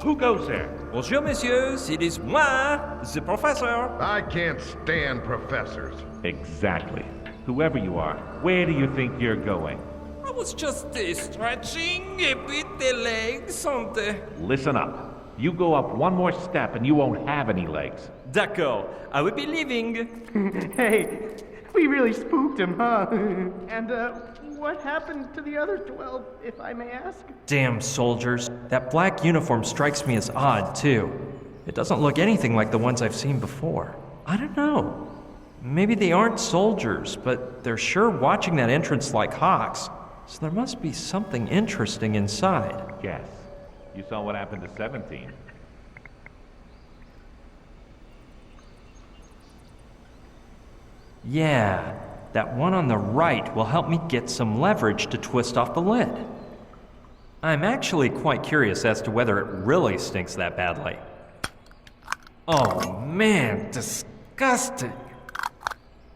[SPEAKER 20] Who goes there?
[SPEAKER 13] Bonjour, messieurs. It is moi, the professor.
[SPEAKER 17] I can't stand professors.
[SPEAKER 20] Exactly. Whoever you are, where do you think you're going?
[SPEAKER 7] I was just stretching a bit the legs on the...
[SPEAKER 20] Listen up. You go up one more step and you won't have any legs.
[SPEAKER 13] D'accord. I will be leaving.
[SPEAKER 19] Hey, we really spooked him, huh? And, what happened to the other 12, if I may ask?
[SPEAKER 13] Damn soldiers. That black uniform strikes me as odd, too. It doesn't look anything like the ones I've seen before. I don't know. Maybe they aren't soldiers, but they're sure watching that entrance like hawks. So there must be something interesting inside.
[SPEAKER 20] Yes. You saw what happened to 17.
[SPEAKER 13] Yeah, that one on the right will help me get some leverage to twist off the lid. I'm actually quite curious as to whether it really stinks that badly. Oh man, disgusting.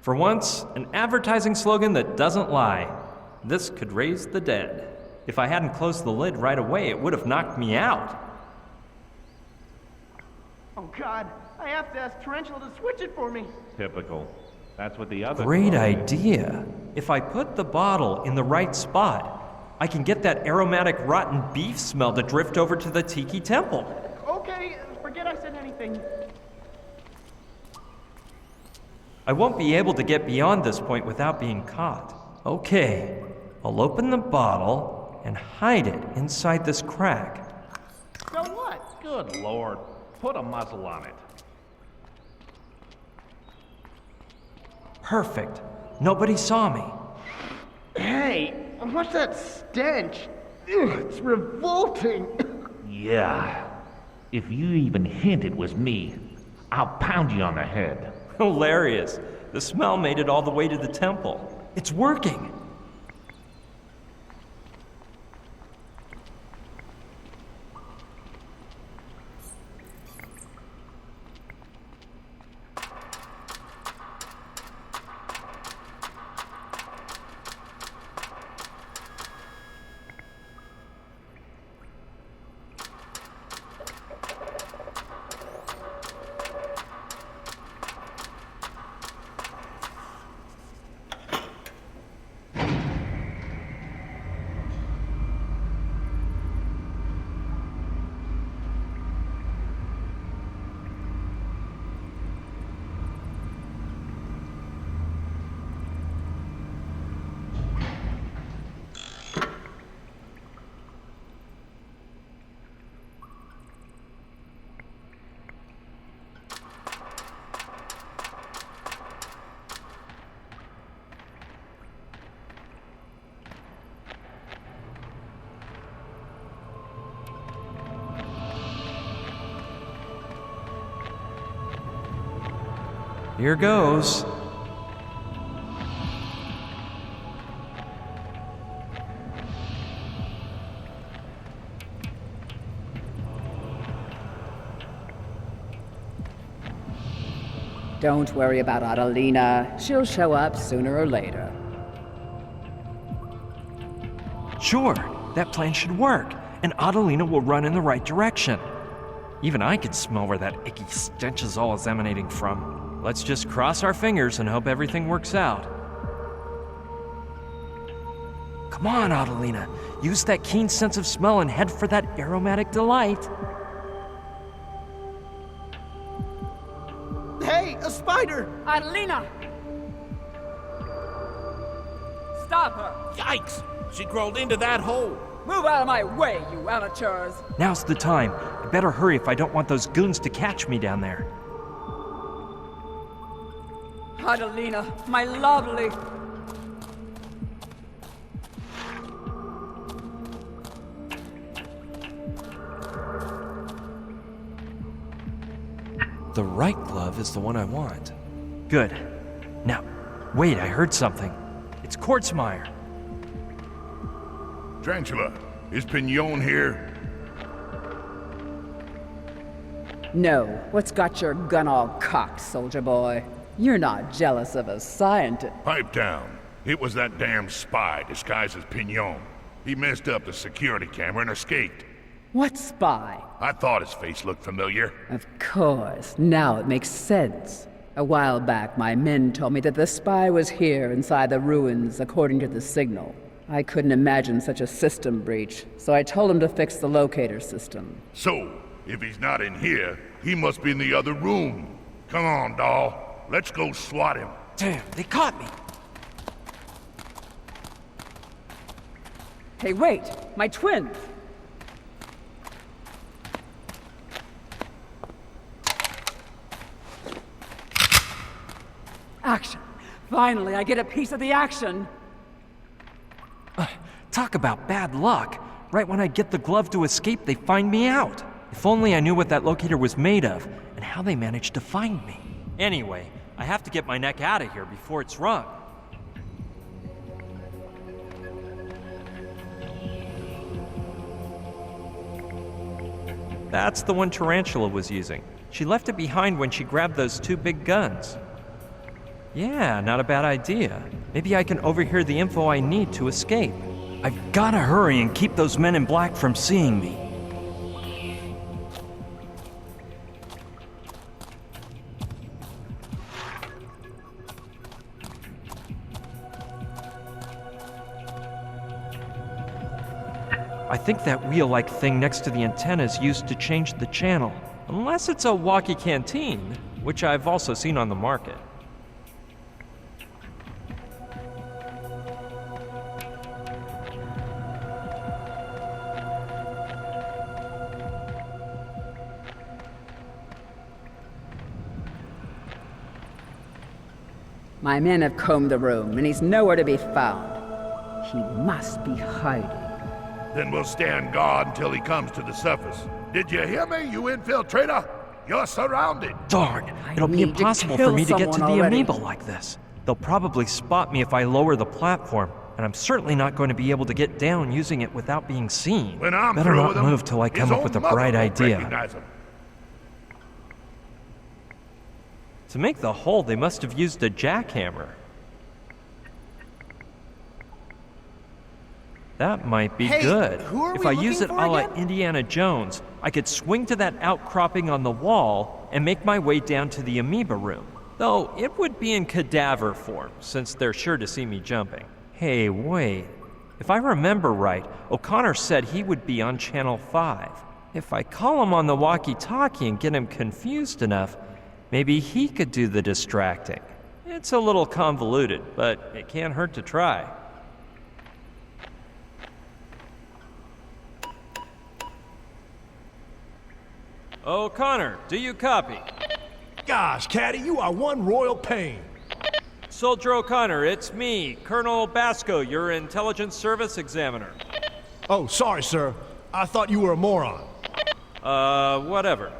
[SPEAKER 13] For once, an advertising slogan that doesn't lie. This could raise the dead. If I hadn't closed the lid right away, it would have knocked me out.
[SPEAKER 19] Oh God, I have to ask Tarantula to switch it for me.
[SPEAKER 20] Typical. That's what the other...
[SPEAKER 13] Great idea. If I put the bottle in the right spot, I can get that aromatic rotten beef smell to drift over to the Tiki Temple.
[SPEAKER 19] Okay, forget I said anything.
[SPEAKER 13] I won't be able to get beyond this point without being caught. Okay, I'll open the bottle and hide it inside this crack.
[SPEAKER 19] So what?
[SPEAKER 20] Good Lord. Put a muzzle on it.
[SPEAKER 13] Perfect. Nobody saw me.
[SPEAKER 19] Hey, what's that stench? Ugh, it's revolting.
[SPEAKER 20] Yeah. If you even hint it was me, I'll pound you on the head.
[SPEAKER 13] Hilarious. The smell made it all the way to the temple. It's working.
[SPEAKER 3] Here goes.
[SPEAKER 4] Don't worry about Catalina. She'll show up sooner or later.
[SPEAKER 13] Sure, that plan should work, and Catalina will run in the right direction. Even I can smell where that icky stench is all emanating from. Let's just cross our fingers and hope everything works out. Come on, Catalina. Use that keen sense of smell and head for that aromatic delight.
[SPEAKER 19] Hey, a spider!
[SPEAKER 1] Catalina! Stop her!
[SPEAKER 7] Yikes! She crawled into that hole.
[SPEAKER 1] Move out of my way, you amateurs!
[SPEAKER 13] Now's the time. I better hurry if I don't want those goons to catch me down there.
[SPEAKER 1] Catalina, my lovely!
[SPEAKER 13] The right glove is the one I want. Good. Now, wait, I heard something. It's Quartzmeyer.
[SPEAKER 6] Tarantula, is Pignon here?
[SPEAKER 4] No. What's got your gun all cocked, soldier boy? You're not jealous of a scientist.
[SPEAKER 6] Pipe down. It was that damn spy disguised as Pignon. He messed up the security camera and escaped.
[SPEAKER 4] What spy?
[SPEAKER 6] I thought his face looked familiar.
[SPEAKER 4] Of course. Now it makes sense. A while back, my men told me that the spy was here inside the ruins according to the signal. I couldn't imagine such a system breach, so I told him to fix the locator system.
[SPEAKER 6] So, if he's not in here, he must be in the other room. Come on, doll. Let's go swat him.
[SPEAKER 13] Damn, they caught me.
[SPEAKER 4] Hey, wait! My twins! Action! Finally, I get a piece of the action!
[SPEAKER 13] Talk about bad luck. Right when I get the glove to escape, they find me out. If only I knew what that locator was made of, and how they managed to find me. Anyway, I have to get my neck out of here before it's rung. That's the one Tarantula was using. She left it behind when she grabbed those two big guns. Yeah, not a bad idea. Maybe I can overhear the info I need to escape. I've gotta hurry and keep those men in black from seeing me. I think that wheel-like thing next to the antenna is used to change the channel. Unless it's a walkie canteen, which I've also seen on the market.
[SPEAKER 4] My men have combed the room, and he's nowhere to be found. He must be hiding.
[SPEAKER 6] Then we'll stand guard until he comes to the surface. Did you hear me, you infiltrator? You're surrounded.
[SPEAKER 13] Darn, it'll be impossible for me to get to the amoeba like this. They'll probably spot me if I lower the platform, and I'm certainly not going to be able to get down using it without being seen.
[SPEAKER 6] When I'm
[SPEAKER 13] Better
[SPEAKER 6] through
[SPEAKER 13] not
[SPEAKER 6] with him,
[SPEAKER 13] move till I come
[SPEAKER 6] his
[SPEAKER 13] up with a
[SPEAKER 6] own mother
[SPEAKER 13] bright
[SPEAKER 6] won't
[SPEAKER 13] idea.
[SPEAKER 6] recognize him.
[SPEAKER 13] To make the hole, they must have used a jackhammer. That might be good.
[SPEAKER 19] Who are
[SPEAKER 13] if
[SPEAKER 19] we
[SPEAKER 13] I use it
[SPEAKER 19] looking for
[SPEAKER 13] a la
[SPEAKER 19] again?
[SPEAKER 13] Indiana Jones, I could swing to that outcropping on the wall and make my way down to the amoeba room. Though it would be in cadaver form, since they're sure to see me jumping. Hey, wait. If I remember right, O'Connor said he would be on Channel 5. If I call him on the walkie-talkie and get him confused enough, maybe he could do the distracting. It's a little convoluted, but it can't hurt to try. O'Connor, do you copy?
[SPEAKER 12] Gosh, Caddy, you are one royal pain.
[SPEAKER 13] Soldier O'Connor, it's me, Colonel Basco, your intelligence service examiner.
[SPEAKER 12] Oh, sorry, sir. I thought you were a moron.
[SPEAKER 13] Whatever.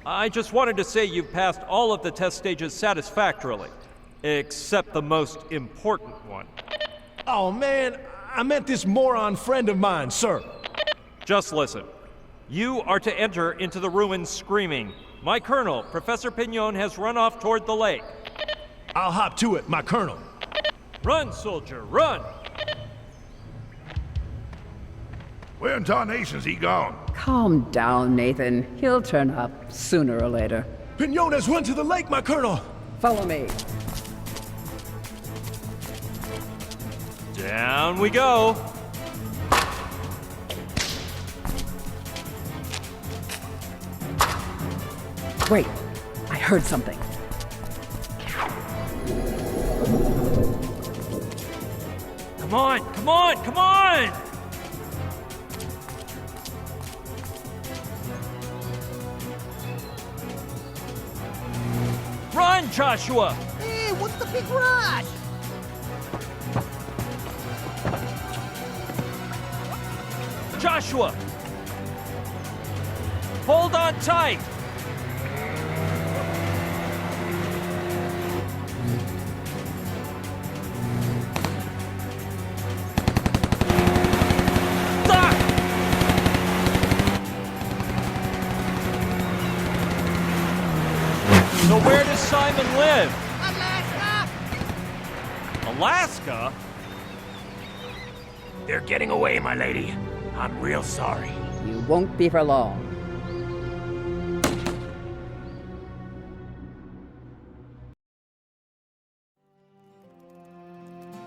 [SPEAKER 13] I just wanted to say you've passed all of the test stages satisfactorily, except the most important one.
[SPEAKER 12] Oh, man, I meant this moron friend of mine, sir.
[SPEAKER 13] Just listen. You are to enter into the ruins screaming, "My colonel, Professor Pignon, has run off toward the lake."
[SPEAKER 12] I'll hop to it, my colonel.
[SPEAKER 13] Run, soldier, run!
[SPEAKER 6] Where in tarnation's he gone?
[SPEAKER 4] Calm down, Nathan. He'll turn up sooner or later.
[SPEAKER 12] Pignon has run to the lake, my colonel.
[SPEAKER 4] Follow me.
[SPEAKER 13] Down we go.
[SPEAKER 4] Wait, I heard something.
[SPEAKER 13] Come on, come on, come on! Run, Joshua!
[SPEAKER 14] Hey, what's the big rush?
[SPEAKER 13] Joshua! Hold on tight! So where does Simon live?
[SPEAKER 14] Alaska!
[SPEAKER 13] Alaska?
[SPEAKER 7] They're getting away, my lady. I'm real sorry.
[SPEAKER 4] You won't be for long.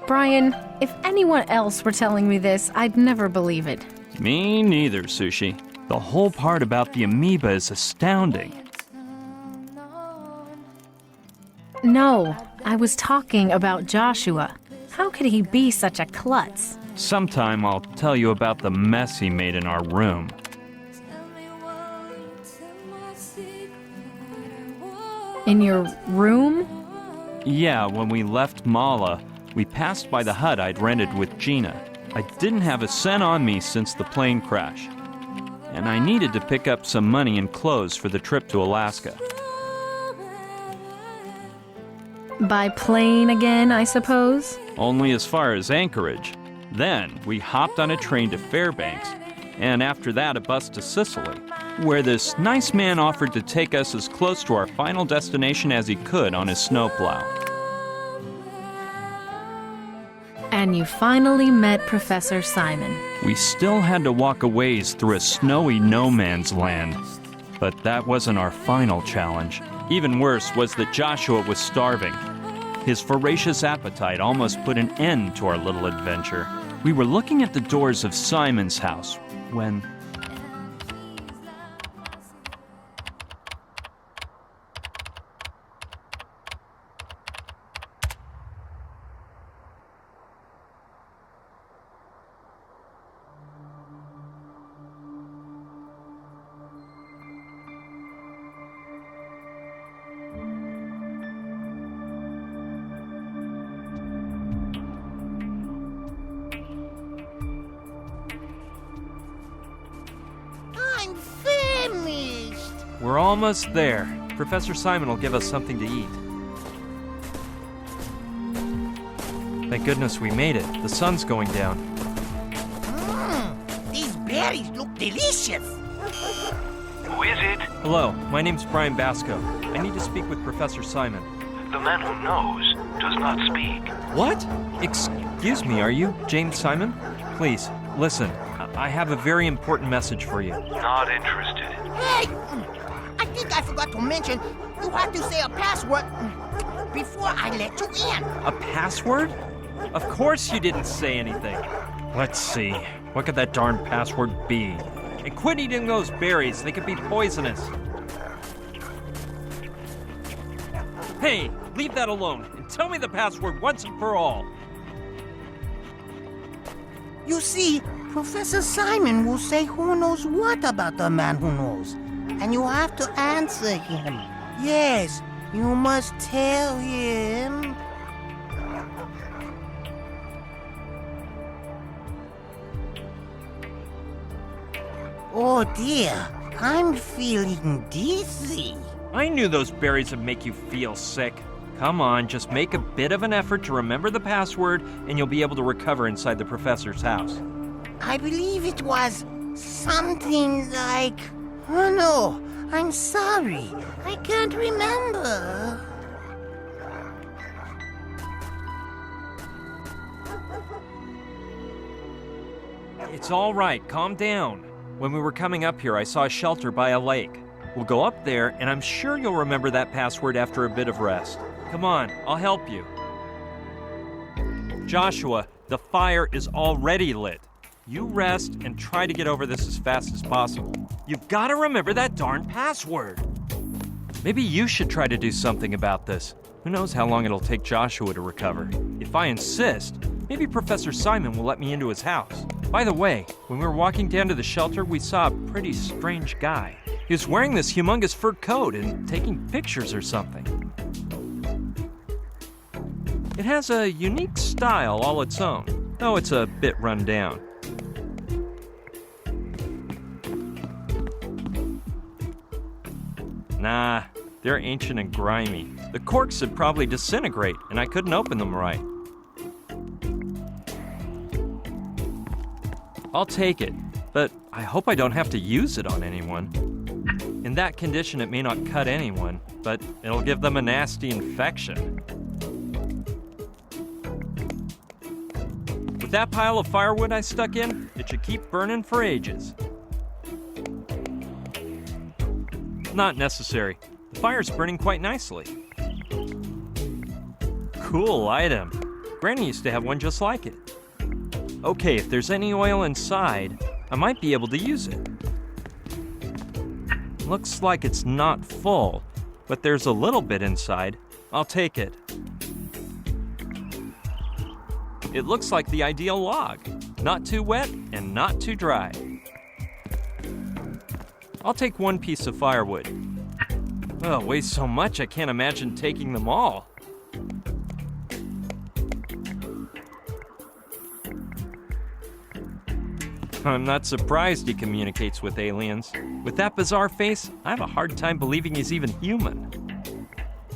[SPEAKER 2] Brian, if anyone else were telling me this, I'd never believe it.
[SPEAKER 3] Me neither, Sushi. The whole part about the amoeba is astounding.
[SPEAKER 2] No, I was talking about Joshua. How could he be such a klutz?
[SPEAKER 3] Sometime I'll tell you about the mess he made in our room.
[SPEAKER 2] In your room?
[SPEAKER 3] Yeah, when we left Mala, we passed by the hut I'd rented with Gina. I didn't have a cent on me since the plane crash, and I needed to pick up some money and clothes for the trip to Alaska.
[SPEAKER 2] By plane again, I suppose?
[SPEAKER 3] Only as far as Anchorage. Then we hopped on a train to Fairbanks, and after that a bus to Sicily, where this nice man offered to take us as close to our final destination as he could on his snowplow.
[SPEAKER 2] And you finally met Professor Simon.
[SPEAKER 3] We still had to walk a ways through a snowy no-man's land, but that wasn't our final challenge. Even worse was that Joshua was starving. His voracious appetite almost put an end to our little adventure. We were looking at the doors of Simon's house when...
[SPEAKER 14] I'm famished!
[SPEAKER 13] We're almost there. Professor Simon will give us something to eat. Thank goodness we made it. The sun's going down.
[SPEAKER 14] These berries look delicious!
[SPEAKER 18] Who is it?
[SPEAKER 13] Hello, my name's Brian Basco. I need to speak with Professor Simon.
[SPEAKER 18] The man who knows does not speak.
[SPEAKER 13] What? Excuse me, are you James Simon? Please, listen. I have a very important message for you.
[SPEAKER 18] Not interested.
[SPEAKER 14] Hey! I think I forgot to mention you have to say a password before I let you in.
[SPEAKER 13] A password? Of course you didn't say anything. Let's see. What could that darn password be? And quit eating those berries. They could be poisonous. Hey, leave that alone and tell me the password once and for all.
[SPEAKER 14] You see, Professor Simon will say who knows what about the man who knows. And you have to answer him. Yes, you must tell him. Oh dear, I'm feeling dizzy.
[SPEAKER 13] I knew those berries would make you feel sick. Come on, just make a bit of an effort to remember the password and you'll be able to recover inside the professor's house.
[SPEAKER 14] I believe it was something like... Oh no, I'm sorry. I can't remember.
[SPEAKER 13] It's all right, calm down. When we were coming up here, I saw a shelter by a lake. We'll go up there, and I'm sure you'll remember that password after a bit of rest. Come on, I'll help you. Joshua, the fire is already lit. You rest and try to get over this as fast as possible. You've got to remember that darn password. Maybe you should try to do something about this. Who knows how long it'll take Joshua to recover. If I insist, maybe Professor Simon will let me into his house. By the way, when we were walking down to the shelter, we saw a pretty strange guy. He was wearing this humongous fur coat and taking pictures or something. It has a unique style all its own, though it's a bit run down. Nah, they're ancient and grimy. The corks would probably disintegrate, and I couldn't open them right. I'll take it, but I hope I don't have to use it on anyone. In that condition, it may not cut anyone, but it'll give them a nasty infection. With that pile of firewood I stuck in, it should keep burning for ages. Not necessary. The fire's burning quite nicely. Cool item. Granny used to have one just like it. Okay, if there's any oil inside, I might be able to use it. Looks like it's not full, but there's a little bit inside. I'll take it. It looks like the ideal log. Not too wet and not too dry. I'll take one piece of firewood. Oh, it weighs so much I can't imagine taking them all. I'm not surprised he communicates with aliens. With that bizarre face, I have a hard time believing he's even human.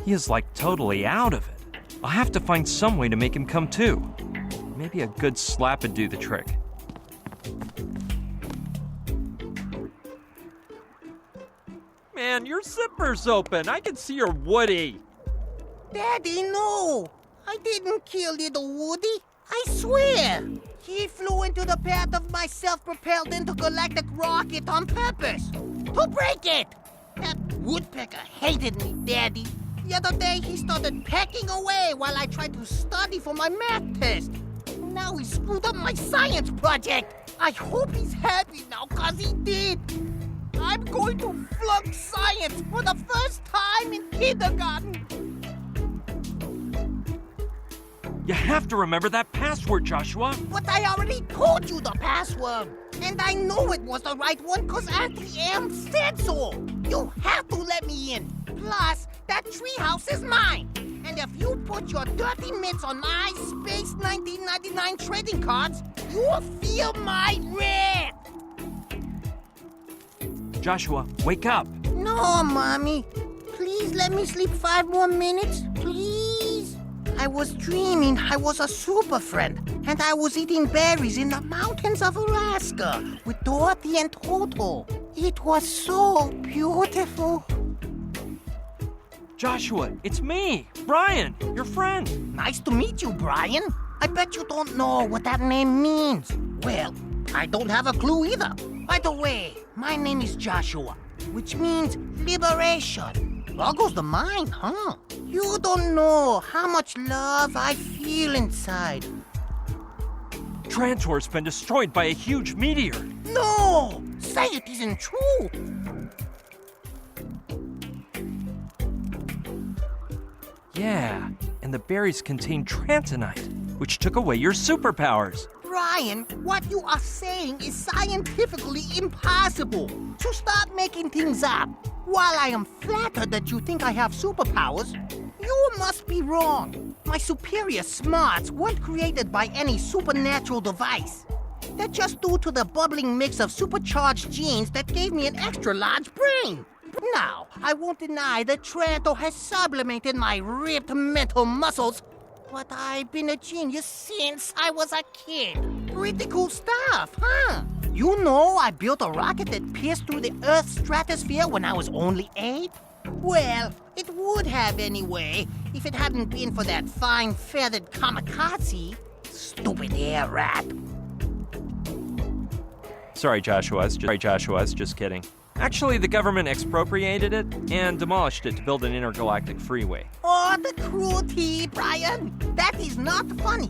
[SPEAKER 13] He is like totally out of it. I'll have to find some way to make him come to. Maybe a good slap would do the trick. Man, your zipper's open. I can see your Woody.
[SPEAKER 14] Daddy, no! I didn't kill little Woody. I swear! He flew into the path of my self-propelled intergalactic rocket on purpose. To break it! That woodpecker hated me, Daddy. The other day, he started pecking away while I tried to study for my math test. Now he screwed up my science project. I hope he's happy now, 'cause he did. I'm going to flunk science for the first time in kindergarten.
[SPEAKER 13] You have to remember that password, Joshua.
[SPEAKER 14] But I already told you the password. And I know it was the right one because Auntie Em said so. You have to let me in. Plus, that treehouse is mine. And if you put your dirty mitts on my Space 1999 trading cards, you'll feel my wrath.
[SPEAKER 13] Joshua, wake up.
[SPEAKER 14] No, Mommy. Please let me sleep 5 more minutes, please. I was dreaming I was a super friend, and I was eating berries in the mountains of Alaska with Dorothy and Toto. It was so beautiful.
[SPEAKER 13] Joshua, it's me, Brian, your friend.
[SPEAKER 14] Nice to meet you, Brian. I bet you don't know what that name means. Well, I don't have a clue either. By the way, my name is Joshua, which means liberation. All goes to mine, huh? You don't know how much love I feel inside.
[SPEAKER 13] Trantor's been destroyed by a huge meteor.
[SPEAKER 14] No! Say it isn't true!
[SPEAKER 13] Yeah, and the berries contain trantonite, which took away your superpowers.
[SPEAKER 14] Brian, what you are saying is scientifically impossible. So stop making things up. While I am flattered that you think I have superpowers, you must be wrong. My superior smarts weren't created by any supernatural device. That's just due to the bubbling mix of supercharged genes that gave me an extra large brain. Now, I won't deny that Trantor has sublimated my ripped mental muscles, but I've been a genius since I was a kid. Pretty cool stuff, huh? You know I built a rocket that pierced through the Earth's stratosphere when I was only 8? Well, it would have anyway, if it hadn't been for that fine feathered kamikaze. Stupid air rat.
[SPEAKER 13] Sorry, Joshua, I was just kidding. Actually, the government expropriated it and demolished it to build an intergalactic freeway.
[SPEAKER 14] Oh, the cruelty, Brian! That is not funny.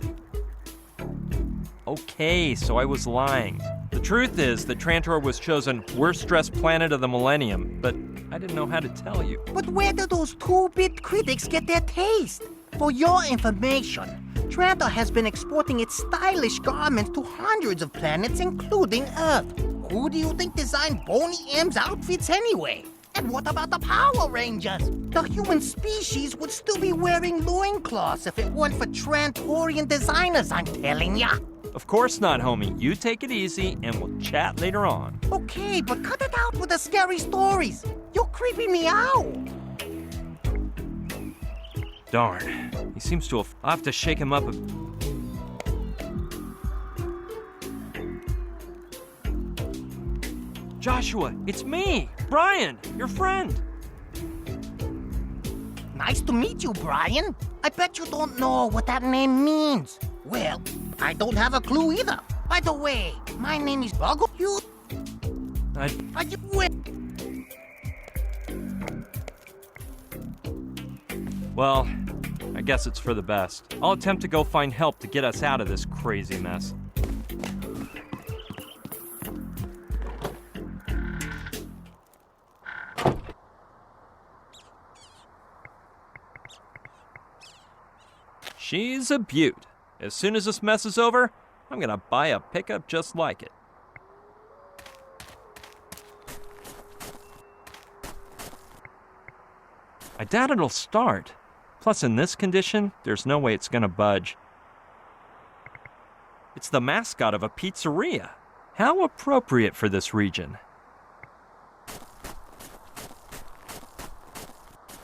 [SPEAKER 13] Okay, so I was lying. The truth is that Trantor was chosen worst dressed planet of the millennium, but I didn't know how to tell you.
[SPEAKER 14] But where do those 2-bit critics get their taste? For your information, Trantor has been exporting its stylish garments to hundreds of planets, including Earth. Who do you think designed Boney M's outfits anyway? And what about the Power Rangers? The human species would still be wearing loincloths if it weren't for Trantorian designers, I'm telling ya.
[SPEAKER 13] Of course not, homie. You take it easy and we'll chat later on.
[SPEAKER 14] Okay, but cut it out with the scary stories. You're creeping me out.
[SPEAKER 13] Darn. He seems to have... I'll have to shake him up a... Joshua, it's me, Brian, your friend.
[SPEAKER 14] Nice to meet you, Brian. I bet you don't know what that name means. Well, I don't have a clue either. By the way, my name is Buggle.
[SPEAKER 13] Well, I guess it's for the best. I'll attempt to go find help to get us out of this crazy mess. She's a beaut. As soon as this mess is over, I'm gonna buy a pickup just like it. I doubt it'll start. Plus, in this condition, there's no way it's gonna budge. It's the mascot of a pizzeria. How appropriate for this region.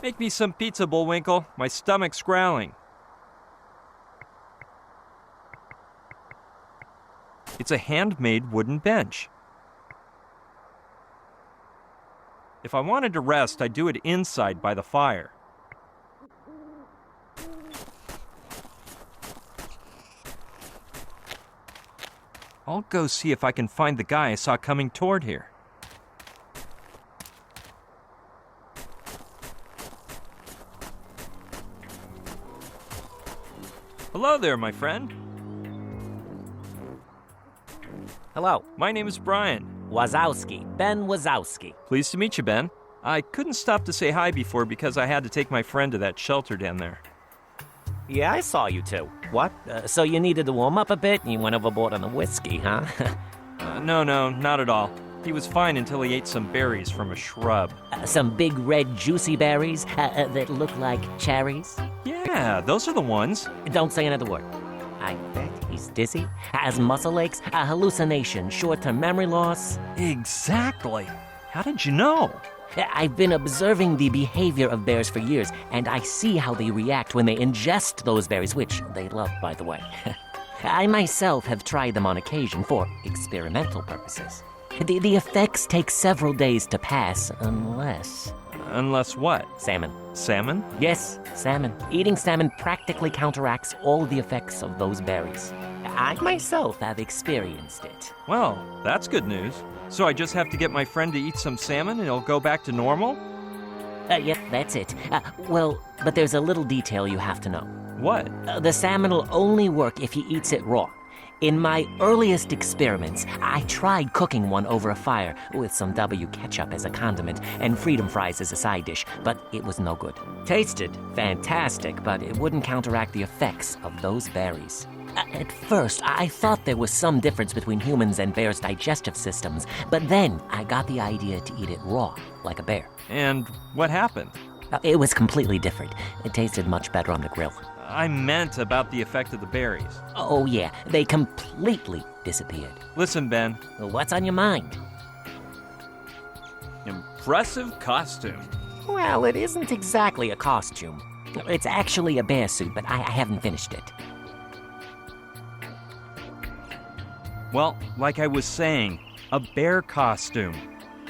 [SPEAKER 13] Make me some pizza, Bullwinkle. My stomach's growling. It's a handmade wooden bench. If I wanted to rest, I'd do it inside by the fire. I'll go see if I can find the guy I saw coming toward here. Hello there, my friend.
[SPEAKER 8] Hello.
[SPEAKER 13] My name is Brian.
[SPEAKER 8] Wazowski. Ben Wazowski.
[SPEAKER 13] Pleased to meet you, Ben. I couldn't stop to say hi before because I had to take my friend to that shelter down there.
[SPEAKER 8] Yeah, I saw you two. What? So you needed to warm up a bit and you went overboard on the whiskey, huh?
[SPEAKER 13] No, not at all. He was fine until he ate some berries from a shrub.
[SPEAKER 8] Some big red juicy berries that look like cherries?
[SPEAKER 13] Yeah, those are the ones.
[SPEAKER 8] Don't say another word. I bet he's dizzy, has muscle aches, a hallucination, short-term memory loss.
[SPEAKER 13] Exactly. How did you know?
[SPEAKER 8] I've been observing the behavior of bears for years, and I see how they react when they ingest those berries, which they love, by the way. I myself have tried them on occasion for experimental purposes. The effects take several days to pass, unless...
[SPEAKER 13] Unless what?
[SPEAKER 8] Salmon.
[SPEAKER 13] Salmon?
[SPEAKER 8] Yes, salmon. Eating salmon practically counteracts all the effects of those berries. I myself have experienced it.
[SPEAKER 13] Well, that's good news. So I just have to get my friend to eat some salmon and he'll go back to normal?
[SPEAKER 8] Yep, that's it. Well, but there's a little detail you have to know.
[SPEAKER 13] What?
[SPEAKER 8] The salmon will only work if he eats it raw. In my earliest experiments, I tried cooking one over a fire with some W ketchup as a condiment and freedom fries as a side dish, but it was no good. Tasted fantastic, but it wouldn't counteract the effects of those berries. At first, I thought there was some difference between humans and bears' digestive systems, but then I got the idea to eat it raw, like a bear.
[SPEAKER 13] And what happened?
[SPEAKER 8] It was completely different. It tasted much better on the grill.
[SPEAKER 13] I meant about the effect of the berries.
[SPEAKER 8] Oh, yeah, they completely disappeared.
[SPEAKER 13] Listen, Ben.
[SPEAKER 8] What's on your mind?
[SPEAKER 3] Impressive costume.
[SPEAKER 8] Well, it isn't exactly a costume. It's actually a bear suit, but I haven't finished it.
[SPEAKER 3] Well, like I was saying, a bear costume.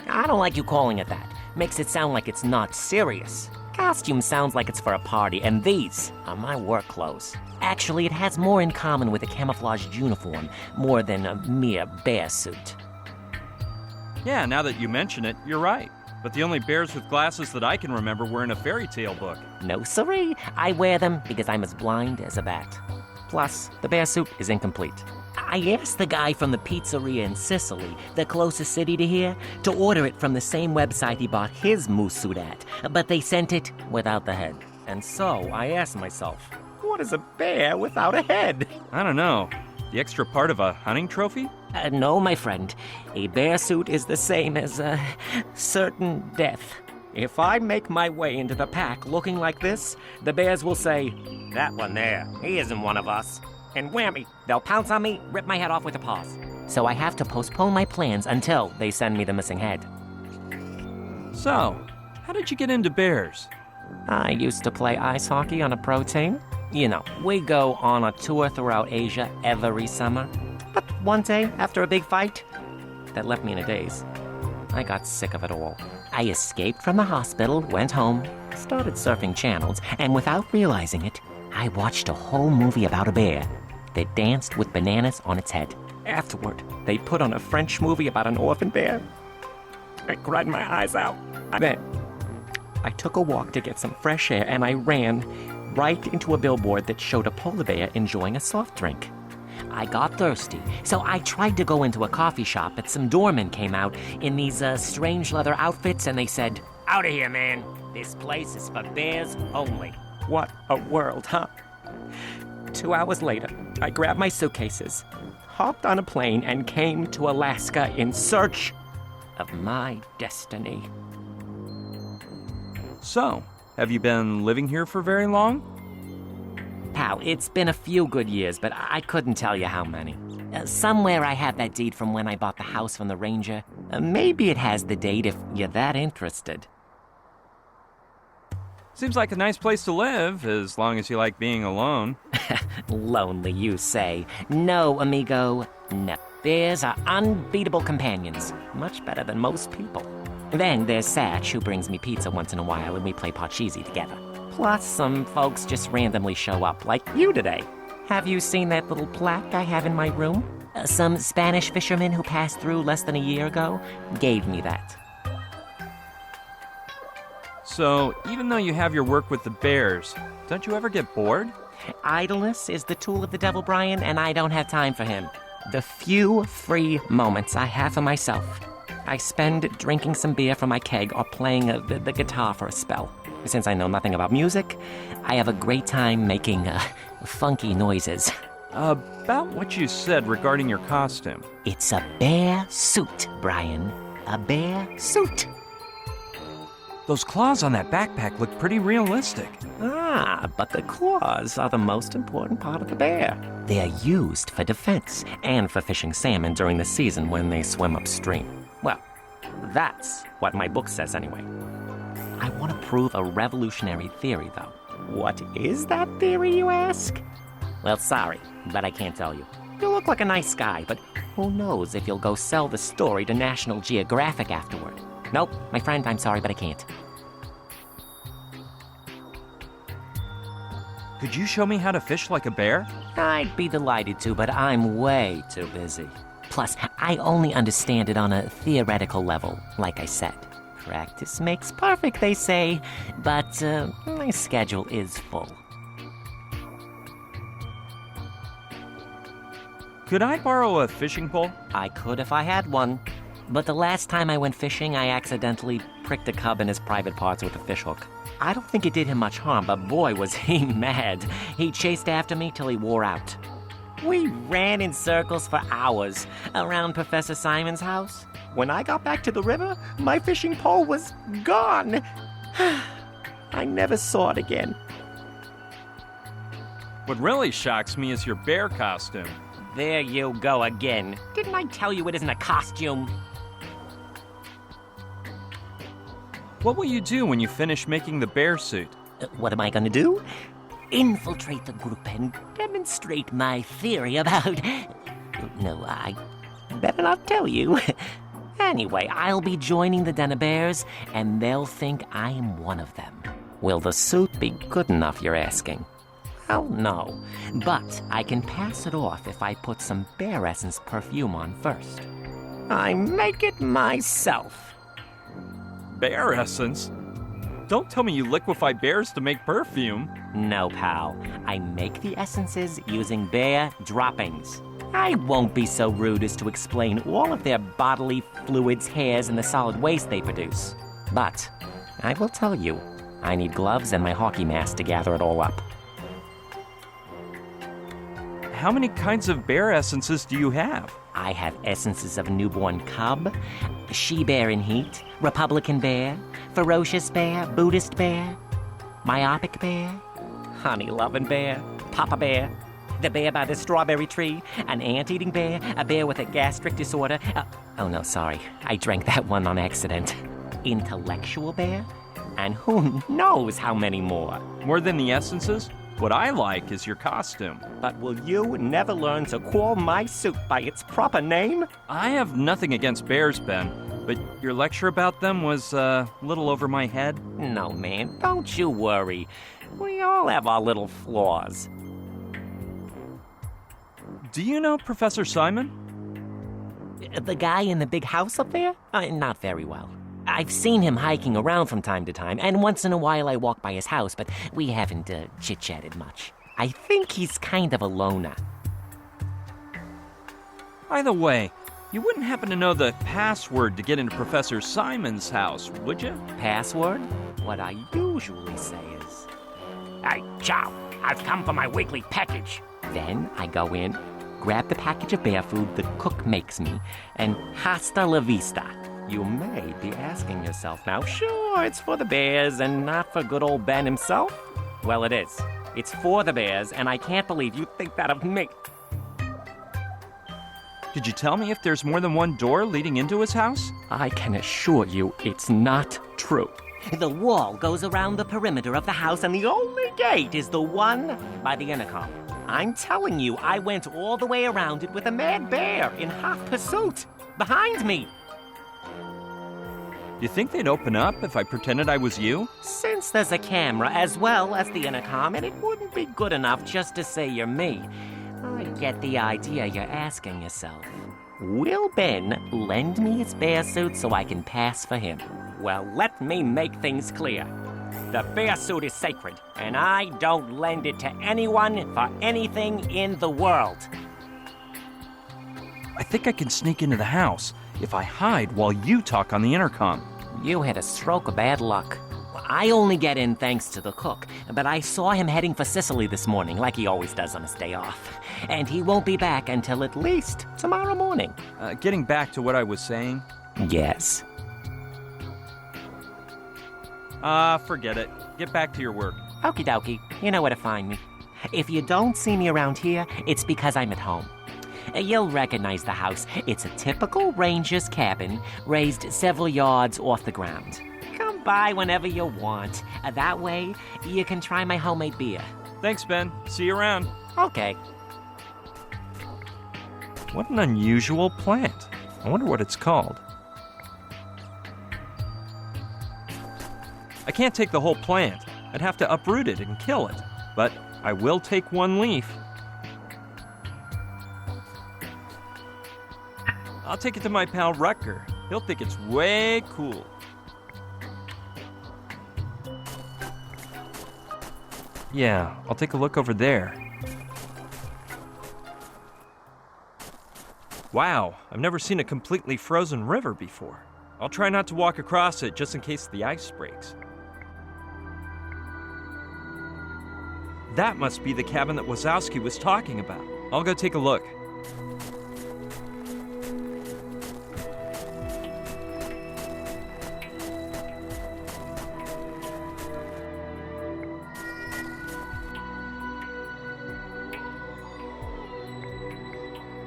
[SPEAKER 8] I don't like you calling it that. Makes it sound like it's not serious. Costume sounds like it's for a party, and these are my work clothes. Actually, it has more in common with a camouflaged uniform more than a mere bear suit.
[SPEAKER 3] Yeah, now that you mention it, you're right. But the only bears with glasses that I can remember were in a fairy tale book.
[SPEAKER 8] No siree, I wear them because I'm as blind as a bat. Plus, the bear suit is incomplete. I asked the guy from the pizzeria in Sicily, the closest city to here, to order it from the same website he bought his moose suit at, but they sent it without the head. And so I asked myself, what is a bear without a head?
[SPEAKER 3] I don't know. The extra part of a hunting trophy?
[SPEAKER 8] No, my friend. A bear suit is the same as a certain death. If I make my way into the pack looking like this, the bears will say, that one there, he isn't one of us. And whammy, they'll pounce on me, rip my head off with their paws. So I have to postpone my plans until they send me the missing head.
[SPEAKER 3] So, how did you get into bears?
[SPEAKER 8] I used to play ice hockey on a pro team. You know, we go on a tour throughout Asia every summer. But one day, after a big fight, that left me in a daze. I got sick of it all. I escaped from the hospital, went home, started surfing channels, and without realizing it, I watched a whole movie about a bear that danced with bananas on its head. Afterward, they put on a French movie about an orphan bear. I cried my eyes out. Then, I took a walk to get some fresh air, and I ran right into a billboard that showed a polar bear enjoying a soft drink. I got thirsty, so I tried to go into a coffee shop, but some doormen came out in these strange leather outfits, and they said, "Out of here, man. This place is for bears only." What a world, huh? 2 hours later, I grabbed my suitcases, hopped on a plane, and came to Alaska in search of my destiny.
[SPEAKER 3] So, have you been living here for very long?
[SPEAKER 8] Pal, it's been a few good years, but I couldn't tell you how many. Somewhere I have that deed from when I bought the house from the ranger. Maybe it has the date if you're that interested.
[SPEAKER 3] Seems like a nice place to live, as long as you like being alone.
[SPEAKER 8] Lonely, you say. No, amigo, no. Bears are unbeatable companions. Much better than most people. Then there's Satch, who brings me pizza once in a while, and we play Parcheesi together. Plus, some folks just randomly show up, like you today. Have you seen that little plaque I have in my room? Some Spanish fisherman who passed through less than a year ago gave me that.
[SPEAKER 3] So, even though you have your work with the bears, don't you ever get bored?
[SPEAKER 8] Idleness is the tool of the devil, Brian, and I don't have time for him. The few free moments I have for myself, I spend drinking some beer from my keg or playing the guitar for a spell. Since I know nothing about music, I have a great time making funky noises.
[SPEAKER 3] About what you said regarding your costume.
[SPEAKER 8] It's a bear suit, Brian. A bear suit.
[SPEAKER 3] Those claws on that backpack look pretty realistic.
[SPEAKER 8] Ah, but the claws are the most important part of the bear. They are used for defense and for fishing salmon during the season when they swim upstream. Well, that's what my book says anyway. I want to prove a revolutionary theory, though. What is that theory, you ask? Well, sorry, but I can't tell you. You look like a nice guy, but who knows if you'll go sell the story to National Geographic afterward. Nope, my friend, I'm sorry, but I can't.
[SPEAKER 3] Could you show me how to fish like a bear?
[SPEAKER 8] I'd be delighted to, but I'm way too busy. Plus, I only understand it on a theoretical level, like I said. Practice makes perfect, they say, but my schedule is full.
[SPEAKER 3] Could I borrow a fishing pole?
[SPEAKER 8] I could if I had one. But the last time I went fishing, I accidentally pricked a cub in his private parts with a fishhook. I don't think it did him much harm, but boy was he mad. He chased after me till he wore out. We ran in circles for hours around Professor Simon's house. When I got back to the river, my fishing pole was gone. I never saw it again.
[SPEAKER 3] What really shocks me is your bear costume.
[SPEAKER 8] There you go again. Didn't I tell you it isn't a costume?
[SPEAKER 3] What will you do when you finish making the bear suit?
[SPEAKER 8] What am I gonna do? Infiltrate the group and demonstrate my theory about... No, I better not tell you. Anyway, I'll be joining the den of bears, and they'll think I'm one of them. Will the suit be good enough, you're asking? Well, no. But I can pass it off if I put some bear essence perfume on first. I make it myself.
[SPEAKER 3] Bear essence? Don't tell me you liquefy bears to make perfume.
[SPEAKER 8] No, pal. I make the essences using bear droppings. I won't be so rude as to explain all of their bodily fluids, hairs, and the solid waste they produce. But I will tell you, I need gloves and my hockey mask to gather it all up.
[SPEAKER 3] How many kinds of bear essences do you have?
[SPEAKER 8] I have essences of newborn cub, she-bear in heat, Republican bear, ferocious bear, Buddhist bear, myopic bear, honey-loving bear, papa bear, the bear by the strawberry tree, an ant-eating bear, a bear with a gastric disorder. Oh no, sorry, I drank that one on accident. Intellectual bear, and who knows how many more.
[SPEAKER 3] More than the essences? What I like is your costume.
[SPEAKER 8] But will you never learn to call my suit by its proper name?
[SPEAKER 3] I have nothing against bears, Ben, but your lecture about them was a little over my head.
[SPEAKER 8] No, man, don't you worry. We all have our little flaws.
[SPEAKER 3] Do you know Professor Simon?
[SPEAKER 8] The guy in the big house up there? Not very well. I've seen him hiking around from time to time, and once in a while I walk by his house, but we haven't chit-chatted much. I think he's kind of a loner.
[SPEAKER 3] By the way, you wouldn't happen to know the password to get into Professor Simon's house, would you?
[SPEAKER 8] Password? What I usually say is, "Hey, Chow, I've come for my weekly package." Then I go in, grab the package of bear food the cook makes me, and hasta la vista. You may be asking yourself now, sure, it's for the bears and not for good old Ben himself? Well, it is. It's for the bears, and I can't believe you think that of me.
[SPEAKER 3] Did you tell me if there's more than one door leading into his house?
[SPEAKER 8] I can assure you it's not true. The wall goes around the perimeter of the house, and the only gate is the one by the intercom. I'm telling you, I went all the way around it with a mad bear in hot pursuit. Behind me.
[SPEAKER 3] You think they'd open up if I pretended I was you?
[SPEAKER 8] Since there's a camera as well as the intercom, and it wouldn't be good enough just to say you're me, I get the idea you're asking yourself. Will Ben lend me his bear suit so I can pass for him? Well, let me make things clear. The bear suit is sacred, and I don't lend it to anyone for anything in the world.
[SPEAKER 3] I think I can sneak into the house if I hide while you talk on the intercom.
[SPEAKER 8] You had a stroke of bad luck. I only get in thanks to the cook, but I saw him heading for Sicily this morning, like he always does on his day off. And he won't be back until at least tomorrow morning.
[SPEAKER 3] Getting back to what I was saying.
[SPEAKER 8] Yes?
[SPEAKER 3] Forget it. Get back to your work.
[SPEAKER 8] Okie dokie. You know where to find me. If you don't see me around here, it's because I'm at home. You'll recognize the house. It's a typical ranger's cabin, raised several yards off the ground. Come by whenever you want. That way, you can try my homemade beer.
[SPEAKER 3] Thanks, Ben. See you around.
[SPEAKER 8] Okay.
[SPEAKER 3] What an unusual plant. I wonder what it's called. I can't take the whole plant. I'd have to uproot it and kill it. But I will take one leaf. I'll take it to my pal Rutger. He'll think it's way cool. Yeah, I'll take a look over there. Wow, I've never seen a completely frozen river before. I'll try not to walk across it just in case the ice breaks. That must be the cabin that Wazowski was talking about. I'll go take a look.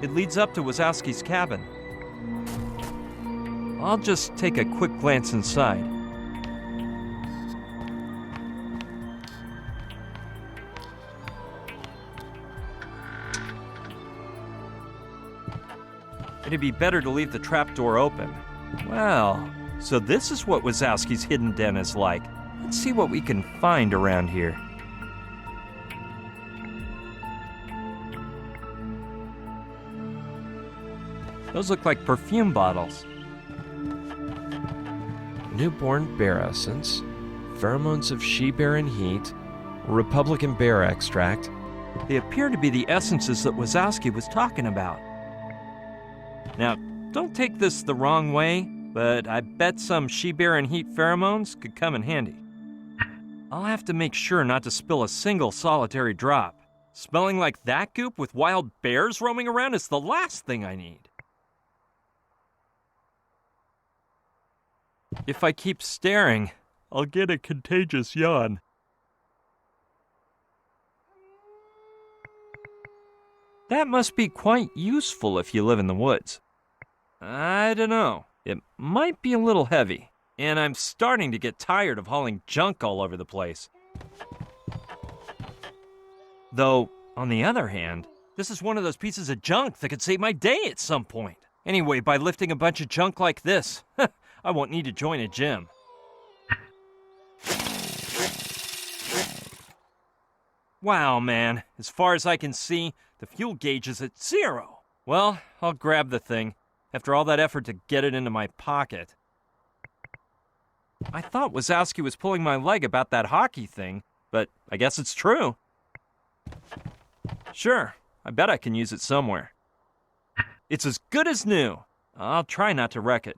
[SPEAKER 13] It leads up to Wazowski's cabin. I'll just take a quick glance inside. It'd be better to leave the trapdoor open. Well, so this is what Wazowski's hidden den is like. Let's see what we can find around here. Those look like perfume bottles.
[SPEAKER 11] Newborn bear essence, pheromones of she-bear in heat, Republican bear extract.
[SPEAKER 13] They appear to be the essences that Wazowski was talking about. Now, don't take this the wrong way, but I bet some she-bear in heat pheromones could come in handy. I'll have to make sure not to spill a single solitary drop. Smelling like that goop with wild bears roaming around is the last thing I need. If I keep staring, I'll get a contagious yawn. That must be quite useful if you live in the woods. I don't know. It might be a little heavy, and I'm starting to get tired of hauling junk all over the place. Though, on the other hand, this is one of those pieces of junk that could save my day at some point. Anyway, by lifting a bunch of junk like this, I won't need to join a gym. Wow, man. As far as I can see, the fuel gauge is at 0. Well, I'll grab the thing. After all that effort to get it into my pocket. I thought Wazowski was pulling my leg about that hockey thing, but I guess it's true. Sure, I bet I can use it somewhere. It's as good as new. I'll try not to wreck it.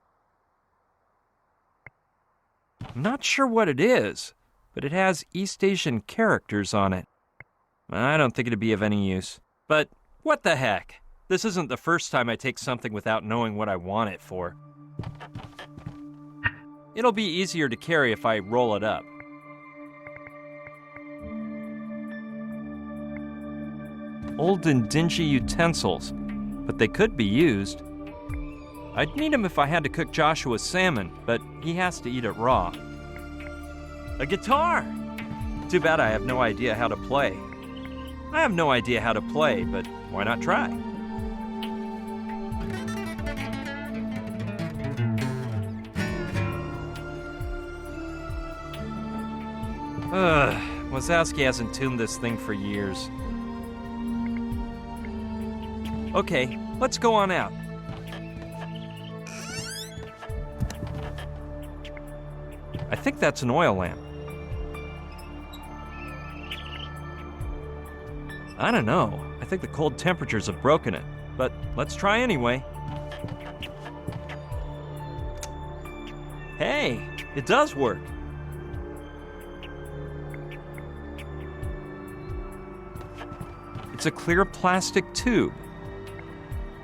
[SPEAKER 13] I'm not sure what it is, but it has East Asian characters on it. I don't think it'd be of any use. But what the heck? This isn't the first time I take something without knowing what I want it for. It'll be easier to carry if I roll it up. Old and dingy utensils, but they could be used. I'd need them if I had to cook Joshua's salmon, but he has to eat it raw. A guitar! Too bad I have no idea how to play. I have no idea how to play, but why not try? Wazowski hasn't tuned this thing for years. Okay, let's go on out. I think that's an oil lamp. I don't know. I think the cold temperatures have broken it, but let's try anyway. Hey, it does work. It's a clear plastic tube.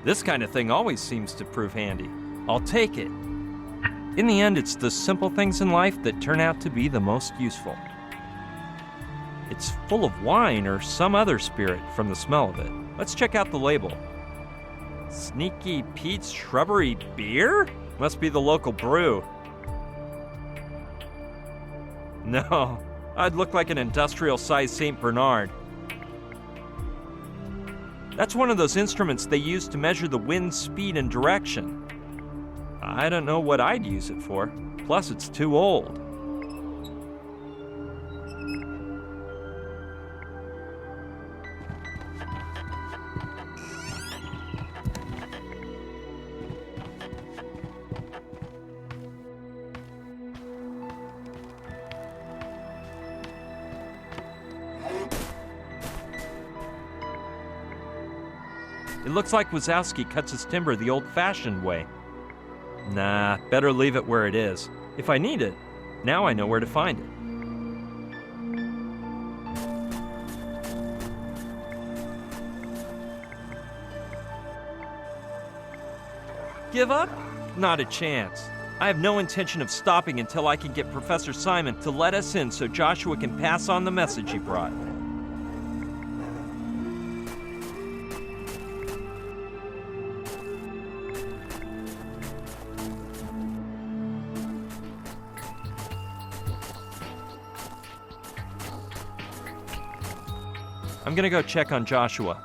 [SPEAKER 13] This kind of thing always seems to prove handy. I'll take it. In the end, it's the simple things in life that turn out to be the most useful. It's full of wine or some other spirit from the smell of it. Let's check out the label. Sneaky Pete's Shrubbery Beer? Must be the local brew. No, I'd look like an industrial-sized St. Bernard. That's one of those instruments they use to measure the wind speed and direction. I don't know what I'd use it for. Plus, it's too old. It looks like Wazowski cuts his timber the old-fashioned way. Nah, better leave it where it is. If I need it, now I know where to find it. Give up? Not a chance. I have no intention of stopping until I can get Professor Simon to let us in so Joshua can pass on the message he brought. I'm gonna go check on Joshua.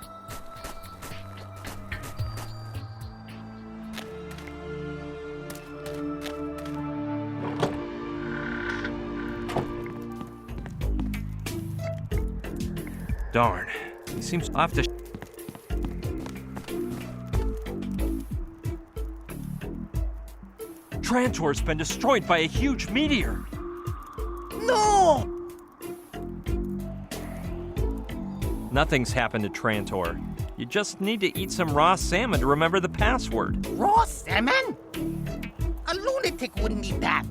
[SPEAKER 13] Darn, he seems off the. Trantor's been destroyed by a huge meteor.
[SPEAKER 14] No!
[SPEAKER 13] Nothing's happened to Trantor. You just need to eat some raw salmon to remember the password.
[SPEAKER 14] Raw salmon? A lunatic wouldn't eat that.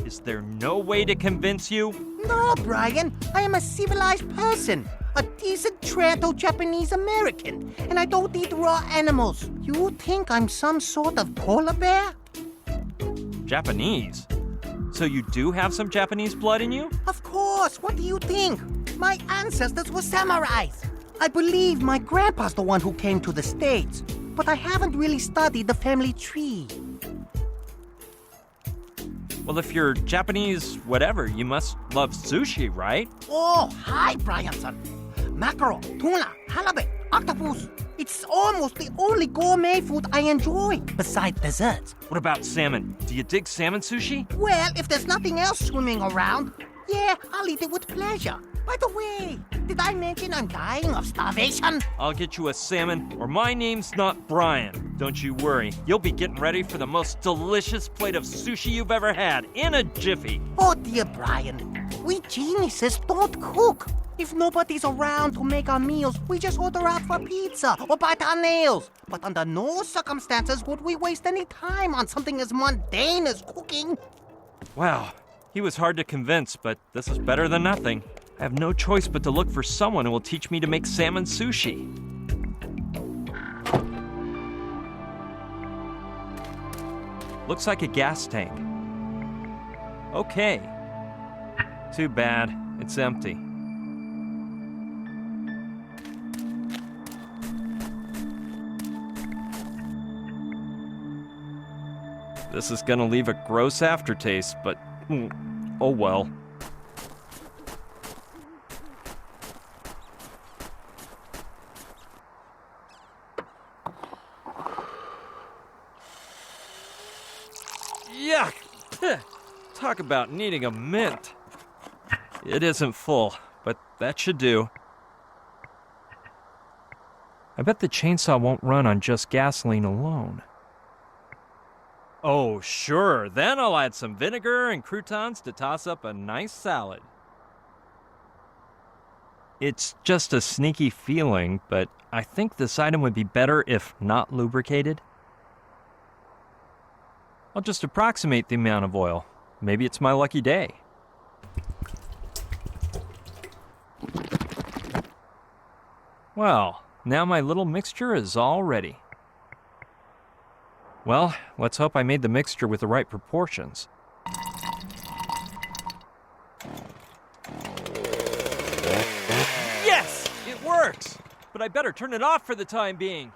[SPEAKER 13] Is there no way to convince you?
[SPEAKER 14] No, Brian. I am a civilized person. A decent Tranto-Japanese American. And I don't eat raw animals. You think I'm some sort of polar bear?
[SPEAKER 13] Japanese? So you do have some Japanese blood in you?
[SPEAKER 14] Of course. What do you think? My ancestors were samurais. I believe my grandpa's the one who came to the States. But I haven't really studied the family tree.
[SPEAKER 13] Well, if you're Japanese whatever, you must love sushi, right?
[SPEAKER 14] Oh, hi, Brianson. Mackerel, tuna, halibut, octopus. It's almost the only gourmet food I enjoy, besides desserts.
[SPEAKER 13] What about salmon? Do you dig salmon sushi?
[SPEAKER 14] Well, if there's nothing else swimming around, yeah, I'll eat it with pleasure. By the way, did I mention I'm dying of starvation?
[SPEAKER 13] I'll get you a salmon, or my name's not Brian. Don't you worry. You'll be getting ready for the most delicious plate of sushi you've ever had in a jiffy.
[SPEAKER 14] Oh, dear Brian. We geniuses don't cook. If nobody's around to make our meals, we just order out for pizza or bite our nails. But under no circumstances would we waste any time on something as mundane as cooking.
[SPEAKER 13] Wow, he was hard to convince, but this is better than nothing. I have no choice but to look for someone who will teach me to make salmon sushi. Looks like a gas tank. Okay. Too bad. It's empty. This is gonna leave a gross aftertaste, but oh well. Yuck! Talk about needing a mint. It isn't full, but that should do. I bet the chainsaw won't run on just gasoline alone. Oh, sure. Then I'll add some vinegar and croutons to toss up a nice salad. It's just a sneaky feeling, but I think this item would be better if not lubricated. I'll just approximate the amount of oil. Maybe it's my lucky day. Well, now my little mixture is all ready. Well, let's hope I made the mixture with the right proportions. Yes! It works! But I better turn it off for the time being.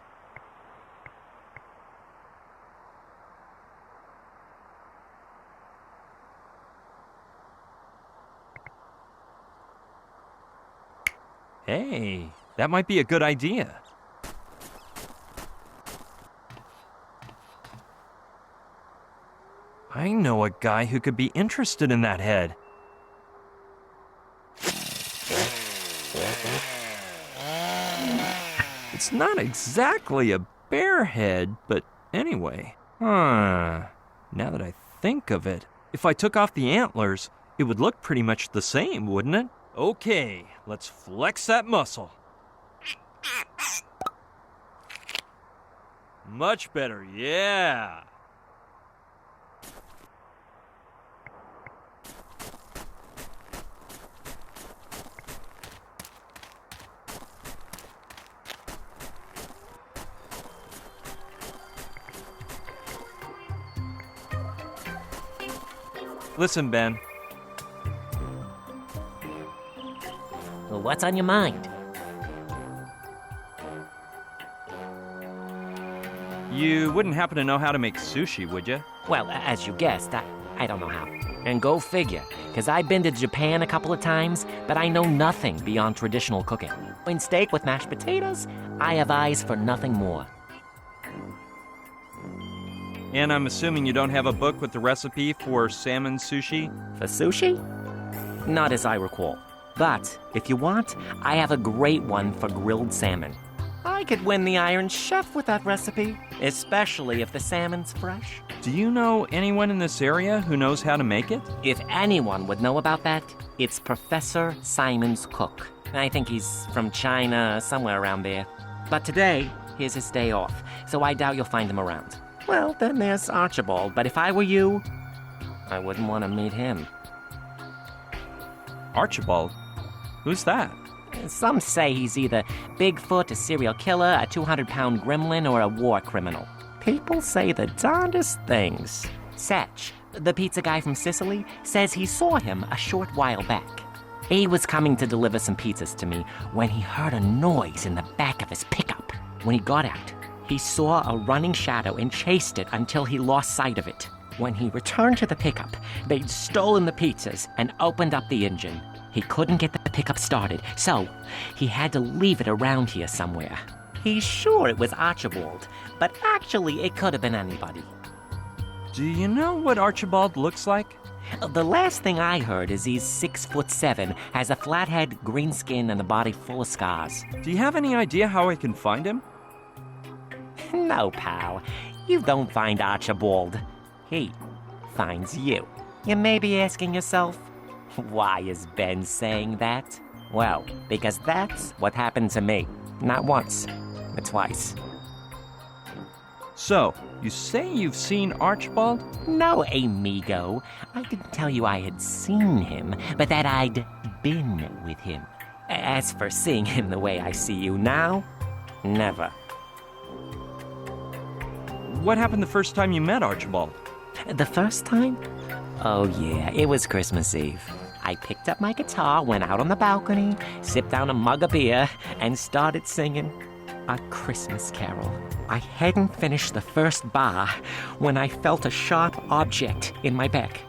[SPEAKER 13] Hey, that might be a good idea. I know a guy who could be interested in that head. It's not exactly a bear head, but anyway. Now that I think of it, if I took off the antlers, it would look pretty much the same, wouldn't it? Okay, let's flex that muscle. Much better, yeah. Listen, Ben.
[SPEAKER 8] What's on your mind?
[SPEAKER 13] You wouldn't happen to know how to make sushi, would you?
[SPEAKER 8] Well, as you guessed, I don't know how. And go figure, because I've been to Japan a couple of times, but I know nothing beyond traditional cooking. In steak with mashed potatoes, I have eyes for nothing more.
[SPEAKER 3] And I'm assuming you don't have a book with the recipe for salmon sushi?
[SPEAKER 8] For sushi? Not as I recall. But, if you want, I have a great one for grilled salmon. I could win the Iron Chef with that recipe, especially if the salmon's fresh.
[SPEAKER 3] Do you know anyone in this area who knows how to make it?
[SPEAKER 8] If anyone would know about that, it's Professor Simon's cook. I think he's from China, somewhere around there. But today, here's his day off, so I doubt you'll find him around. Well, then there's Archibald, but if I were you, I wouldn't want to meet him.
[SPEAKER 3] Archibald? Who's that?
[SPEAKER 8] Some say he's either Bigfoot, a serial killer, a 200-pound gremlin, or a war criminal. People say the darndest things. Satch, the pizza guy from Sicily, says he saw him a short while back. He was coming to deliver some pizzas to me when he heard a noise in the back of his pickup. When he got out, he saw a running shadow and chased it until he lost sight of it. When he returned to the pickup, they'd stolen the pizzas and opened up the engine. He couldn't get the pickup started, so he had to leave it around here somewhere. He's sure it was Archibald, but actually it could have been anybody.
[SPEAKER 3] Do you know what Archibald looks like?
[SPEAKER 8] The last thing I heard is he's 6'7", has a flat head, green skin, and a body full of scars.
[SPEAKER 3] Do you have any idea how I can find him?
[SPEAKER 8] No, pal. You don't find Archibald. He finds you. You may be asking yourself, why is Ben saying that? Well, because that's what happened to me. Not once, but twice.
[SPEAKER 3] So, you say you've seen Archibald?
[SPEAKER 8] No, amigo. I didn't tell you I had seen him, but that I'd been with him. As for seeing him the way I see you now, never.
[SPEAKER 3] What happened the first time you met Archibald?
[SPEAKER 8] The first time? Oh yeah, it was Christmas Eve. I picked up my guitar, went out on the balcony, sipped down a mug of beer, and started singing A Christmas Carol. I hadn't finished the first bar when I felt a sharp object in my back,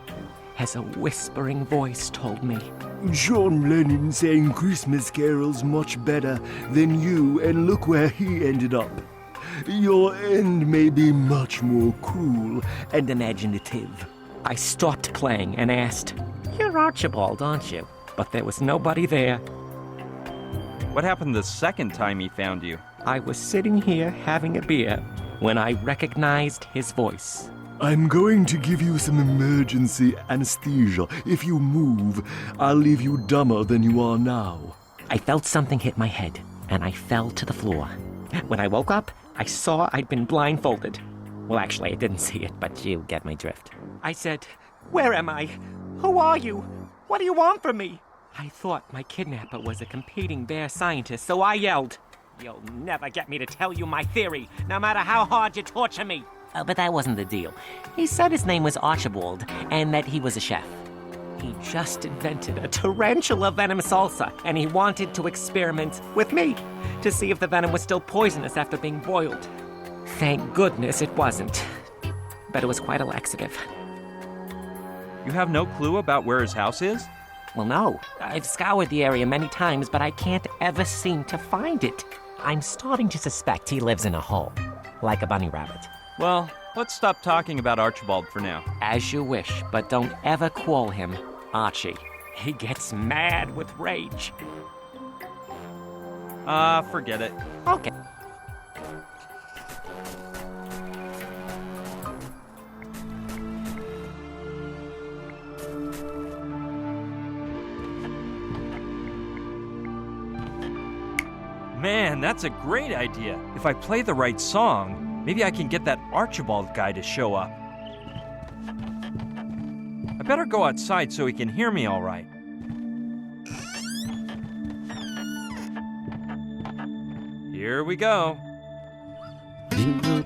[SPEAKER 8] as a whispering voice told me,
[SPEAKER 15] John Lennon sang Christmas carols much better than you, and look where he ended up. Your end may be much more cool and imaginative.
[SPEAKER 8] I stopped playing and asked, You're Archibald, aren't you? But there was nobody there.
[SPEAKER 3] What happened the second time he found you?
[SPEAKER 8] I was sitting here having a beer when I recognized his voice.
[SPEAKER 15] I'm going to give you some emergency anesthesia. If you move, I'll leave you dumber than you are now.
[SPEAKER 8] I felt something hit my head, and I fell to the floor. When I woke up, I saw I'd been blindfolded. Well, actually, I didn't see it, but you get my drift. I said, Where am I? Who are you? What do you want from me? I thought my kidnapper was a competing bear scientist, so I yelled, You'll never get me to tell you my theory, no matter how hard you torture me. But that wasn't the deal. He said his name was Archibald, and that he was a chef. He just invented a tarantula venom salsa, and he wanted to experiment with me to see if the venom was still poisonous after being boiled. Thank goodness it wasn't. But it was quite a laxative.
[SPEAKER 3] You have no clue about where his house is?
[SPEAKER 8] Well, no. I've scoured the area many times, but I can't ever seem to find it. I'm starting to suspect he lives in a hole, like a bunny rabbit.
[SPEAKER 3] Well, let's stop talking about Archibald for now.
[SPEAKER 8] As you wish, but don't ever call him Archie. He gets mad with rage.
[SPEAKER 3] Forget it.
[SPEAKER 8] Okay.
[SPEAKER 3] Man, that's a great idea. If I play the right song, maybe I can get that Archibald guy to show up. I better go outside so he can hear me all right. Here we go.
[SPEAKER 22] Jingle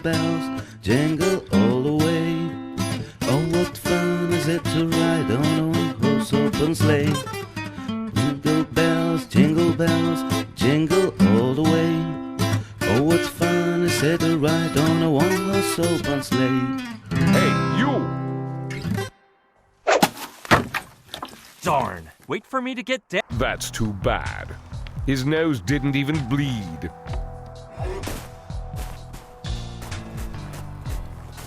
[SPEAKER 22] bells, jingle all the way. Oh, what fun is it to ride on a one-horse open sleigh. Jingle bells, jingle all the way. Oh, what fun is it to ride on a one-horse open sleigh.
[SPEAKER 16] Hey, you!
[SPEAKER 13] Wait for me to get down.
[SPEAKER 9] That's too bad. His nose didn't even bleed.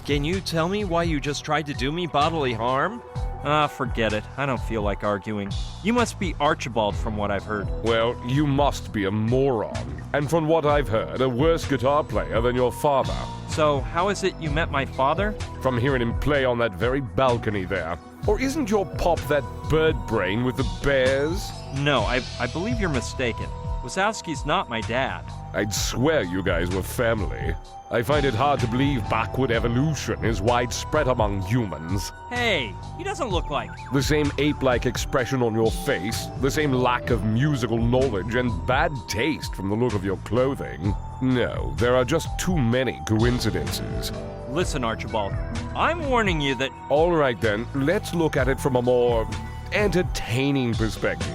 [SPEAKER 13] Can you tell me why you just tried to do me bodily harm? Forget it. I don't feel like arguing. You must be Archibald from what I've heard.
[SPEAKER 9] Well, you must be a moron. And from what I've heard, a worse guitar player than your father.
[SPEAKER 13] So, how is it you met my father?
[SPEAKER 9] From hearing him play on that very balcony there. Or isn't your pop that bird brain with the bears?
[SPEAKER 13] No, I believe you're mistaken. Wazowski's not my dad.
[SPEAKER 9] I'd swear you guys were family. I find it hard to believe backward evolution is widespread among humans.
[SPEAKER 13] Hey, he doesn't look like...
[SPEAKER 9] The same ape-like expression on your face, the same lack of musical knowledge, and bad taste from the look of your clothing. No, there are just too many coincidences.
[SPEAKER 13] Listen, Archibald, I'm warning you that...
[SPEAKER 9] All right then, let's look at it from a more entertaining perspective.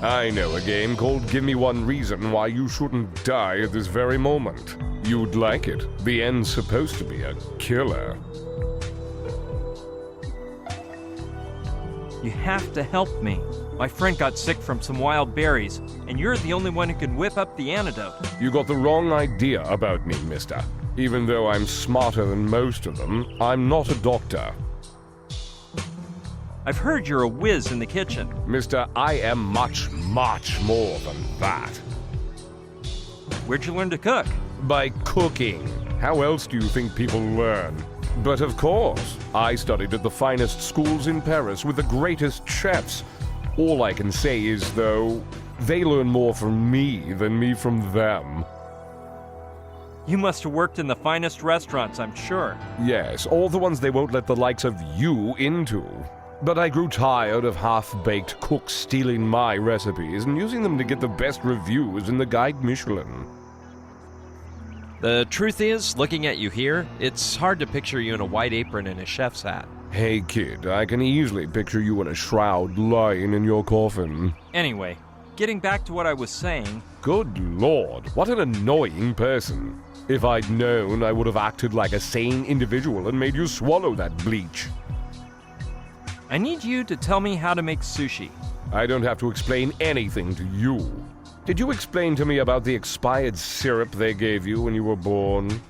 [SPEAKER 9] I know a game called Give Me One Reason Why You Shouldn't Die at This Very Moment. You'd like it. The end's supposed to be a killer.
[SPEAKER 13] You have to help me. My friend got sick from some wild berries, and you're the only one who can whip up the antidote.
[SPEAKER 9] You got the wrong idea about me, mister. Even though I'm smarter than most of them, I'm not a doctor.
[SPEAKER 13] I've heard you're a whiz in the kitchen.
[SPEAKER 9] Mister, I am much, much more than that.
[SPEAKER 13] Where'd you learn to cook?
[SPEAKER 9] By cooking. How else do you think people learn? But of course, I studied at the finest schools in Paris with the greatest chefs. All I can say is, though, they learn more from me than me from them.
[SPEAKER 13] You must have worked in the finest restaurants, I'm sure.
[SPEAKER 9] Yes, all the ones they won't let the likes of you into. But I grew tired of half-baked cooks stealing my recipes and using them to get the best reviews in the Guide Michelin.
[SPEAKER 13] The truth is, looking at you here, it's hard to picture you in a white apron and a chef's hat.
[SPEAKER 9] Hey kid, I can easily picture you in a shroud lying in your coffin.
[SPEAKER 13] Anyway, getting back to what I was saying...
[SPEAKER 9] Good lord, what an annoying person. If I'd known, I would have acted like a sane individual and made you swallow that bleach.
[SPEAKER 13] I need you to tell me how to make sushi.
[SPEAKER 9] I don't have to explain anything to you. Did you explain to me about the expired syrup they gave you when you were born?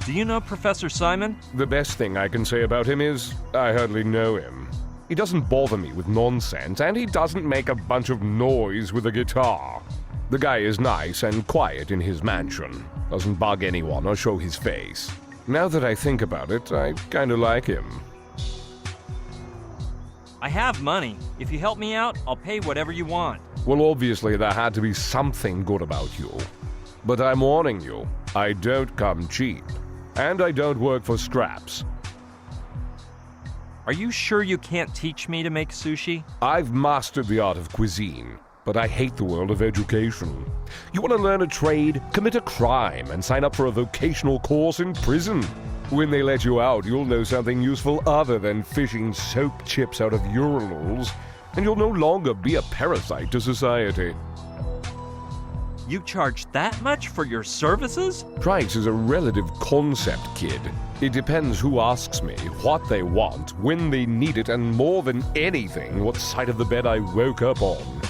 [SPEAKER 13] Do you know Professor Simon?
[SPEAKER 9] The best thing I can say about him is, I hardly know him. He doesn't bother me with nonsense, and he doesn't make a bunch of noise with a guitar. The guy is nice and quiet in his mansion. Doesn't bug anyone or show his face. Now that I think about it, I kinda like him.
[SPEAKER 13] I have money. If you help me out, I'll pay whatever you want.
[SPEAKER 9] Well, obviously there had to be something good about you. But I'm warning you, I don't come cheap. And I don't work for scraps.
[SPEAKER 13] Are you sure you can't teach me to make sushi?
[SPEAKER 9] I've mastered the art of cuisine, but I hate the world of education. You want to learn a trade? Commit a crime and sign up for a vocational course in prison. When they let you out, you'll know something useful other than fishing soap chips out of urinals, and you'll no longer be a parasite to society.
[SPEAKER 13] You charge that much for your services?
[SPEAKER 9] Price is a relative concept, kid. It depends who asks me, what they want, when they need it, and more than anything, what side of the bed I woke up on.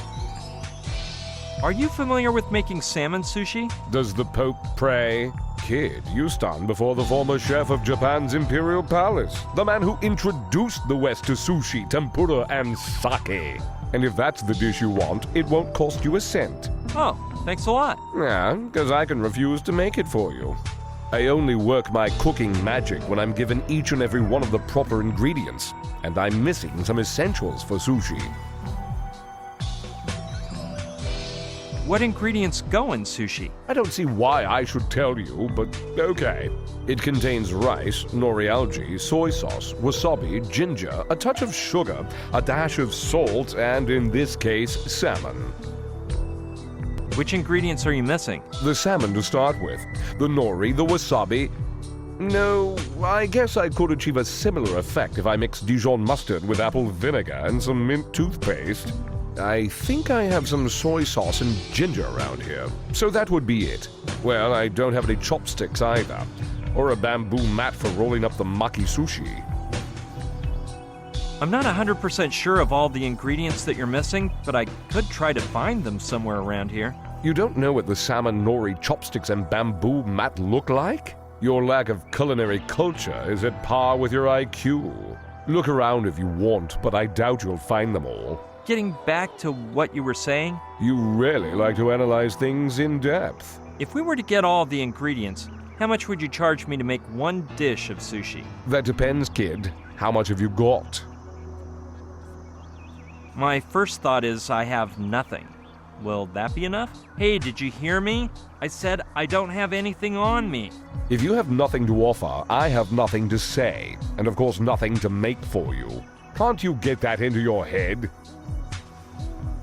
[SPEAKER 13] Are you familiar with making salmon sushi?
[SPEAKER 9] Does the Pope pray? Kid, you stand before the former chef of Japan's Imperial Palace, the man who introduced the West to sushi, tempura, and sake. And if that's the dish you want, it won't cost you a cent.
[SPEAKER 13] Oh, thanks a lot.
[SPEAKER 9] Yeah, because I can refuse to make it for you. I only work my cooking magic when I'm given each and every one of the proper ingredients, and I'm missing some essentials for sushi.
[SPEAKER 13] What ingredients go in sushi?
[SPEAKER 9] I don't see why I should tell you, but okay. It contains rice, nori algae, soy sauce, wasabi, ginger, a touch of sugar, a dash of salt, and in this case, salmon.
[SPEAKER 13] Which ingredients are you missing?
[SPEAKER 9] The salmon to start with, the nori, the wasabi. No, I guess I could achieve a similar effect if I mixed Dijon mustard with apple vinegar and some mint toothpaste. I think I have some soy sauce and ginger around here, so that would be it. Well, I don't have any chopsticks either, or a bamboo mat for rolling up the maki sushi.
[SPEAKER 13] I'm not 100% sure of all the ingredients that you're missing, but I could try to find them somewhere around here.
[SPEAKER 9] You don't know what the salmon nori chopsticks and bamboo mat look like? Your lack of culinary culture is at par with your IQ. Look around if you want, but I doubt you'll find them all.
[SPEAKER 13] Getting back to what you were saying,
[SPEAKER 9] You really like to analyze things in depth.
[SPEAKER 13] if we were to get all the ingredients, how much would you charge me to make one dish of sushi?
[SPEAKER 9] That depends, kid. How much have you got?
[SPEAKER 13] My first thought is I have nothing. Will that be enough? Hey, did you hear me? I said I don't have anything on me.
[SPEAKER 9] If you have nothing to offer, I have nothing to say, and of course nothing to make for you. Can't you get that into your head?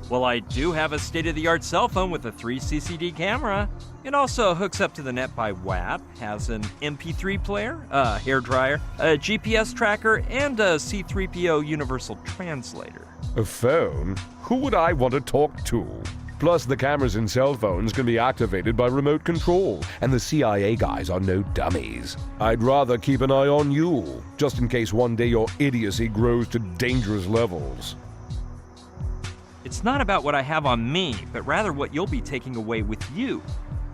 [SPEAKER 13] Well, I do have a state-of-the-art cell phone with a 3CCD camera. It also hooks up to the net by WAP, has an MP3 player, a hairdryer, a GPS tracker, and a C3PO universal translator.
[SPEAKER 9] A phone? Who would I want to talk to? Plus, the cameras in cell phones can be activated by remote control, and the CIA guys are no dummies. I'd rather keep an eye on you, just in case one day your idiocy grows to dangerous levels.
[SPEAKER 13] It's not about what I have on me, but rather what you'll be taking away with you.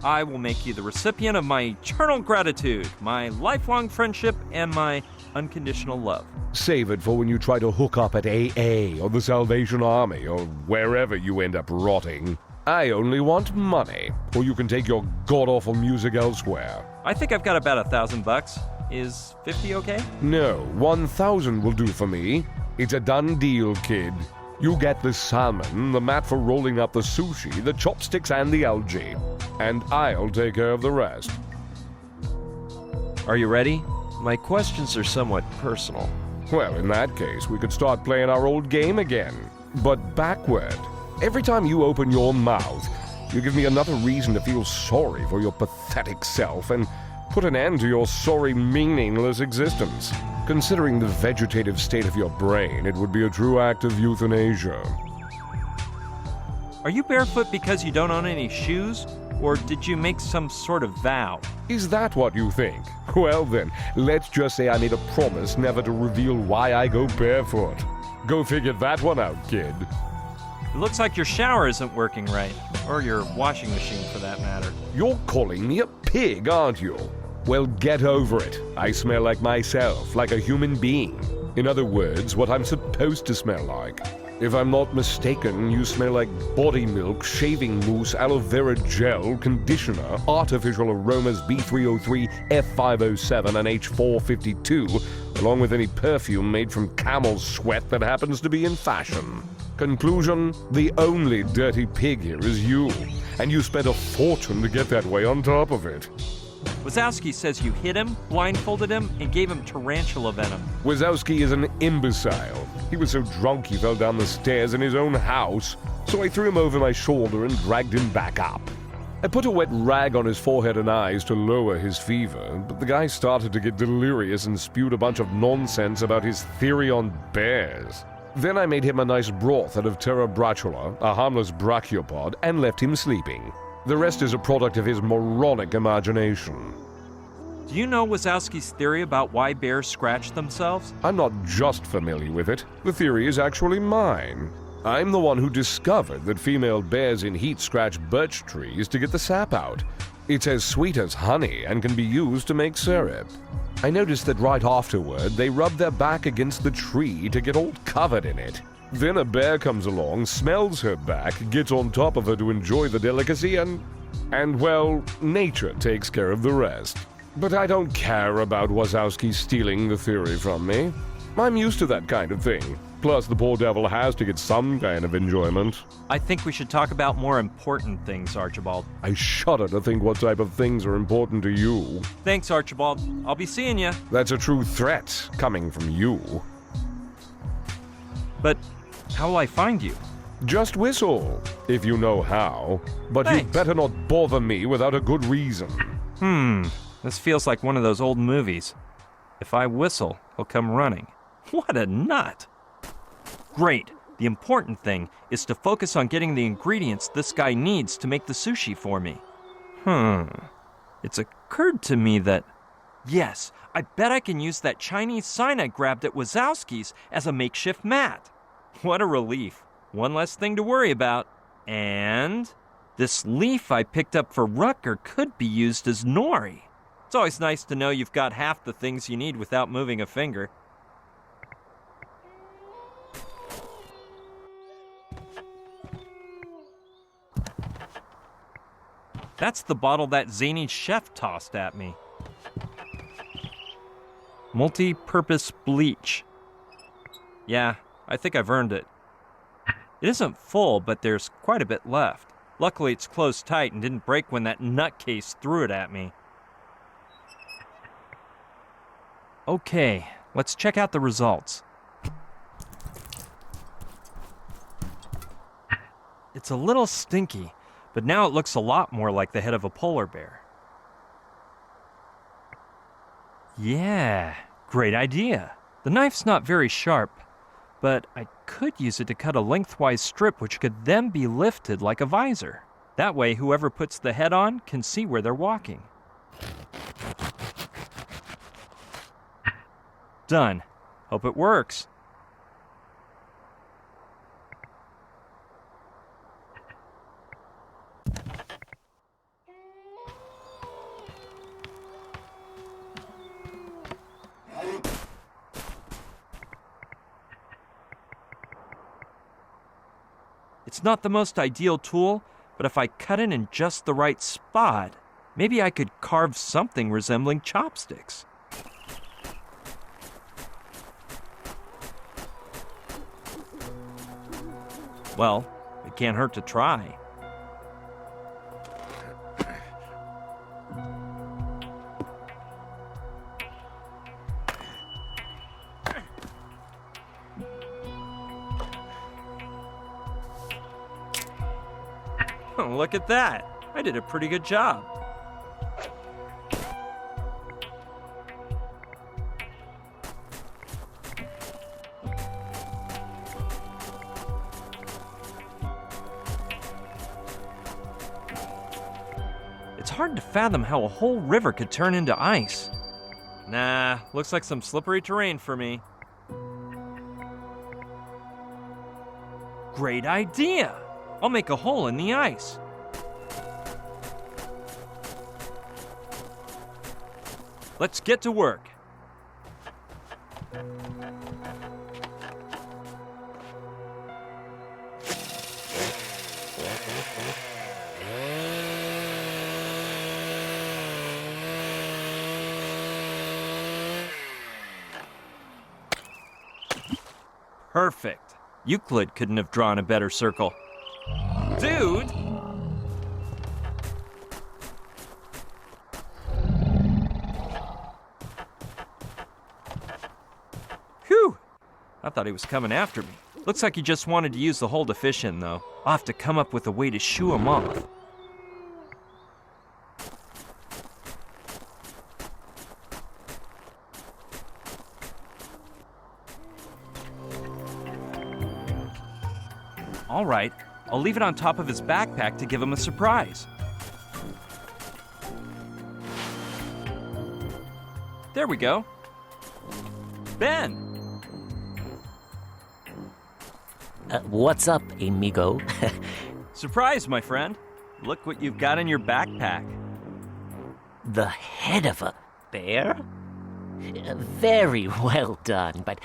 [SPEAKER 13] I will make you the recipient of my eternal gratitude, my lifelong friendship, and my unconditional love.
[SPEAKER 9] Save it for when you try to hook up at AA or the Salvation Army or wherever you end up rotting. I only want money, or you can take your god-awful music elsewhere.
[SPEAKER 13] I think I've got about $1,000. Is 50 okay?
[SPEAKER 9] No, 1,000 will do for me. It's a done deal, kid. You get the salmon, the mat for rolling up the sushi, the chopsticks, and the algae. And I'll take care of the rest.
[SPEAKER 11] Are you ready? My questions are somewhat personal.
[SPEAKER 9] Well, in that case, we could start playing our old game again. But backward. Every time you open your mouth, you give me another reason to feel sorry for your pathetic self and put an end to your sorry, meaningless existence. Considering the vegetative state of your brain, it would be a true act of euthanasia.
[SPEAKER 13] Are you barefoot because you don't own any shoes? Or did you make some sort of vow?
[SPEAKER 9] Is that what you think? Well then, let's just say I made a promise never to reveal why I go barefoot. Go figure that one out, kid.
[SPEAKER 13] It looks like your shower isn't working right. Or your washing machine, for that matter.
[SPEAKER 9] You're calling me a pig, aren't you? Well, get over it. I smell like myself, like a human being. In other words, what I'm supposed to smell like. If I'm not mistaken, you smell like body milk, shaving mousse, aloe vera gel, conditioner, artificial aromas B303, F507, and H452, along with any perfume made from camel's sweat that happens to be in fashion. Conclusion, the only dirty pig here is you, and you spent a fortune to get that way on top of it.
[SPEAKER 13] Wazowski says you hit him, blindfolded him, and gave him tarantula venom.
[SPEAKER 9] Wazowski is an imbecile. He was so drunk he fell down the stairs in his own house, so I threw him over my shoulder and dragged him back up. I put a wet rag on his forehead and eyes to lower his fever, but the guy started to get delirious and spewed a bunch of nonsense about his theory on bears. Then I made him a nice broth out of Terra Brachula, a harmless brachiopod, and left him sleeping. The rest is a product of his moronic imagination.
[SPEAKER 13] Do you know Wazowski's theory about why bears scratch themselves?
[SPEAKER 9] I'm not just familiar with it. The theory is actually mine. I'm the one who discovered that female bears in heat scratch birch trees to get the sap out. It's as sweet as honey and can be used to make syrup. I noticed that right afterward, they rub their back against the tree to get all covered in it. Then a bear comes along, smells her back, gets on top of her to enjoy the delicacy, and well, nature takes care of the rest. But I don't care about Wazowski stealing the theory from me. I'm used to that kind of thing. Plus, the poor devil has to get some kind of enjoyment.
[SPEAKER 13] I think we should talk about more important things, Archibald.
[SPEAKER 9] I shudder to think what type of things are important to you.
[SPEAKER 13] Thanks, Archibald. I'll be seeing you.
[SPEAKER 9] That's a true threat, coming from you.
[SPEAKER 13] But how will I find you?
[SPEAKER 9] Just whistle, if you know how. But
[SPEAKER 13] Thanks.
[SPEAKER 9] You'd better not bother me without a good reason.
[SPEAKER 13] This feels like one of those old movies. If I whistle, he'll come running. What a nut! Great. The important thing is to focus on getting the ingredients this guy needs to make the sushi for me. It's occurred to me that Yes, I bet I can use that Chinese sign I grabbed at Wazowski's as a makeshift mat. What a relief. One less thing to worry about. And this leaf I picked up for Rutger could be used as nori. It's always nice to know you've got half the things you need without moving a finger. That's the bottle that zany chef tossed at me. Multi-purpose bleach. Yeah, I think I've earned it. It isn't full, but there's quite a bit left. Luckily, it's closed tight and didn't break when that nutcase threw it at me. Okay, let's check out the results. It's a little stinky, but now it looks a lot more like the head of a polar bear. Yeah, great idea. The knife's not very sharp, but I could use it to cut a lengthwise strip which could then be lifted like a visor. That way, whoever puts the head on can see where they're walking. Done. Hope it works. It's not the most ideal tool, but if I cut it in just the right spot, maybe I could carve something resembling chopsticks. Well, it can't hurt to try. Oh, look at that. I did a pretty good job. It's hard to fathom how a whole river could turn into ice. Nah, looks like some slippery terrain for me. Great idea! I'll make a hole in the ice. Let's get to work. Perfect. Euclid couldn't have drawn a better circle. Dude! Whew! I thought he was coming after me. Looks like he just wanted to use the hole to fish in, though. I'll have to come up with a way to shoo him off. All right, I'll leave it on top of his backpack to give him a surprise. There we go. Ben!
[SPEAKER 8] What's up, amigo?
[SPEAKER 13] Surprise, my friend. Look what you've got in your backpack.
[SPEAKER 8] The head of a bear? Very well done, but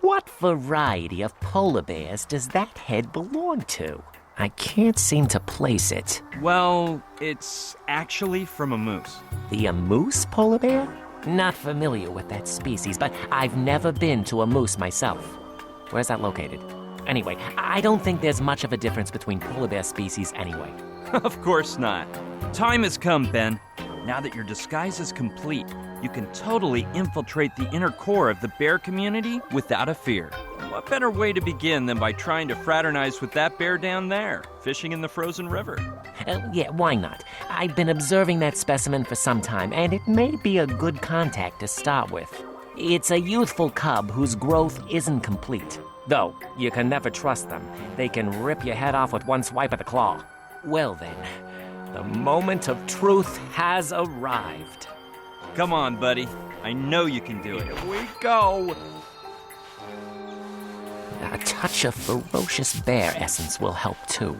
[SPEAKER 8] what variety of polar bears does that head belong to? I can't seem to place it.
[SPEAKER 13] Well, it's actually from a moose.
[SPEAKER 8] A moose polar bear? Not familiar with that species, but I've never been to a moose myself. Where's that located? Anyway, I don't think there's much of a difference between polar bear species anyway.
[SPEAKER 13] Of course not. Time has come, Ben. Now that your disguise is complete, you can totally infiltrate the inner core of the bear community without a fear. What better way to begin than by trying to fraternize with that bear down there, fishing in the frozen river?
[SPEAKER 8] Yeah, why not? I've been observing that specimen for some time, and it may be a good contact to start with. It's a youthful cub whose growth isn't complete. Though, you can never trust them. They can rip your head off with one swipe of the claw. Well then, the moment of truth has arrived.
[SPEAKER 3] Come on, buddy. I know you can do it.
[SPEAKER 8] Here we go. A touch of ferocious bear essence will help too.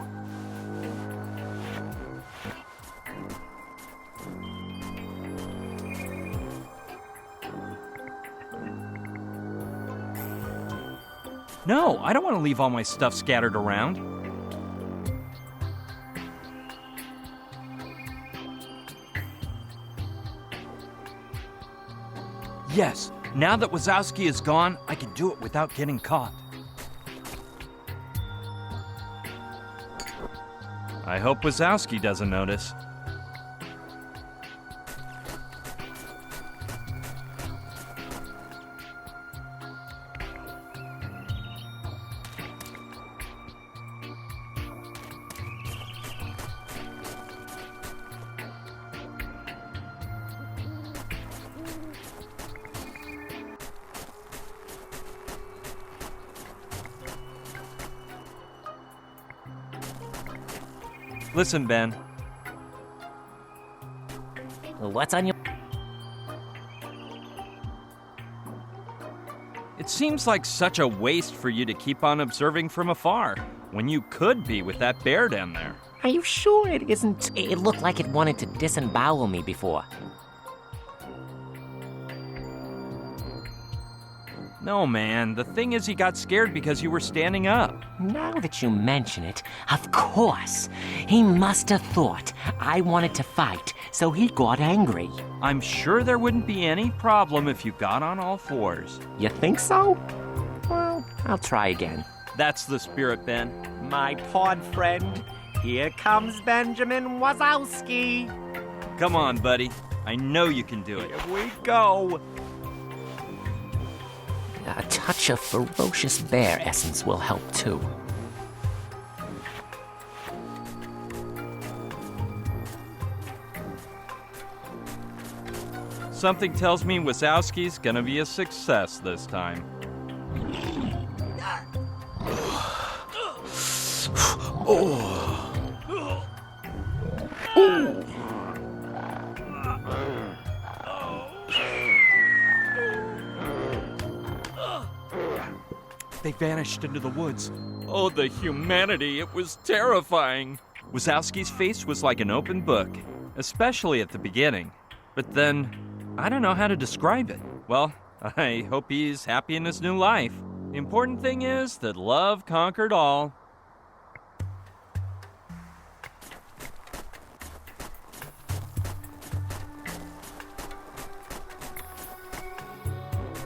[SPEAKER 3] No, I don't want to leave all my stuff scattered around. Yes, now that Wazowski is gone, I can do it without getting caught. I hope Wazowski doesn't notice. Listen, Ben.
[SPEAKER 8] What's on your...
[SPEAKER 3] It seems like such a waste for you to keep on observing from afar, when you could be with that bear down there.
[SPEAKER 8] Are you sure it isn't? It looked like it wanted to disembowel me before.
[SPEAKER 3] No, man. The thing is, he got scared because you were standing up.
[SPEAKER 8] Now that you mention it, of course. He must have thought I wanted to fight, so he got angry.
[SPEAKER 3] I'm sure there wouldn't be any problem if you got on all fours.
[SPEAKER 8] You think so? Well, I'll try again.
[SPEAKER 3] That's the spirit, Ben.
[SPEAKER 8] My pod friend, here comes Benjamin Wazowski.
[SPEAKER 3] Come on, buddy. I know you can do it.
[SPEAKER 8] Here we go. A touch of ferocious bear essence will help too.
[SPEAKER 3] Something tells me Wazowski's gonna be a success this time. They vanished into the woods. Oh, the humanity, it was terrifying. Wazowski's face was like an open book, especially at the beginning. But then, I don't know how to describe it. Well, I hope he's happy in his new life. The important thing is that love conquered all.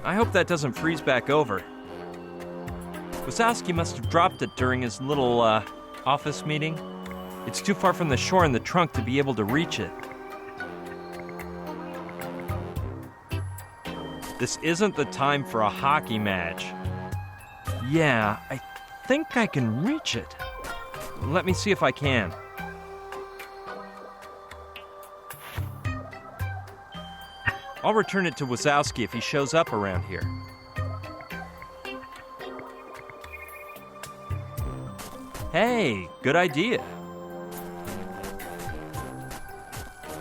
[SPEAKER 3] I hope that doesn't freeze back over. Wazowski must have dropped it during his little, office meeting. It's too far from the shore in the trunk to be able to reach it. This isn't the time for a hockey match. Yeah, I think I can reach it. Let me see if I can. I'll return it to Wazowski if he shows up around here. Hey, good idea.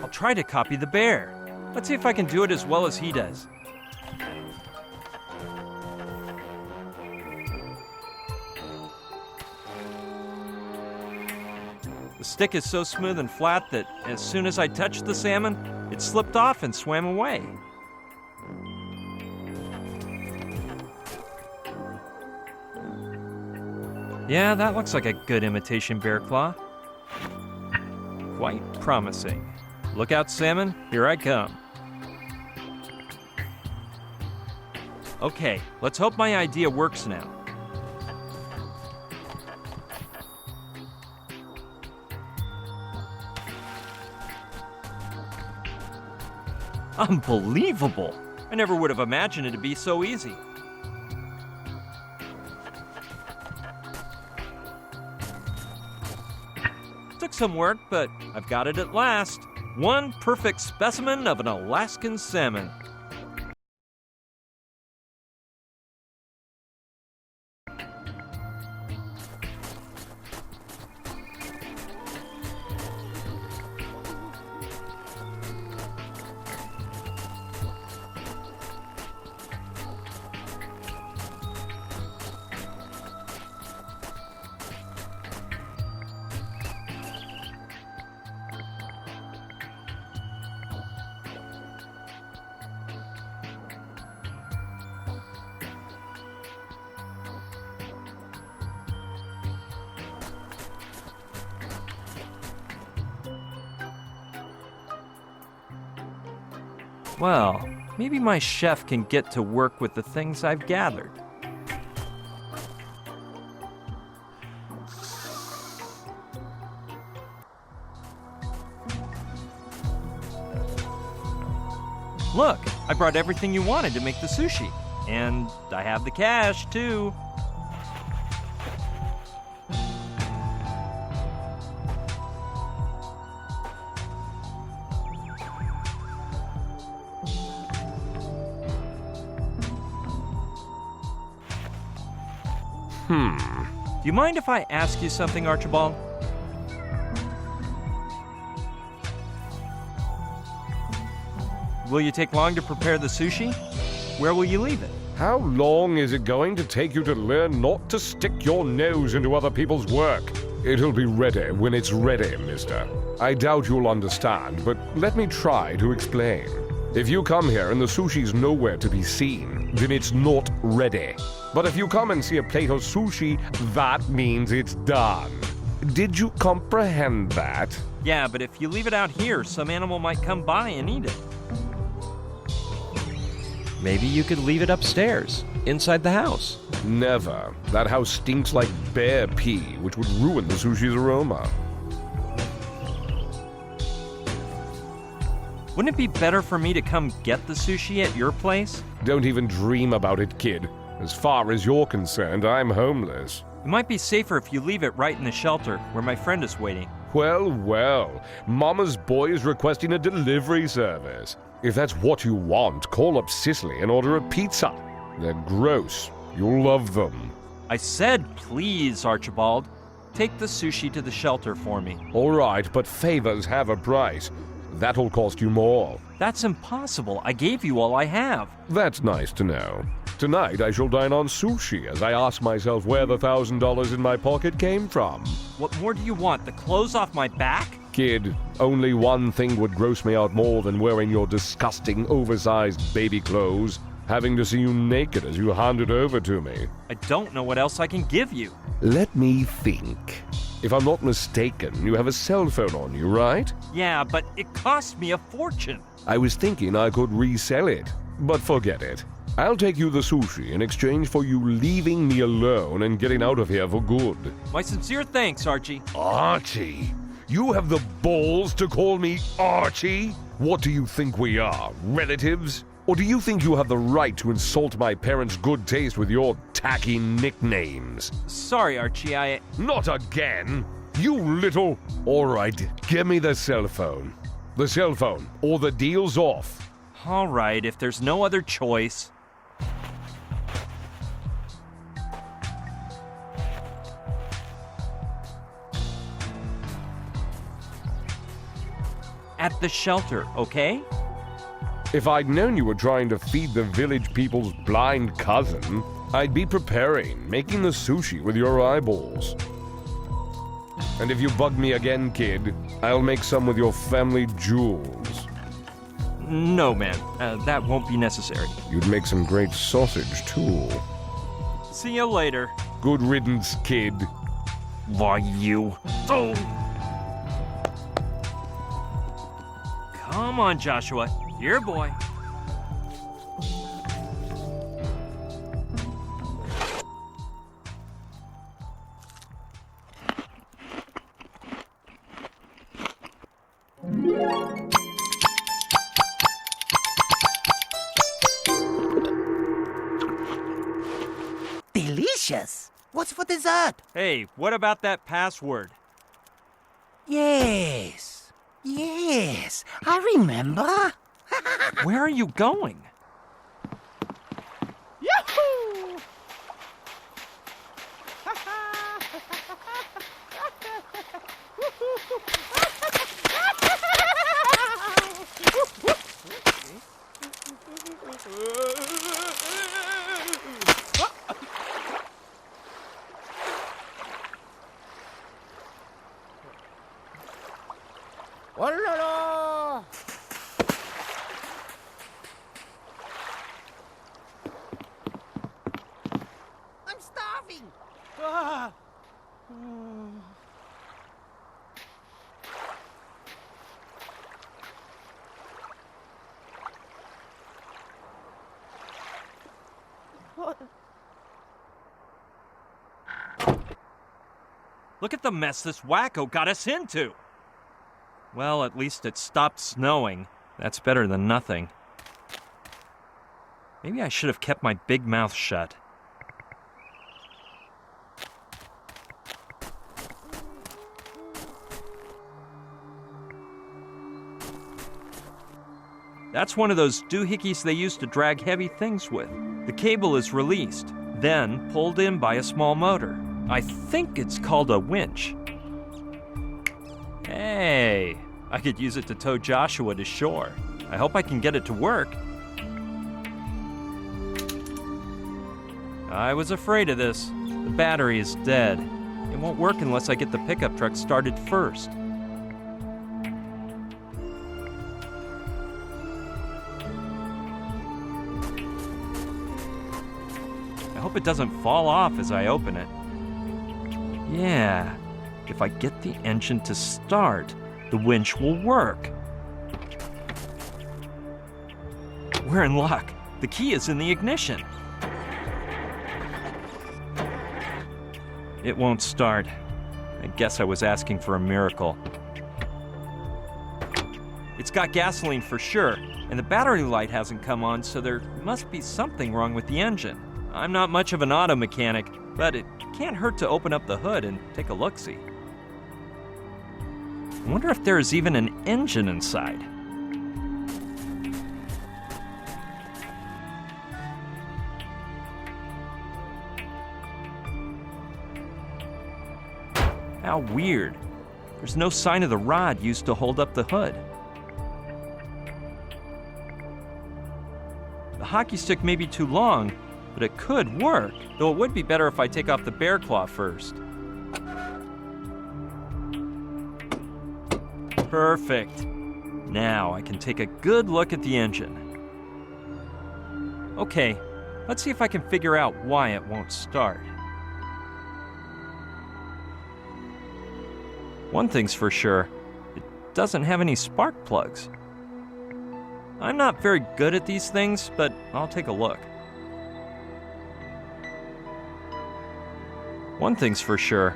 [SPEAKER 3] I'll try to copy the bear. Let's see if I can do it as well as he does. The stick is so smooth and flat that as soon as I touched the salmon, it slipped off and swam away. Yeah, that looks like a good imitation bear claw. Quite promising. Look out, salmon, here I come. Okay, let's hope my idea works now. Unbelievable! I never would have imagined it to be so easy. Took some work, but I've got it at last. One perfect specimen of an Alaskan salmon.
[SPEAKER 13] Well, maybe my chef can get to work with the things I've gathered. Look, I brought everything you wanted to make the sushi. And I have the cash, too. Do you mind if I ask you something, Archibald? Will you take long to prepare the sushi? Where will you leave it?
[SPEAKER 9] How long is it going to take you to learn not to stick your nose into other people's work? It'll be ready when it's ready, mister. I doubt you'll understand, but let me try to explain. If you come here and the sushi's nowhere to be seen, then it's not ready. But if you come and see a plate of sushi, that means it's done. Did you comprehend that?
[SPEAKER 13] Yeah, but if you leave it out here, some animal might come by and eat it.
[SPEAKER 11] Maybe you could leave it upstairs, inside the house.
[SPEAKER 9] Never. That house stinks like bear pee, which would ruin the sushi's aroma.
[SPEAKER 13] Wouldn't it be better for me to come get the sushi at your place?
[SPEAKER 9] Don't even dream about it, kid. As far as you're concerned, I'm homeless.
[SPEAKER 13] It might be safer if you leave it right in the shelter, where my friend is waiting.
[SPEAKER 9] Well, well. Mama's boy is requesting a delivery service. If that's what you want, call up Sicily and order a pizza. They're gross. You'll love them.
[SPEAKER 13] I said please, Archibald. Take the sushi to the shelter for me.
[SPEAKER 9] All right, but favors have a price. That'll cost you more.
[SPEAKER 13] That's impossible. I gave you all I have.
[SPEAKER 9] That's nice to know. Tonight I shall dine on sushi as I ask myself where the $1,000 in my pocket came from.
[SPEAKER 13] What more do you want? The clothes off my back?
[SPEAKER 9] Kid, only one thing would gross me out more than wearing your disgusting, oversized baby clothes. Having to see you naked as you hand it over to me.
[SPEAKER 13] I don't know what else I can give you.
[SPEAKER 9] Let me think. If I'm not mistaken, you have a cell phone on you, right?
[SPEAKER 13] Yeah, but it cost me a fortune.
[SPEAKER 9] I was thinking I could resell it, but forget it. I'll take you the sushi in exchange for you leaving me alone and getting out of here for good.
[SPEAKER 13] My sincere thanks, Archie.
[SPEAKER 9] Archie? You have the balls to call me Archie? What do you think we are, relatives? Or do you think you have the right to insult my parents' good taste with your tacky nicknames?
[SPEAKER 13] Sorry, Archie,
[SPEAKER 9] Not again! You little... All right, give me the cell phone. The cell phone, or the deal's off.
[SPEAKER 13] All right, if there's no other choice. At the shelter, okay?
[SPEAKER 9] If I'd known you were trying to feed the village people's blind cousin, I'd be preparing, making the sushi with your eyeballs. And if you bug me again, kid, I'll make some with your family jewels.
[SPEAKER 13] No, man. That won't be necessary.
[SPEAKER 9] You'd make some great sausage, too.
[SPEAKER 13] See you later.
[SPEAKER 9] Good riddance, kid.
[SPEAKER 13] Why, you... Oh! Come on, Joshua. Here, boy.
[SPEAKER 14] Delicious! What's for dessert?
[SPEAKER 13] Hey, what about that password?
[SPEAKER 14] Yes, I remember.
[SPEAKER 13] Where are you going?
[SPEAKER 19] Yahoo!
[SPEAKER 13] Look at the mess this wacko got us into! Well, at least it stopped snowing. That's better than nothing. Maybe I should have kept my big mouth shut. That's one of those doohickeys they use to drag heavy things with. The cable is released, then pulled in by a small motor. I think it's called a winch. Hey, I could use it to tow Joshua to shore. I hope I can get it to work. I was afraid of this. The battery is dead. It won't work unless I get the pickup truck started first. I hope it doesn't fall off as I open it. Yeah, if I get the engine to start, the winch will work. We're in luck. The key is in the ignition. It won't start. I guess I was asking for a miracle. It's got gasoline for sure, and the battery light hasn't come on, so there must be something wrong with the engine. I'm not much of an auto mechanic, but it can't hurt to open up the hood and take a look-see. I wonder if there is even an engine inside. How weird. There's no sign of the rod used to hold up the hood. The hockey stick may be too long, but it could work, though it would be better if I take off the bear claw first. Perfect. Now I can take a good look at the engine. Okay, let's see if I can figure out why it won't start. One thing's for sure, it doesn't have any spark plugs. I'm not very good at these things, but I'll take a look. One thing's for sure.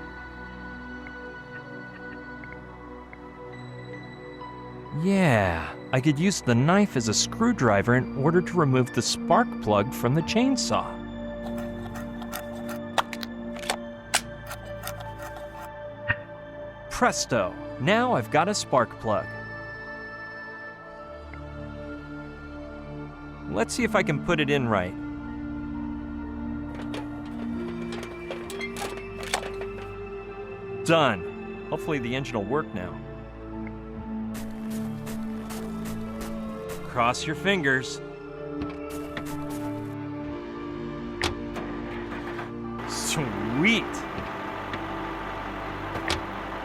[SPEAKER 13] Yeah, I could use the knife as a screwdriver in order to remove the spark plug from the chainsaw. Presto! Now I've got a spark plug. Let's see if I can put it in right. Done. Hopefully the engine will work now. Cross your fingers. Sweet!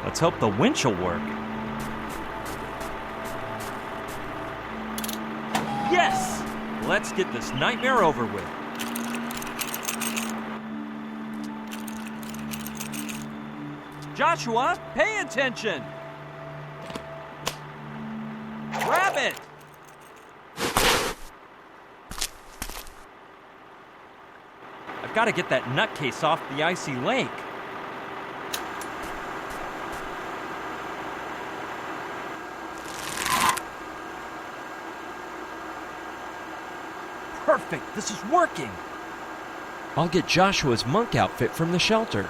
[SPEAKER 13] Let's hope the winch will work. Yes! Let's get this nightmare over with. Joshua, pay attention! Grab it! I've got to get that nutcase off the icy lake. Perfect, this is working. I'll get Joshua's monk outfit from the shelter.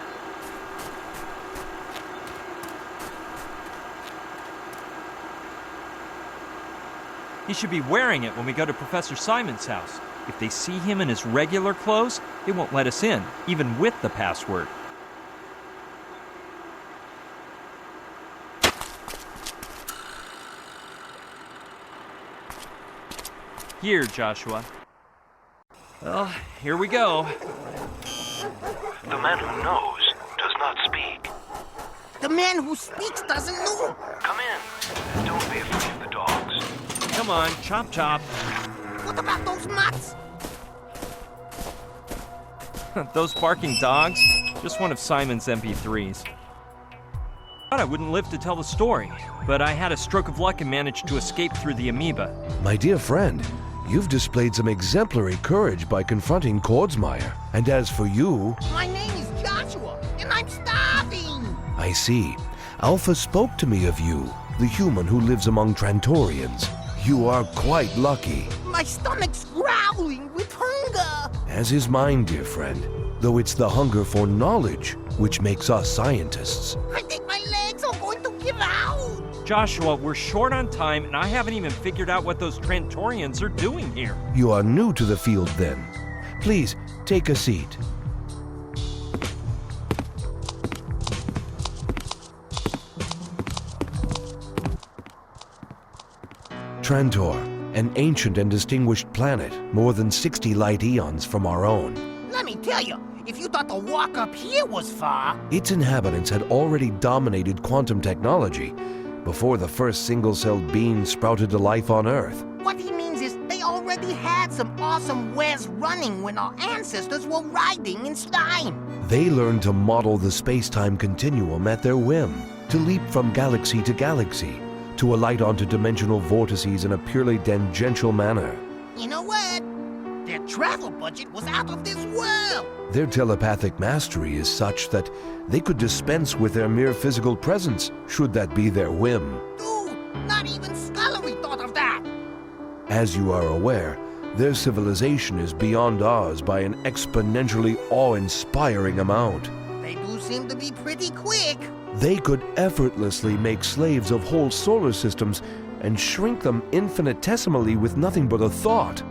[SPEAKER 13] He should be wearing it when we go to Professor Simon's house. If they see him in his regular clothes, they won't let us in, even with the password. Here, Joshua. Well, here we go.
[SPEAKER 18] The man who knows does not speak.
[SPEAKER 14] The man who speaks doesn't know.
[SPEAKER 18] Come in. Don't be afraid of the dogs.
[SPEAKER 13] Come on, chop chop.
[SPEAKER 14] What about those mutts?
[SPEAKER 13] Those barking dogs? Just one of Simon's MP3s. Thought I wouldn't live to tell the story, but I had a stroke of luck and managed to escape through the amoeba.
[SPEAKER 9] My dear friend, You've displayed some exemplary courage by confronting Kordsmeyer. And as for you...
[SPEAKER 14] My name is Joshua, and I'm starving!
[SPEAKER 9] I see. Alpha spoke to me of you, the human who lives among Trantorians. You are quite lucky.
[SPEAKER 14] My stomach's growling with hunger!
[SPEAKER 9] As is mine, dear friend. Though it's the hunger for knowledge which makes us scientists.
[SPEAKER 14] I think my legs are going to give out!
[SPEAKER 13] Joshua, we're short on time, and I haven't even figured out what those Trantorians are doing here.
[SPEAKER 9] You are new to the field, then. Please, take a seat. Trantor, an ancient and distinguished planet, more than 60 light eons from our own.
[SPEAKER 14] Let me tell you, if you thought the walk up here was far...
[SPEAKER 9] Its inhabitants had already dominated quantum technology before the first single-celled being sprouted to life on Earth.
[SPEAKER 14] What he means is they already had some awesome wares running when our ancestors were riding in slime.
[SPEAKER 9] They learned to model the space-time continuum at their whim, to leap from galaxy to galaxy, to alight onto dimensional vortices in a purely tangential manner.
[SPEAKER 14] You know what? Their travel budget was out of this world.
[SPEAKER 9] Their telepathic mastery is such that they could dispense with their mere physical presence, should that be their whim.
[SPEAKER 14] Dude, not even Scullery thought of that.
[SPEAKER 9] As you are aware, their civilization is beyond ours by an exponentially awe-inspiring amount.
[SPEAKER 14] They do seem to be pretty quick.
[SPEAKER 9] They could effortlessly make slaves of whole solar systems and shrink them infinitesimally with nothing but a thought.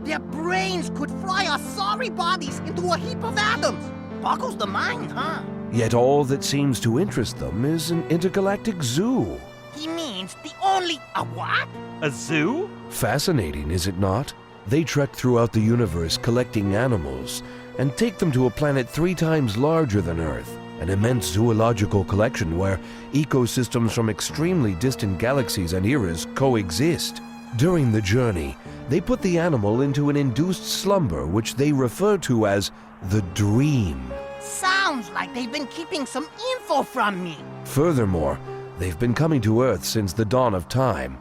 [SPEAKER 14] Their brains could fry our sorry bodies into a heap of atoms. Boggles the mind, huh?
[SPEAKER 9] Yet all that seems to interest them is an intergalactic zoo.
[SPEAKER 14] He means the only... A what?
[SPEAKER 13] A zoo?
[SPEAKER 9] Fascinating, is it not? They trek throughout the universe collecting animals and take them to a planet 3 times larger than Earth. An immense zoological collection where ecosystems from extremely distant galaxies and eras coexist. During the journey, they put the animal into an induced slumber which they refer to as the dream.
[SPEAKER 14] Sounds like they've been keeping some info from me.
[SPEAKER 9] Furthermore, they've been coming to Earth since the dawn of time.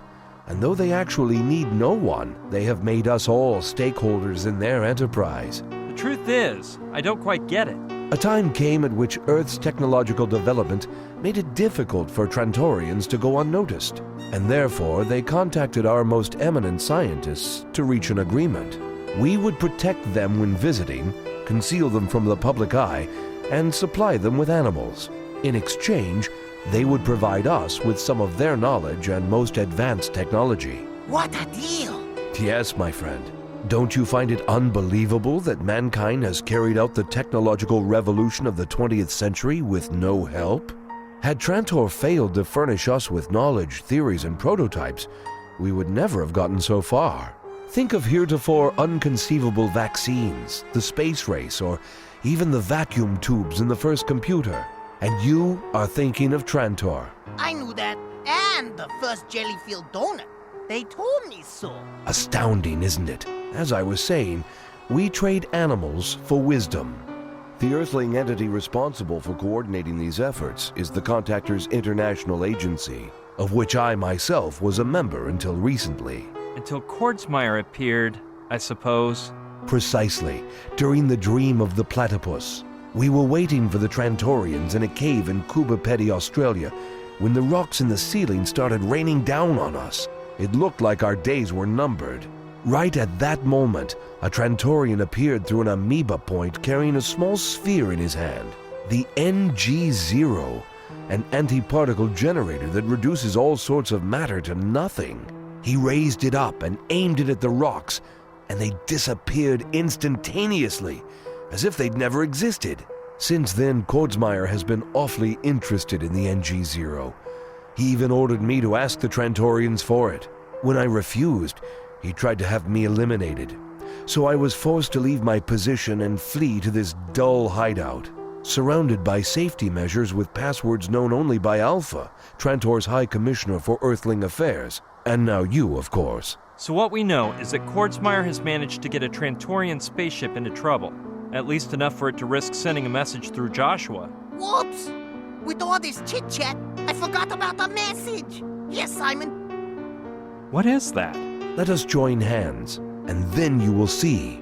[SPEAKER 9] And though they actually need no one, they have made us all stakeholders in their enterprise.
[SPEAKER 13] The truth is, I don't quite get it.
[SPEAKER 9] A time came at which Earth's technological development made it difficult for Trantorians to go unnoticed, and therefore they contacted our most eminent scientists to reach an agreement. We would protect them when visiting, conceal them from the public eye, and supply them with animals. In exchange, they would provide us with some of their knowledge and most advanced technology.
[SPEAKER 14] What a deal!
[SPEAKER 9] Yes, my friend. Don't you find it unbelievable that mankind has carried out the technological revolution of the 20th century with no help? Had Trantor failed to furnish us with knowledge, theories, and prototypes, we would never have gotten so far. Think of heretofore unconceivable vaccines, the space race, or even the vacuum tubes in the first computer. And you are thinking of Trantor.
[SPEAKER 14] I knew that, and the first jelly-filled donut. They told me so.
[SPEAKER 9] Astounding, isn't it? As I was saying, we trade animals for wisdom. The Earthling entity responsible for coordinating these efforts is the Contactors International Agency, of which I myself was a member until recently.
[SPEAKER 13] Until Kordsmeyer appeared, I suppose.
[SPEAKER 9] Precisely, during the dream of the platypus. We were waiting for the Trantorians in a cave in Kubapeti, Australia, when the rocks in the ceiling started raining down on us. It looked like our days were numbered. Right at that moment, a Trantorian appeared through an amoeba point carrying a small sphere in his hand. The NG0, an antiparticle generator that reduces all sorts of matter to nothing. He raised it up and aimed it at the rocks, and they disappeared instantaneously, as if they'd never existed. Since then, Kordsmeyer has been awfully interested in the NG0. He even ordered me to ask the Trantorians for it. When I refused, he tried to have me eliminated. So I was forced to leave my position and flee to this dull hideout, surrounded by safety measures with passwords known only by Alpha, Trantor's High Commissioner for Earthling Affairs, and now you, of course.
[SPEAKER 13] So what we know is that Kordsmeyer has managed to get a Trantorian spaceship into trouble. At least enough for it to risk sending a message through Joshua.
[SPEAKER 14] Whoops! With all this chit-chat, I forgot about the message. Yes, Simon.
[SPEAKER 13] What is that?
[SPEAKER 9] Let us join hands. and then you will see.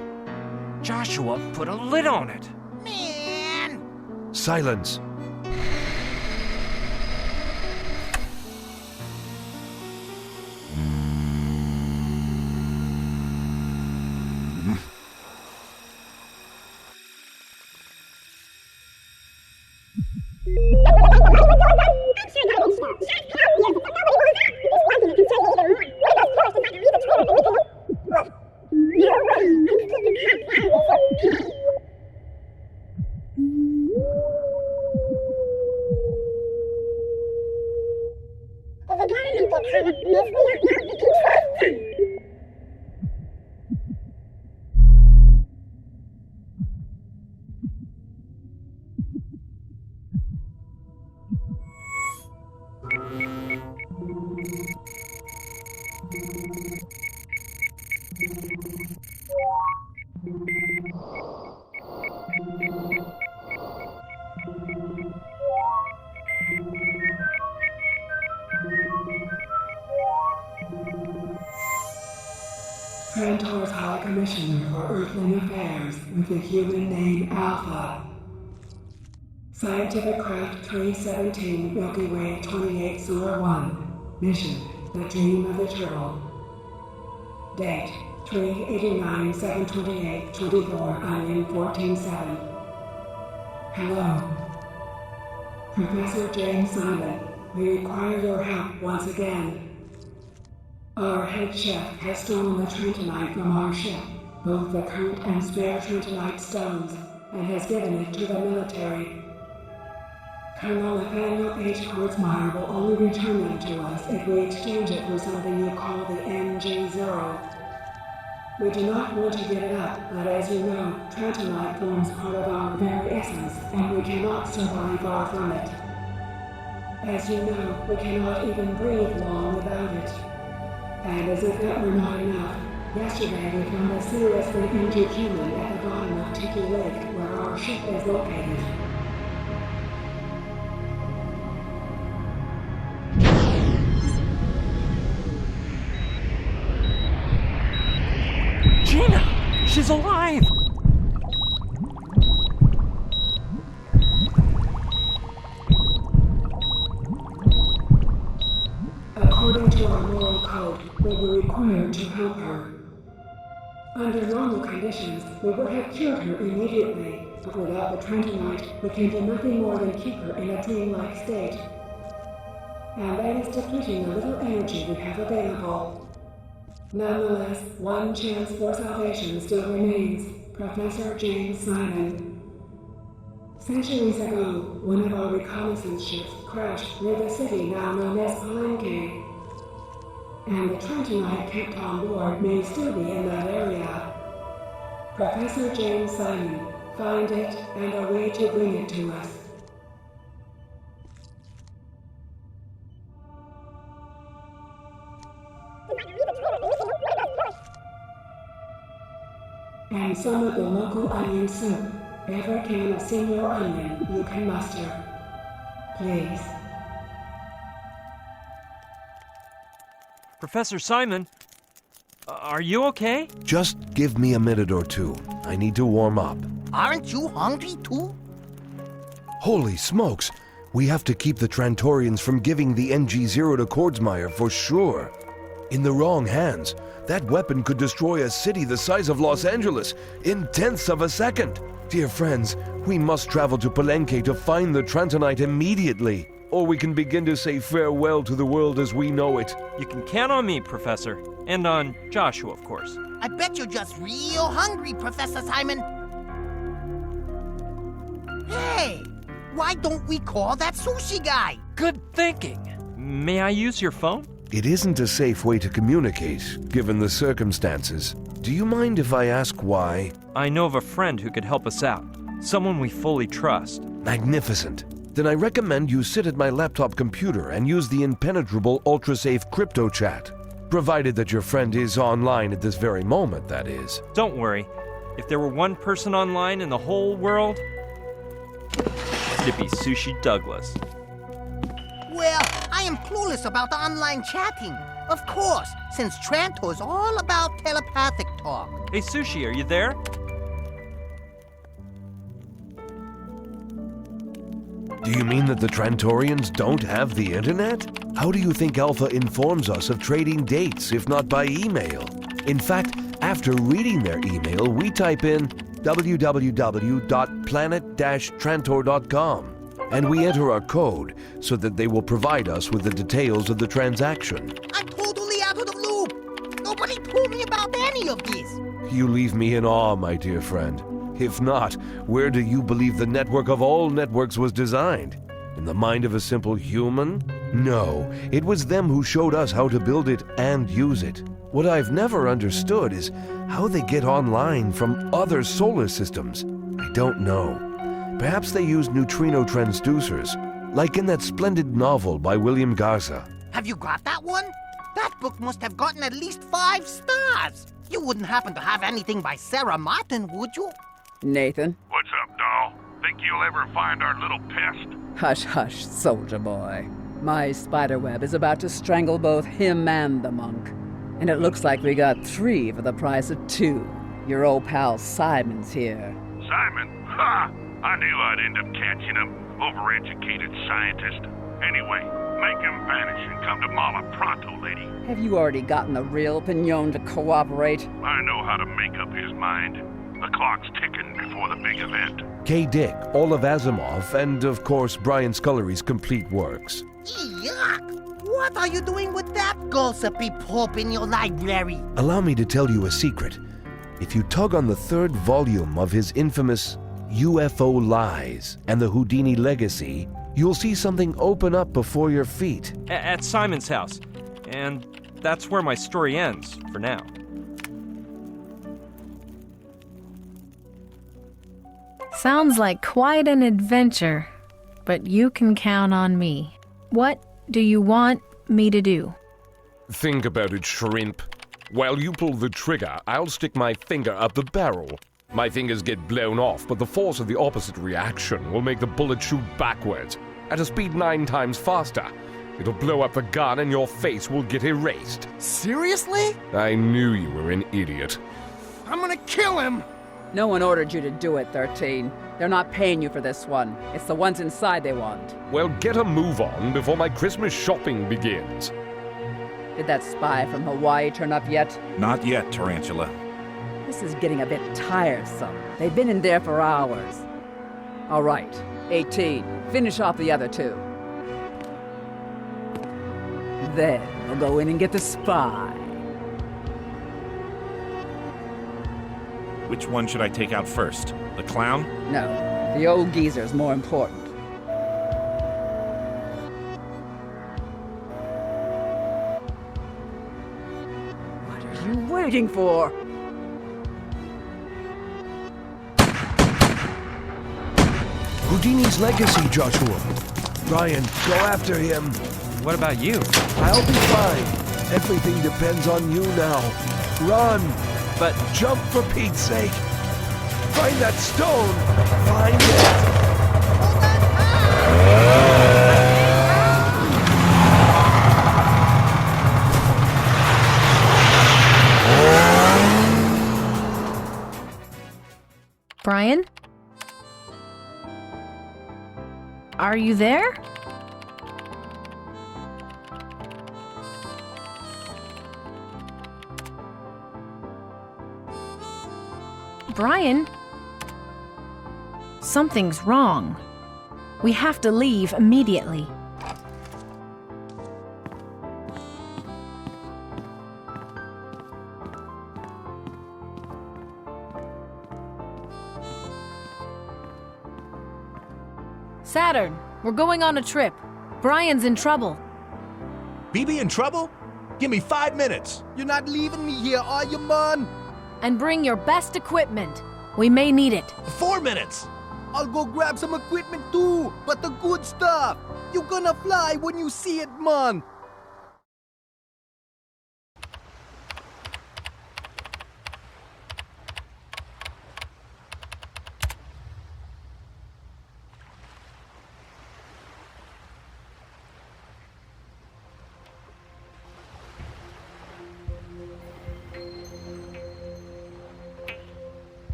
[SPEAKER 13] Joshua, put a lid on it.
[SPEAKER 9] Silence.
[SPEAKER 10] Trantor's High Commissioner for Earthling Affairs with the human name Alpha. Scientific Craft 317, Milky Way 28 Sewer 1. Mission, The Dream of the Turtle. Date, 389-728-24, Onion 14-7. Hello. Professor James Simon, we require your help once again. Our head chef has stolen the Trantonite from our ship, both the current and spare Trantonite stones, and has given it to the military. Colonel Nathaniel H. Kurtzmeyer will only return them to us if we exchange it for something you call the MG0. We do not want to give it up, but as you know, Trantonite forms part of our very essence, and we cannot survive far from it. As you know, we cannot even breathe long without it. And as if that were not enough, yesterday we found a seriously injured human at the bottom of Tiki Lake, where our ship is located.
[SPEAKER 13] Gina! She's alive!
[SPEAKER 10] According to our moral code, we were required to help her. Under normal conditions, we would have cured her immediately, but without the Trantonite, we can do nothing more than keep her in a dreamlike state. And that is depleting the little energy we have available. Nonetheless, one chance for salvation still remains. Professor James Simon. Centuries ago, one of our reconnaissance ships crashed near the city now known as Palenque. And the Trantonite kept on board may still be in that area. Professor James Simon, find it and a way to bring it to us. And some of the local onion soup. Every can of senior onion you can muster. Please.
[SPEAKER 13] Professor Simon, are you okay?
[SPEAKER 9] Just give me a minute or two. I need to warm up.
[SPEAKER 14] Aren't you hungry too?
[SPEAKER 9] Holy smokes! We have to keep the Trantorians from giving the NG0 to Kordsmeyer for sure. In the wrong hands, that weapon could destroy a city the size of Los Angeles in tenths of a second. Dear friends, we must travel to Palenque to find the Trantonite immediately, or we can begin to say farewell to the world as we know it.
[SPEAKER 13] You can count on me, Professor. And on Joshua, of course.
[SPEAKER 14] I bet you're just real hungry, Professor Simon. Hey, why don't we call that sushi guy?
[SPEAKER 13] Good thinking. May I use your phone?
[SPEAKER 9] It isn't a safe way to communicate, given the circumstances. Do you mind if I ask why?
[SPEAKER 13] I know of a friend who could help us out. Someone we fully trust.
[SPEAKER 9] Magnificent. Then I recommend you sit at my laptop computer and use the impenetrable ultra-safe crypto chat. Provided that your friend is online at this very moment, that is.
[SPEAKER 13] Don't worry. If there were one person online in the whole world, it'd be Sushi Douglas.
[SPEAKER 14] Well, I am clueless about the online chatting. Of course, since Trantor's all about telepathic talk.
[SPEAKER 13] Hey, Sushi, are you there?
[SPEAKER 9] Do you mean that the Trantorians don't have the internet? How do you think Alpha informs us of trading dates, if not by email? In fact, after reading their email, we type in www.planet-trantor.com and we enter our code so that they will provide us with the details of the transaction.
[SPEAKER 14] I'm totally out of the loop. Nobody told me about any of this.
[SPEAKER 9] You leave me in awe, my dear friend. If not, where do you believe the network of all networks was designed? In the mind of a simple human? No, it was them who showed us how to build it and use it. What I've never understood is how they get online from other solar systems. I don't know. Perhaps they use neutrino transducers, like in that splendid novel by William Garza.
[SPEAKER 14] Have you got that one? That book must have gotten at least 5 stars. You wouldn't happen to have anything by Sarah Martin, would you?
[SPEAKER 4] Nathan?
[SPEAKER 18] What's up, doll? Think you'll ever find our little pest?
[SPEAKER 4] Hush, hush, soldier boy. My spiderweb is about to strangle both him and the monk. And it looks like we got 3 for the price of 2. Your old pal Simon's here.
[SPEAKER 18] Simon? Ha! I knew I'd end up catching him. Overeducated scientist. Anyway, make him vanish and come to Mala pronto, lady.
[SPEAKER 4] Have you already gotten the real Pignon to cooperate?
[SPEAKER 18] I know how to make up his mind. The clock's ticking before the big event.
[SPEAKER 9] K. Dick, all of Asimov, and of course Brian Scullery's complete works.
[SPEAKER 14] Yuck! What are you doing with that gossipy pulp in your library?
[SPEAKER 9] Allow me to tell you a secret. If you tug on the 3rd volume of his infamous UFO Lies and the Houdini Legacy, you'll see something open up before your feet.
[SPEAKER 13] At Simon's house. And that's where my story ends, for now.
[SPEAKER 2] Sounds like quite an adventure, but you can count on me. What do you want me to do?
[SPEAKER 9] Think about it, shrimp. While you pull the trigger, I'll stick my finger up the barrel. My fingers get blown off, but the force of the opposite reaction will make the bullet shoot backwards, at a speed 9 times faster. It'll blow up the gun and your face will get erased.
[SPEAKER 14] Seriously?
[SPEAKER 9] I knew you were an idiot.
[SPEAKER 14] I'm gonna kill him!
[SPEAKER 4] No one ordered you to do it, 13. They're not paying you for this one. It's the ones inside they want.
[SPEAKER 9] Well, get a move on before my Christmas shopping begins.
[SPEAKER 4] Did that spy from Hawaii turn up yet?
[SPEAKER 20] Not yet, Tarantula.
[SPEAKER 4] This is getting a bit tiresome. They've been in there for hours. All right, 18. Finish off the other 2. Then we'll go in and get the spy.
[SPEAKER 20] Which one should I take out first? The clown?
[SPEAKER 4] No, the old geezer's more important. What are you waiting for?
[SPEAKER 9] Houdini's legacy, Joshua. Brian, go after him.
[SPEAKER 13] What about you?
[SPEAKER 9] I'll be fine. Everything depends on you now. Run!
[SPEAKER 13] But
[SPEAKER 9] jump for Pete's sake! Find that stone! Find
[SPEAKER 2] it! Brian? Are you there? Brian? Something's wrong. We have to leave immediately. Saturn, we're going on a trip. Brian's in trouble.
[SPEAKER 12] BB in trouble? Give me 5 minutes.
[SPEAKER 14] You're not leaving me here, are you, man?
[SPEAKER 2] And bring your best equipment. We may need it.
[SPEAKER 12] 4 minutes.
[SPEAKER 14] I'll go grab some equipment too, but the good stuff. You're gonna fly when you see it, man.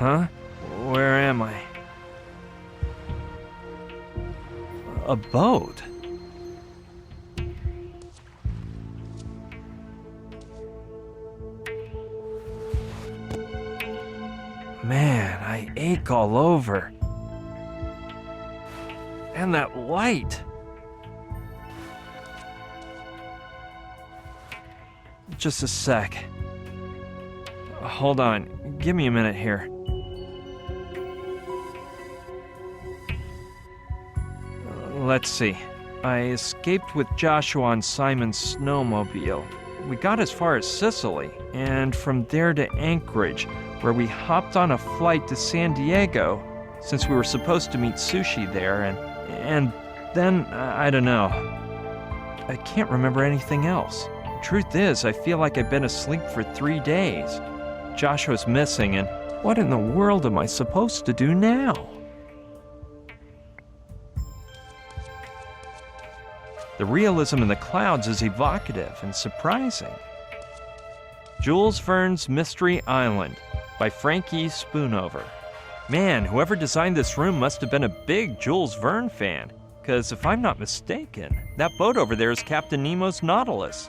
[SPEAKER 13] Huh? Where am I? A boat? Man, I ache all over. And that light. Just a sec. Hold on. Give me a minute here. Let's see. I escaped with Joshua on Simon's snowmobile. We got as far as Sicily, and from there to Anchorage, where we hopped on a flight to San Diego, since we were supposed to meet Sushi there, and then, I don't know. I can't remember anything else. Truth is, I feel like I've been asleep for 3 days. Joshua's missing, and what in the world am I supposed to do now? The realism in the clouds is evocative and surprising. Jules Verne's Mystery Island by Frankie Spoonover. Man, whoever designed this room must have been a big Jules Verne fan, because if I'm not mistaken, that boat over there is Captain Nemo's Nautilus.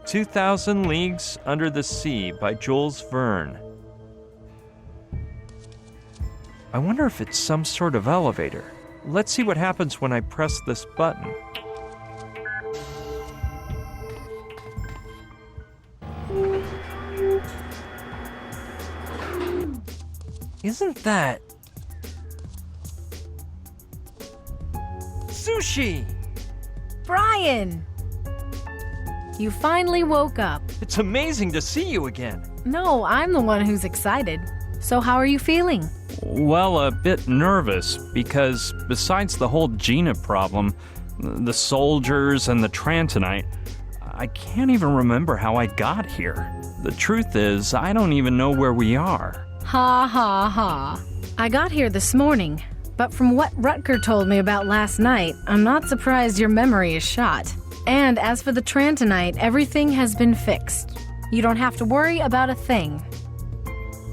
[SPEAKER 13] "2,000 Leagues Under the Sea" by Jules Verne. I wonder if it's some sort of elevator. Let's see what happens when I press this button. Isn't that... Sushi!
[SPEAKER 2] Brian! You finally woke up.
[SPEAKER 13] It's amazing to see you again.
[SPEAKER 2] No, I'm the one who's excited. So how are you feeling?
[SPEAKER 3] Well, a bit nervous, because besides the whole Gina problem, the soldiers and the Trantorite, I can't even remember how I got here. The truth is, I don't even know where we are.
[SPEAKER 2] Ha ha ha. I got here this morning, but from what Rutger told me about last night, I'm not surprised your memory is shot. And as for the Trantorite, everything has been fixed. You don't have to worry about a thing.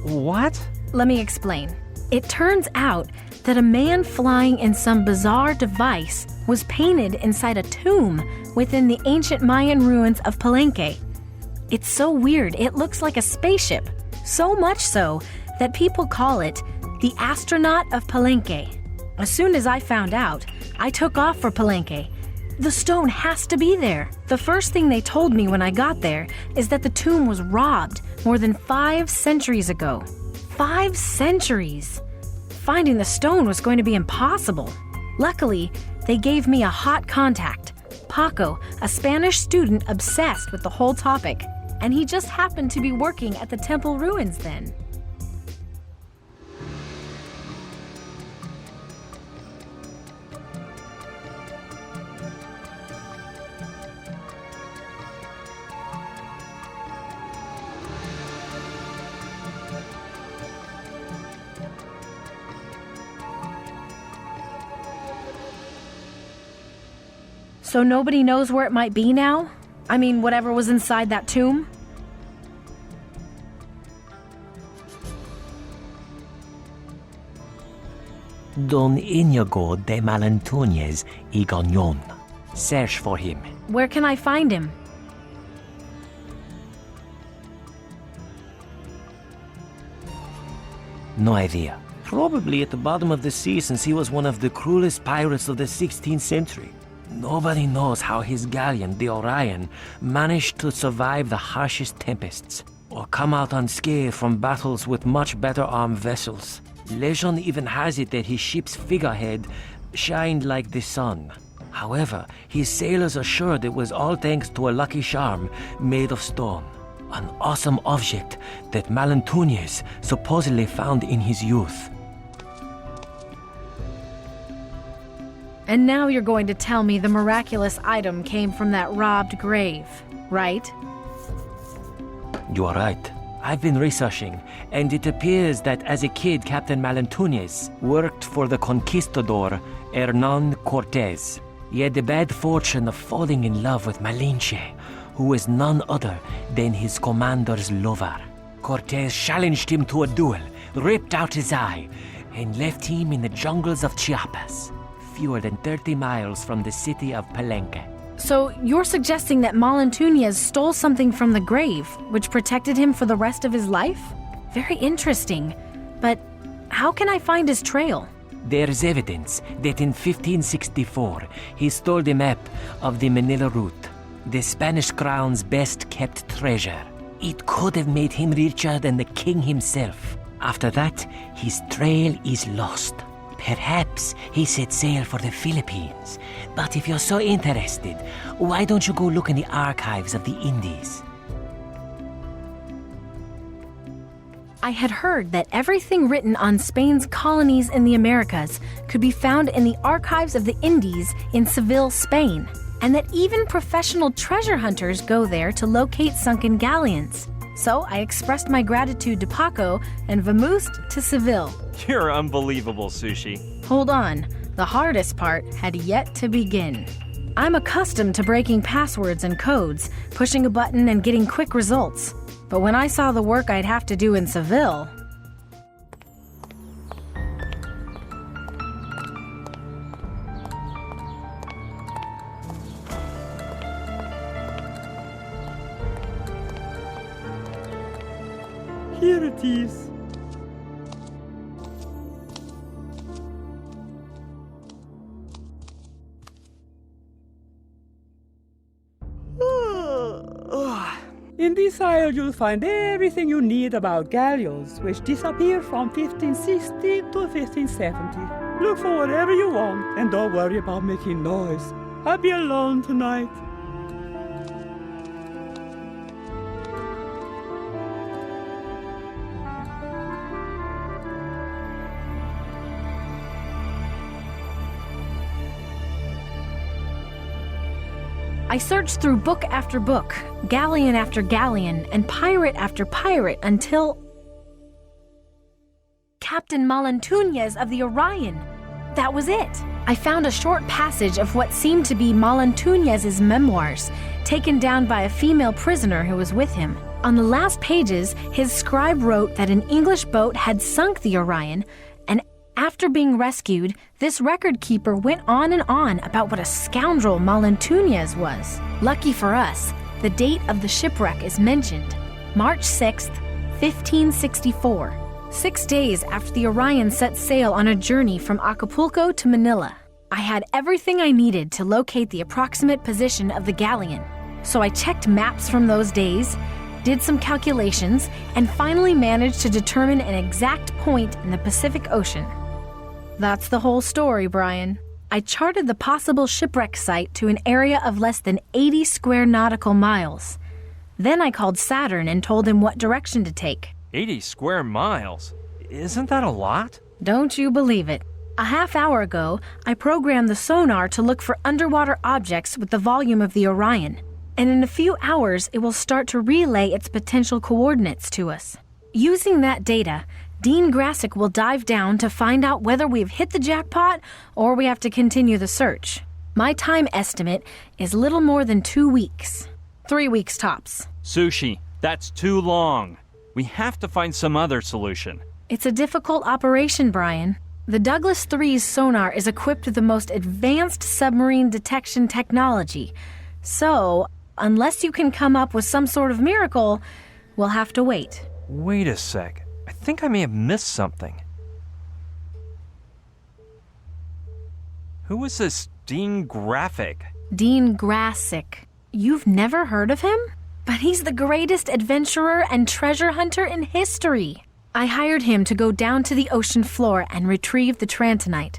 [SPEAKER 13] What?
[SPEAKER 2] Let me explain. It turns out that a man flying in some bizarre device was painted inside a tomb within the ancient Mayan ruins of Palenque. It's so weird, it looks like a spaceship. So much so that people call it the astronaut of Palenque. As soon as I found out, I took off for Palenque. The stone has to be there. The first thing they told me when I got there is that the tomb was robbed more than 5 centuries ago. 5 centuries! Finding the stone was going to be impossible. Luckily, they gave me a hot contact, Paco, a Spanish student obsessed with the whole topic, and he just happened to be working at the temple ruins then. So nobody knows where it might be now? I mean, whatever was inside that tomb?
[SPEAKER 8] Don Inigo de Malantuñez y Gagnon. Search for him.
[SPEAKER 2] Where can I find him?
[SPEAKER 8] No idea. Probably at the bottom of the sea, since he was one of the cruelest pirates of the 16th century. Nobody knows how his galleon, the Orion, managed to survive the harshest tempests, or come out unscathed from battles with much better armed vessels. Legend even has it that his ship's figurehead shined like the sun. However, his sailors assured it was all thanks to a lucky charm made of stone. An awesome object that Malantuñez supposedly found in his youth.
[SPEAKER 2] And now you're going to tell me the miraculous item came from that robbed grave, right?
[SPEAKER 8] You are right. I've been researching, and it appears that as a kid, Captain Malantuñez worked for the conquistador Hernán Cortés. He had the bad fortune of falling in love with Malinche, who was none other than his commander's lover. Cortez challenged him to a duel, ripped out his eye, and left him in the jungles of Chiapas, fewer than 30 miles from the city of Palenque.
[SPEAKER 2] So you're suggesting that Malintunez stole something from the grave, which protected him for the rest of his life? Very interesting. But how can I find his trail?
[SPEAKER 8] There's evidence that in 1564 he stole the map of the Manila route, the Spanish crown's best-kept treasure. It could have made him richer than the king himself. After that, his trail is lost. Perhaps he set sail for the Philippines. But if you're so interested, why don't you go look in the archives of the Indies?
[SPEAKER 2] I had heard that everything written on Spain's colonies in the Americas could be found in the archives of the Indies in Seville, Spain, and that even professional treasure hunters go there to locate sunken galleons. So I expressed my gratitude to Paco and vamoosed to Seville.
[SPEAKER 13] You're unbelievable, Sushi.
[SPEAKER 2] Hold on, the hardest part had yet to begin. I'm accustomed to breaking passwords and codes, pushing a button and getting quick results. But when I saw the work I'd have to do in Seville...
[SPEAKER 5] Here it is. In this aisle you'll find everything you need about galleons, which disappeared from 1560 to 1570. Look for whatever you want, and don't worry about making noise. I'll be alone tonight.
[SPEAKER 2] I searched through book after book, galleon after galleon, and pirate after pirate until... Captain Malintunez of the Orion. That was it. I found a short passage of what seemed to be Malintunez's memoirs, taken down by a female prisoner who was with him. On the last pages, his scribe wrote that an English boat had sunk the Orion, and after being rescued, this record keeper went on and on about what a scoundrel Malintunez was. Lucky for us, the date of the shipwreck is mentioned, March 6th, 1564. 6 days after the Orion set sail on a journey from Acapulco to Manila. I had everything I needed to locate the approximate position of the galleon, so I checked maps from those days, did some calculations, and finally managed to determine an exact point in the Pacific Ocean. That's the whole story, Brian. I charted the possible shipwreck site to an area of less than 80 square nautical miles. Then I called Saturn and told him what direction to take.
[SPEAKER 13] 80 square miles? Isn't that a lot?
[SPEAKER 2] Don't you believe it. A half hour ago, I programmed the sonar to look for underwater objects with the volume of the Orion. And in a few hours, it will start to relay its potential coordinates to us. Using that data, Dean Grassick will dive down to find out whether we've hit the jackpot or we have to continue the search. My time estimate is little more than 2 weeks. 3 weeks tops.
[SPEAKER 3] Sushi, that's too long. We have to find some other solution.
[SPEAKER 2] It's a difficult operation, Brian. The Douglas III's sonar is equipped with the most advanced submarine detection technology. So, unless you can come up with some sort of miracle, we'll have to wait.
[SPEAKER 13] Wait a sec. I think I may have missed something. Who was this Dean Graphic?
[SPEAKER 2] Dean Grassick. You've never heard of him? But he's the greatest adventurer and treasure hunter in history. I hired him to go down to the ocean floor and retrieve the Trantonite.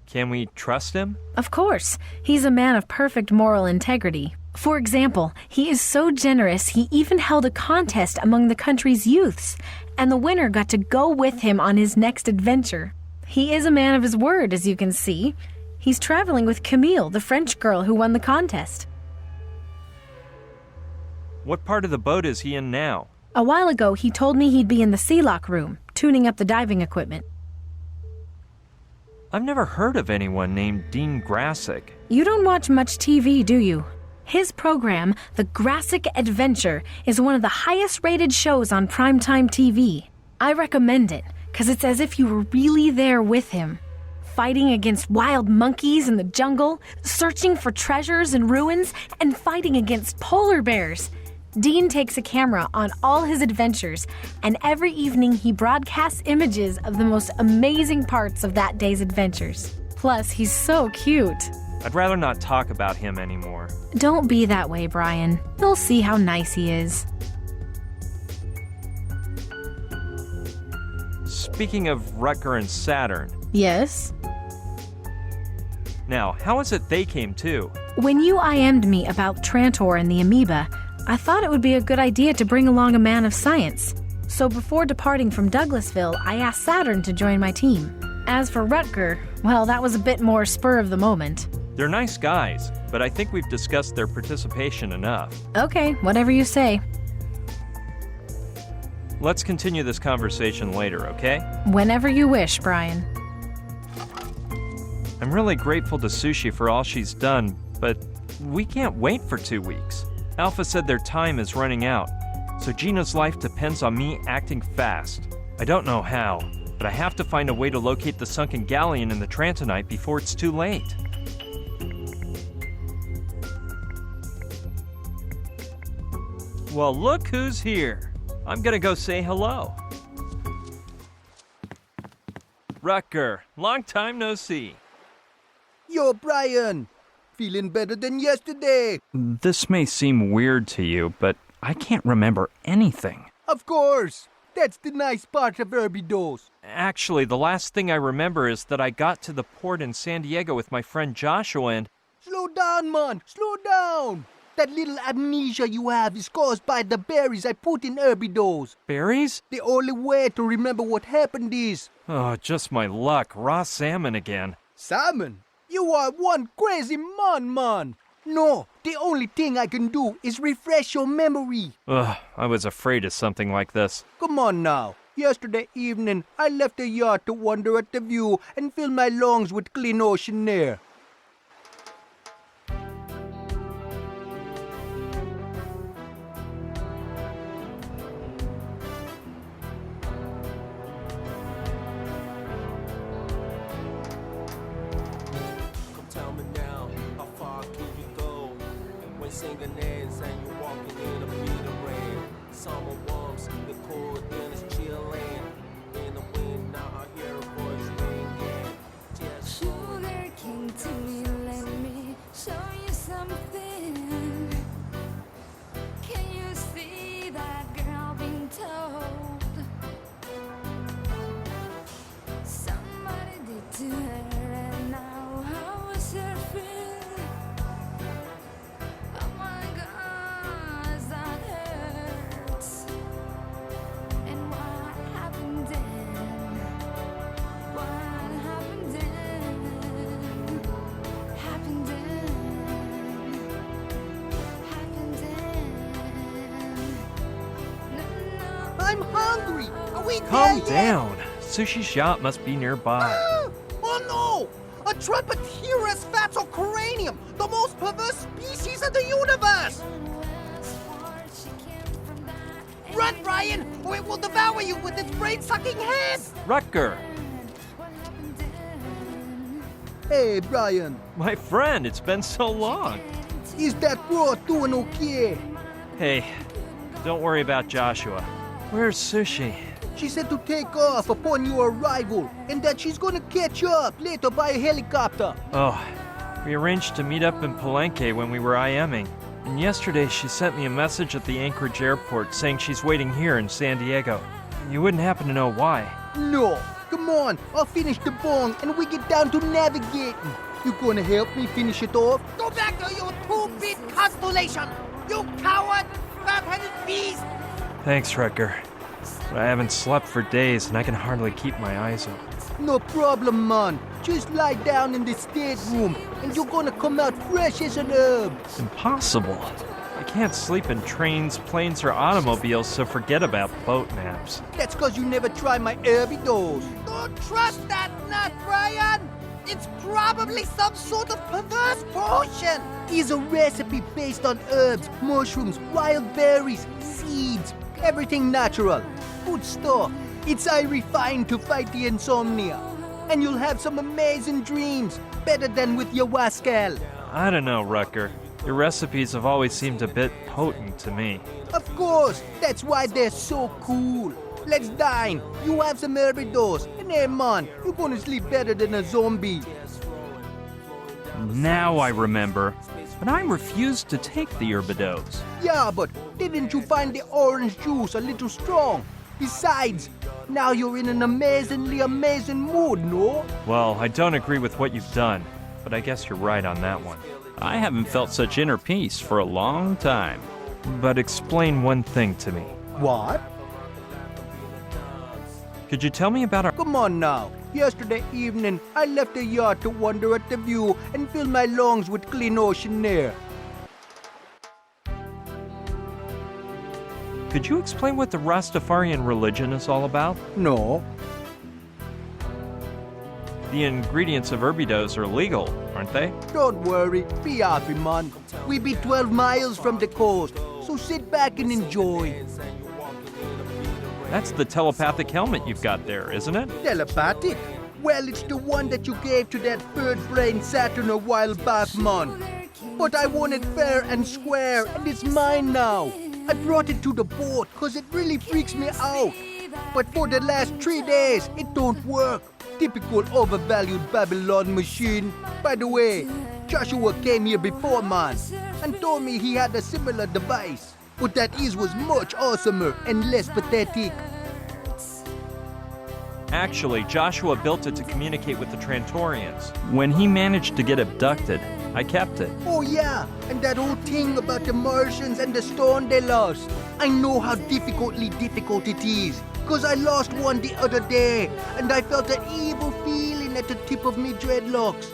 [SPEAKER 13] Can we trust him?
[SPEAKER 2] Of course. He's a man of perfect moral integrity. For example, he is so generous he even held a contest among the country's youths, and the winner got to go with him on his next adventure. He is a man of his word, as you can see. He's traveling with Camille, the French girl who won the contest.
[SPEAKER 13] What part of the boat is he in now?
[SPEAKER 2] A while ago, he told me he'd be in the sea lock room, tuning up the diving equipment.
[SPEAKER 13] I've never heard of anyone named Dean Grassick.
[SPEAKER 2] You don't watch much TV, do you? His program, The Grassick Adventure, is one of the highest rated shows on primetime TV. I recommend it, because it's as if you were really there with him. Fighting against wild monkeys in the jungle, searching for treasures and ruins, and fighting against polar bears. Dean takes a camera on all his adventures, and every evening he broadcasts images of the most amazing parts of that day's adventures. Plus, he's so cute.
[SPEAKER 13] I'd rather not talk about him anymore.
[SPEAKER 2] Don't be that way, Brian. You'll see how nice he is.
[SPEAKER 13] Speaking of Rutger and Saturn.
[SPEAKER 2] Yes?
[SPEAKER 13] Now, how is it they came too?
[SPEAKER 2] When you IM'd me about Trantor and the amoeba, I thought it would be a good idea to bring along a man of science. So before departing from Douglasville, I asked Saturn to join my team. As for Rutger, well, that was a bit more spur of the moment.
[SPEAKER 13] They're nice guys, but I think we've discussed their participation enough.
[SPEAKER 2] Okay, whatever you say.
[SPEAKER 13] Let's continue this conversation later, okay?
[SPEAKER 2] Whenever you wish, Brian.
[SPEAKER 13] I'm really grateful to Sushi for all she's done, but we can't wait for 2 weeks. Alpha said their time is running out, so Gina's life depends on me acting fast. I don't know how, but I have to find a way to locate the sunken galleon in the Trantonite before it's too late. Well, look who's here. I'm gonna go say hello. Rutger, long time no see.
[SPEAKER 14] Yo, Brian! Feeling better than yesterday!
[SPEAKER 3] This may seem weird to you, but I can't remember anything.
[SPEAKER 14] Of course! That's the nice part of Herbidos.
[SPEAKER 13] Actually, the last thing I remember is that I got to the port in San Diego with my friend Joshua and...
[SPEAKER 14] Slow down, man! Slow down! That little amnesia you have is caused by the berries I put in Herbidos.
[SPEAKER 13] Berries?
[SPEAKER 14] The only way to remember what happened is...
[SPEAKER 13] Oh, just my luck. Raw salmon again.
[SPEAKER 14] Salmon? You are one crazy man. No, the only thing I can do is refresh your memory.
[SPEAKER 13] Ugh, I was afraid of something like this.
[SPEAKER 14] Come on now. Yesterday evening, I left the yacht to wander at the view and fill my lungs with clean ocean air.
[SPEAKER 17] Singing names and you're walking in a beat of rain. Summer warms, the cold then is chilling. In the wind, now I hear a voice ringing.
[SPEAKER 21] Sugar king to me, let me show you something. Can you see that girl being told? Somebody did to her and now how is her feel?
[SPEAKER 14] I'm hungry! Are we
[SPEAKER 13] Calm
[SPEAKER 14] there
[SPEAKER 13] down. Sushi's shop must be nearby.
[SPEAKER 14] Oh no! A Trumpetera's fatocranium! The most perverse species of the universe! Run, Brian, or it will devour you with its brain-sucking head!
[SPEAKER 13] Rutger!
[SPEAKER 14] Hey, Brian.
[SPEAKER 13] My friend, it's been so long.
[SPEAKER 14] Is that bro doing okay?
[SPEAKER 13] Hey, don't worry about Joshua. Where's Sushi?
[SPEAKER 14] She said to take off upon your arrival, and that she's gonna catch up later by a helicopter.
[SPEAKER 13] Oh, we arranged to meet up in Palenque when we were IMing. And yesterday she sent me a message at the Anchorage airport saying she's waiting here in San Diego. You wouldn't happen to know why?
[SPEAKER 14] No. Come on, I'll finish the bong and we get down to navigating. You gonna help me finish it off? Go back to your 2-bit constellation! You coward! Fat-headed beast!
[SPEAKER 13] Thanks, Rutger. But I haven't slept for days and I can hardly keep my eyes open.
[SPEAKER 14] No problem, man. Just lie down in the stateroom and you're gonna come out fresh as an herb.
[SPEAKER 13] Impossible. I can't sleep in trains, planes, or automobiles, so forget about boat naps.
[SPEAKER 14] That's cause you never try my Herbidos. Don't trust that nut, Brian! It's probably some sort of perverse potion. It's a recipe based on herbs, mushrooms, wild berries, seeds, everything natural. Good stuff. It's refined to fight the insomnia. And you'll have some amazing dreams, better than with your wascal.
[SPEAKER 13] I don't know, Rucker. Your recipes have always seemed a bit potent to me.
[SPEAKER 14] Of course, that's why they're so cool. Let's dine. You have some Herbidos, and hey man, you're gonna sleep better than a zombie.
[SPEAKER 3] Now I remember. But I refused to take the Herbidos.
[SPEAKER 14] Yeah, but didn't you find the orange juice a little strong? Besides, now you're in an amazing mood, no?
[SPEAKER 13] Well, I don't agree with what you've done, but I guess you're right on that one.
[SPEAKER 3] I haven't felt such inner peace for a long time.
[SPEAKER 13] But explain one thing to me.
[SPEAKER 14] What?
[SPEAKER 13] Could you tell me about our...
[SPEAKER 14] Come on now. Yesterday evening, I left the yacht to wander at the view and fill my lungs with clean ocean air.
[SPEAKER 13] Could you explain what the Rastafarian religion is all about?
[SPEAKER 14] No.
[SPEAKER 13] The ingredients of Herbidos are legal, aren't they?
[SPEAKER 14] Don't worry, be happy, man. We be 12 miles from the coast, so sit back and enjoy.
[SPEAKER 13] That's the telepathic helmet you've got there, isn't it?
[SPEAKER 14] Telepathic? Well, it's the one that you gave to that bird-brained Saturn a while back, man. But I want it fair and square, and it's mine now. I brought it to the boat, cause it really freaks me out. But for the last 3 days, it don't work. Typical overvalued Babylon machine. By the way, Joshua came here before, man, and told me he had a similar device. But that his was much awesomer and less pathetic.
[SPEAKER 13] Actually, Joshua built it to communicate with the Trantorians.
[SPEAKER 3] When he managed to get abducted, I kept it.
[SPEAKER 14] Oh yeah, and that whole thing about the Martians and the stone they lost. I know how difficult it is. Cause I lost one the other day, and I felt an evil feeling at the tip of me dreadlocks.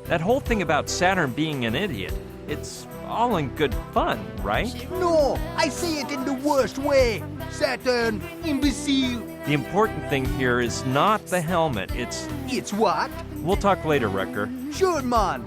[SPEAKER 13] That whole thing about Saturn being an idiot, it's all in good fun, right?
[SPEAKER 14] No, I say it in the worst way. Saturn, imbecile.
[SPEAKER 13] The important thing here is not the helmet, it's...
[SPEAKER 14] It's what?
[SPEAKER 13] We'll talk later, Wrecker.
[SPEAKER 14] Sure, man.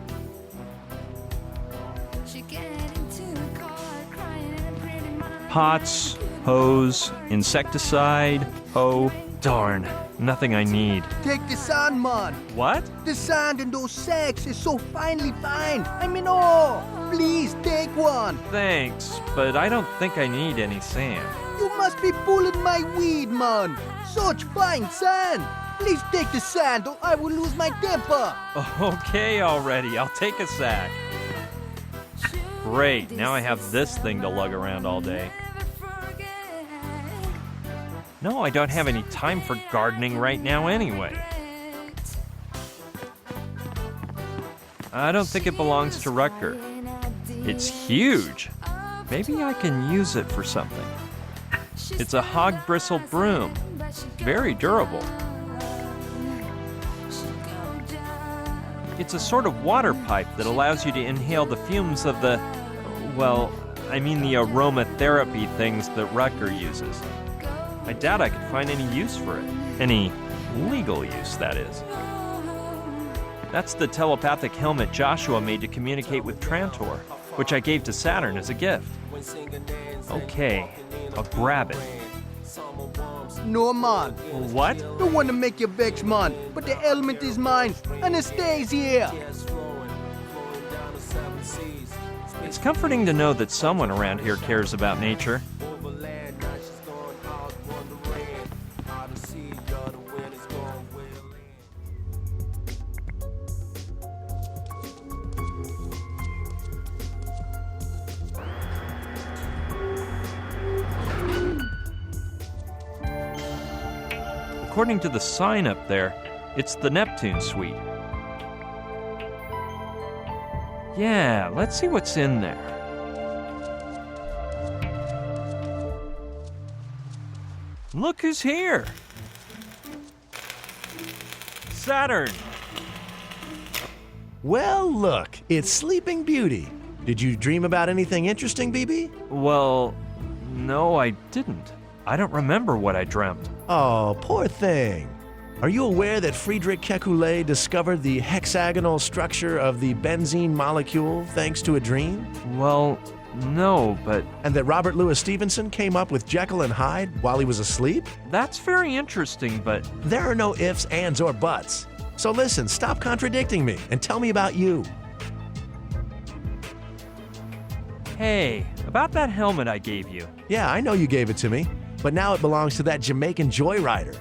[SPEAKER 3] Pots, hose, insecticide, hoe.
[SPEAKER 13] Darn, nothing I need.
[SPEAKER 14] Take the sand, man.
[SPEAKER 13] What?
[SPEAKER 14] The sand in those sacks is so finely fine. I'm in awe. Please take one.
[SPEAKER 13] Thanks, but I don't think I need any sand.
[SPEAKER 14] You must be pulling my weed, man. Such fine sand. Please take the sand or I will lose my temper.
[SPEAKER 13] Okay already, I'll take a sack. Great, now I have this thing to lug around all day. No, I don't have any time for gardening right now anyway. I don't think it belongs to Rucker. It's huge. Maybe I can use it for something. It's a hog bristle broom. Very durable. It's a sort of water pipe that allows you to inhale the fumes of the, well, I mean the aromatherapy things that Rucker uses. I doubt I could find any use for it. Any legal use, that is. That's the telepathic helmet Joshua made to communicate with Trantor, which I gave to Saturn as a gift. Okay, I'll grab it.
[SPEAKER 14] No, man.
[SPEAKER 13] What?
[SPEAKER 14] Don't want to make you vex, man, but the element is mine, and it stays here.
[SPEAKER 13] It's comforting to know that someone around here cares about nature. According to the sign up there, it's the Neptune suite. Yeah, let's see what's in there. Look who's here! Saturn!
[SPEAKER 1] Well, look, it's Sleeping Beauty. Did you dream about anything interesting, BB?
[SPEAKER 13] Well, no, I didn't. I don't remember what I dreamt.
[SPEAKER 1] Oh, poor thing. Are you aware that Friedrich Kekulé discovered the hexagonal structure of the benzene molecule thanks to a dream?
[SPEAKER 13] Well, no, but...
[SPEAKER 1] And that Robert Louis Stevenson came up with Jekyll and Hyde while he was asleep?
[SPEAKER 13] That's very interesting, but...
[SPEAKER 1] There are no ifs, ands, or buts. So listen, stop contradicting me and tell me about you.
[SPEAKER 13] Hey, about that helmet I gave you.
[SPEAKER 1] Yeah, I know you gave it to me, but now it belongs to that Jamaican joyrider.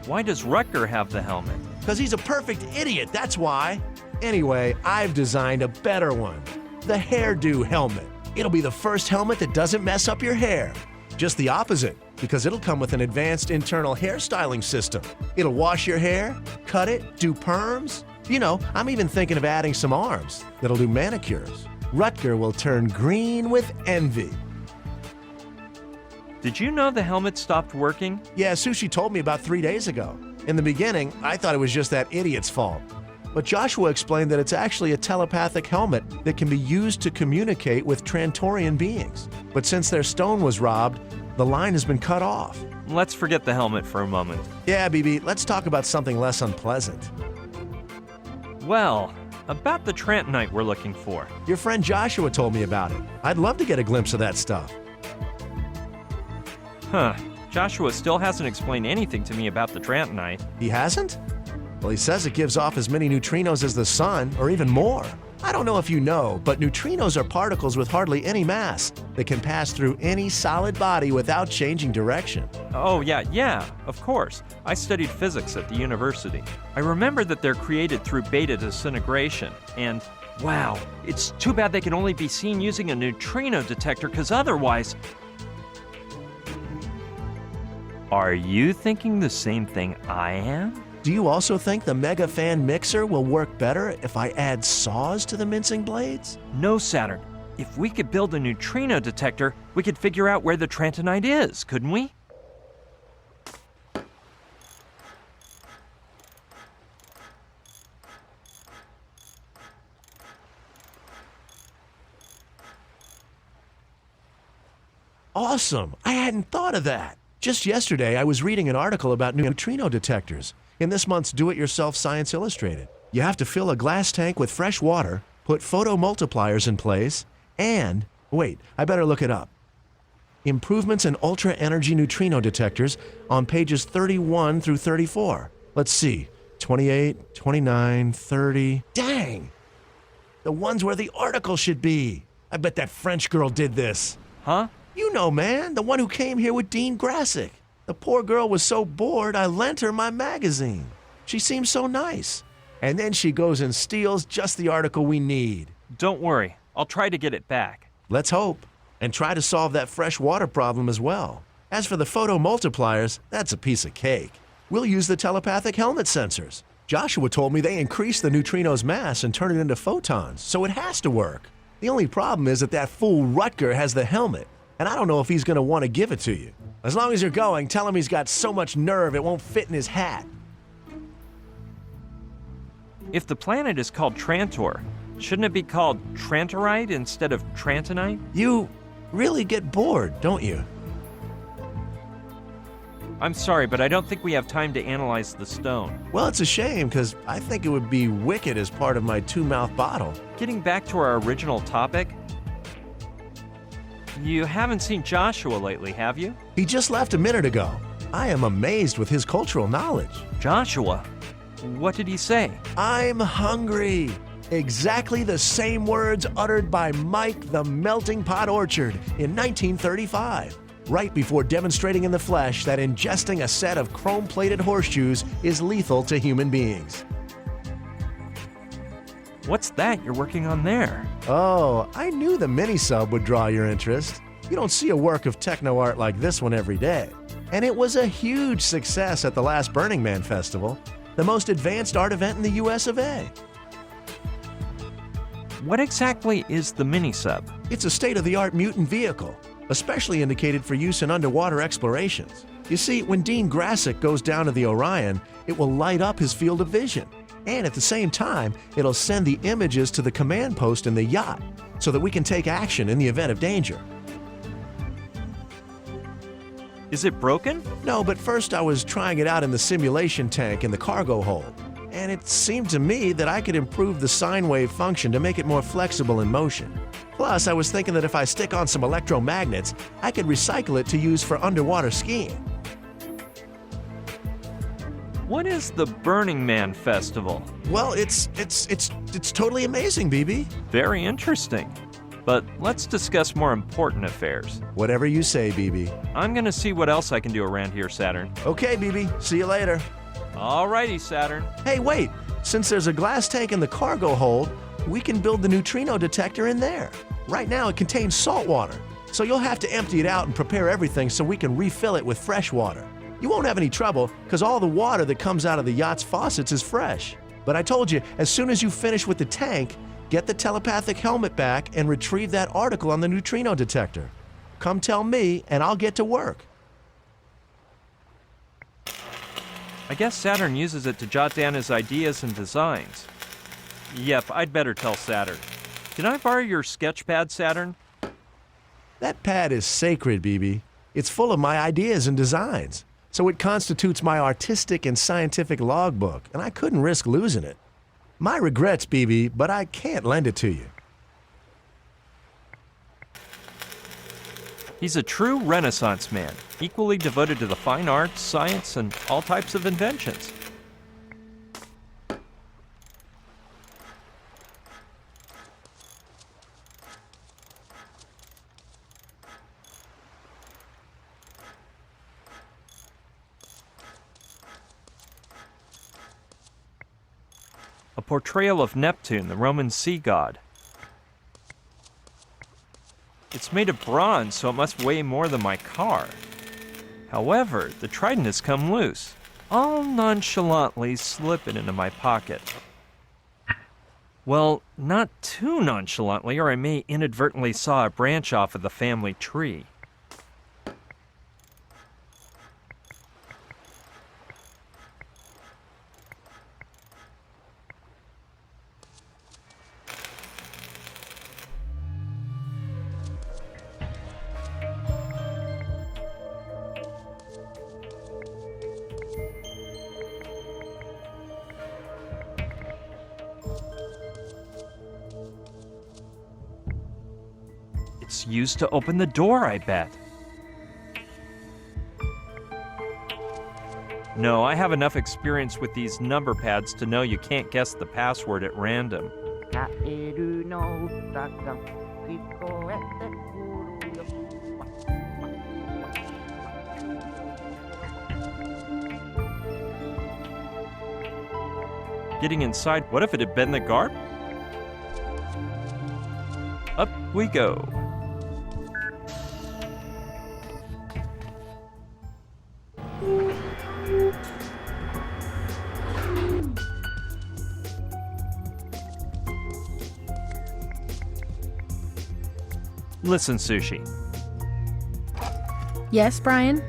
[SPEAKER 13] Why does Rutger have the helmet?
[SPEAKER 1] Because he's a perfect idiot, that's why. Anyway, I've designed a better one. The hairdo helmet. It'll be the first helmet that doesn't mess up your hair. Just the opposite, because it'll come with an advanced internal hairstyling system. It'll wash your hair, cut it, do perms. You know, I'm even thinking of adding some arms that'll do manicures. Rutger will turn green with envy.
[SPEAKER 13] Did you know the helmet stopped working?
[SPEAKER 1] Yeah, Sushi told me about 3 days ago. In the beginning, I thought it was just that idiot's fault. But Joshua explained that it's actually a telepathic helmet that can be used to communicate with Trantorian beings. But since their stone was robbed, the line has been cut off.
[SPEAKER 13] Let's forget the helmet for a moment.
[SPEAKER 1] Yeah, BB, let's talk about something less unpleasant.
[SPEAKER 13] Well, about the Trantonite we're looking for.
[SPEAKER 1] Your friend Joshua told me about it. I'd love to get a glimpse of that stuff.
[SPEAKER 13] Huh. Joshua still hasn't explained anything to me about the Trantonite.
[SPEAKER 1] He hasn't? Well, he says it gives off as many neutrinos as the sun, or even more. I don't know if you know, but neutrinos are particles with hardly any mass that can pass through any solid body without changing direction.
[SPEAKER 13] Oh, yeah, of course. I studied physics at the university. I remember that they're created through beta disintegration, and wow, it's too bad they can only be seen using a neutrino detector, because otherwise... Are you thinking the same thing I am?
[SPEAKER 1] Do you also think the Mega Fan Mixer will work better if I add saws to the mincing blades?
[SPEAKER 13] No, Saturn. If we could build a neutrino detector, we could figure out where the Trantonite is, couldn't we?
[SPEAKER 1] Awesome! I hadn't thought of that. Just yesterday, I was reading an article about neutrino detectors in this month's Do-It-Yourself Science Illustrated. You have to fill a glass tank with fresh water, put photomultipliers in place, and, wait, I better look it up. Improvements in ultra-energy neutrino detectors on pages 31 through 34. Let's see, 28, 29, 30. Dang! The ones where the article should be. I bet that French girl did this.
[SPEAKER 13] Huh?
[SPEAKER 1] You know, man, the one who came here with Dean Grassick. The poor girl was so bored, I lent her my magazine. She seems so nice. And then she goes and steals just the article we need.
[SPEAKER 13] Don't worry, I'll try to get it back.
[SPEAKER 1] Let's hope. And try to solve that fresh water problem as well. As for the photomultipliers, that's a piece of cake. We'll use the telepathic helmet sensors. Joshua told me they increase the neutrino's mass and turn it into photons, so it has to work. The only problem is that fool Rutger has the helmet. And I don't know if he's going to want to give it to you. As long as you're going, tell him he's got so much nerve it won't fit in his hat.
[SPEAKER 13] If the planet is called Trantor, shouldn't it be called Trantorite instead of Trantonite?
[SPEAKER 1] You really get bored, don't you?
[SPEAKER 13] I'm sorry, but I don't think we have time to analyze the stone.
[SPEAKER 1] Well, it's a shame, because I think it would be wicked as part of my two-mouth bottle.
[SPEAKER 13] Getting back to our original topic, you haven't seen Joshua lately, have you?
[SPEAKER 1] He just left a minute ago. I am amazed with his cultural knowledge.
[SPEAKER 13] Joshua? What did he say?
[SPEAKER 1] I'm hungry. Exactly the same words uttered by Mike the Melting Pot Orchard in 1935, right before demonstrating in the flesh that ingesting a set of chrome-plated horseshoes is lethal to human beings.
[SPEAKER 13] What's that you're working on there?
[SPEAKER 1] Oh, I knew the mini-sub would draw your interest. You don't see a work of techno art like this one every day. And it was a huge success at the last Burning Man Festival, the most advanced art event in the US of A.
[SPEAKER 13] What exactly is the mini-sub?
[SPEAKER 1] It's a state-of-the-art mutant vehicle, especially indicated for use in underwater explorations. You see, when Dean Grassick goes down to the Orion, it will light up his field of vision. And at the same time, it'll send the images to the command post in the yacht so that we can take action in the event of danger.
[SPEAKER 13] Is it broken?
[SPEAKER 1] No, but first I was trying it out in the simulation tank in the cargo hold. And it seemed to me that I could improve the sine wave function to make it more flexible in motion. Plus, I was thinking that if I stick on some electromagnets, I could recycle it to use for underwater skiing.
[SPEAKER 13] What is the Burning Man Festival?
[SPEAKER 1] Well, it's totally amazing, BB.
[SPEAKER 13] Very interesting. But let's discuss more important affairs.
[SPEAKER 1] Whatever you say, BB.
[SPEAKER 13] I'm gonna see what else I can do around here, Saturn.
[SPEAKER 1] Okay, BB. See you later.
[SPEAKER 13] Alrighty, Saturn.
[SPEAKER 1] Hey, wait. Since there's a glass tank in the cargo hold, we can build the neutrino detector in there. Right now, it contains salt water, so you'll have to empty it out and prepare everything so we can refill it with fresh water. You won't have any trouble, because all the water that comes out of the yacht's faucets is fresh. But I told you, as soon as you finish with the tank, get the telepathic helmet back and retrieve that article on the neutrino detector. Come tell me, and I'll get to work.
[SPEAKER 13] I guess Saturn uses it to jot down his ideas and designs. Yep, I'd better tell Saturn. Can I borrow your sketch pad, Saturn?
[SPEAKER 1] That pad is sacred, BB. It's full of my ideas and designs. So it constitutes my artistic and scientific logbook, and I couldn't risk losing it. My regrets, BB, but I can't lend it to you.
[SPEAKER 13] He's a true Renaissance man, equally devoted to the fine arts, science, and all types of inventions. A portrayal of Neptune, the Roman sea god. It's made of bronze, so it must weigh more than my car. However, the trident has come loose. I'll nonchalantly slip it into my pocket. Well, not too nonchalantly, or I may inadvertently saw a branch off of the family tree. It's used to open the door, I bet. No, I have enough experience with these number pads to know you can't guess the password at random. Getting inside, what if it had been the garb? Up we go. Listen, Sushi.
[SPEAKER 2] Yes, Brian?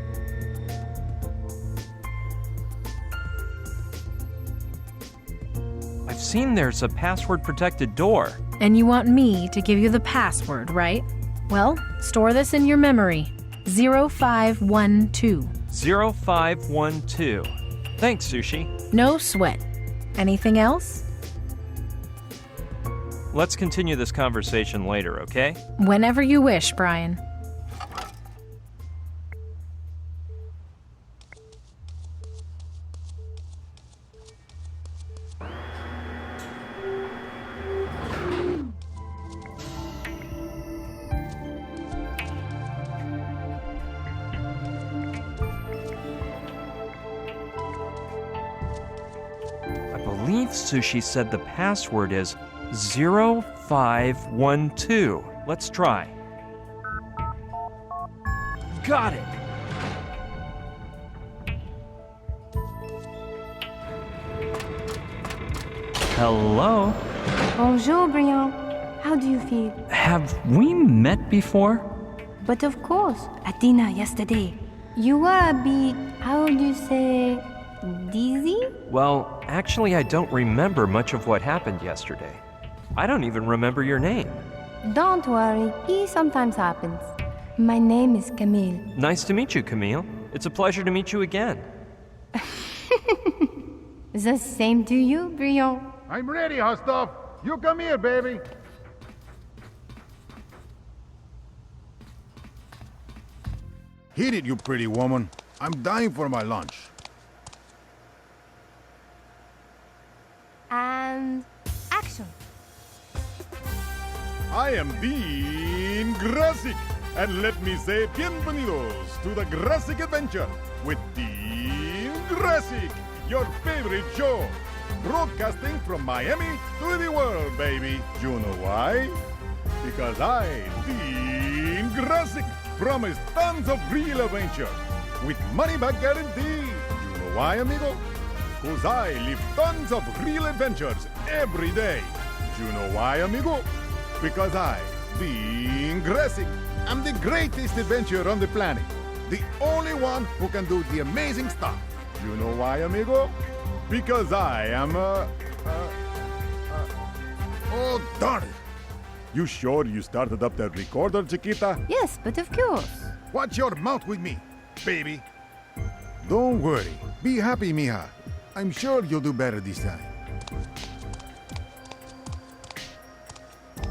[SPEAKER 13] I've seen there's a password-protected door.
[SPEAKER 2] And you want me to give you the password, right? Well, store this in your memory. 0512.
[SPEAKER 13] 0512. Thanks, Sushi.
[SPEAKER 2] No sweat. Anything else?
[SPEAKER 13] Let's continue this conversation later, okay?
[SPEAKER 2] Whenever you wish, Brian.
[SPEAKER 13] I believe Sushi said the password is 0512. Let's try. Got it! Hello?
[SPEAKER 6] Bonjour, Brian. How do you feel?
[SPEAKER 13] Have we met before?
[SPEAKER 6] But of course, at dinner yesterday. You were a bit, how would you say, dizzy?
[SPEAKER 13] Well, actually, I don't remember much of what happened yesterday. I don't even remember your name.
[SPEAKER 6] Don't worry, it sometimes happens. My name is Camille.
[SPEAKER 13] Nice to meet you, Camille. It's a pleasure to meet you again.
[SPEAKER 6] The same to you, Brion.
[SPEAKER 7] I'm ready, Hostov. You come here, baby. Hit it, you pretty woman. I'm dying for my lunch.
[SPEAKER 6] And action.
[SPEAKER 7] I am Dean Grassic, and let me say bienvenidos to the Grassic Adventure with Dean Grassic, your favorite show. Broadcasting from Miami to the world, baby. You know why? Because I, Dean Grassic, promise tons of real adventure with money-back guarantee. You know why, amigo? Because I live tons of real adventures every day. You know why, amigo? Because I, Dean Grassic, am the greatest adventurer on the planet. The only one who can do the amazing stuff. You know why, amigo? Because I am oh, darn it. You sure you started up that recorder, Chiquita?
[SPEAKER 6] Yes, but of course.
[SPEAKER 7] Watch your mouth with me, baby. Don't worry. Be happy, mija. I'm sure you'll do better this time.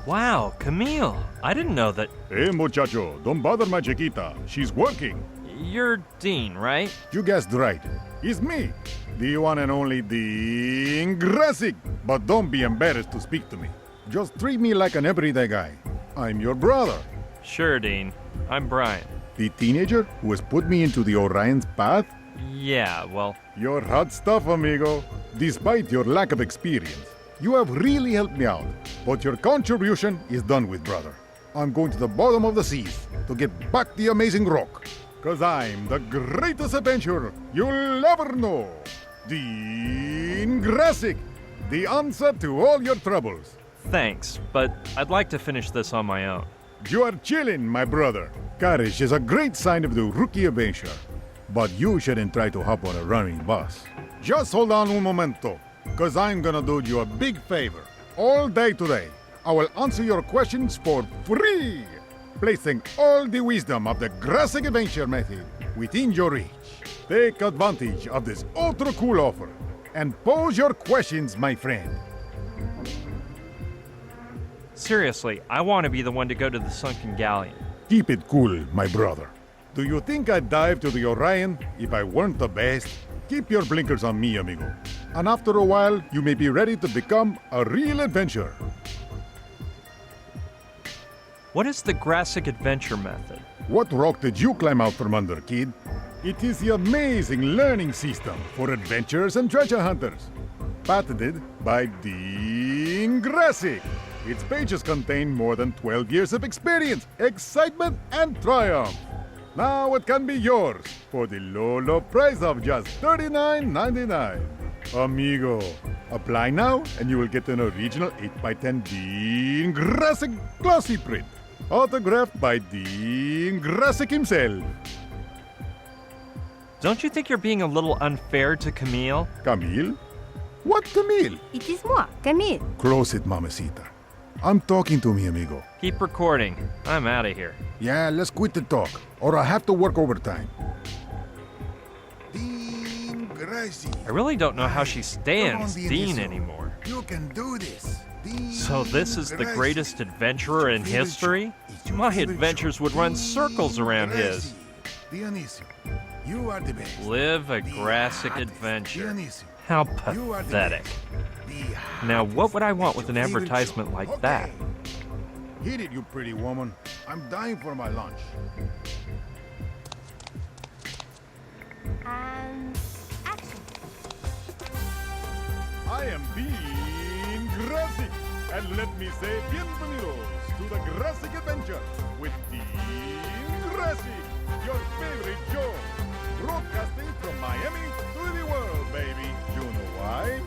[SPEAKER 13] Wow, Camille. I didn't know that.
[SPEAKER 7] Hey, muchacho, don't bother my Chiquita. She's working.
[SPEAKER 13] You're Dean, right?
[SPEAKER 7] You guessed right. It's me, the one and only Dean Grassic. But don't be embarrassed to speak to me. Just treat me like an everyday guy. I'm your brother.
[SPEAKER 13] Sure, Dean. I'm Brian.
[SPEAKER 7] The teenager who has put me into the Orion's path?
[SPEAKER 13] Yeah, well...
[SPEAKER 7] You're hot stuff, amigo. Despite your lack of experience, you have really helped me out. But your contribution is done with, brother. I'm going to the bottom of the seas to get back the amazing rock. 'Cause I'm the greatest adventurer you'll ever know. Dean Grassic, the answer to all your troubles.
[SPEAKER 13] Thanks, but I'd like to finish this on my own.
[SPEAKER 7] You are chilling, my brother. Courage is a great sign of the rookie adventure. But you shouldn't try to hop on a running bus. Just hold on un momento, 'cause I'm gonna do you a big favor. All day today, I will answer your questions for free, placing all the wisdom of the Grassic Adventure method within your reach. Take advantage of this ultra cool offer and pose your questions, my friend.
[SPEAKER 13] Seriously, I want to be the one to go to the sunken galleon.
[SPEAKER 7] Keep it cool, my brother. Do you think I'd dive to the Orion if I weren't the best? Keep your blinkers on me, amigo. And after a while, you may be ready to become a real adventurer.
[SPEAKER 13] What is the Grassic Adventure method?
[SPEAKER 7] What rock did you climb out from under, kid? It is the amazing learning system for adventurers and treasure hunters. Patented by Dean Grassic. Its pages contain more than 12 years of experience, excitement, and triumph. Now it can be yours for the low price of just $39.99. Amigo, apply now and you will get an original 8x10 Dean Grassic glossy print, autographed by Dean Grassic himself.
[SPEAKER 13] Don't you think you're being a little unfair to Camille?
[SPEAKER 7] Camille? What Camille?
[SPEAKER 6] It is moi, Camille.
[SPEAKER 7] Close it, mamacita. I'm talking to me, amigo.
[SPEAKER 13] Keep recording. I'm out of here.
[SPEAKER 7] Yeah, let's quit the talk, or I have to work overtime. Dean Grassic.
[SPEAKER 13] I really don't know how she stands Dean anymore.
[SPEAKER 7] You can do this.
[SPEAKER 13] So this is the greatest adventurer in history? My adventures would run circles around his.
[SPEAKER 7] You are the best.
[SPEAKER 13] Live a Grassic adventure. How pathetic. Now, what would I want with an advertisement like that?
[SPEAKER 7] Hit it, you pretty woman. I'm dying for my lunch.
[SPEAKER 6] And action.
[SPEAKER 7] I am Dean Grassic, and let me say bienvenidos to the Grassic Adventure with Dean Grassic, your favorite show. Broadcasting from Miami to the world, baby. You know why?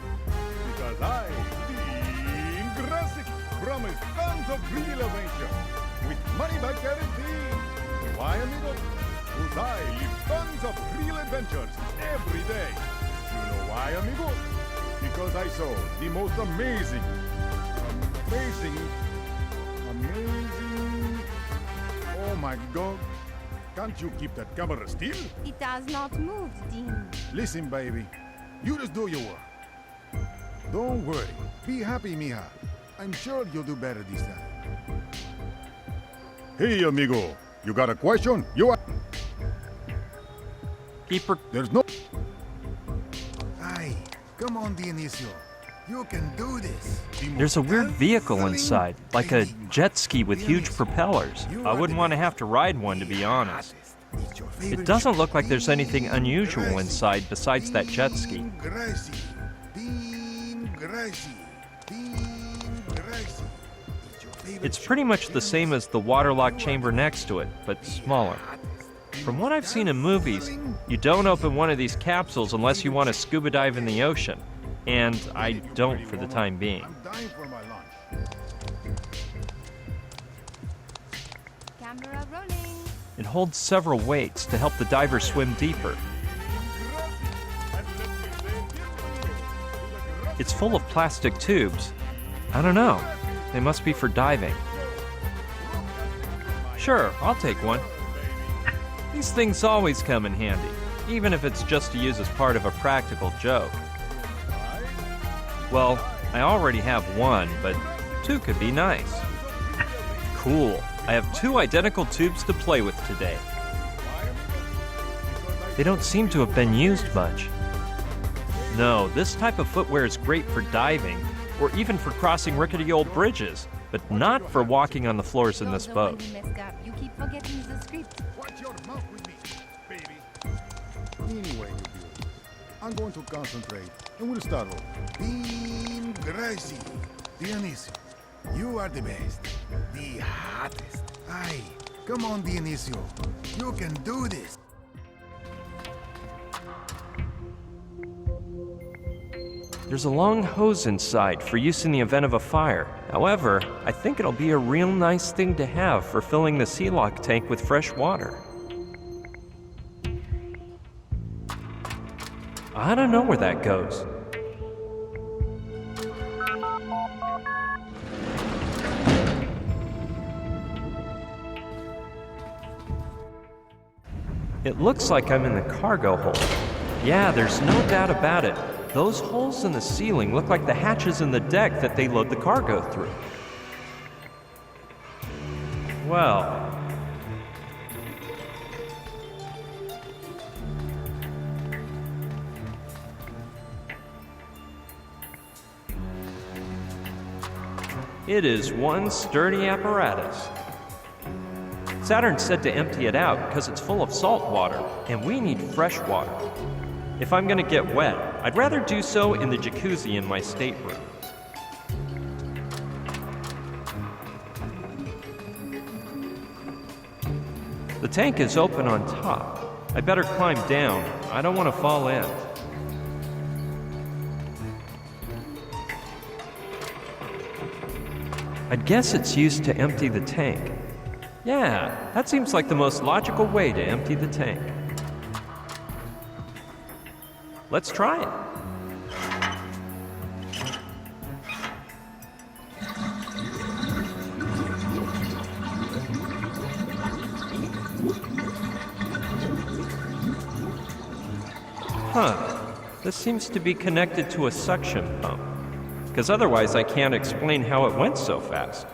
[SPEAKER 7] Because I, Dean Grassic, promise tons of real adventure with money-back guarantee. Why, amigo? Because I live tons of real adventures every day. You know why, amigo? Because I saw the most amazing, oh my God. Can't you keep that camera still?
[SPEAKER 6] It does not move, Dean.
[SPEAKER 7] Listen, baby. You just do your work. Don't worry. Be happy, mija. I'm sure you'll do better this time. Hey, amigo. You got a question? You are... There's no... Ay, come on, Dionisio. You can do this.
[SPEAKER 13] There's a weird vehicle inside, like a jet ski with huge propellers. I wouldn't want to have to ride one, to be honest. It doesn't look like there's anything unusual inside besides that jet ski. It's pretty much the same as the waterlock chamber next to it, but smaller. From what I've seen in movies, you don't open one of these capsules unless you want to scuba dive in the ocean. And I don't for the time being.
[SPEAKER 6] Camera rolling.
[SPEAKER 13] It holds several weights to help the diver swim deeper. It's full of plastic tubes. I don't know. They must be for diving. Sure, I'll take one. These things always come in handy, even if it's just to use as part of a practical joke. Well, I already have one, but two could be nice. Cool. I have two identical tubes to play with today. They don't seem to have been used much. No, this type of footwear is great for diving, or even for crossing rickety old bridges, but not for walking on the floors in this boat.
[SPEAKER 6] You keep forgetting the script.
[SPEAKER 7] Watch your mouth with me, baby. Anyway, you beauty. I'm going to concentrate, and we'll start over. Beam Gracie. Dionisio, you are the best. The hottest. Aye, come on, Dionisio. You can do this.
[SPEAKER 13] There's a long hose inside for use in the event of a fire. However, I think it'll be a real nice thing to have for filling the sea lock tank with fresh water. I don't know where that goes. It looks like I'm in the cargo hold. Yeah, there's no doubt about it. Those holes in the ceiling look like the hatches in the deck that they load the cargo through. Well... it is one sturdy apparatus. Saturn said to empty it out because it's full of salt water, and we need fresh water. If I'm gonna get wet, I'd rather do so in the jacuzzi in my stateroom. The tank is open on top. I better climb down. I don't want to fall in. I'd guess it's used to empty the tank. Yeah, that seems like the most logical way to empty the tank. Let's try it. Huh. This seems to be connected to a suction pump, because otherwise I can't explain how it went so fast.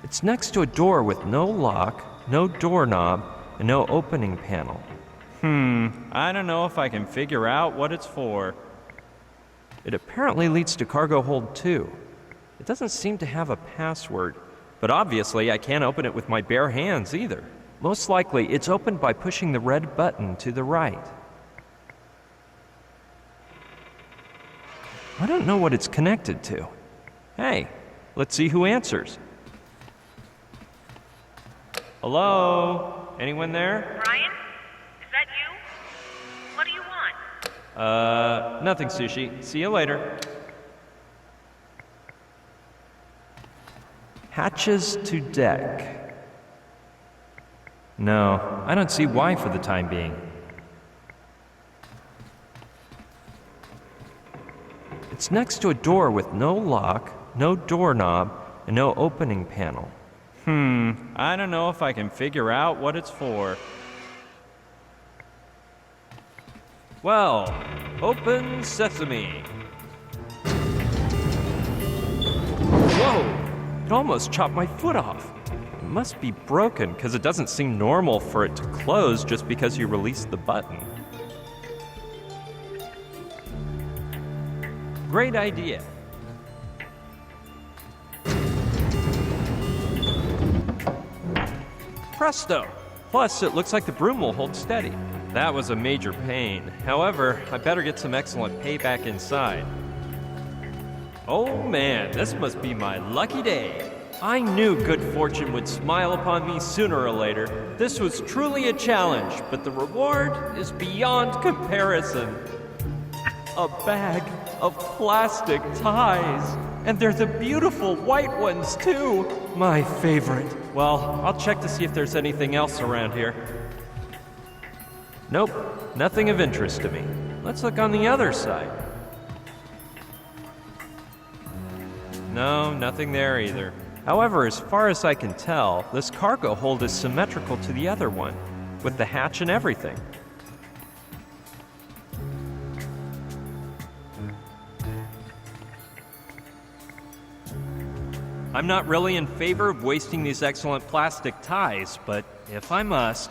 [SPEAKER 13] It's next to a door with no lock, no doorknob, and no opening panel. I don't know if I can figure out what it's for. It apparently leads to cargo hold 2. It doesn't seem to have a password, but obviously I can't open it with my bare hands either. Most likely it's opened by pushing the red button to the right. I don't know what it's connected to. Hey, let's see who answers. Hello? Anyone there?
[SPEAKER 15] Brian? Is that you? What do you want?
[SPEAKER 13] Nothing, Sushi. See you later. Hatches to deck. No, I don't see why for the time being. It's next to a door with no lock, no doorknob, and no opening panel. I don't know if I can figure out what it's for. Well, open sesame. Whoa! It almost chopped my foot off. It must be broken because it doesn't seem normal for it to close just because you release the button. Great idea. Presto! Plus, it looks like the broom will hold steady. That was a major pain. However, I better get some excellent payback inside. Oh man, this must be my lucky day. I knew good fortune would smile upon me sooner or later. This was truly a challenge, but the reward is beyond comparison. A bag of plastic ties. And they're the beautiful white ones, too. My favorite. Well, I'll check to see if there's anything else around here. Nope, nothing of interest to me. Let's look on the other side. No, nothing there either. However, as far as I can tell, this cargo hold is symmetrical to the other one, with the hatch and everything. I'm not really in favor of wasting these excellent plastic ties, but if I must...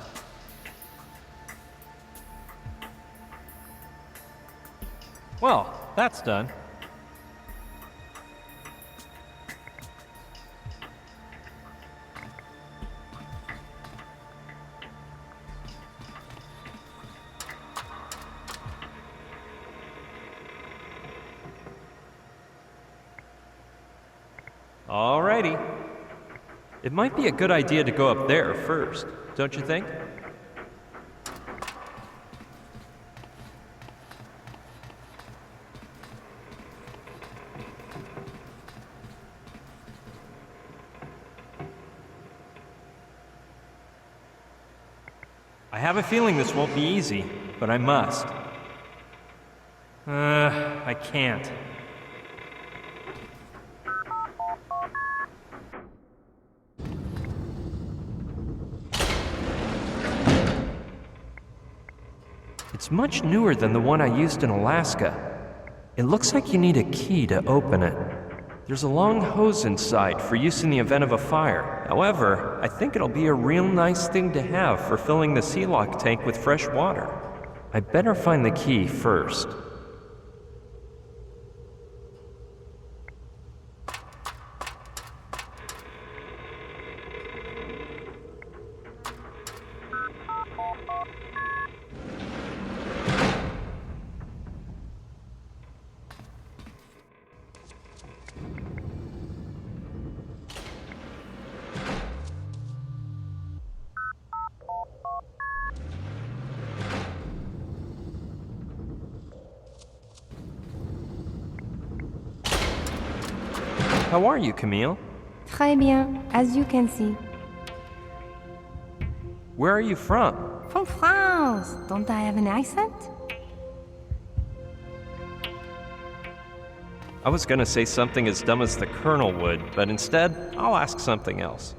[SPEAKER 13] Well, that's done. Alrighty. It might be a good idea to go up there first, don't you think? I have a feeling this won't be easy, but I must. I can't. It's much newer than the one I used in Alaska. It looks like you need a key to open it. There's a long hose inside for use in the event of a fire. However, I think it'll be a real nice thing to have for filling the sea lock tank with fresh water. I better find the key first. How are you, Camille?
[SPEAKER 6] Très bien, as you can see.
[SPEAKER 13] Where are you from?
[SPEAKER 6] From France. Don't I have an accent?
[SPEAKER 13] I was gonna say something as dumb as the Colonel would, but instead, I'll ask something else.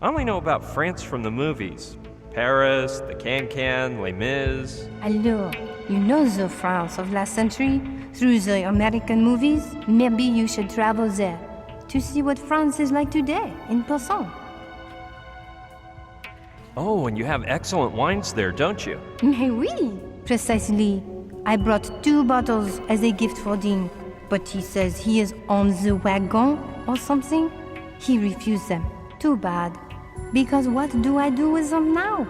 [SPEAKER 13] I only know about France from the movies. Paris, the Can-Can, Les Mis.
[SPEAKER 6] Alors, you know the France of last century through the American movies? Maybe you should travel there to see what France is like today, in person.
[SPEAKER 13] Oh, and you have excellent wines there, don't you?
[SPEAKER 6] Mais oui, precisely. I brought 2 bottles as a gift for Dean, but he says he is on the wagon or something. He refused them. Too bad. Because what do I do with them now?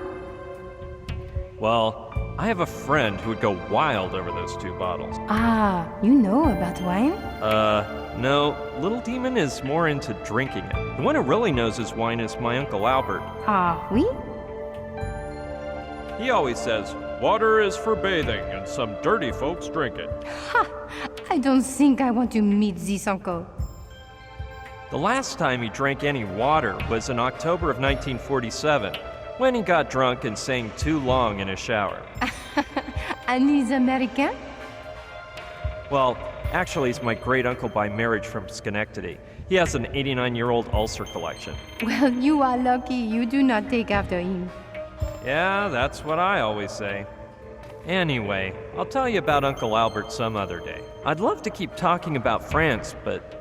[SPEAKER 13] Well, I have a friend who would go wild over those 2 bottles.
[SPEAKER 6] Ah, you know about wine?
[SPEAKER 13] No. Little Demon is more into drinking it. The one who really knows his wine is my Uncle Albert.
[SPEAKER 6] Ah, oui?
[SPEAKER 13] He always says, water is for bathing, and some dirty folks drink it.
[SPEAKER 6] Ha! I don't think I want to meet this uncle.
[SPEAKER 13] The last time he drank any water was in October of 1947. when he got drunk and sang too long in a shower.
[SPEAKER 6] And he's American?
[SPEAKER 13] Well, actually, he's my great uncle by marriage from Schenectady. He has an 89-year-old ulcer collection.
[SPEAKER 6] Well, you are lucky you do not take after him.
[SPEAKER 13] Yeah, that's what I always say. Anyway, I'll tell you about Uncle Albert some other day. I'd love to keep talking about France, but...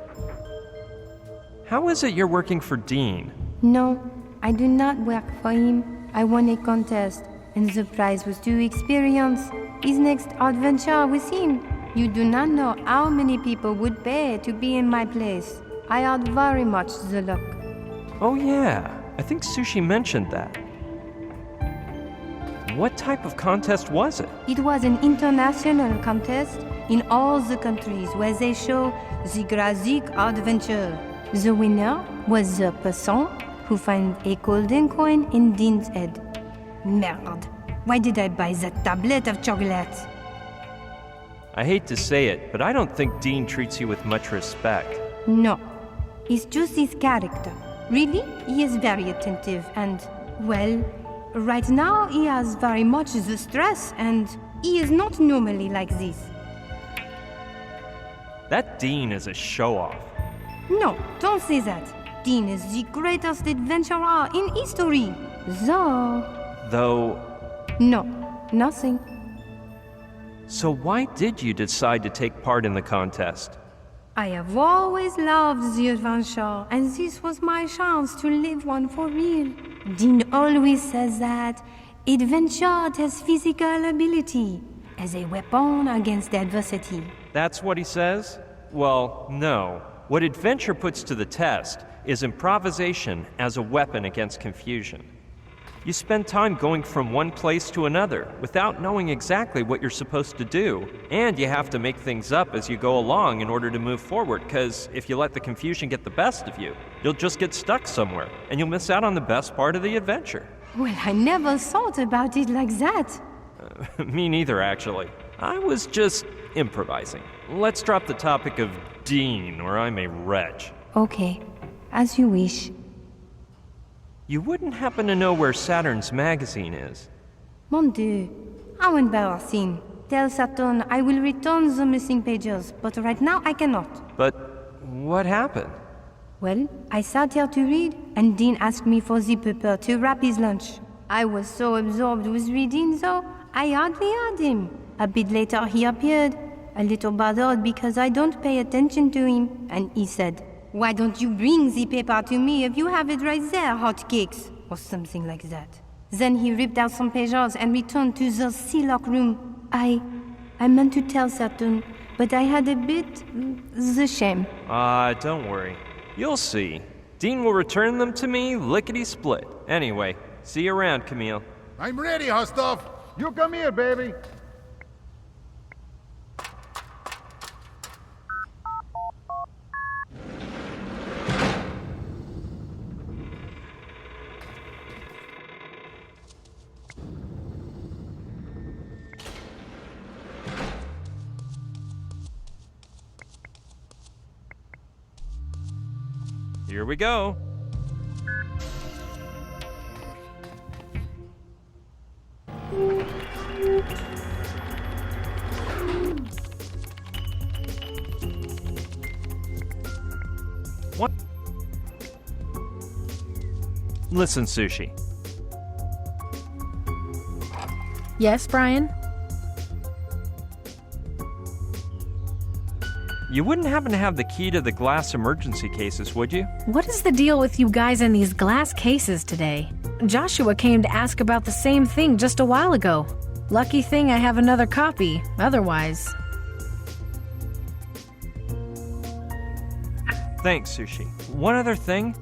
[SPEAKER 13] How is it you're working for Dean?
[SPEAKER 6] No, I do not work for him. I won a contest, and the prize was to experience his next adventure with him. You do not know how many people would pay to be in my place. I had very much the luck.
[SPEAKER 13] Oh yeah, I think Sushi mentioned that. What type of contest was it?
[SPEAKER 6] It was an international contest in all the countries where they show the graphic adventure. The winner was the person who found a golden coin in Dean's head. Merde, why did I buy that tablet of chocolate?
[SPEAKER 13] I hate to say it, but I don't think Dean treats you with much respect.
[SPEAKER 6] No, it's just his character. Really, he is very attentive and, well, right now he has very much the stress and he is not normally like this.
[SPEAKER 13] That Dean is a show-off.
[SPEAKER 6] No, don't say that. Dean is the greatest adventurer in history.
[SPEAKER 13] Though...
[SPEAKER 6] No, nothing.
[SPEAKER 13] So why did you decide to take part in the contest?
[SPEAKER 6] I have always loved the adventure, and this was my chance to live one for real. Dean always says that adventure has physical ability as a weapon against adversity.
[SPEAKER 13] That's what he says? Well, no. What adventure puts to the test is improvisation as a weapon against confusion. You spend time going from one place to another without knowing exactly what you're supposed to do. And you have to make things up as you go along in order to move forward, because if you let the confusion get the best of you, you'll just get stuck somewhere, and you'll miss out on the best part of the adventure.
[SPEAKER 6] Well, I never thought about it like that.
[SPEAKER 13] Me neither, actually. I was just improvising. Let's drop the topic of Dean, or I'm a wretch.
[SPEAKER 6] Okay, as you wish.
[SPEAKER 13] You wouldn't happen to know where Saturn's magazine is?
[SPEAKER 6] Mon Dieu, how embarrassing. Tell Saturn I will return the missing pages, but right now I cannot.
[SPEAKER 13] But what happened?
[SPEAKER 6] Well, I sat here to read, and Dean asked me for the paper to wrap his lunch. I was so absorbed with reading, though, I hardly heard him. A bit later he appeared, a little bothered because I don't pay attention to him, and he said, "Why don't you bring the paper to me if you have it right there, hotcakes?" Or something like that. Then he ripped out some pages and returned to the sea-lock room. I meant to tell Saturn, but I had a bit the shame.
[SPEAKER 13] Don't worry. You'll see. Dean will return them to me lickety-split. Anyway, see you around, Camille.
[SPEAKER 7] I'm ready, Hostov. You come here, baby.
[SPEAKER 13] Here we go. What? Listen, Sushi.
[SPEAKER 2] Yes, Brian?
[SPEAKER 13] You wouldn't happen to have the key to the glass emergency cases, would you?
[SPEAKER 2] What is the deal with you guys in these glass cases today? Joshua came to ask about the same thing just a while ago. Lucky thing I have another copy, otherwise...
[SPEAKER 13] Thanks, Sushi. One other thing.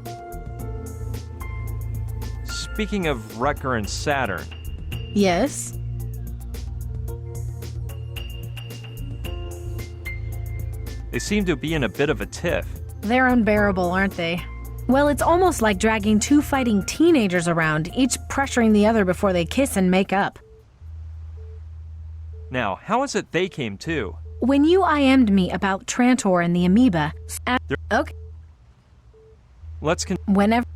[SPEAKER 13] Speaking of Rutger and Saturn.
[SPEAKER 2] Yes?
[SPEAKER 13] They seem to be in a bit of a tiff.
[SPEAKER 2] They're unbearable, aren't they? Well, it's almost like dragging two fighting teenagers around, each pressuring the other before they kiss and make up.
[SPEAKER 13] Now, how is it they came too?
[SPEAKER 2] When you IM'd me about Trantor and the amoeba... Okay.
[SPEAKER 13] Let's
[SPEAKER 2] Whenever...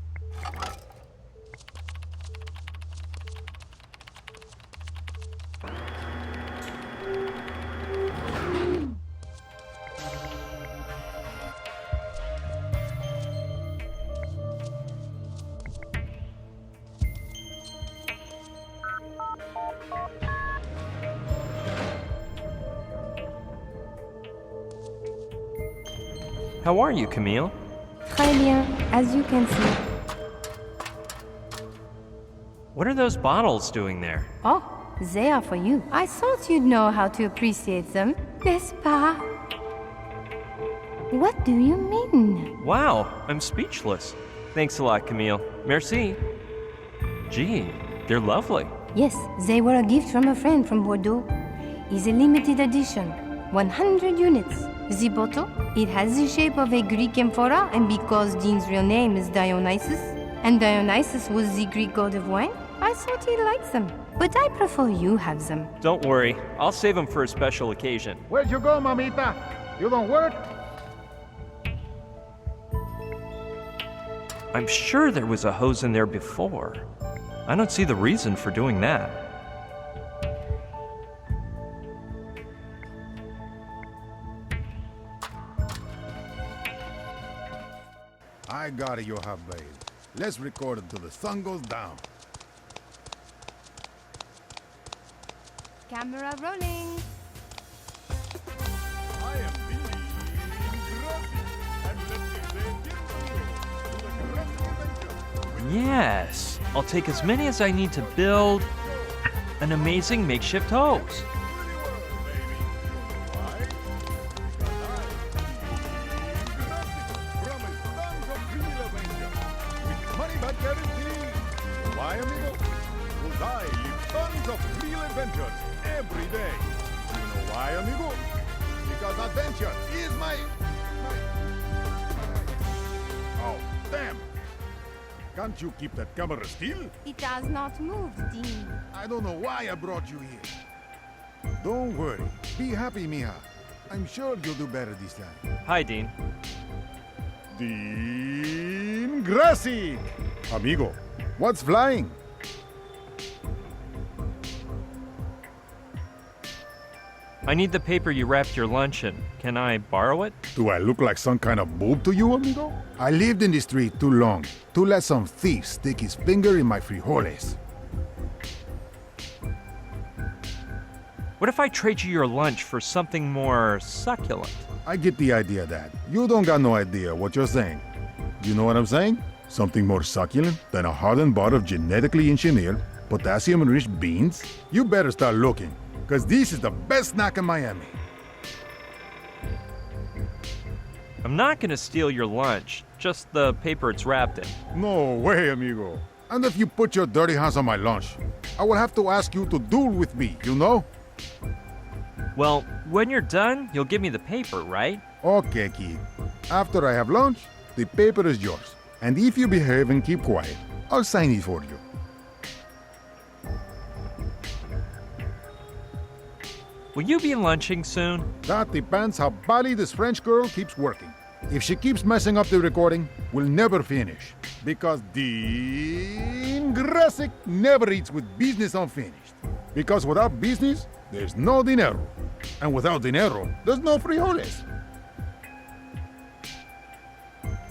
[SPEAKER 13] How are you, Camille?
[SPEAKER 6] Très bien, as you can see.
[SPEAKER 13] What are those bottles doing there?
[SPEAKER 6] Oh, they are for you. I thought you'd know how to appreciate them, n'est-ce pas? What do you mean?
[SPEAKER 13] Wow, I'm speechless. Thanks a lot, Camille. Merci. Gee, they're lovely.
[SPEAKER 6] Yes, they were a gift from a friend from Bordeaux. It's a limited edition, 100 units. The bottle, it has the shape of a Greek amphora, and because Dean's real name is Dionysus, and Dionysus was the Greek god of wine, I thought he likes them. But I prefer you have them.
[SPEAKER 13] Don't worry, I'll save them for a special occasion.
[SPEAKER 7] Where'd you go, mamita? You don't work?
[SPEAKER 13] I'm sure there was a hose in there before. I don't see the reason for doing that.
[SPEAKER 7] I got it, you hot babe. Let's record until the sun goes down.
[SPEAKER 6] Camera rolling.
[SPEAKER 7] I am Billy Grossi, and let me say bienvenido to the Grossi Adventure.
[SPEAKER 13] Yes, I'll take as many as I need to build an amazing makeshift hose.
[SPEAKER 7] Why, amigo? Because I live tons of real adventures every day. You know why, amigo? Because adventure is my... Oh, damn! Can't you keep that camera still?
[SPEAKER 6] It does not move, Dean.
[SPEAKER 7] I don't know why I brought you here. Don't worry. Be happy, mija. I'm sure you'll do better this time.
[SPEAKER 13] Hi, Dean.
[SPEAKER 7] Dean Grassi! Amigo, what's flying?
[SPEAKER 13] I need the paper you wrapped your lunch in. Can I borrow it?
[SPEAKER 7] Do I look like some kind of boob to you, amigo? I lived in the street too long to let some thief stick his finger in my frijoles.
[SPEAKER 13] What if I trade you your lunch for something more succulent?
[SPEAKER 7] I get the idea, Dad. You don't got no idea what you're saying. You know what I'm saying? Something more succulent than a hardened bar of genetically engineered, potassium-rich beans? You better start looking, because this is the best snack in Miami.
[SPEAKER 13] I'm not gonna steal your lunch, just the paper it's wrapped in.
[SPEAKER 7] No way, amigo. And if you put your dirty hands on my lunch, I will have to ask you to duel with me, you know?
[SPEAKER 13] Well, when you're done, you'll give me the paper, right?
[SPEAKER 7] Okay, kid. After I have lunch, the paper is yours. And if you behave and keep quiet, I'll sign it for you.
[SPEAKER 13] Will you be lunching soon?
[SPEAKER 7] That depends how badly this French girl keeps working. If she keeps messing up the recording, we'll never finish. Because Dean Grasic never eats with business unfinished. Because without business, there's no dinero. And without dinero, there's no frijoles.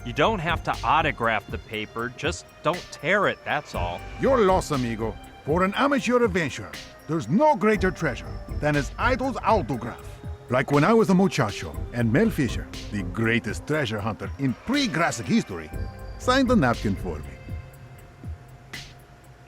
[SPEAKER 13] You don't have to autograph the paper, just don't tear it, that's all.
[SPEAKER 7] You're lost, amigo. For an amateur adventurer, there's no greater treasure than his idol's autograph. Like when I was a muchacho, and Mel Fisher, the greatest treasure hunter in pre-Grasic history, signed a napkin for me.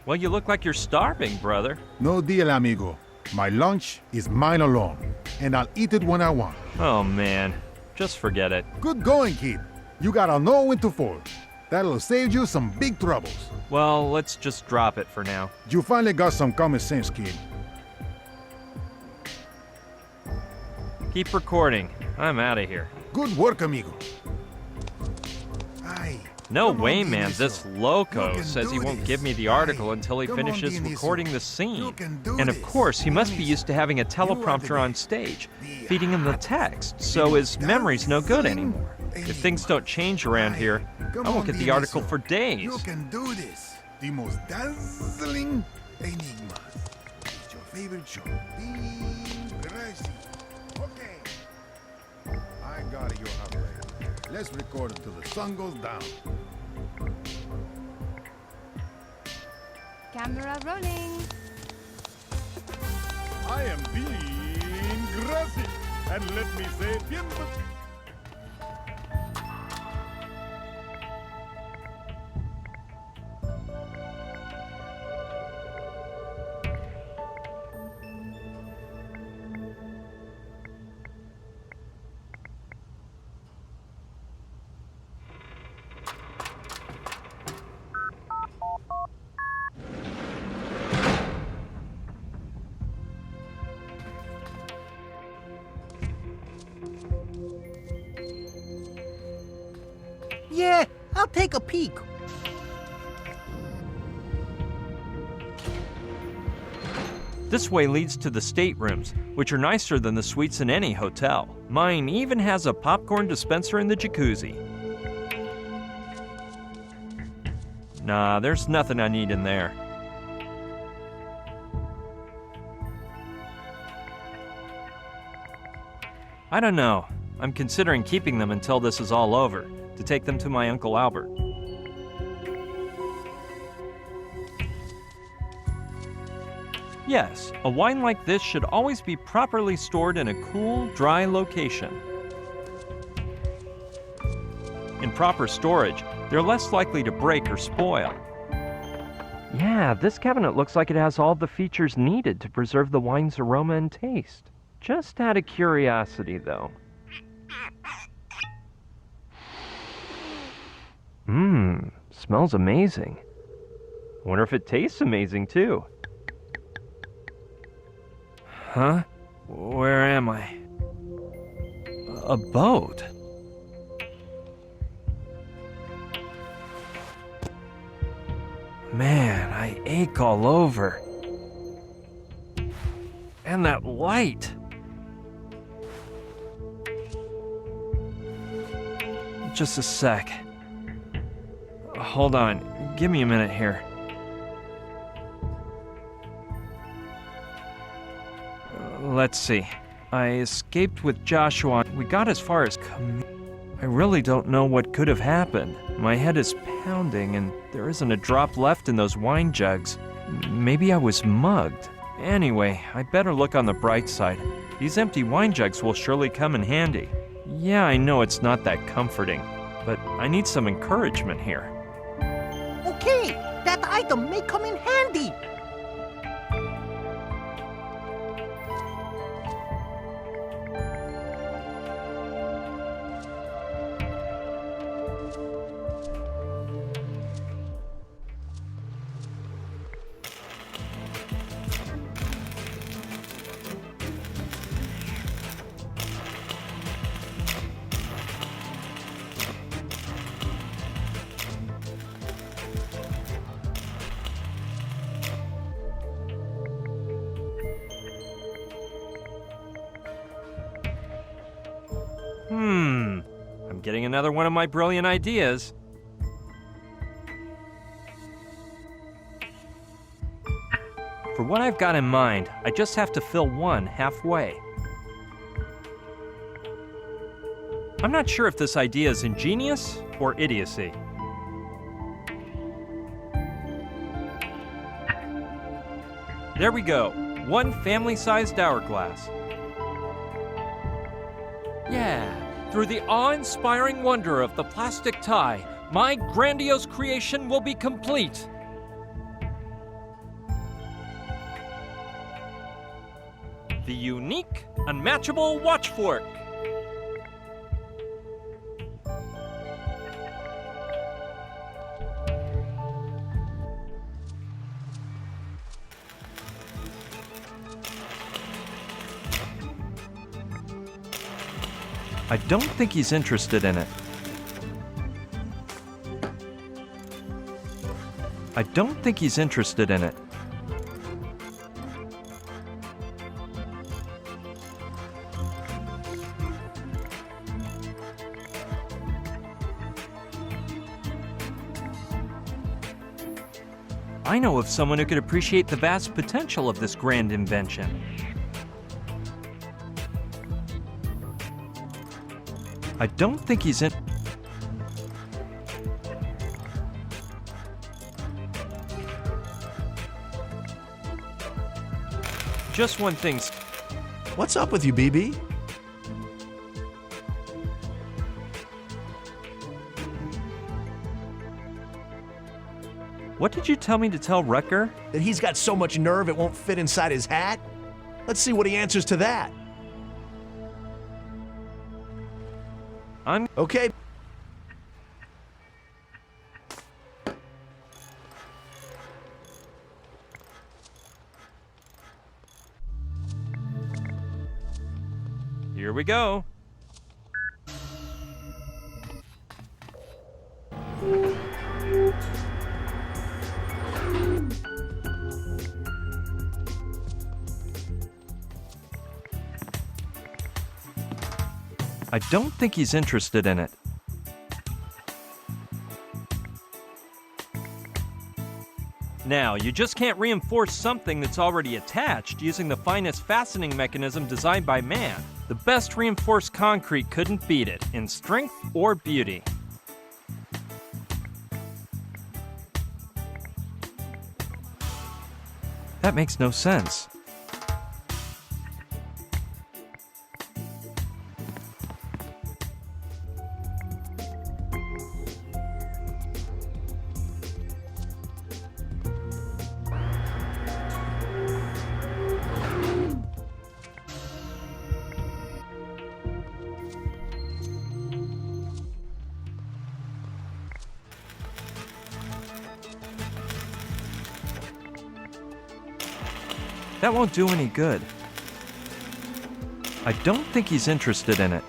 [SPEAKER 13] Well, you look like you're starving, brother.
[SPEAKER 7] No deal, amigo. My lunch is mine alone, and I'll eat it when I want.
[SPEAKER 13] Oh, man. Just forget it.
[SPEAKER 7] Good going, kid. You gotta know when to fold. That'll save you some big troubles.
[SPEAKER 13] Well, let's just drop it for now.
[SPEAKER 7] You finally got some common sense, kid.
[SPEAKER 13] Keep recording. I'm out of here.
[SPEAKER 7] Good work, amigo.
[SPEAKER 13] No way, man. This loco says he won't give me the article until he finishes recording the scene. And of course, he must be used to having a teleprompter on stage, feeding him the text, so his memory's no good anymore. If things don't change around here, I won't get the article for days.
[SPEAKER 7] You can do this. The most dazzling enigma. It's your favorite show. Okay. I got it, you're halfway. Let's record until the sun goes down.
[SPEAKER 6] Camera rolling.
[SPEAKER 7] I am Dean Grassi, and let me say bienvenido.
[SPEAKER 14] Yeah, I'll take a peek.
[SPEAKER 13] This way leads to the staterooms, which are nicer than the suites in any hotel. Mine even has a popcorn dispenser in the jacuzzi. Nah, there's nothing I need in there. I don't know. I'm considering keeping them until this is all over, to take them to my Uncle Albert. Yes, a wine like this should always be properly stored in a cool, dry location. In proper storage, they're less likely to break or spoil. Yeah, this cabinet looks like it has all the features needed to preserve the wine's aroma and taste. Just out of curiosity, though. Smells amazing. Wonder if it tastes amazing, too. Huh? Where am I? A boat? Man, I ache all over. And that light. Just a sec. Hold on. Give me a minute here. Let's see. I escaped with Joshua. We got as far as I really don't know what could have happened. My head is pounding and there isn't a drop left in those wine jugs. Maybe I was mugged. Anyway, I better look on the bright side. These empty wine jugs will surely come in handy. Yeah, I know it's not that comforting, but I need some encouragement here.
[SPEAKER 14] Okay, that item may come in handy.
[SPEAKER 13] I'm getting another one of my brilliant ideas. For what I've got in mind, I just have to fill one halfway. I'm not sure if this idea is ingenious or idiocy. There we go. One family-sized hourglass. Yeah. Through the awe-inspiring wonder of the plastic tie, my grandiose creation will be complete. The unique, unmatchable watch fork. I don't think he's interested in it. I don't think he's interested in it. I know of someone who could appreciate the vast potential of this grand invention. I don't think he's in. Just one thing.
[SPEAKER 1] What's up with you, BB?
[SPEAKER 13] What did you tell me to tell Rucker?
[SPEAKER 1] That he's got so much nerve it won't fit inside his hat? Let's see what he answers to that. Okay.
[SPEAKER 13] Here we go. I don't think he's interested in it. Now, you just can't reinforce something that's already attached using the finest fastening mechanism designed by man. The best reinforced concrete couldn't beat it in strength or beauty. That makes no sense. That won't do any good. I don't think he's interested in it.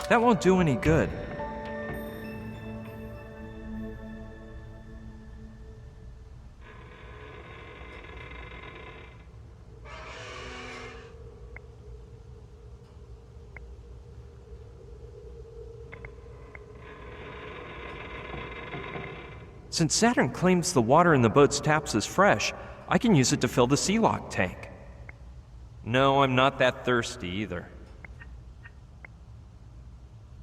[SPEAKER 13] That won't do any good. Since Saturn claims the water in the boat's taps is fresh, I can use it to fill the sea lock tank. No, I'm not that thirsty either.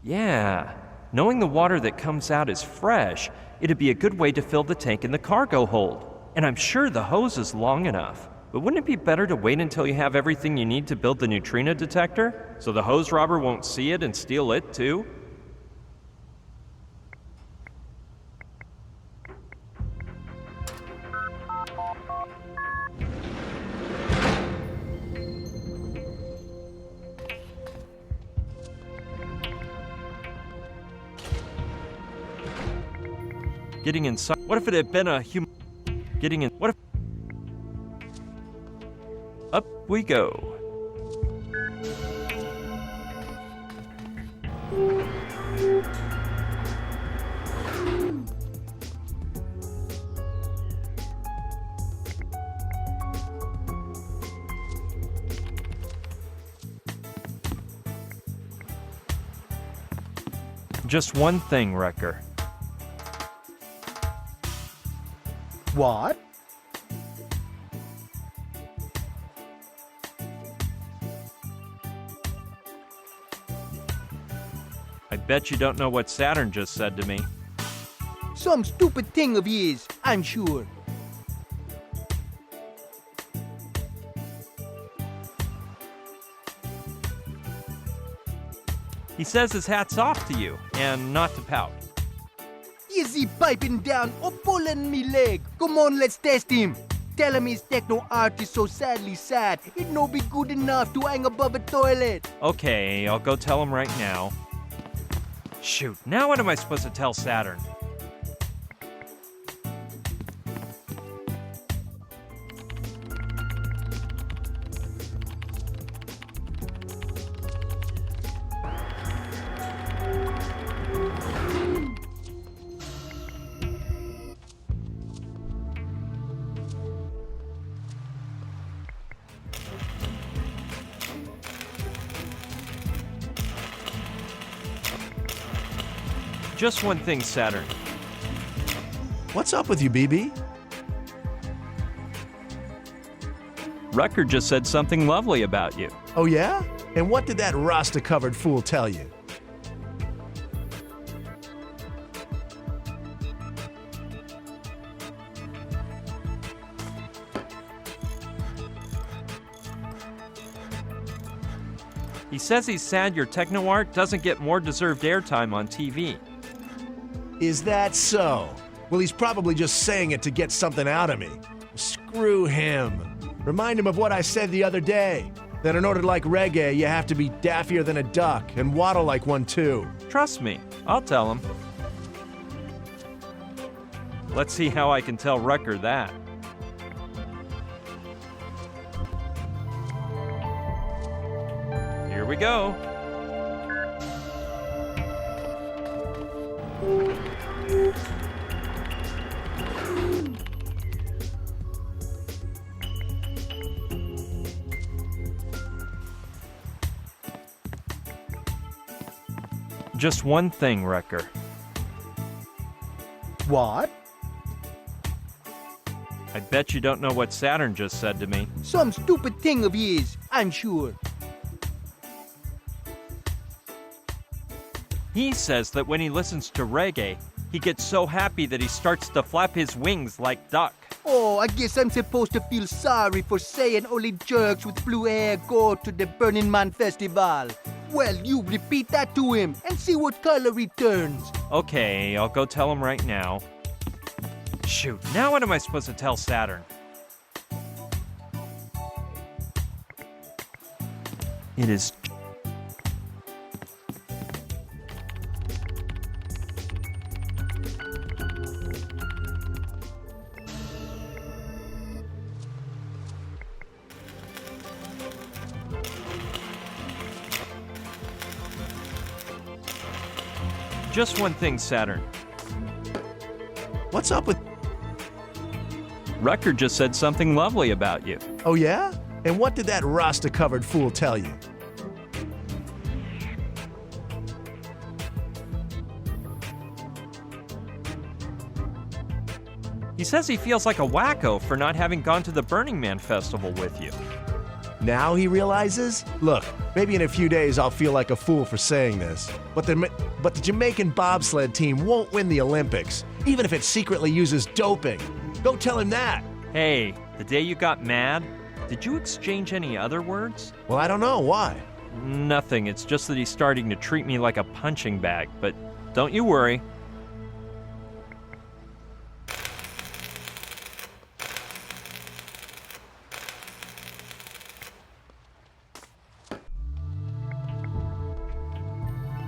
[SPEAKER 13] Yeah, knowing the water that comes out is fresh, it'd be a good way to fill the tank in the cargo hold. And I'm sure the hose is long enough. But wouldn't it be better to wait until you have everything you need to build the neutrino detector? So the hose robber won't see it and steal it too? Getting inside. What if it had been a human? Getting in. What if? Up we go. Just one thing, Wrecker.
[SPEAKER 14] What?
[SPEAKER 13] I bet you don't know what Saturn just said to me.
[SPEAKER 14] Some stupid thing of his, I'm sure.
[SPEAKER 13] He says his hat's off to you, and not to pout.
[SPEAKER 14] Is he piping down or pulling me leg? Come on, let's test him. Tell him his techno art is so sadly sad, it no be good enough to hang above a toilet.
[SPEAKER 13] Okay, I'll go tell him right now. Shoot, now what am I supposed to tell Saturn? Just one thing, Saturn.
[SPEAKER 1] What's up with you, BB?
[SPEAKER 13] Rucker just said something lovely about you.
[SPEAKER 1] Oh, yeah? And what did that Rasta-covered fool tell you?
[SPEAKER 13] He says he's sad your techno art doesn't get more deserved airtime on TV.
[SPEAKER 1] Is that so? Well, he's probably just saying it to get something out of me. Screw him. Remind him of what I said the other day. Then in order to like reggae, you have to be daffier than a duck and waddle like one too.
[SPEAKER 13] Trust me, I'll tell him. Let's see how I can tell Rucker that. Here we go. Just one thing, Wrecker.
[SPEAKER 14] What?
[SPEAKER 13] I bet you don't know what Saturn just said to me.
[SPEAKER 14] Some stupid thing of his, I'm sure.
[SPEAKER 13] He says that when he listens to reggae, he gets so happy that he starts to flap his wings like duck.
[SPEAKER 14] Oh, I guess I'm supposed to feel sorry for saying only jerks with blue hair go to the Burning Man Festival. Well, you repeat that to him and see what color he turns.
[SPEAKER 13] Okay, I'll go tell him right now. Shoot, now what am I supposed to tell Saturn? It is... Just one thing, Saturn.
[SPEAKER 1] What's up with...
[SPEAKER 13] Rucker just said something lovely about you.
[SPEAKER 1] Oh yeah? And what did that Rasta-covered fool tell you?
[SPEAKER 13] He says he feels like a wacko for not having gone to the Burning Man Festival with you.
[SPEAKER 1] Now he realizes? Look, maybe in a few days I'll feel like a fool for saying this, but the Jamaican bobsled team won't win the Olympics, even if it secretly uses doping. Go tell him that.
[SPEAKER 13] Hey, the day you got mad, did you exchange any other words?
[SPEAKER 1] Well, I don't know. Why?
[SPEAKER 13] Nothing. It's just that he's starting to treat me like a punching bag, but don't you worry.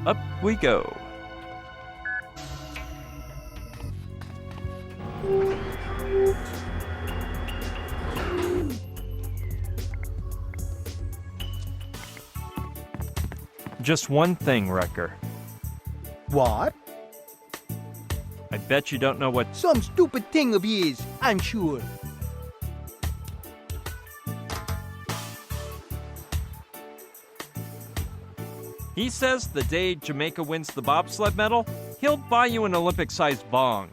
[SPEAKER 13] Up we go. Just one thing, Rucker.
[SPEAKER 14] What?
[SPEAKER 13] I bet you don't know what...
[SPEAKER 14] Some stupid thing of his, I'm sure.
[SPEAKER 13] He says the day Jamaica wins the bobsled medal, he'll buy you an Olympic-sized bong.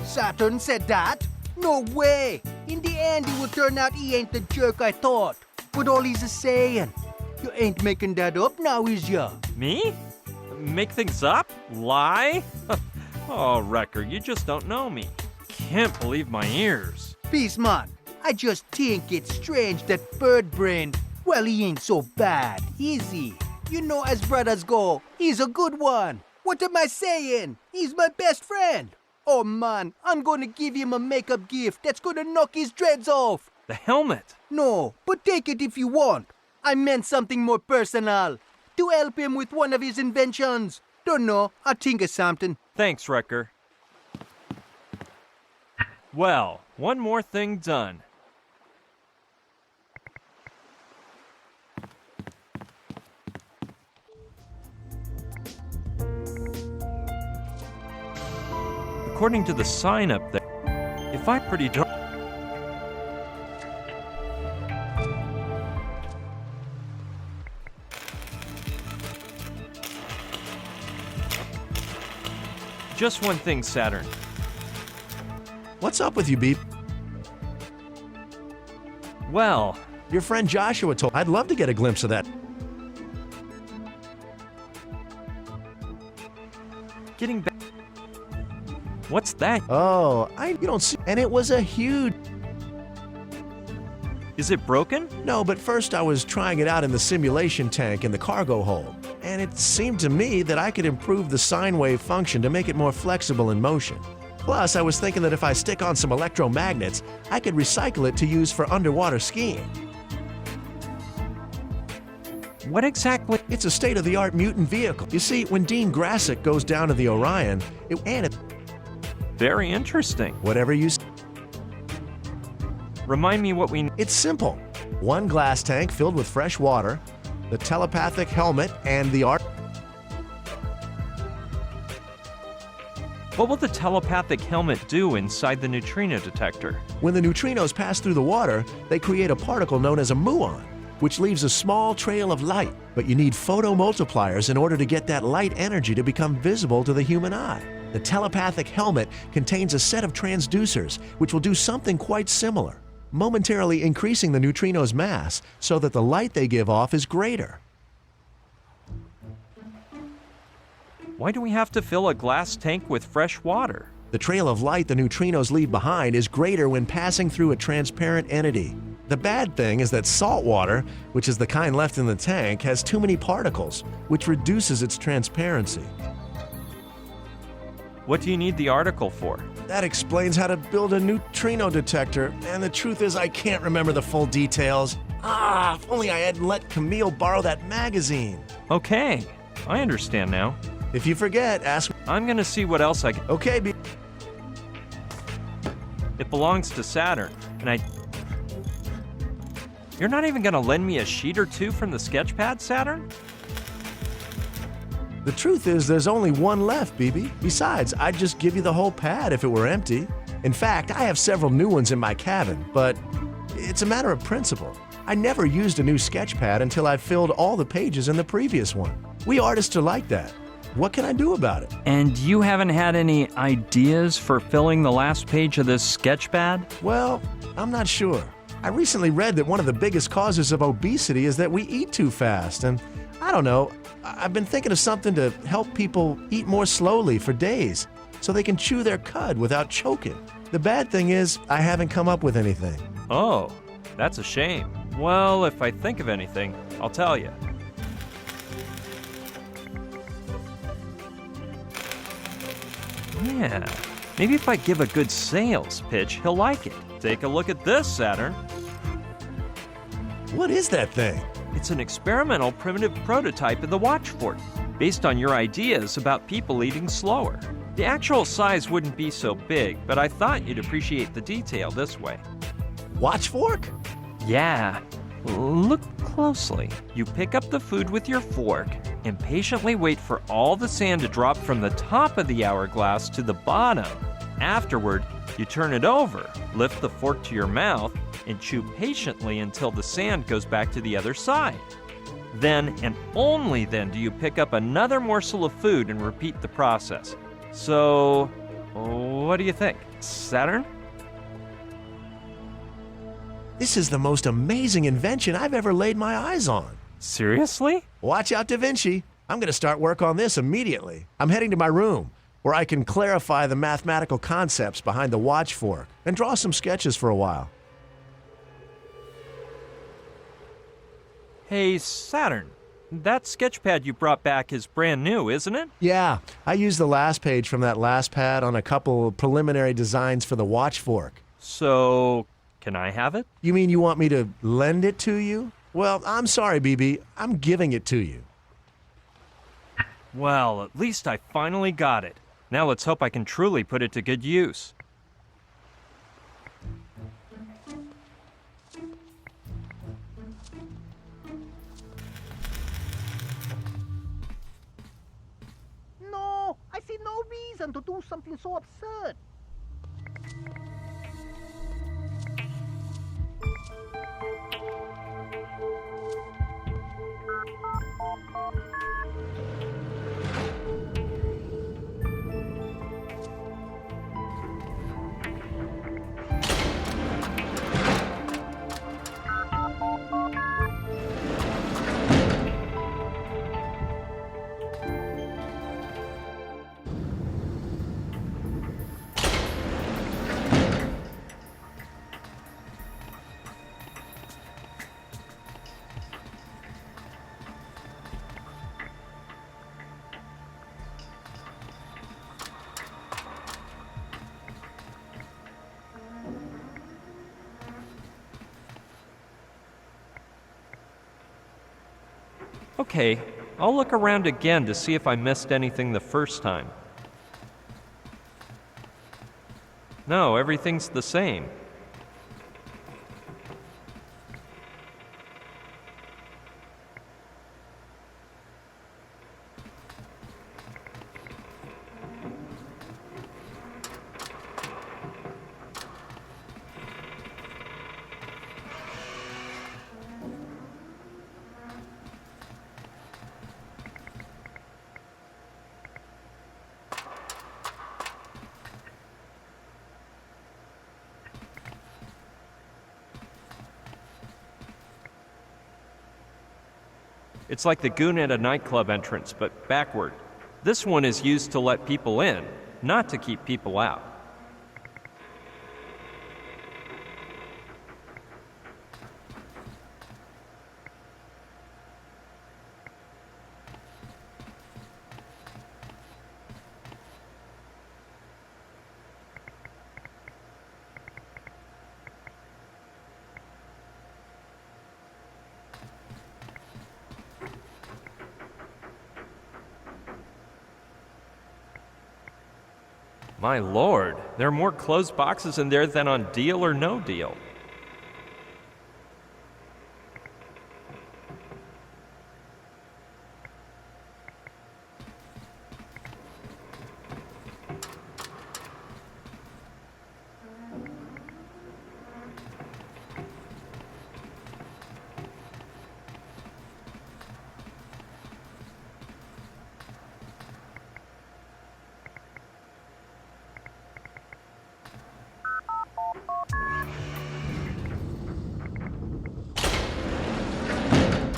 [SPEAKER 14] Saturn said that? No way! In the end, it will turn out he ain't the jerk I thought. But all he's a-saying. You ain't making that up now, is ya?
[SPEAKER 13] Me? Make things up? Lie? Oh, Wrecker, you just don't know me. Can't believe my ears.
[SPEAKER 14] Peace, man. I just think it's strange that Bird Brain, well, he ain't so bad, is he? You know, as brothers go, he's a good one. What am I saying? He's my best friend. Oh man, I'm gonna give him a makeup gift that's gonna knock his dreads off.
[SPEAKER 13] The helmet?
[SPEAKER 14] No, but take it if you want. I meant something more personal. To help him with one of his inventions. Don't know, I'll think of something.
[SPEAKER 13] Thanks, Wrecker. Well, one more thing done. According to the sign up there, if I pretty dark... Just one thing, Saturn.
[SPEAKER 1] What's up with you, Beep?
[SPEAKER 13] Well...
[SPEAKER 1] Your friend Joshua told... I'd love to get a glimpse of that.
[SPEAKER 13] Getting back... What's that?
[SPEAKER 1] Oh, you don't see... And it was a huge...
[SPEAKER 13] Is it broken?
[SPEAKER 1] No, but first I was trying it out in the simulation tank in the cargo hold. And it seemed to me that I could improve the sine wave function to make it more flexible in motion. Plus, I was thinking that if I stick on some electromagnets, I could recycle it to use for underwater skiing.
[SPEAKER 13] What exactly?
[SPEAKER 1] It's a state-of-the-art mutant vehicle. You see, when Dean Grassick goes down to the Orion, it
[SPEAKER 13] Very interesting.
[SPEAKER 1] whatever you
[SPEAKER 13] Remind me what we...
[SPEAKER 1] It's simple. One glass tank filled with fresh water, the telepathic helmet, and the art.
[SPEAKER 13] What will the telepathic helmet do inside the neutrino detector?
[SPEAKER 1] When the neutrinos pass through the water, they create a particle known as a muon, which leaves a small trail of light. But you need photomultipliers in order to get that light energy to become visible to the human eye. The telepathic helmet contains a set of transducers, which will do something quite similar, momentarily increasing the neutrino's mass so that the light they give off is greater.
[SPEAKER 13] Why do we have to fill a glass tank with fresh water?
[SPEAKER 1] The trail of light the neutrinos leave behind is greater when passing through a transparent entity. The bad thing is that salt water, which is the kind left in the tank, has too many particles, which reduces its transparency.
[SPEAKER 13] What do you need the article for?
[SPEAKER 1] That explains how to build a neutrino detector, and the truth is I can't remember the full details. If only I hadn't let Camille borrow that magazine.
[SPEAKER 13] Okay, I understand now.
[SPEAKER 1] If you forget, ask...
[SPEAKER 13] I'm gonna see what else I can...
[SPEAKER 1] Okay,
[SPEAKER 13] It belongs to Saturn, and You're not even gonna lend me a sheet or two from the sketchpad, Saturn?
[SPEAKER 1] The truth is there's only one left, BB. Besides, I'd just give you the whole pad if it were empty. In fact, I have several new ones in my cabin, but it's a matter of principle. I never used a new sketch pad until I filled all the pages in the previous one. We artists are like that. What can I do about it?
[SPEAKER 3] And you haven't had any ideas for filling the last page of this sketch pad?
[SPEAKER 1] Well, I'm not sure. I recently read that one of the biggest causes of obesity is that we eat too fast, and I don't know, I've been thinking of something to help people eat more slowly for days so they can chew their cud without choking. The bad thing is, I haven't come up with anything.
[SPEAKER 13] Oh, that's a shame. Well, if I think of anything, I'll tell you. Yeah, maybe if I give a good sales pitch, he'll like it. Take a look at this, Saturn.
[SPEAKER 1] What is that thing?
[SPEAKER 13] It's an experimental primitive prototype of the watchfork, based on your ideas about people eating slower. The actual size wouldn't be so big, but I thought you'd appreciate the detail this way.
[SPEAKER 1] Watchfork?
[SPEAKER 13] Yeah. Look closely. You pick up the food with your fork and patiently wait for all the sand to drop from the top of the hourglass to the bottom. Afterward, you turn it over, lift the fork to your mouth, and chew patiently until the sand goes back to the other side. Then, and only then, do you pick up another morsel of food and repeat the process. So, what do you think, Saturn?
[SPEAKER 1] This is the most amazing invention I've ever laid my eyes on.
[SPEAKER 13] Seriously?
[SPEAKER 1] Watch out, Da Vinci. I'm going to start work on this immediately. I'm heading to my room, where I can clarify the mathematical concepts behind the watchfork and draw some sketches for a while.
[SPEAKER 13] Hey, Saturn, that sketchpad you brought back is brand new, isn't it?
[SPEAKER 1] Yeah, I used the last page from that last pad on a couple preliminary designs for the watchfork.
[SPEAKER 13] So, can I have it?
[SPEAKER 1] You mean you want me to lend it to you? Well, I'm sorry, BB. I'm giving it to you.
[SPEAKER 13] Well, at least I finally got it. Now let's hope I can truly put it to good use.
[SPEAKER 14] No, I see no reason to do something so absurd.
[SPEAKER 13] Okay, I'll look around again to see if I missed anything the first time. No, everything's the same. It's like the goon at a nightclub entrance, but backward. This one is used to let people in, not to keep people out. My lord, there are more closed boxes in there than on Deal or No Deal.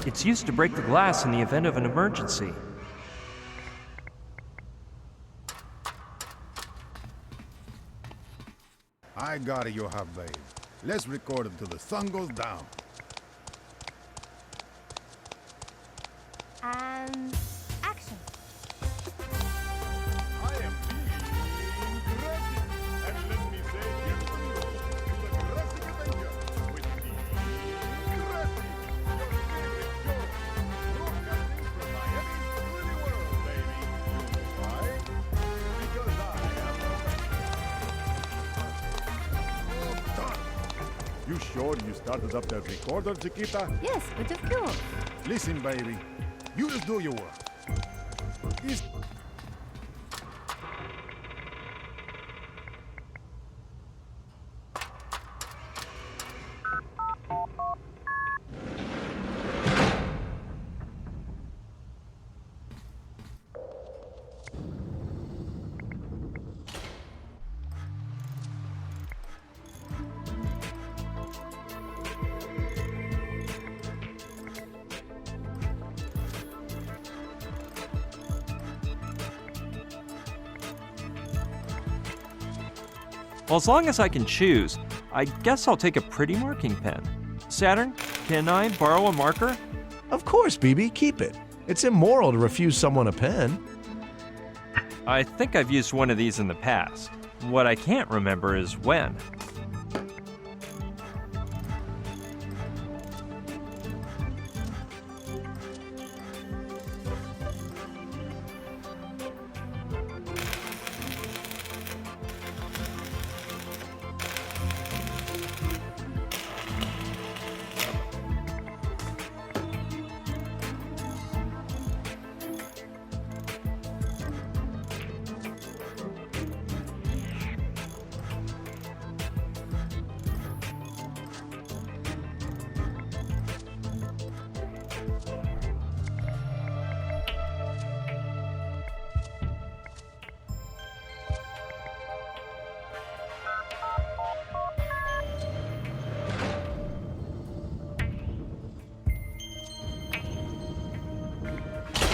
[SPEAKER 13] It's used to break the glass in the event of an emergency.
[SPEAKER 7] I got it, you have, babe. Let's record until the sun goes down.
[SPEAKER 6] And action.
[SPEAKER 7] I am being aggressive, and let me say bienvenido to the Aggressive Adventure with the Aggressive, your favorite show, broadcasting from Miami's pretty world, baby. You know why? Because I am all done. You sure you started up that recorder, Chiquita?
[SPEAKER 6] Yes, but of course.
[SPEAKER 7] Listen, baby. You just do your work. It's
[SPEAKER 13] Well, as long as I can choose, I guess I'll take a pretty marking pen. Saturn, can I borrow a marker?
[SPEAKER 1] Of course, BB, keep it. It's immoral to refuse someone a pen.
[SPEAKER 13] I think I've used one of these in the past. What I can't remember is when.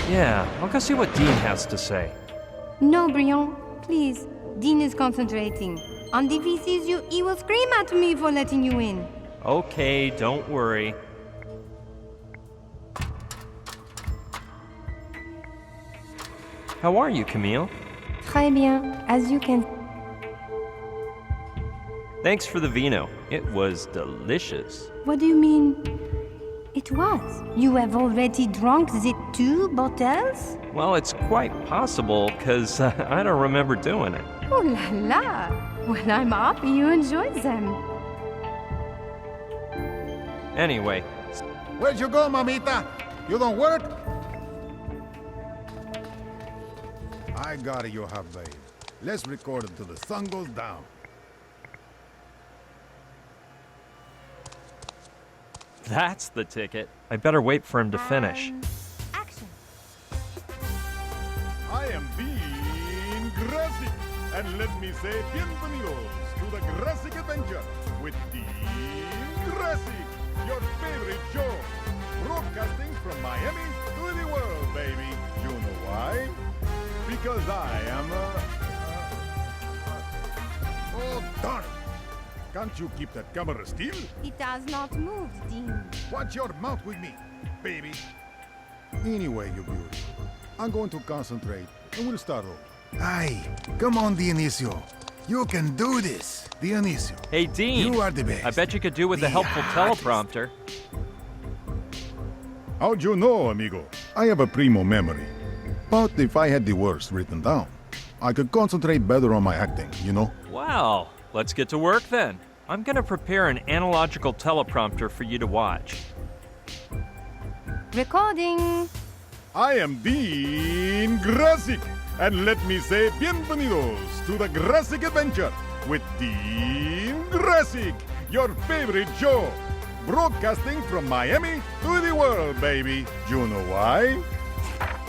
[SPEAKER 13] Yeah, I'll go see what Dean has to say.
[SPEAKER 6] No, Brion, please. Dean is concentrating. And if he sees you, he will scream at me for letting you in.
[SPEAKER 13] Okay, don't worry. How are you, Camille?
[SPEAKER 6] Très bien, as you can.
[SPEAKER 13] Thanks for the vino. It was delicious.
[SPEAKER 6] What do you mean? It was. You have already drunk the 2 bottles?
[SPEAKER 13] Well, it's quite possible, because I don't remember doing it.
[SPEAKER 6] Oh la la! Well, I'm happy you enjoyed them.
[SPEAKER 13] Anyway.
[SPEAKER 7] Where'd you go, mamita? You don't work? I got it, you have, babe. Let's record until the sun goes down.
[SPEAKER 13] That's the ticket. I better wait for him to finish.
[SPEAKER 6] Action.
[SPEAKER 7] I am Dean Grassic, and let me say bienvenidos to the Grassic Adventure with Dean Grassic, your favorite show, broadcasting from Miami to the world, baby. You know why? Because I am oh, darn it! Can't you keep that camera still?
[SPEAKER 6] It has not moved, Dean.
[SPEAKER 7] Watch your mouth with me, baby. Anyway, you beauty, I'm going to concentrate, and we'll start over. Aye, come on, Dionisio. You can do this, Dionisio.
[SPEAKER 13] Hey, Dean.
[SPEAKER 7] You are the best.
[SPEAKER 13] I bet you could do with a helpful teleprompter.
[SPEAKER 7] How'd you know, amigo? I have a primo memory. But if I had the words written down, I could concentrate better on my acting, you know?
[SPEAKER 13] Well, let's get to work then. I'm gonna prepare an analogical teleprompter for you to watch.
[SPEAKER 6] Recording.
[SPEAKER 7] I am Dean Grassic, and let me say bienvenidos to the Grassic Adventure with Dean Grassic, your favorite show, broadcasting from Miami to the world, baby. You know why?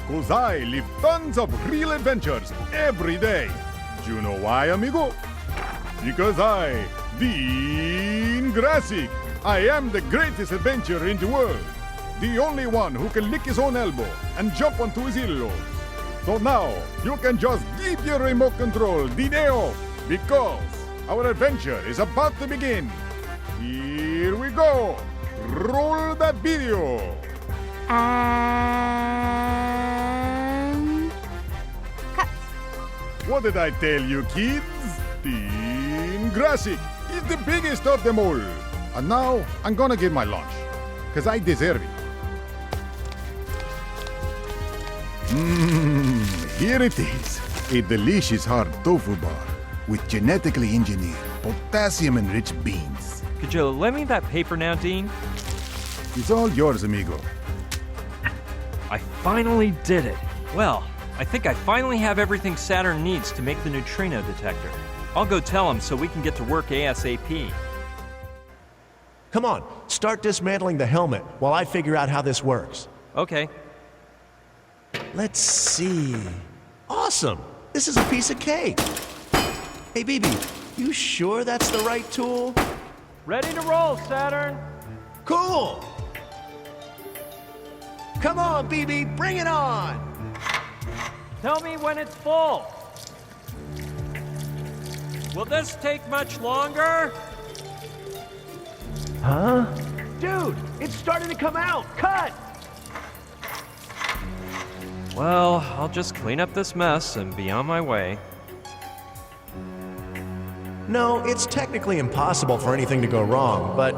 [SPEAKER 7] 'Cause I live tons of real adventures every day. Do you know why, amigo? Because I, Dean Grassic, I am the greatest adventurer in the world. The only one who can lick his own elbow and jump onto his heels. So now, you can just give your remote control the day off, because our adventure is about to begin. Here we go. Roll that video.
[SPEAKER 6] And cut.
[SPEAKER 7] What did I tell you, kids? Dean Grassic is the biggest of them all. And now, I'm gonna get my lunch, because I deserve it. Here it is. A delicious hard tofu bar with genetically engineered potassium-enriched beans.
[SPEAKER 13] Could you lend me that paper now, Dean?
[SPEAKER 7] It's all yours, amigo.
[SPEAKER 13] I finally did it. Well, I think I finally have everything Saturn needs to make the neutrino detector. I'll go tell him so we can get to work ASAP.
[SPEAKER 1] Come on, start dismantling the helmet while I figure out how this works.
[SPEAKER 13] Okay.
[SPEAKER 1] Let's see. Awesome! This is a piece of cake. Hey, BB, you sure that's the right tool?
[SPEAKER 13] Ready to roll, Saturn!
[SPEAKER 1] Cool! Come on, BB, bring it on!
[SPEAKER 13] Tell me when it's full. Will this take much longer?
[SPEAKER 1] Huh? Dude, it's starting to come out! Cut!
[SPEAKER 13] Well, I'll just clean up this mess and be on my way.
[SPEAKER 1] No, it's technically impossible for anything to go wrong, but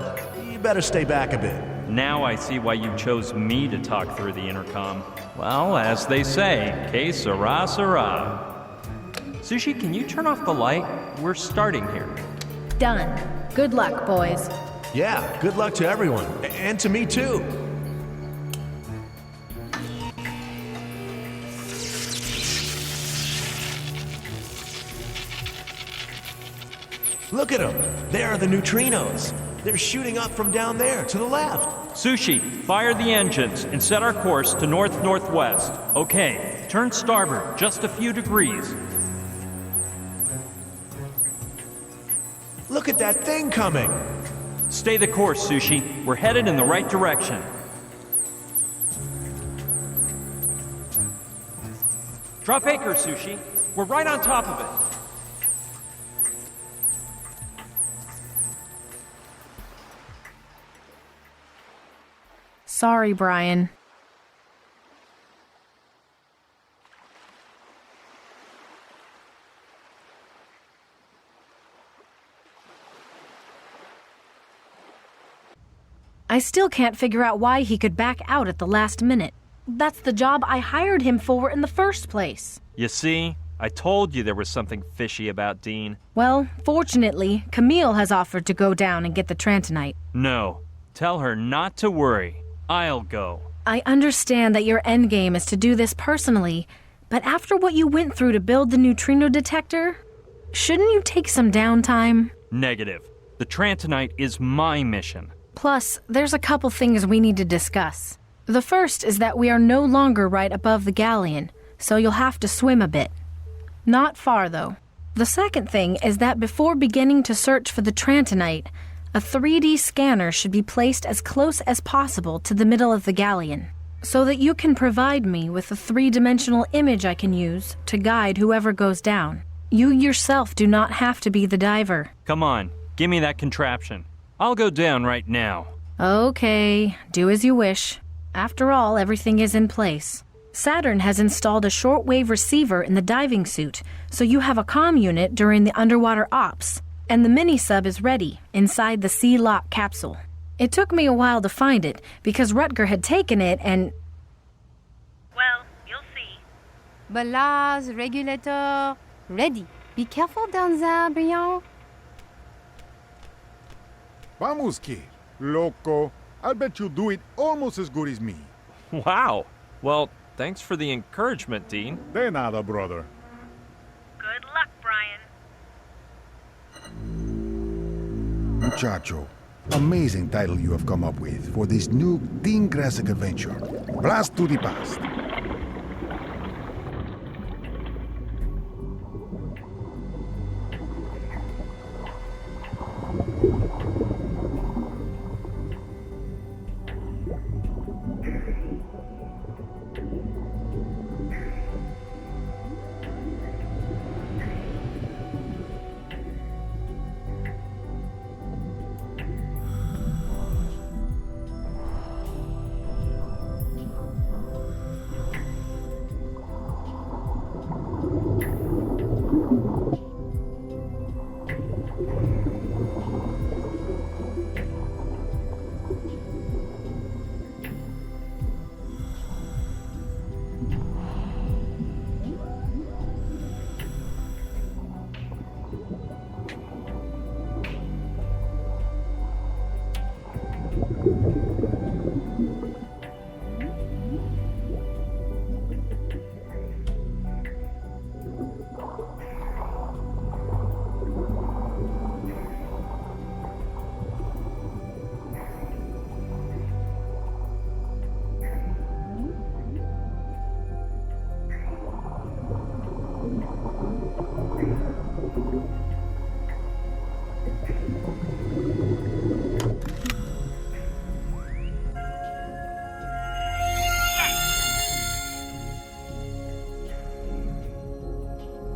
[SPEAKER 1] you better stay back a bit.
[SPEAKER 13] Now I see why you chose me to talk through the intercom. Well, as they say, que sera, sera. Sushi, can you turn off the light? We're starting here.
[SPEAKER 2] Done. Good luck, boys.
[SPEAKER 1] Yeah, good luck to everyone. And to me, too. Look at them. There are the neutrinos. They're shooting up from down there to the left.
[SPEAKER 13] Sushi, fire the engines and set our course to north-northwest. Okay, turn starboard just a few degrees.
[SPEAKER 1] Look at that thing coming.
[SPEAKER 13] Stay the course, Sushi. We're headed in the right direction. Drop anchor, Sushi. We're right on top of it.
[SPEAKER 2] Sorry, Brian. I still can't figure out why he could back out at the last minute. That's the job I hired him for in the first place.
[SPEAKER 13] You see? I told you there was something fishy about Dean.
[SPEAKER 2] Well, fortunately, Camille has offered to go down and get the Trantonite.
[SPEAKER 13] No. Tell her not to worry. I'll go.
[SPEAKER 2] I understand that your endgame is to do this personally, but after what you went through to build the neutrino detector, shouldn't you take some downtime?
[SPEAKER 13] Negative. The Trantonite is my mission.
[SPEAKER 2] Plus, there's a couple things we need to discuss. The first is that we are no longer right above the galleon, so you'll have to swim a bit. Not far, though. The second thing is that before beginning to search for the Trantonite, a 3D scanner should be placed as close as possible to the middle of the galleon, so that you can provide me with a 3-dimensional image I can use to guide whoever goes down. You yourself do not have to be the diver.
[SPEAKER 13] Come on, give me that contraption. I'll go down right now.
[SPEAKER 2] Okay, do as you wish. After all, everything is in place. Saturn has installed a shortwave receiver in the diving suit, so you have a comm unit during the underwater ops, and the mini-sub is ready inside the Sea-Lock capsule. It took me a while to find it, because Rutger had taken it and...
[SPEAKER 15] Well, you'll see.
[SPEAKER 6] Ballast, regulator, ready. Be careful down there, Brian.
[SPEAKER 7] Vamos, kid. Loco. I'll bet you do it almost as good as me.
[SPEAKER 13] Wow. Well, thanks for the encouragement, Dean.
[SPEAKER 7] De nada, brother.
[SPEAKER 15] Good luck, Brian.
[SPEAKER 16] Muchacho, amazing title you have come up with for this new Dean Grassic adventure. Blast to the past.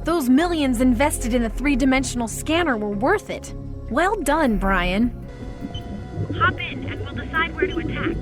[SPEAKER 2] Those millions invested in the 3-dimensional scanner were worth it. Well done, Brian.
[SPEAKER 15] Hop in and we'll decide where to attack.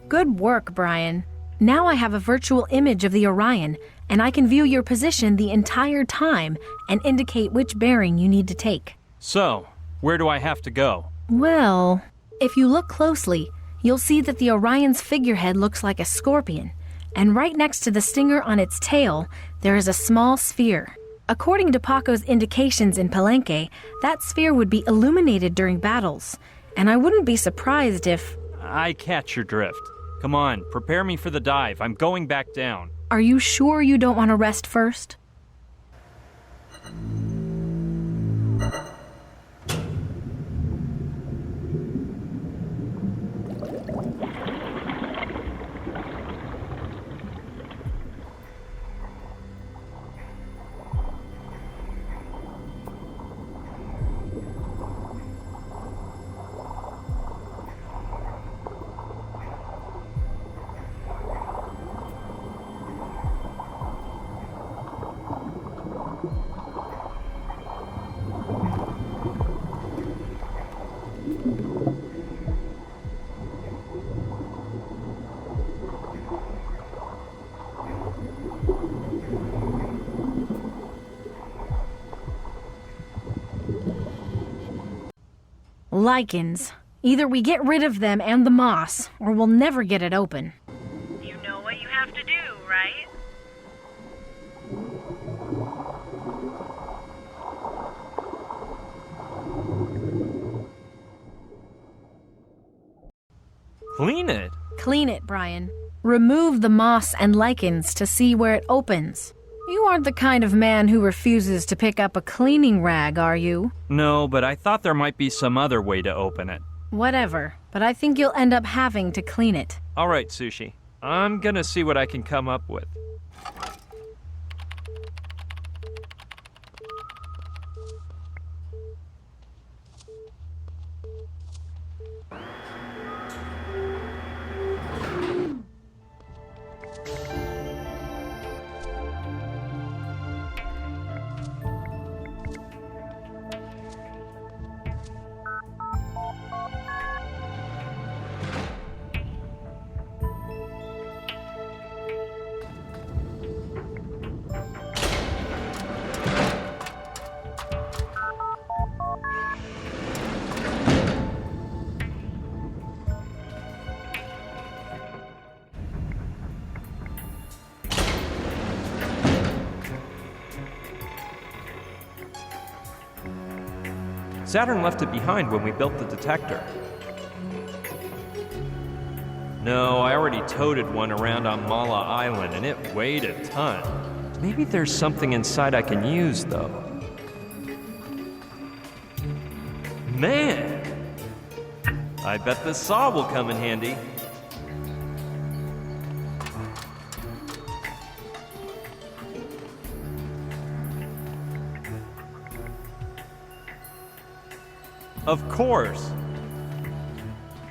[SPEAKER 2] Good work, Brian. Now I have a virtual image of the Orion, and I can view your position the entire time and indicate which bearing you need to take.
[SPEAKER 13] So, where do I have to go?
[SPEAKER 2] Well, if you look closely, you'll see that the Orion's figurehead looks like a scorpion, and right next to the stinger on its tail, there is a small sphere. According to Paco's indications in Palenque, that sphere would be illuminated during battles, and I wouldn't be surprised if...
[SPEAKER 13] I catch your drift. Come on, prepare me for the dive. I'm going back down.
[SPEAKER 2] Are you sure you don't want to rest first? Lichens. Either we get rid of them and the moss, or we'll never get it open.
[SPEAKER 15] You know what you have to do, right?
[SPEAKER 13] Clean it.
[SPEAKER 2] Clean it, Brian. Remove the moss and lichens to see where it opens. You aren't the kind of man who refuses to pick up a cleaning rag, are you?
[SPEAKER 13] No, but I thought there might be some other way to open it.
[SPEAKER 2] Whatever, but I think you'll end up having to clean it.
[SPEAKER 13] All right, Sushi. I'm gonna see what I can come up with. Saturn left it behind when we built the detector. No, I already toted one around on Mala Island, and it weighed a ton. Maybe there's something inside I can use, though. Man! I bet the saw will come in handy. Of course.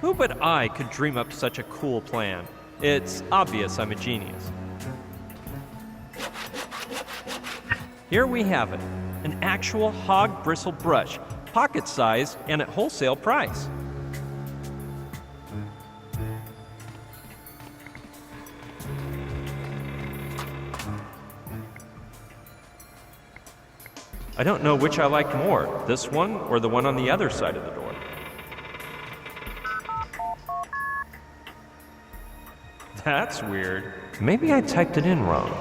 [SPEAKER 13] Who but I could dream up such a cool plan? It's obvious I'm a genius. Here we have it. An actual hog bristle brush, pocket size and at wholesale price. I don't know which I liked more, this one or the one on the other side of the door. That's weird. Maybe I typed it in wrong.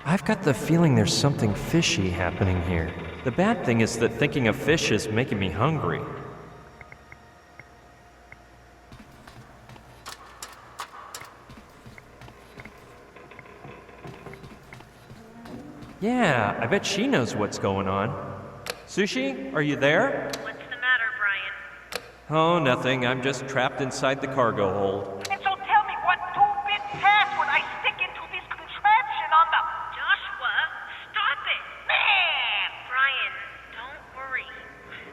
[SPEAKER 13] I've got the feeling there's something fishy happening here. The bad thing is that thinking of fish is making me hungry. Yeah, I bet she knows what's going on. Sushi, are you there?
[SPEAKER 15] What's the matter, Brian?
[SPEAKER 13] Oh, nothing. I'm just trapped inside the cargo hold.
[SPEAKER 15] And so tell me what 2-bit password I stick into this contraption on the... Joshua, stop it! Brian, don't worry.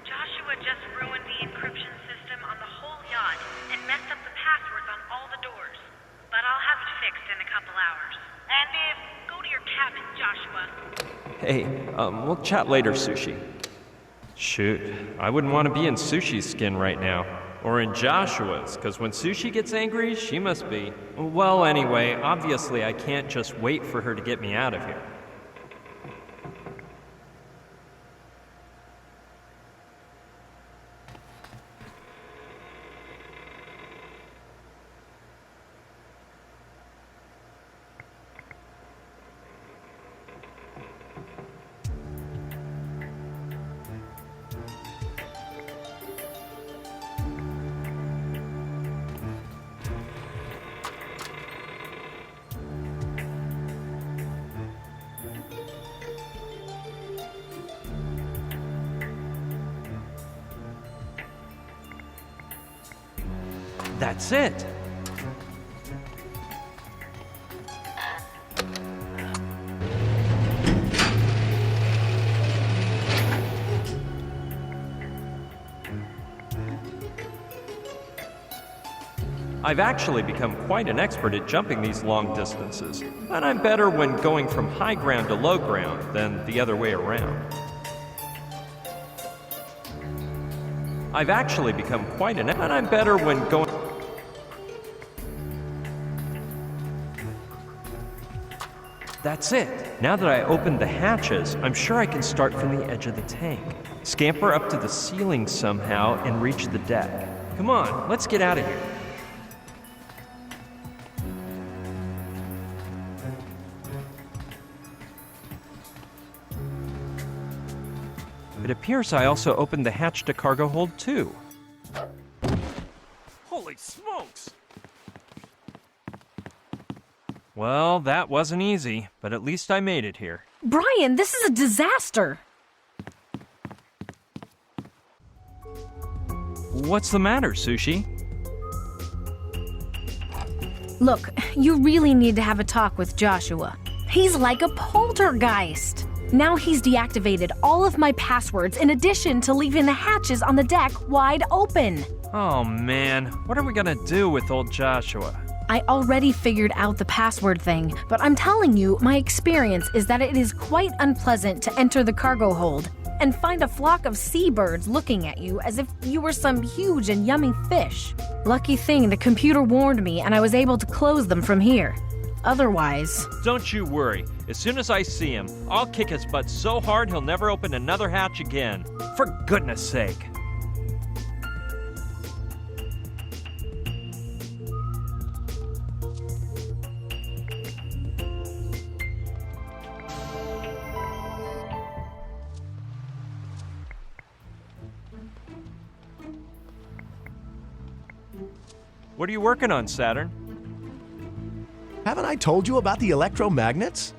[SPEAKER 15] Joshua just ruined the encryption system on the whole yacht and messed up the passwords on all the doors. But I'll have it fixed in a couple hours. And go to your cabin, Joshua.
[SPEAKER 13] Hey, we'll chat later, Sushi. Shoot, I wouldn't want to be in Sushi's skin right now. Or in Joshua's, because when Sushi gets angry, she must be. Well, anyway, obviously I can't just wait for her to get me out of here. That's it. I've actually become quite an expert at jumping these long distances, and I'm better when going from high ground to low ground than the other way around. I've actually become quite an expert, and I'm better when going... That's it. Now that I opened the hatches, I'm sure I can start from the edge of the tank. Scamper up to the ceiling somehow and reach the deck. Come on, let's get out of here. It appears I also opened the hatch to cargo hold too. Holy smokes! Well, that wasn't easy, but at least I made it here.
[SPEAKER 2] Brian, this is a disaster!
[SPEAKER 13] What's the matter, Sushi?
[SPEAKER 2] Look, you really need to have a talk with Joshua. He's like a poltergeist. Now he's deactivated all of my passwords in addition to leaving the hatches on the deck wide open.
[SPEAKER 13] Oh man, what are we gonna do with old Joshua?
[SPEAKER 2] I already figured out the password thing, but I'm telling you, my experience is that it is quite unpleasant to enter the cargo hold and find a flock of seabirds looking at you as if you were some huge and yummy fish. Lucky thing, the computer warned me and I was able to close them from here. Otherwise...
[SPEAKER 13] Don't you worry. As soon as I see him, I'll kick his butt so hard he'll never open another hatch again. For goodness sake. What are you working on, Saturn?
[SPEAKER 1] Haven't I told you about the electromagnets?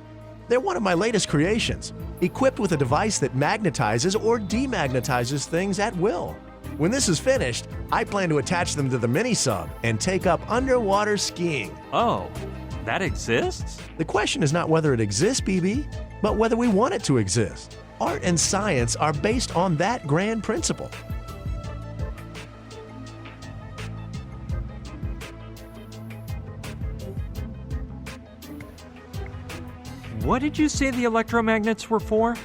[SPEAKER 1] They're one of my latest creations, equipped with a device that magnetizes or demagnetizes things at will. When this is finished, I plan to attach them to the mini-sub and take up underwater skiing.
[SPEAKER 13] Oh, that exists?
[SPEAKER 1] The question is not whether it exists, BB, but whether we want it to exist. Art and science are based on that grand principle.
[SPEAKER 13] What did you say the electromagnets were for?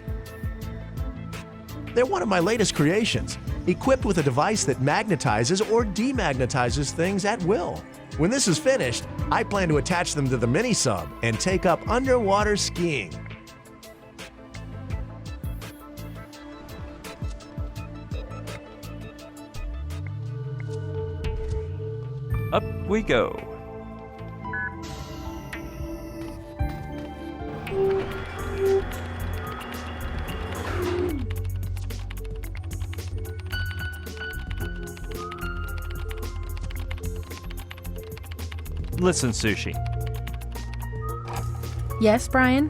[SPEAKER 1] They're one of my latest creations, equipped with a device that magnetizes or demagnetizes things at will. When this is finished, I plan to attach them to the mini-sub and take up underwater skiing.
[SPEAKER 13] Up we go. Listen, Sushi.
[SPEAKER 2] Yes, Brian?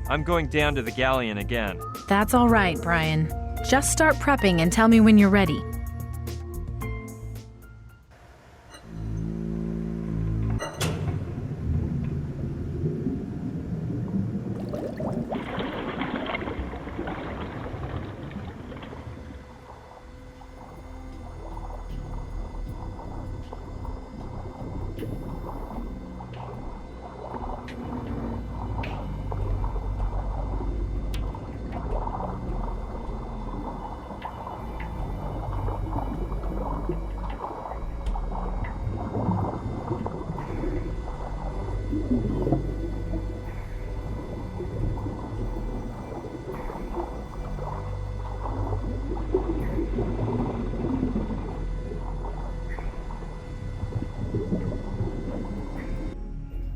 [SPEAKER 13] I'm going down to the galleon again.
[SPEAKER 2] That's all right, Brian. Just start prepping and tell me when you're ready.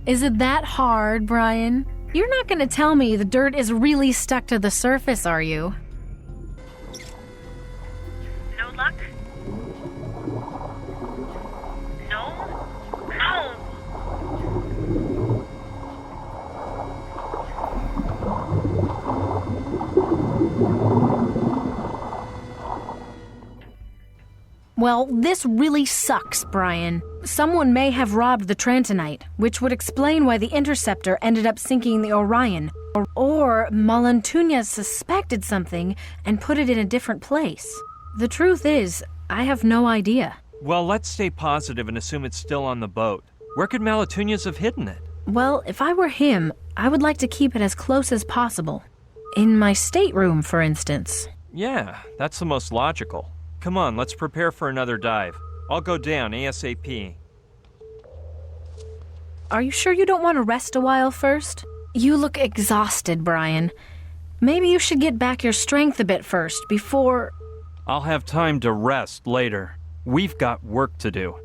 [SPEAKER 2] Is it that hard, Brian? You're not going to tell me the dirt is really stuck to the surface, are you?
[SPEAKER 15] No luck? No? No!
[SPEAKER 2] Well, this really sucks, Brian. Someone may have robbed the Trantonite, which would explain why the Interceptor ended up sinking the Orion. Or Malantunya suspected something and put it in a different place. The truth is, I have no idea.
[SPEAKER 13] Well, let's stay positive and assume it's still on the boat. Where could Malatunias have hidden it?
[SPEAKER 2] Well, if I were him, I would like to keep it as close as possible. In my stateroom, for instance.
[SPEAKER 13] Yeah, that's the most logical. Come on, let's prepare for another dive. I'll go down ASAP.
[SPEAKER 2] Are you sure you don't want to rest a while first? You look exhausted, Brian. Maybe you should get back your strength a bit first, before...
[SPEAKER 13] I'll have time to rest later. We've got work to do.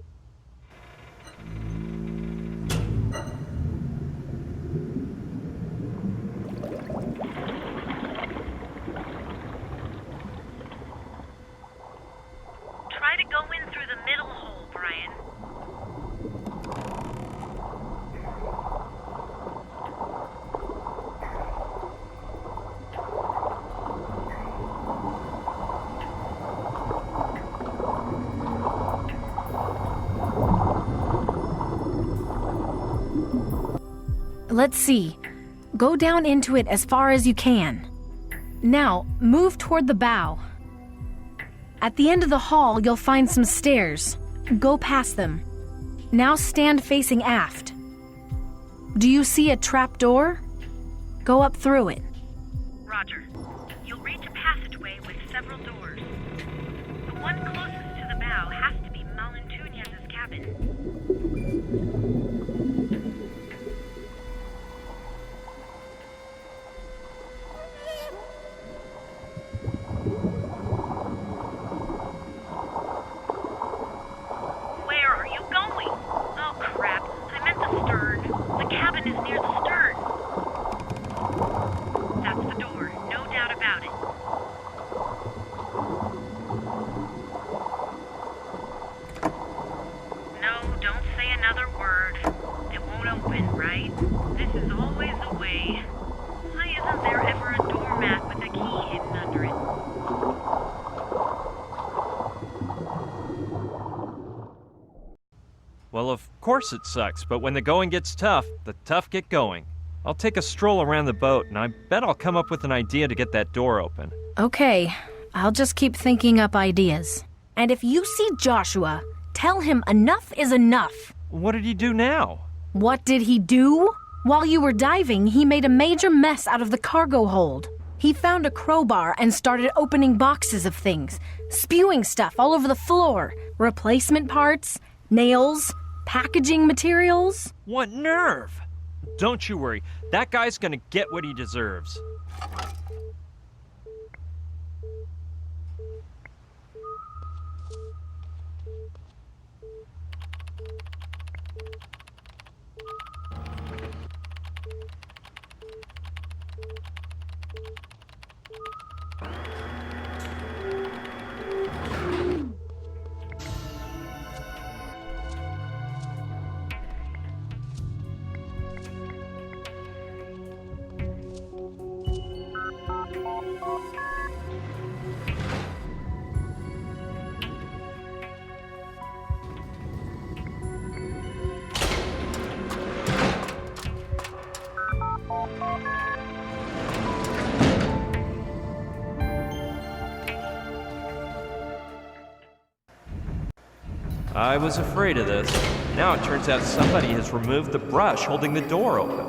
[SPEAKER 15] Try to go in through the middle hole, Brian.
[SPEAKER 2] Let's see. Go down into it as far as you can. Now, move toward the bow. At the end of the hall, you'll find some stairs. Go past them. Now stand facing aft. Do you see a trap door? Go up through it.
[SPEAKER 15] Roger. You'll reach a passageway with several doors. The one closest to the bow has to be Malentuñez's cabin. Where are you going? Oh, crap. I meant the stern. The cabin is near the stern. That's the door, no doubt about it. No, don't say another word. It won't open, right? This is always the way. Why isn't there ever a doormat with a key hidden under it?
[SPEAKER 13] Well, of course it sucks, but when the going gets tough, the tough get going. I'll take a stroll around the boat, and I bet I'll come up with an idea to get that door open.
[SPEAKER 2] Okay, I'll just keep thinking up ideas. And if you see Joshua, tell him enough is enough.
[SPEAKER 13] What did he do now?
[SPEAKER 2] What did he do? While you were diving, he made a major mess out of the cargo hold. He found a crowbar and started opening boxes of things, spewing stuff all over the floor. Replacement parts, nails, packaging materials.
[SPEAKER 13] What nerve! Don't you worry, that guy's gonna get what he deserves. I was afraid of this. Now it turns out somebody has removed the brush holding the door open.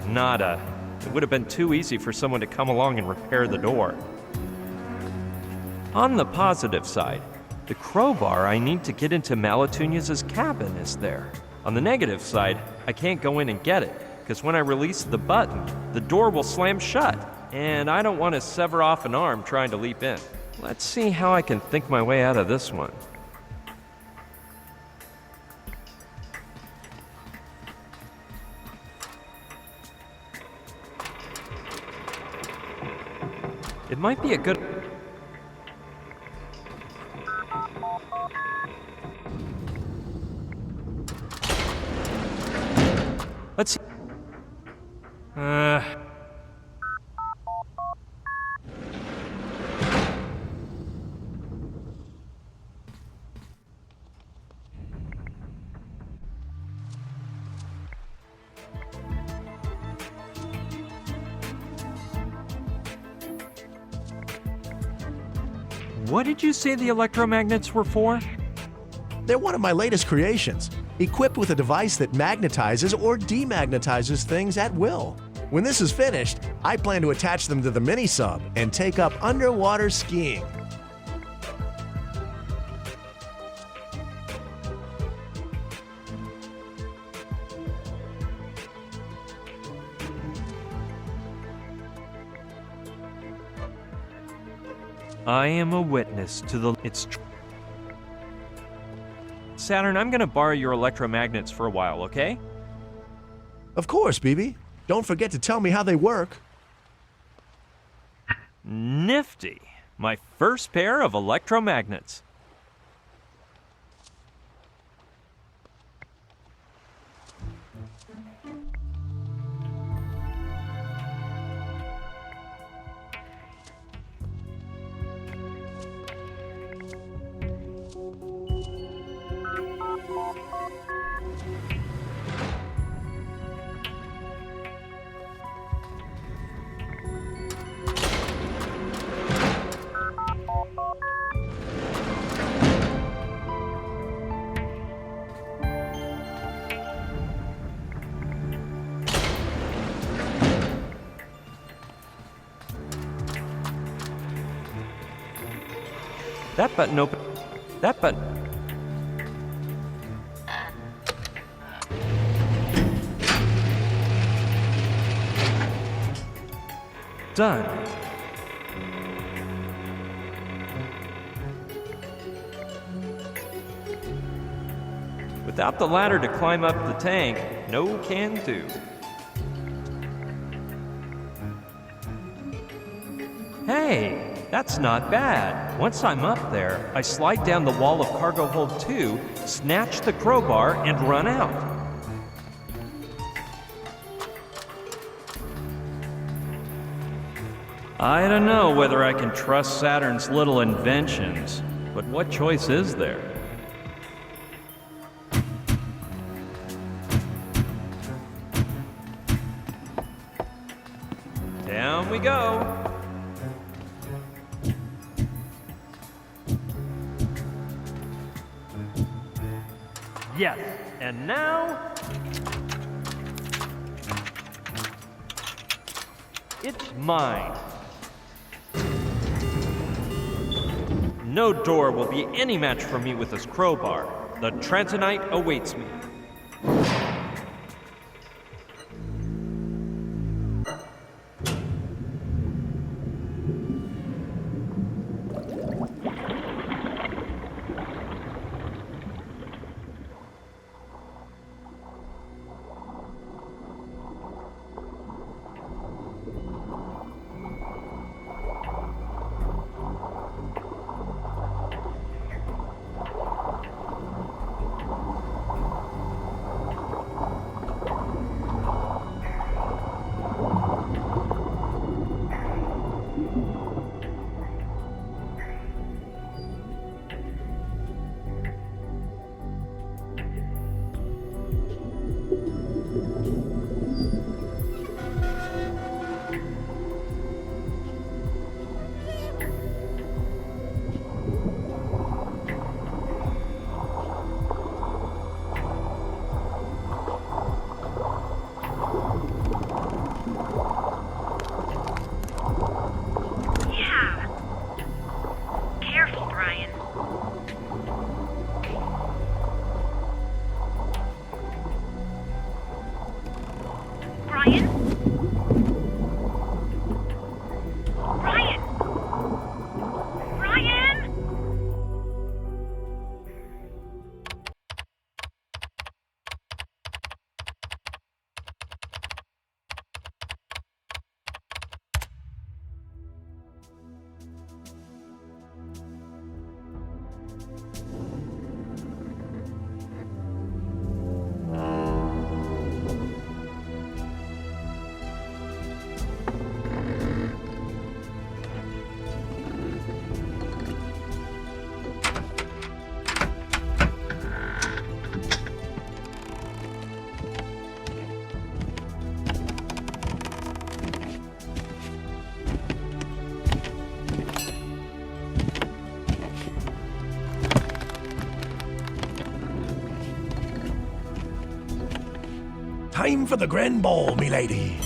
[SPEAKER 13] Nada. It would have been too easy for someone to come along and repair the door. On the positive side, the crowbar I need to get into Malentuñez's cabin is there. On the negative side, I can't go in and get it, because when I release the button, the door will slam shut, and I don't want to sever off an arm trying to leap in. Let's see how I can think my way out of this one. It might be a good... Let's see. What did you say the electromagnets were for?
[SPEAKER 1] They're one of my latest creations, equipped with a device that magnetizes or demagnetizes things at will. When this is finished, I plan to attach them to the mini-sub and take up underwater skiing.
[SPEAKER 13] I am a witness to the... Saturn, I'm gonna borrow your electromagnets for a while, okay?
[SPEAKER 1] Of course, BB. Don't forget to tell me how they work.
[SPEAKER 13] Nifty. My first pair of electromagnets. That button open. That button. Done. Without the ladder to climb up the tank, no can do. Hey! That's not bad. Once I'm up there, I slide down the wall of cargo hold 2, snatch the crowbar, and run out. I don't know whether I can trust Saturn's little inventions, but what choice is there? Down we go. Yes, and now... it's mine. No door will be any match for me with this crowbar. The Trantonite awaits me.
[SPEAKER 1] Time for the grand ball, milady.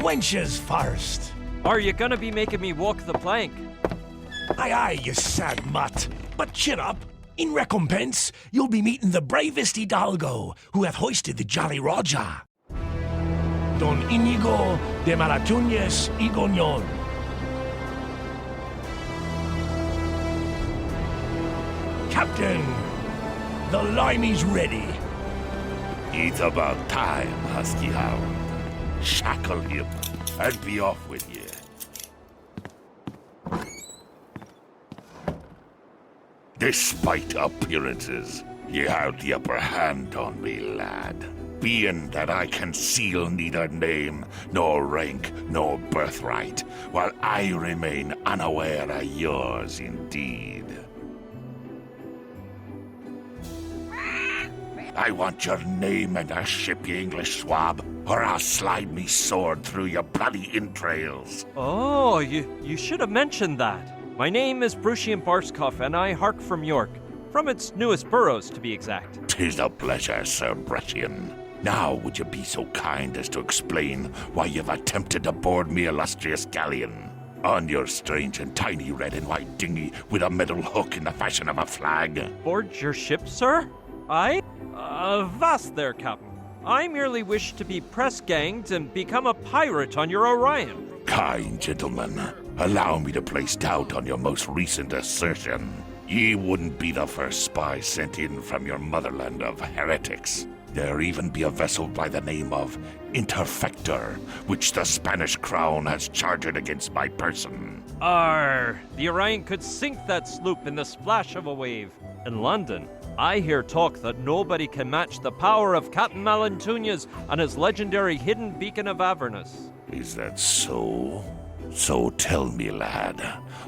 [SPEAKER 1] Wenches first.
[SPEAKER 13] Are you gonna be making me walk the plank?
[SPEAKER 1] Aye, aye, you sad mutt. But cheer up. In recompense, you'll be meeting the bravest hidalgo who hath hoisted the Jolly Roger. Don Inigo de Maratuñez y Goñón. Captain, the limey's ready.
[SPEAKER 18] It's about time, Husky Hound. Shackle him and be off with you. Despite appearances, you have the upper hand on me, lad. Being that I conceal neither name, nor rank, nor birthright, while I remain unaware of yours indeed. I want your name and a ship, you English swab, or I'll slide me sword through your bloody entrails.
[SPEAKER 13] Oh, you should have mentioned that. My name is Brucian Barskov, and I hark from York. From its newest boroughs, to be exact.
[SPEAKER 18] 'Tis a pleasure, Sir Brettian. Now would you be so kind as to explain why you've attempted to board me illustrious galleon? On your strange and tiny red and white dinghy with a metal hook in the fashion of a flag.
[SPEAKER 13] Board your ship, sir? I? Vast there, Captain. I merely wish to be press-ganged and become a pirate on your Orion.
[SPEAKER 18] Kind gentlemen, allow me to place doubt on your most recent assertion. Ye wouldn't be the first spy sent in from your motherland of heretics. There even be a vessel by the name of Interfector, which the Spanish crown has chartered against my person.
[SPEAKER 13] Arr, the Orion could sink that sloop in the splash of a wave. In London, I hear talk that nobody can match the power of Captain Malantuñas and his legendary hidden beacon of Avernus.
[SPEAKER 18] Is that so? So tell me, lad,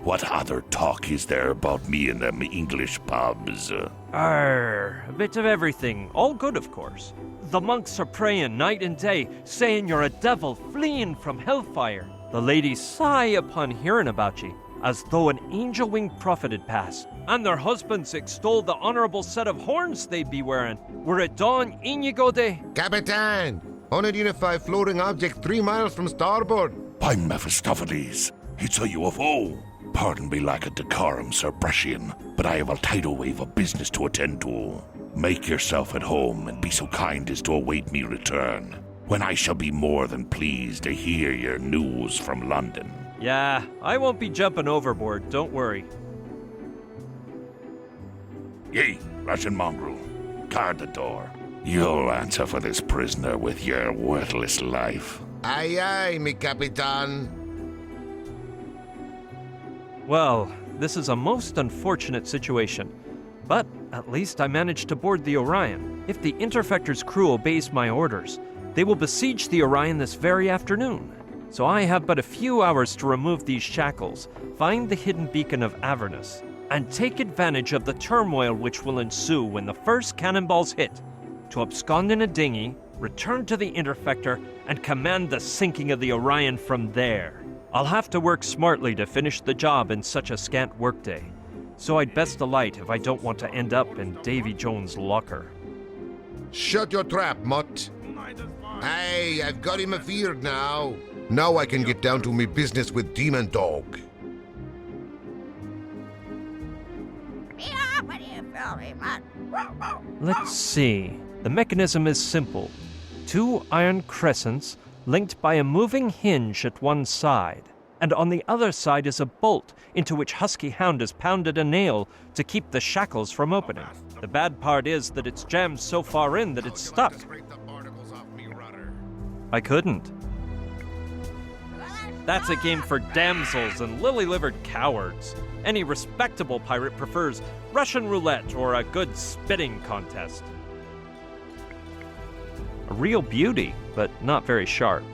[SPEAKER 18] what other talk is there about me in them English pubs?
[SPEAKER 13] Arr, a bit of everything. All good, of course. The monks are praying night and day, saying you're a devil fleeing from hellfire. The ladies sigh upon hearing about ye, as though an angel-winged prophet had passed. And their husbands extol the honorable set of horns they'd be wearing, were it Don Inigo de...
[SPEAKER 11] Capitan! Unidentified floating object 3 miles from starboard.
[SPEAKER 18] By Mephistopheles, it's a UFO. Pardon me lack of decorum, Sir Brettian, but I have a tidal wave of business to attend to. Make yourself at home and be so kind as to await me return, when I shall be more than pleased to hear your news from London.
[SPEAKER 13] Yeah, I won't be jumping overboard, don't worry.
[SPEAKER 18] Yea, Russian mongrel, guard the door. You'll answer for this prisoner with your worthless life.
[SPEAKER 11] Aye, aye, mi capitan.
[SPEAKER 13] Well, this is a most unfortunate situation. But at least I managed to board the Orion. If the Interfector's crew obeys my orders, they will besiege the Orion this very afternoon. So I have but a few hours to remove these shackles, find the hidden beacon of Avernus, and take advantage of the turmoil which will ensue when the first cannonballs hit, to abscond in a dinghy, return to the Interfector, and command the sinking of the Orion from there. I'll have to work smartly to finish the job in such a scant workday, so I'd best alight if I don't want to end up in Davy Jones' locker.
[SPEAKER 11] Shut your trap, mutt. Aye, I've got him afeared now. Now I can get down to me business with Demon Dog.
[SPEAKER 13] Let's see. The mechanism is simple. 2 iron crescents linked by a moving hinge at one side, and on the other side is a bolt into which Husky Hound has pounded a nail to keep the shackles from opening. The bad part is that it's jammed so far in that it's stuck. I couldn't. That's a game for damsels and lily-livered cowards. Any respectable pirate prefers Russian roulette or a good spitting contest. A real beauty, but not very sharp.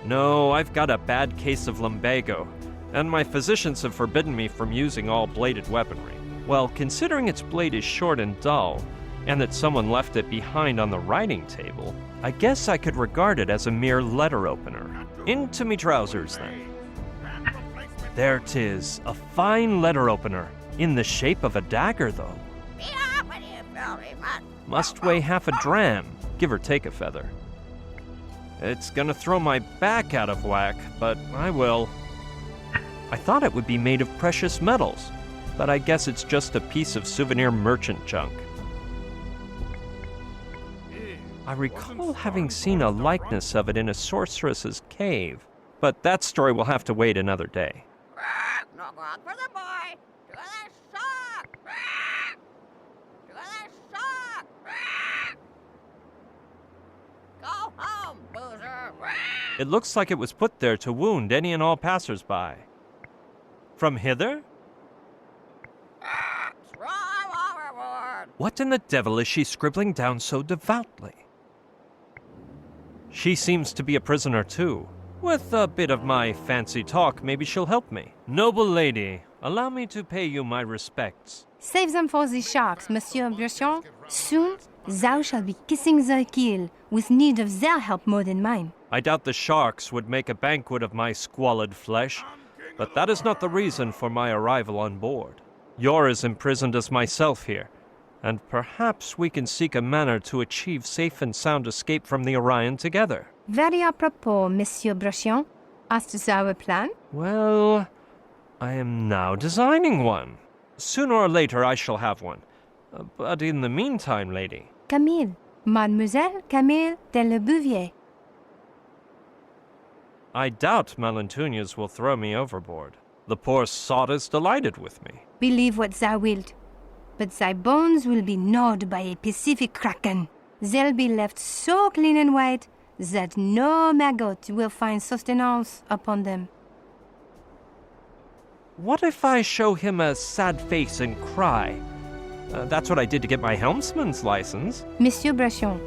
[SPEAKER 13] No, I've got a bad case of lumbago, and my physicians have forbidden me from using all bladed weaponry. Well, considering its blade is short and dull, and that someone left it behind on the writing table, I guess I could regard it as a mere letter opener. Into me trousers, then. There 'tis, a fine letter opener, in the shape of a dagger, though. Must weigh half a dram, give or take a feather. It's gonna throw my back out of whack, but I will. I thought it would be made of precious metals, but I guess it's just a piece of souvenir merchant junk. I recall having seen a likeness of it in a sorceress's cave, but that story will have to wait another day.
[SPEAKER 19] No grog for the boy! To the sock! To the sock! Go home, boozer!
[SPEAKER 13] It looks like it was put there to wound any and all passers-by. From hither?
[SPEAKER 19] Throw overboard!
[SPEAKER 13] What in the devil is she scribbling down so devoutly? She seems to be a prisoner too. With a bit of my fancy talk, maybe she'll help me. Noble lady, allow me to pay you my respects.
[SPEAKER 6] Save them for the sharks, Monsieur Brusson. Soon thou shalt be kissing their keel, with need of their help more than mine.
[SPEAKER 13] I doubt the sharks would make a banquet of my squalid flesh, but that is not the reason for my arrival on board. You're as imprisoned as myself here, and perhaps we can seek a manner to achieve safe and sound escape from the Orion together.
[SPEAKER 6] Very apropos, Monsieur Brusson. Hast thou a plan?
[SPEAKER 13] Well, I am now designing one. Sooner or later I shall have one. But in the meantime, lady...
[SPEAKER 6] Camille. Mademoiselle Camille de Le Bouvier.
[SPEAKER 13] I doubt Malentunias will throw me overboard. The poor sot is delighted with me.
[SPEAKER 6] Believe what thou wilt, but thy bones will be gnawed by a Pacific kraken. They'll be left so clean and white that no maggot will find sustenance upon them.
[SPEAKER 13] What if I show him a sad face and cry? That's what I did to get my helmsman's license.
[SPEAKER 6] Monsieur Brusson,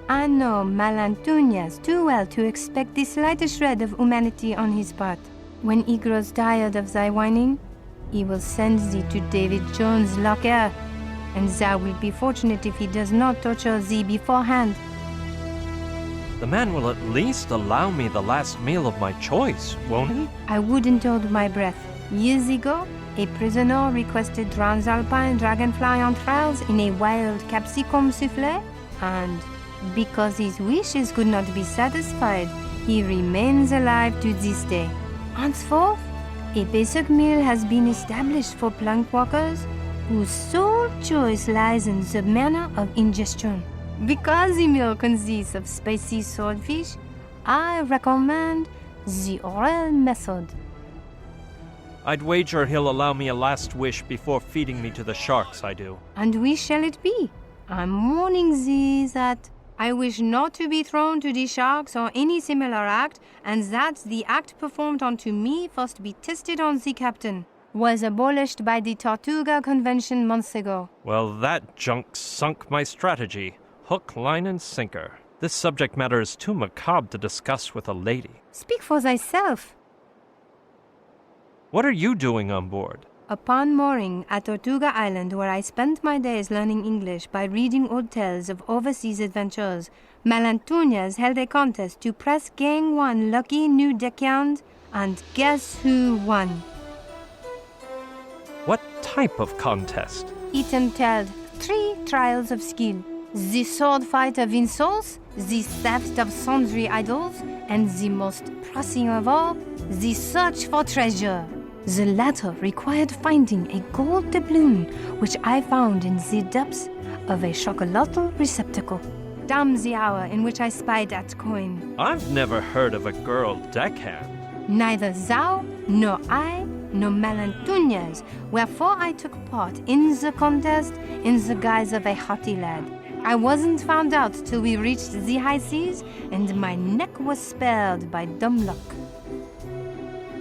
[SPEAKER 6] I know Malentunias too well to expect the slightest shred of humanity on his part. When he grows tired of thy whining, he will send thee to David Jones' locker, and thou wilt be fortunate if he does not torture thee beforehand.
[SPEAKER 13] The man will at least allow me the last meal of my choice, won't he?
[SPEAKER 6] I wouldn't hold my breath. Years ago, a prisoner requested transalpine dragonfly entrails in a wild capsicum souffle, and because his wishes could not be satisfied, he remains alive to this day. Henceforth, a basic meal has been established for plank walkers whose sole choice lies in the manner of ingestion. Because the meal consists of spicy swordfish, I recommend the oral method.
[SPEAKER 13] I'd wager he'll allow me a last wish before feeding me to the sharks, I do.
[SPEAKER 6] And which shall it be? I'm warning thee that I wish not to be thrown to the sharks or any similar act, and that the act performed unto me first be tested on the captain. Was abolished by the Tortuga Convention months ago.
[SPEAKER 13] Well, that junk sunk my strategy. Hook, line, and sinker. This subject matter is too macabre to discuss with a lady.
[SPEAKER 6] Speak for thyself.
[SPEAKER 13] What are you doing on board?
[SPEAKER 6] Upon mooring at Tortuga Island, where I spent my days learning English by reading old tales of overseas adventures, Malentunias held a contest to press Gang 1 lucky new deckhand, and guess who won?
[SPEAKER 13] What type of contest?
[SPEAKER 6] It entailed 3 trials of skill. The sword fight of insults, the theft of sundry idols, and the most pressing of all, the search for treasure. The latter required finding a gold doubloon, which I found in the depths of a chocolatl receptacle. Damn the hour in which I spied that coin.
[SPEAKER 13] I've never heard of a girl deckhand.
[SPEAKER 6] Neither thou, nor I, nor Malentunias, wherefore I took part in the contest in the guise of a haughty lad. I wasn't found out till we reached the high seas, and my neck was spared by dumb luck.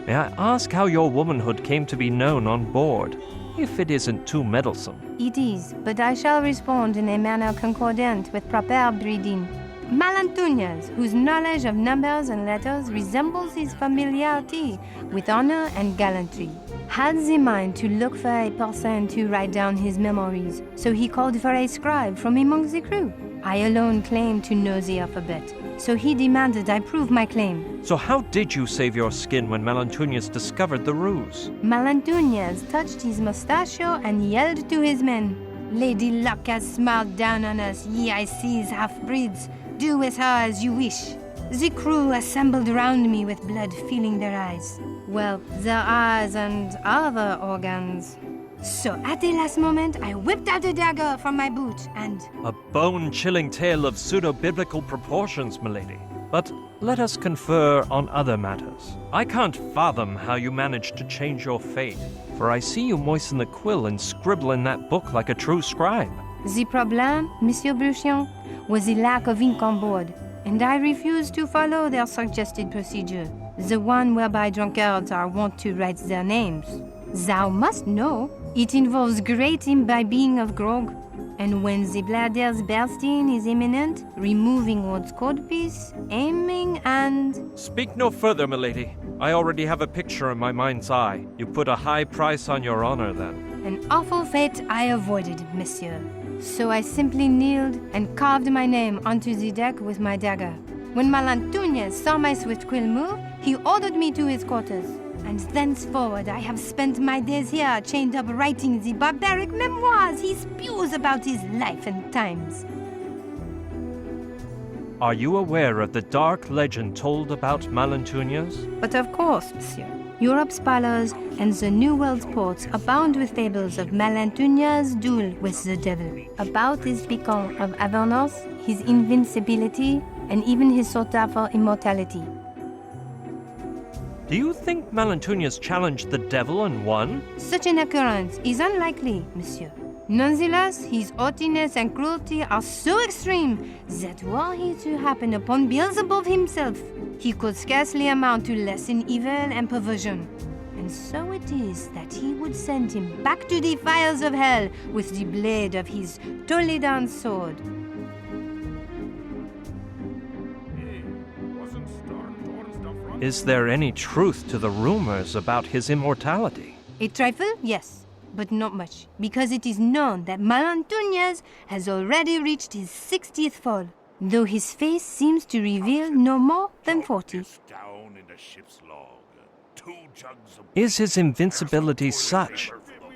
[SPEAKER 13] May I ask how your womanhood came to be known on board, if it isn't too meddlesome?
[SPEAKER 6] It is, but I shall respond in a manner concordant with proper breeding. Malentunias, whose knowledge of numbers and letters resembles his familiarity with honor and gallantry, had the mind to look for a person to write down his memories, so he called for a scribe from among the crew. I alone claimed to know the alphabet, so he demanded I prove my claim.
[SPEAKER 13] So how did you save your skin when Malentunias discovered the ruse?
[SPEAKER 6] Malentunias touched his mustachio and yelled to his men, Lady Luck has smiled down on us, ye I sees half-breeds. Do with her as you wish. The crew assembled round me with blood filling their eyes. Well, their eyes and other organs. So at the last moment, I whipped out a dagger from my boot and...
[SPEAKER 13] A bone-chilling tale of pseudo-biblical proportions, milady. But let us confer on other matters. I can't fathom how you managed to change your fate, for I see you moisten the quill and scribble in that book like a true scribe.
[SPEAKER 6] The problem, Monsieur Bruchion, was the lack of ink on board, and I refused to follow their suggested procedure, the one whereby drunkards are wont to write their names. Thou must know, it involves great imbibing of grog, and when the bladder's bursting is imminent, removing one's codpiece, aiming and...
[SPEAKER 13] Speak no further, milady. I already have a picture in my mind's eye. You put a high price on your honor, then.
[SPEAKER 6] An awful fate I avoided, monsieur. So I simply kneeled and carved my name onto the deck with my dagger. When Malantuñez saw my swift quill move, he ordered me to his quarters. And thenceforward I have spent my days here chained up writing the barbaric memoirs he spews about his life and times.
[SPEAKER 13] Are you aware of the dark legend told about Malantuñez?
[SPEAKER 6] But of course, monsieur. Europe's parlors and the New World's ports abound with fables of Malantuñez's duel with the devil, about his beacon of Avernus, his invincibility, and even his sota for immortality.
[SPEAKER 13] Do you think Malantuñez challenged the devil and won?
[SPEAKER 6] Such an occurrence is unlikely, monsieur. Nonetheless, his haughtiness and cruelty are so extreme that were he to happen upon Beelzebub himself, he could scarcely amount to less in evil and perversion. And so it is that he would send him back to the fires of hell with the blade of his Toledan sword.
[SPEAKER 13] Is there any truth to the rumors about his immortality?
[SPEAKER 6] A trifle, yes, but not much, because it is known that Malantuñez has already reached his 60th fall, though his face seems to reveal no more than 40.
[SPEAKER 13] Is his invincibility such,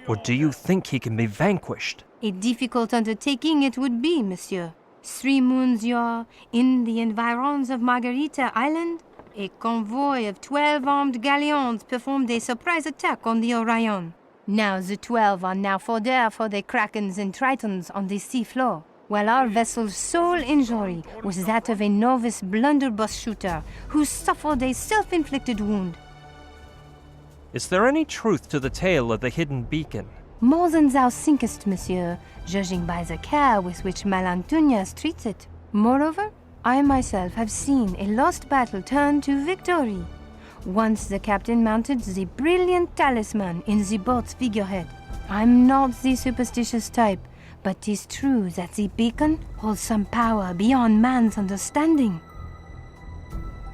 [SPEAKER 13] or do you think he can be vanquished?
[SPEAKER 6] A difficult undertaking it would be, monsieur. 3 moons yore, in the environs of Margarita Island, a convoy of 12 armed galleons performed a surprise attack on the Orion. Now the 12 are now fodder for the krakens and tritons on the sea floor, while our vessel's sole injury was that of a novice blunderbuss shooter who suffered a self-inflicted wound.
[SPEAKER 13] Is there any truth to the tale of the hidden beacon?
[SPEAKER 6] More than thou thinkest, monsieur, judging by the care with which Malantuñez treats it. Moreover, I myself have seen a lost battle turn to victory. Once the captain mounted the brilliant talisman in the boat's figurehead. I'm not the superstitious type, but 'tis true that the beacon holds some power beyond man's understanding.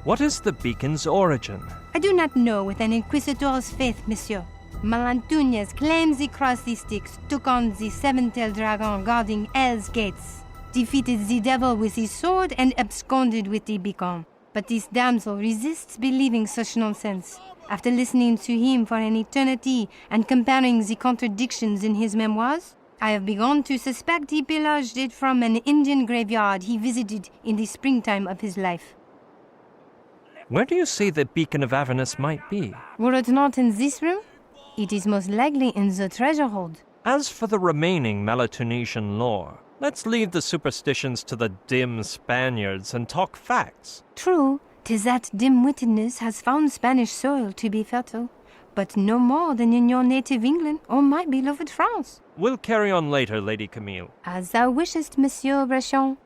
[SPEAKER 13] What is the beacon's origin?
[SPEAKER 6] I do not know with an inquisitor's faith, monsieur. Malantuñez claims he crossed the Styx, took on the seven-tailed dragon guarding Hell's gates, defeated the devil with his sword, and absconded with the beacon. But this damsel resists believing such nonsense. After listening to him for an eternity and comparing the contradictions in his memoirs, I have begun to suspect he pillaged it from an Indian graveyard he visited in the springtime of his life.
[SPEAKER 13] Where do you say the beacon of Avernus might be?
[SPEAKER 6] Were it not in this room, it is most likely in the treasure hold.
[SPEAKER 13] As for the remaining Malatunesian lore, let's leave the superstitions to the dim Spaniards and talk facts.
[SPEAKER 6] True, 'tis that dim-wittedness has found Spanish soil to be fertile, but no more than in your native England or my beloved France.
[SPEAKER 13] We'll carry on later, Lady Camille.
[SPEAKER 6] As thou wishest, Monsieur Brechon.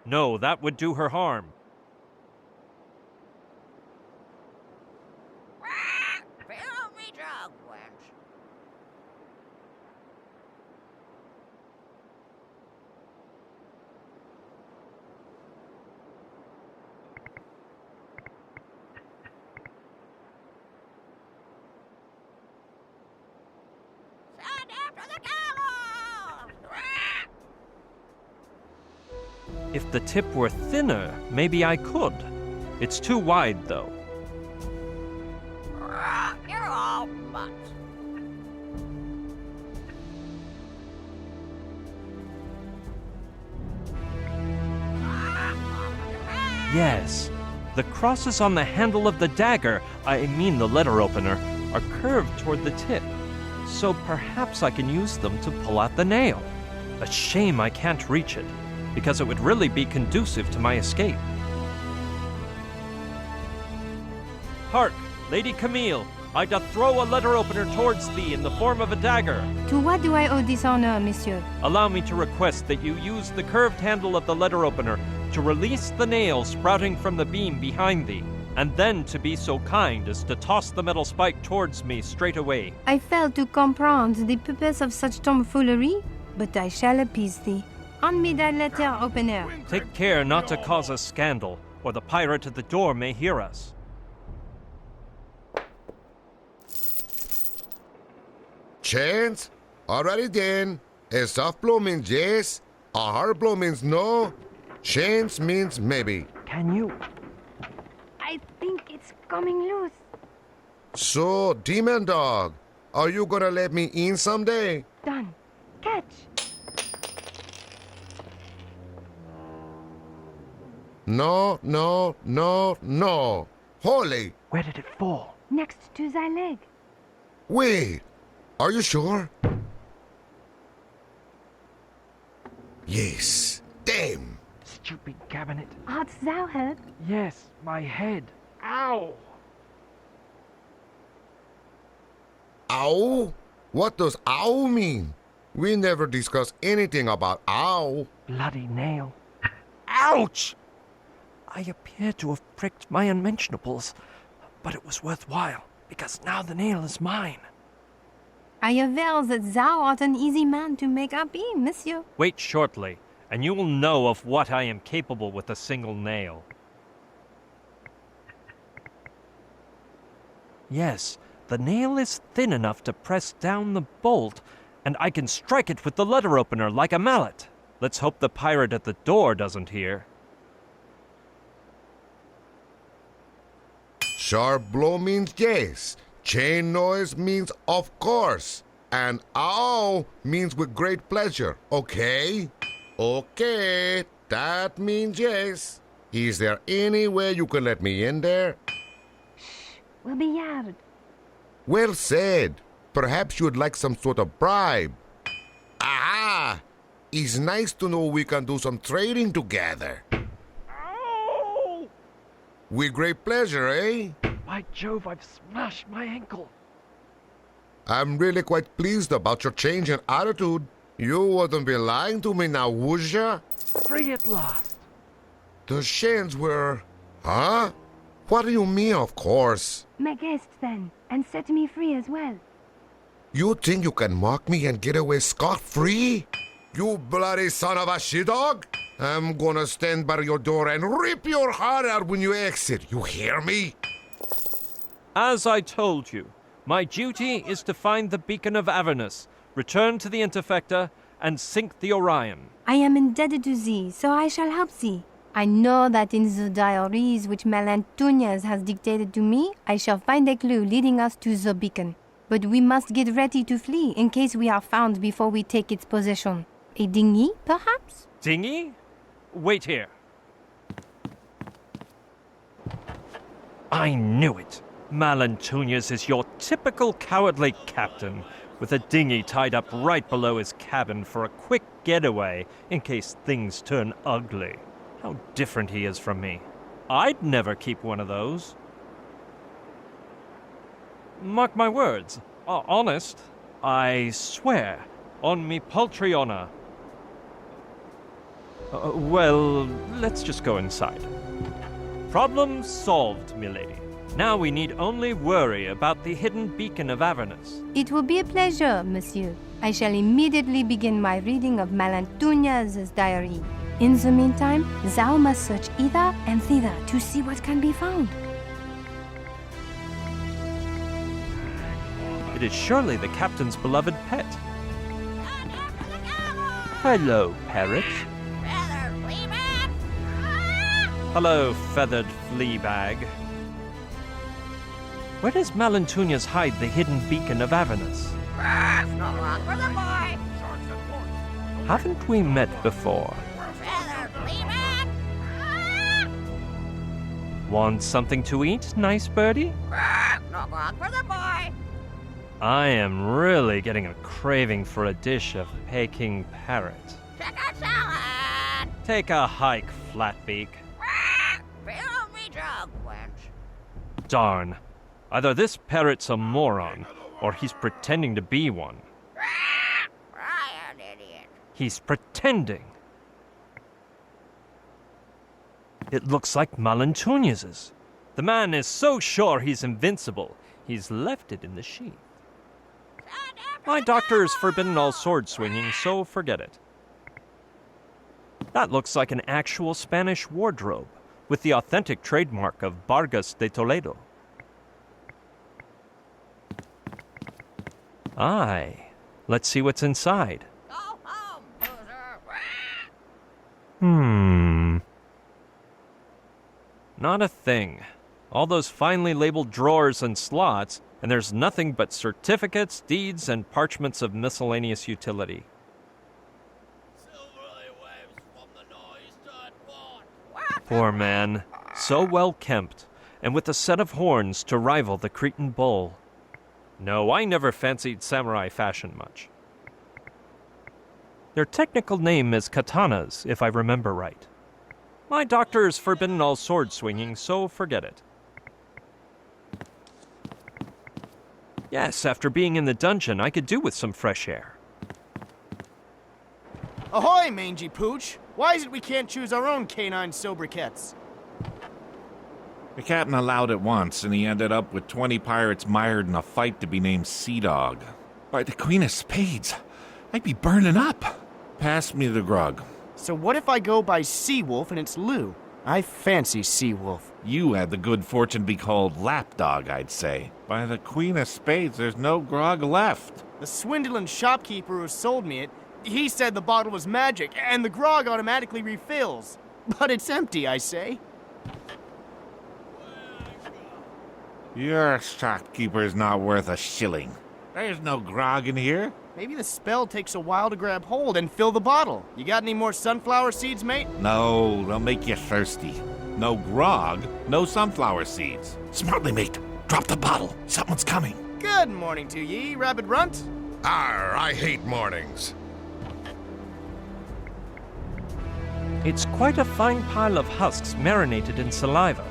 [SPEAKER 13] No, that would do her harm.
[SPEAKER 19] Fill me jug, wench. Send him to the gallows!
[SPEAKER 13] If the tip were thinner, maybe I could. It's too wide, though. Yes. The crosses on the handle of the dagger, I mean the letter opener, are curved toward the tip. So perhaps I can use them to pull out the nail. A shame I can't reach it, because it would really be conducive to my escape. Hark, Lady Camille, I doth throw a letter opener towards thee in the form of a dagger.
[SPEAKER 6] To what do I owe this honor, monsieur?
[SPEAKER 13] Allow me to request that you use the curved handle of the letter opener to release the nail sprouting from the beam behind thee, and then to be so kind as to toss the metal spike towards me straight away.
[SPEAKER 6] I fail to comprehend the purpose of such tomfoolery, but I shall appease thee. Hand me that letter opener.
[SPEAKER 13] Take care not to cause a scandal, or the pirate at the door may hear us.
[SPEAKER 11] Chance? Alrighty then. A soft blow means yes, a hard blow means no, chance means maybe.
[SPEAKER 13] Can you?
[SPEAKER 6] I think it's coming loose.
[SPEAKER 11] So, Demon Dog, are you gonna let me in someday?
[SPEAKER 6] Done. Catch.
[SPEAKER 11] No, no, no, no. Holy!
[SPEAKER 13] Where did it fall?
[SPEAKER 6] Next to thy leg.
[SPEAKER 11] Wait, are you sure? Yes. Damn.
[SPEAKER 13] Stupid cabinet.
[SPEAKER 6] Art thou hurt?
[SPEAKER 13] Yes, my head. Ow!
[SPEAKER 11] Ow? What does ow mean? We never discussed anything about ow.
[SPEAKER 13] Bloody nail. Ouch! I appear to have pricked my unmentionables, but it was worthwhile, because now the nail is mine.
[SPEAKER 6] I aver that thou art an easy man to make happy, monsieur.
[SPEAKER 13] Wait shortly, and you will know of what I am capable with a single nail. Yes, the nail is thin enough to press down the bolt, and I can strike it with the letter opener like a mallet. Let's hope the pirate at the door doesn't hear.
[SPEAKER 11] Sharp blow means yes. Chain noise means of course. And ow means with great pleasure, okay? Okay, that means yes. Is there any way you can let me in there?
[SPEAKER 6] We'll be yard.
[SPEAKER 11] Well said. Perhaps you'd like some sort of bribe. Aha! It's nice to know we can do some trading together.
[SPEAKER 13] Ow!
[SPEAKER 11] With great pleasure, eh?
[SPEAKER 13] By Jove, I've smashed my ankle.
[SPEAKER 11] I'm really quite pleased about your change in attitude. You wouldn't be lying to me now, would ya?
[SPEAKER 13] Free at last.
[SPEAKER 11] The Shans were... Huh? What do you mean, of course?
[SPEAKER 6] Make haste then, and set me free as well.
[SPEAKER 11] You think you can mock me and get away scot-free? You bloody son of a she-dog! I'm gonna stand by your door and rip your heart out when you exit, you hear me?
[SPEAKER 13] As I told you, my duty is to find the beacon of Avernus, return to the Interfecta, and sink the Orion.
[SPEAKER 6] I am indebted to thee, so I shall help thee. I know that in the diaries which Malantuñas has dictated to me, I shall find a clue leading us to the beacon. But we must get ready to flee in case we are found before we take its possession. A dinghy, perhaps?
[SPEAKER 13] Dinghy? Wait here. I knew it. Malantuñas is your typical cowardly captain, with a dinghy tied up right below his cabin for a quick getaway in case things turn ugly. How different he is from me. I'd never keep one of those. Mark my words. Honest. I swear. On me paltry honor. Well, let's just go inside. Problem solved, milady. Now we need only worry about the hidden beacon of Avernus.
[SPEAKER 6] It will be a pleasure, monsieur. I shall immediately begin my reading of Malantuñas' diary. In the meantime, thou must search hither and thither to see what can be found.
[SPEAKER 13] It is surely the captain's beloved pet. Hello, parrot. Hello, feathered flea bag. Where does Malantuñas hide the hidden beacon of Avernus?
[SPEAKER 19] No wrong for the boy.
[SPEAKER 13] Haven't we met before? Want something to eat, nice birdie?
[SPEAKER 19] No grog for the boy.
[SPEAKER 13] I am really getting a craving for a dish of Peking parrot.
[SPEAKER 19] Chicken salad.
[SPEAKER 13] Take a hike, Flatbeak.
[SPEAKER 19] Fill me jug, wench.
[SPEAKER 13] Darn. Either this parrot's a moron, or he's pretending to be one.
[SPEAKER 19] Brian, idiot.
[SPEAKER 13] He's pretending. It looks like Malantuñez's. The man is so sure he's invincible, he's left it in the sheath. My doctor has forbidden all sword swinging, so forget it. That looks like an actual Spanish wardrobe, with the authentic trademark of Vargas de Toledo. Aye. Let's see what's inside.
[SPEAKER 19] Go home, loser.
[SPEAKER 13] Not a thing. All those finely labeled drawers and slots, and there's nothing but certificates, deeds, and parchments of miscellaneous utility. Poor man. So well kempt, and with a set of horns to rival the Cretan bull. No, I never fancied samurai fashion much. Their technical name is katanas, if I remember right. My doctor has forbidden all sword swinging, so forget it. Yes, after being in the dungeon, I could do with some fresh air.
[SPEAKER 10] Ahoy, mangy pooch! Why is it we can't choose our own canine sobriquets?
[SPEAKER 20] The captain allowed it once, and he ended up with 20 pirates mired in a fight to be named Sea Dog. By the Queen of Spades, I'd be burning up. Pass me the grog.
[SPEAKER 10] So what if I go by Seawolf and it's Lou? I fancy Seawolf.
[SPEAKER 20] You had the good fortune to be called Lapdog, I'd say. By the Queen of Spades, there's no grog left.
[SPEAKER 10] The swindling shopkeeper who sold me it, he said the bottle was magic and the grog automatically refills. But it's empty, I say.
[SPEAKER 20] Your shopkeeper's not worth a shilling. There's no grog in here.
[SPEAKER 10] Maybe the spell takes a while to grab hold and fill the bottle. You got any more sunflower seeds, mate?
[SPEAKER 20] No, they'll make you thirsty. No grog, no sunflower seeds.
[SPEAKER 18] Smartly, mate. Drop the bottle. Someone's coming.
[SPEAKER 10] Good morning to ye, Rabbit Runt.
[SPEAKER 11] Arr, I hate mornings.
[SPEAKER 13] It's quite a fine pile of husks marinated in saliva.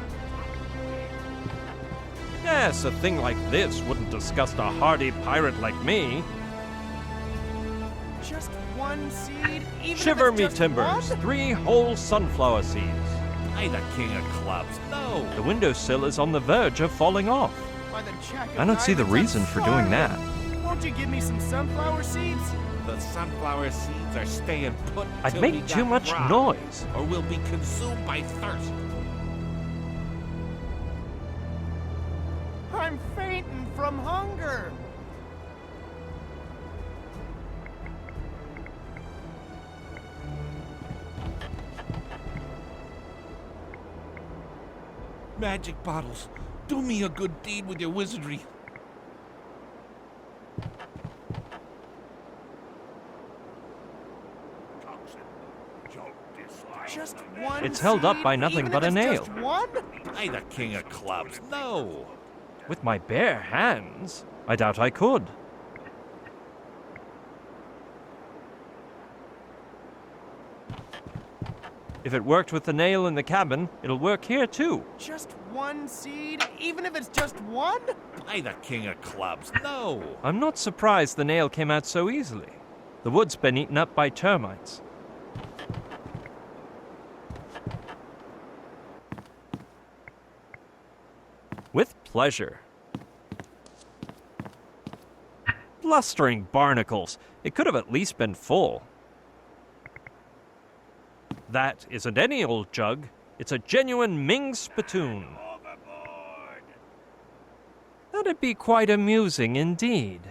[SPEAKER 13] Yes, a thing like this wouldn't disgust a hardy pirate like me.
[SPEAKER 10] Just one seed? Even
[SPEAKER 13] Shiver
[SPEAKER 10] if it's
[SPEAKER 13] me
[SPEAKER 10] just
[SPEAKER 13] timbers,
[SPEAKER 10] one?
[SPEAKER 13] 3 whole sunflower seeds.
[SPEAKER 20] Hey, the king of clubs, no!
[SPEAKER 13] The windowsill is on the verge of falling off.
[SPEAKER 10] By the jack of
[SPEAKER 13] I don't see the
[SPEAKER 10] diamonds, I'm
[SPEAKER 13] reason for doing that.
[SPEAKER 10] Won't you give me some sunflower seeds?
[SPEAKER 20] The sunflower seeds are staying put
[SPEAKER 13] I'd
[SPEAKER 20] till
[SPEAKER 13] make
[SPEAKER 20] we
[SPEAKER 13] too
[SPEAKER 20] got
[SPEAKER 13] much
[SPEAKER 20] grog,
[SPEAKER 13] noise.
[SPEAKER 20] or we'll be consumed by thirst.
[SPEAKER 10] I'm fainting from hunger.
[SPEAKER 20] Magic bottles, do me a good deed with your wizardry.
[SPEAKER 10] Just one
[SPEAKER 13] It's held up
[SPEAKER 10] seed,
[SPEAKER 13] by nothing
[SPEAKER 10] even
[SPEAKER 13] but
[SPEAKER 10] if
[SPEAKER 13] a
[SPEAKER 10] it's
[SPEAKER 13] nail.
[SPEAKER 10] Just one?
[SPEAKER 20] Hey, the king of clubs, no!
[SPEAKER 13] With my bare hands, I doubt I could. If it worked with the nail in the cabin, it'll work here too.
[SPEAKER 10] Just one seed, even if it's just one?
[SPEAKER 20] Hey, the king of clubs, no!
[SPEAKER 13] I'm not surprised the nail came out so easily. The wood's been eaten up by termites. With pleasure. Blustering barnacles. It could have at least been full. That isn't any old jug. It's a genuine Ming spittoon. That'd be quite amusing indeed.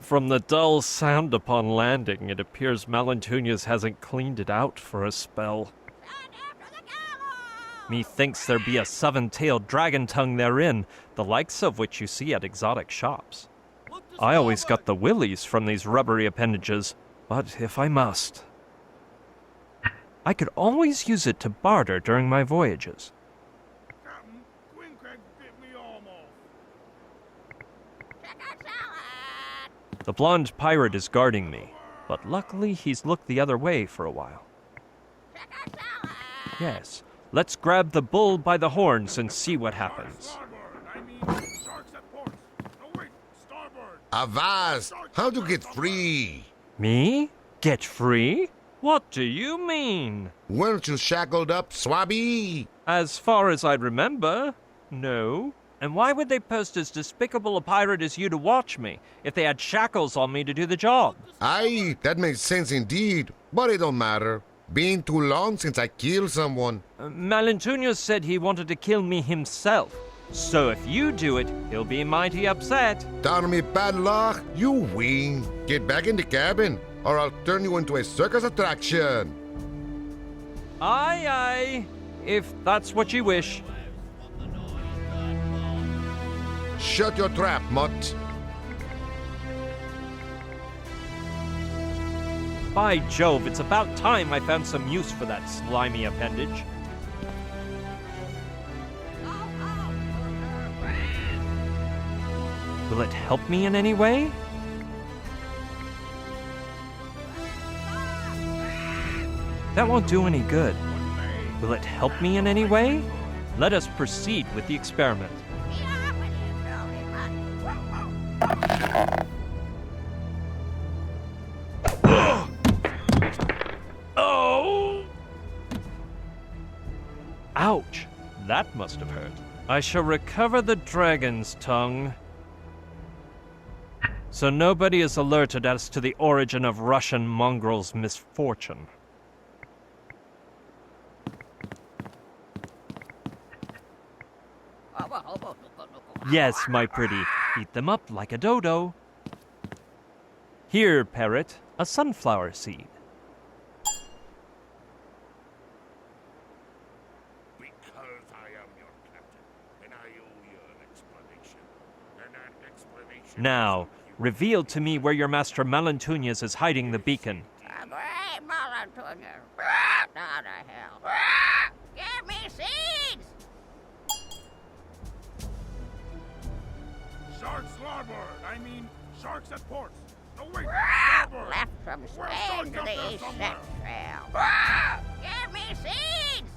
[SPEAKER 13] From the dull sound upon landing, it appears Malantuñez hasn't cleaned it out for a spell. Methinks there be a 7-tailed dragon tongue therein, the likes of which you see at exotic shops. I always got the willies from these rubbery appendages, but if I must, I could always use it to barter during my voyages. The blonde pirate is guarding me, but luckily he's looked the other way for a while. Yes, let's grab the bull by the horns and see what happens.
[SPEAKER 11] Avast! How'd you get free?
[SPEAKER 13] Me? Get free? What do you mean?
[SPEAKER 11] Weren't you shackled up, Swabby?
[SPEAKER 13] As far as I remember, no. And why would they post as despicable a pirate as you to watch me if they had shackles on me to do the job?
[SPEAKER 11] Aye, that makes sense indeed, but it don't matter. Been too long since I killed someone.
[SPEAKER 13] Malentunas said he wanted to kill me himself. So if you do it, he'll be mighty upset.
[SPEAKER 11] Darn me bad luck, you win. Get back in the cabin, or I'll turn you into a circus attraction.
[SPEAKER 13] Aye, aye, if that's what you wish.
[SPEAKER 11] Shut your trap, mutt.
[SPEAKER 13] By Jove, it's about time I found some use for that slimy appendage. Will it help me in any way? That won't do any good. Will it help me in any way? Let us proceed with the experiment. Oh! Ouch! That must have hurt. I shall recover the dragon's tongue. So nobody is alerted as to the origin of Russian mongrel's misfortune. Yes, my pretty. Eat them up like a dodo. Here, parrot, a sunflower seed.
[SPEAKER 18] Because I am your captain, and I owe you an explanation. And that explanation...
[SPEAKER 13] Now, reveal to me where your master Malentunas is hiding the beacon.
[SPEAKER 19] A great Malentunas. Down the hill. Give me seeds!
[SPEAKER 7] Sharks larboard! I mean, sharks at port! No, wait! Starboard!
[SPEAKER 19] Left from Spain to the East Trail. Give me seeds!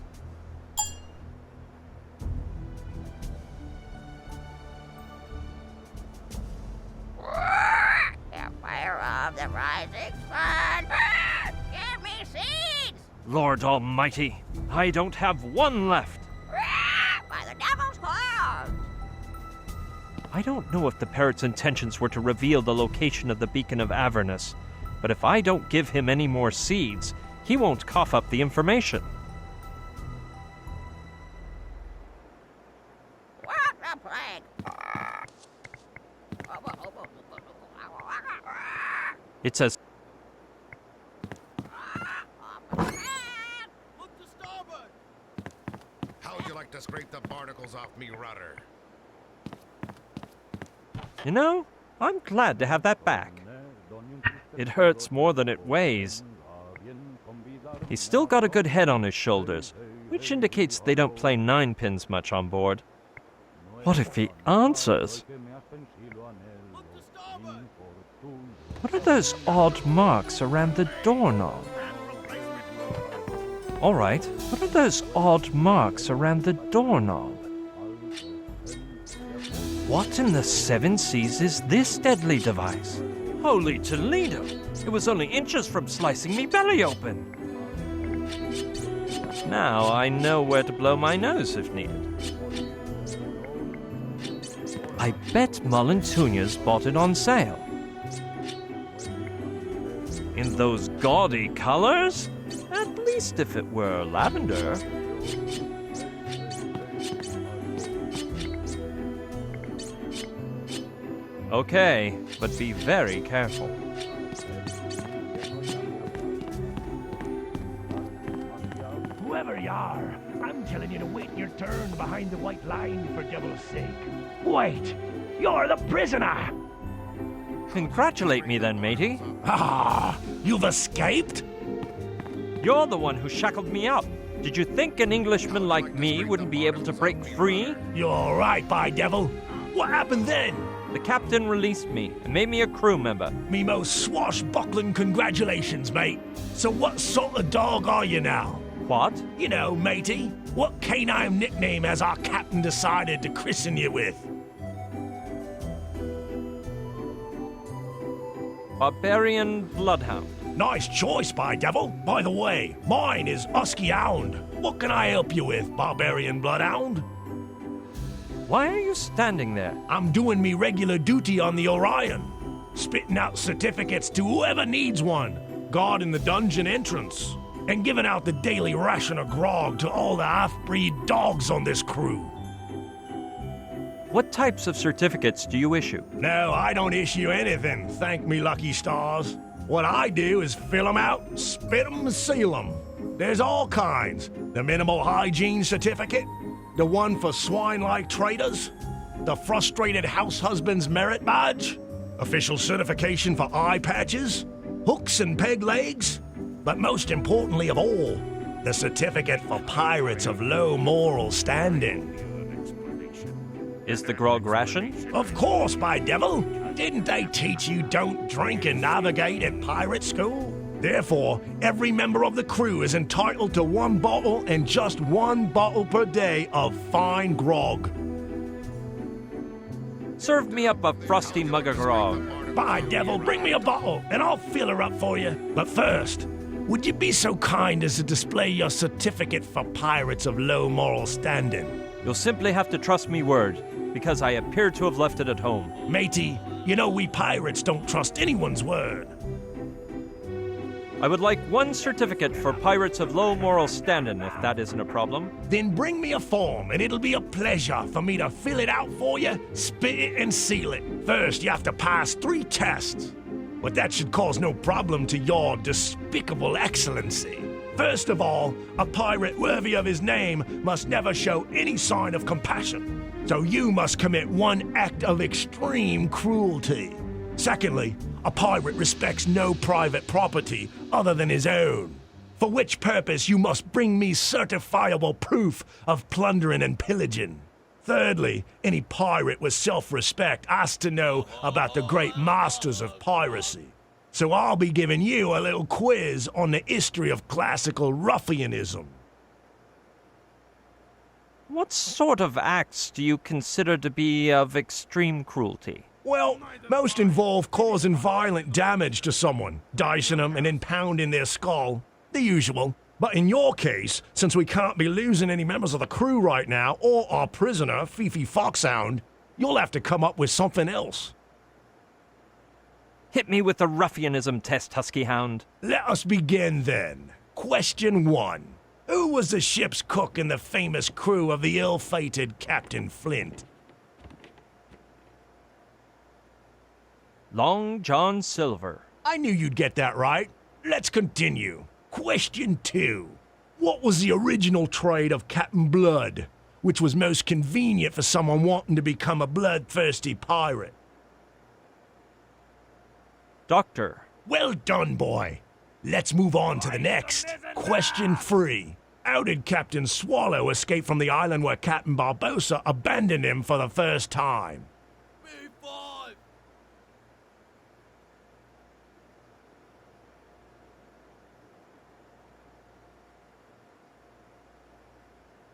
[SPEAKER 19] The fire of the rising sun! Give me seeds!
[SPEAKER 13] Lord Almighty, I don't have one left.
[SPEAKER 19] By the devil's horns!
[SPEAKER 13] I don't know if the parrot's intentions were to reveal the location of the beacon of Avernus, but if I don't give him any more seeds, he won't cough up the information.
[SPEAKER 19] What the plague?
[SPEAKER 13] It says...
[SPEAKER 11] How would you like to scrape the barnacles off me rudder?
[SPEAKER 13] You know, I'm glad to have that back. It hurts more than it weighs. He's still got a good head on his shoulders, which indicates they don't play ninepins much on board. What if he answers? What are those odd marks around the doorknob? All right, what are those odd marks around the doorknob? What in the seven seas is this deadly device? Holy Toledo! It was only inches from slicing me belly open. Now I know where to blow my nose if needed. I bet Malentunas bought it on sale. In those gaudy colors? At least if it were lavender. Okay, but be very careful.
[SPEAKER 4] Whoever you are, I'm telling you to wait your turn behind the white line for devil's sake. Wait! You're the prisoner!
[SPEAKER 13] Congratulate me then, matey.
[SPEAKER 4] Ah, you've escaped?
[SPEAKER 13] You're the one who shackled me up. Did you think an Englishman like me wouldn't be able to break free?
[SPEAKER 4] You're right, by devil. What happened then?
[SPEAKER 13] The captain released me and made me a crew member.
[SPEAKER 4] Me most swashbuckling congratulations, mate. So what sort of dog are you now?
[SPEAKER 13] What?
[SPEAKER 4] You know, matey. What canine nickname has our captain decided to christen you with?
[SPEAKER 13] Barbarian Bloodhound.
[SPEAKER 4] Nice choice, by devil. By the way, mine is Husky Hound. What can I help you with, Barbarian Bloodhound?
[SPEAKER 13] Why are you standing there?
[SPEAKER 4] I'm doing me regular duty on the Orion. Spitting out certificates to whoever needs one. Guarding the dungeon entrance. And giving out the daily ration of grog to all the half-breed dogs on this crew.
[SPEAKER 13] What types of certificates do you issue?
[SPEAKER 4] No, I don't issue anything, thank me lucky stars. What I do is fill them out, spit them, and seal them. There's all kinds. The minimal hygiene certificate, the one for swine-like traders, the frustrated house husband's merit badge, official certification for eye patches, hooks and peg legs, but most importantly of all, the certificate for pirates of low moral standing.
[SPEAKER 13] Is the grog rationed?
[SPEAKER 4] Of course, by devil. Didn't they teach you don't drink and navigate at pirate school? Therefore, every member of the crew is entitled to 1 bottle and just 1 bottle per day of fine grog.
[SPEAKER 13] Serve me up a frosty mug of grog.
[SPEAKER 4] By devil, bring me a bottle and I'll fill her up for you. But first, would you be so kind as to display your certificate for pirates of low moral standing?
[SPEAKER 13] You'll simply have to trust me word, because I appear to have left it at home.
[SPEAKER 4] Matey, you know we pirates don't trust anyone's word.
[SPEAKER 13] I would like 1 certificate for pirates of low moral standing, if that isn't a problem.
[SPEAKER 4] Then bring me a form, and it'll be a pleasure for me to fill it out for you, spit it, and seal it. First, you have to pass 3 tests. But that should cause no problem to your despicable excellency. First of all, a pirate worthy of his name must never show any sign of compassion. So you must commit 1 act of extreme cruelty. Secondly, a pirate respects no private property other than his own, for which purpose you must bring me certifiable proof of plundering and pillaging. Thirdly, any pirate with self-respect has to know about the great masters of piracy. So I'll be giving you a little quiz on the history of classical ruffianism.
[SPEAKER 13] What sort of acts do you consider to be of extreme cruelty?
[SPEAKER 4] Well, most involve causing violent damage to someone, dicing them and then pounding their skull. The usual. But in your case, since we can't be losing any members of the crew right now, or our prisoner, Fifi Foxhound, you'll have to come up with something else.
[SPEAKER 13] Hit me with the ruffianism test, Husky Hound.
[SPEAKER 4] Let us begin then. Question 1. Who was the ship's cook in the famous crew of the ill-fated Captain Flint?
[SPEAKER 13] Long John Silver.
[SPEAKER 4] I knew you'd get that right. Let's continue. Question 2. What was the original trade of Captain Blood, which was most convenient for someone wanting to become a bloodthirsty pirate?
[SPEAKER 13] Doctor.
[SPEAKER 4] Well done, boy. Let's move on to the next. Question 3. How did Captain Swallow escape from the island where Captain Barbossa abandoned him for the first time?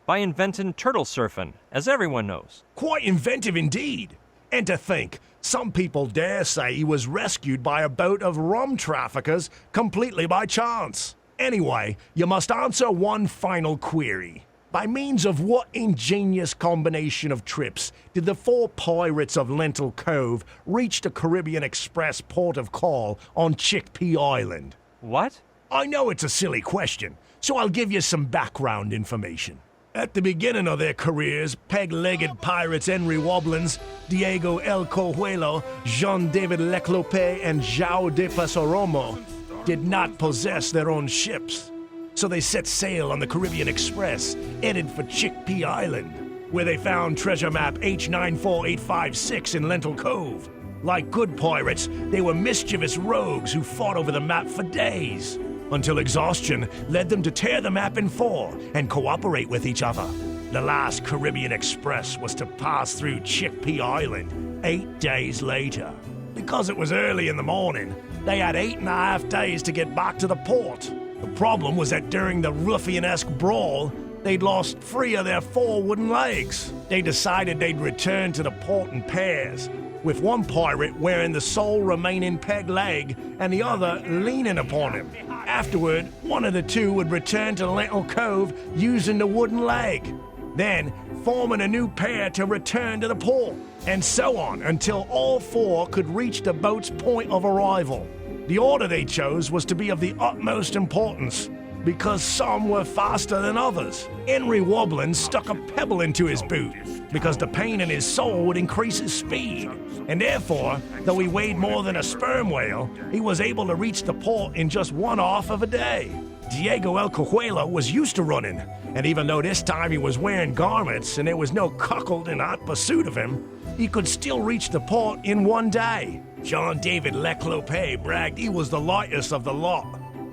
[SPEAKER 13] By inventing turtle surfing, as everyone knows.
[SPEAKER 4] Quite inventive indeed. And to think, some people dare say he was rescued by a boat of rum traffickers completely by chance. Anyway, you must answer 1 final query. By means of what ingenious combination of trips did the 4 pirates of Lentil Cove reach the Caribbean Express port of call on Chickpea Island?
[SPEAKER 13] What?
[SPEAKER 4] I know it's a silly question, so I'll give you some background information. At the beginning of their careers, peg-legged pirates Henry Wobblins, Diego El Cojuelo, Jean-David Leclope, and João de Pasoromo did not possess their own ships. So they set sail on the Caribbean Express, headed for Chickpea Island, where they found treasure map H94856 in Lentil Cove, Like good pirates, they were mischievous rogues who fought over the map for days, until exhaustion led them to tear the map in four and cooperate with each other. The last Caribbean Express was to pass through Chickpea Island 8 days later. Because it was early in the morning, they had 8.5 days to get back to the port. The problem was that during the ruffianesque brawl, they'd lost 3 of their 4 wooden legs. They decided they'd return to the port in pairs, with one pirate wearing the sole remaining peg leg and the other leaning upon him. Afterward, one of the 2 would return to Lentil Cove using the wooden leg, then forming a new pair to return to the port, and so on until all 4 could reach the boat's point of arrival. The order they chose was to be of the utmost importance, because some were faster than others. Henry Wobblin stuck a pebble into his boot, because the pain in his sole would increase his speed, and therefore, though he weighed more than a sperm whale, he was able to reach the port in just 1/2 of a day. Diego El Cojuelo was used to running, and even though this time he was wearing garments and there was no cuckold in hot pursuit of him, he could still reach the port in 1 day. Jean David Leclope bragged he was the lightest of the lot,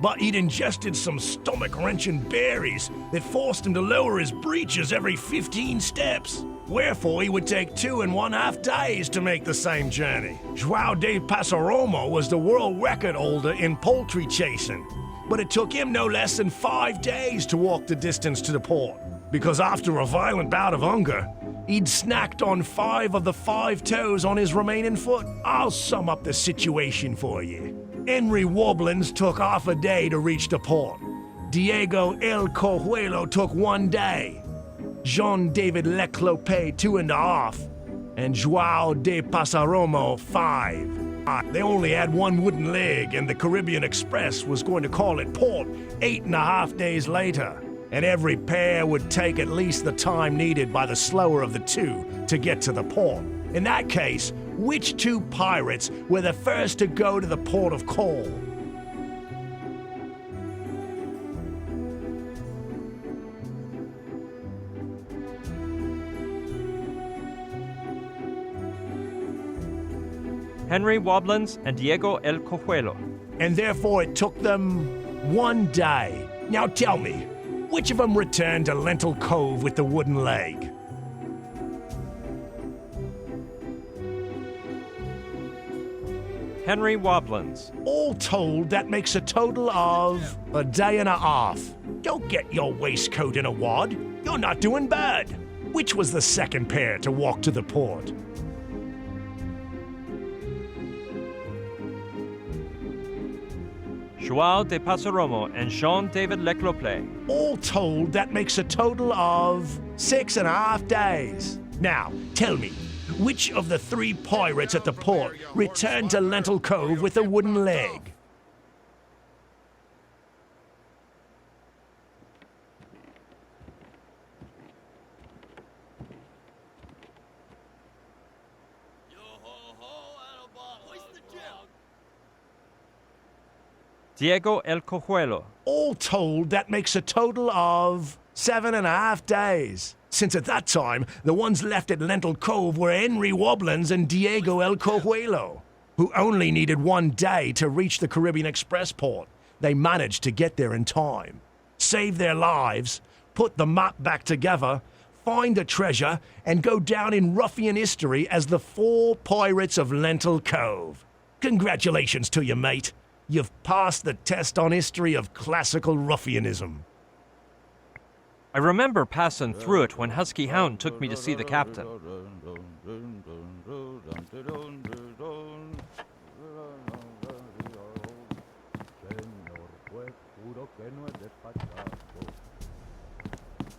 [SPEAKER 4] but he'd ingested some stomach-wrenching berries that forced him to lower his breeches every 15 steps. Wherefore, he would take 2.5 days to make the same journey. João de Passaromo was the world record holder in poultry chasing, but it took him no less than 5 days to walk the distance to the port, because after a violent bout of hunger, he'd snacked on 5 of the 5 toes on his remaining foot. I'll sum up the situation for you. Henry Wobblins took half a day to reach the port. Diego El Cojuelo took 1 day. Jean David Leclope 2.5, and João de Passaromo 5. They only had 1 wooden leg, and the Caribbean Express was going to call at port 8.5 days later, and every pair would take at least the time needed by the slower of the 2 to get to the port. In that case, which 2 pirates were the first to go to the port of call?
[SPEAKER 13] Henry Wobblins and Diego El Cojuelo.
[SPEAKER 4] And therefore it took them 1 day. Now tell me, which of them returned to Lentil Cove with the wooden leg?
[SPEAKER 13] Henry Wobblins.
[SPEAKER 4] All told, that makes a total of 1.5 days. Don't get your waistcoat in a wad. You're not doing bad. Which was the second pair to walk to the port?
[SPEAKER 13] João de Passaromo and Jean David Leclope.
[SPEAKER 4] All told, that makes a total of 6.5 days. Now, tell me, which of the 3 pirates at the port returned to Lentil Cove with a wooden leg?
[SPEAKER 13] Diego El Cojuelo.
[SPEAKER 4] All told, that makes a total of 7.5 days. Since at that time, the ones left at Lentil Cove were Henry Wobblins and Diego El Cojuelo, who only needed 1 day to reach the Caribbean Express port. They managed to get there in time, save their lives, put the map back together, find the treasure, and go down in ruffian history as the 4 pirates of Lentil Cove. Congratulations to you, mate. You've passed the test on history of classical ruffianism.
[SPEAKER 13] I remember passing through it when Husky Hound took me to see the captain.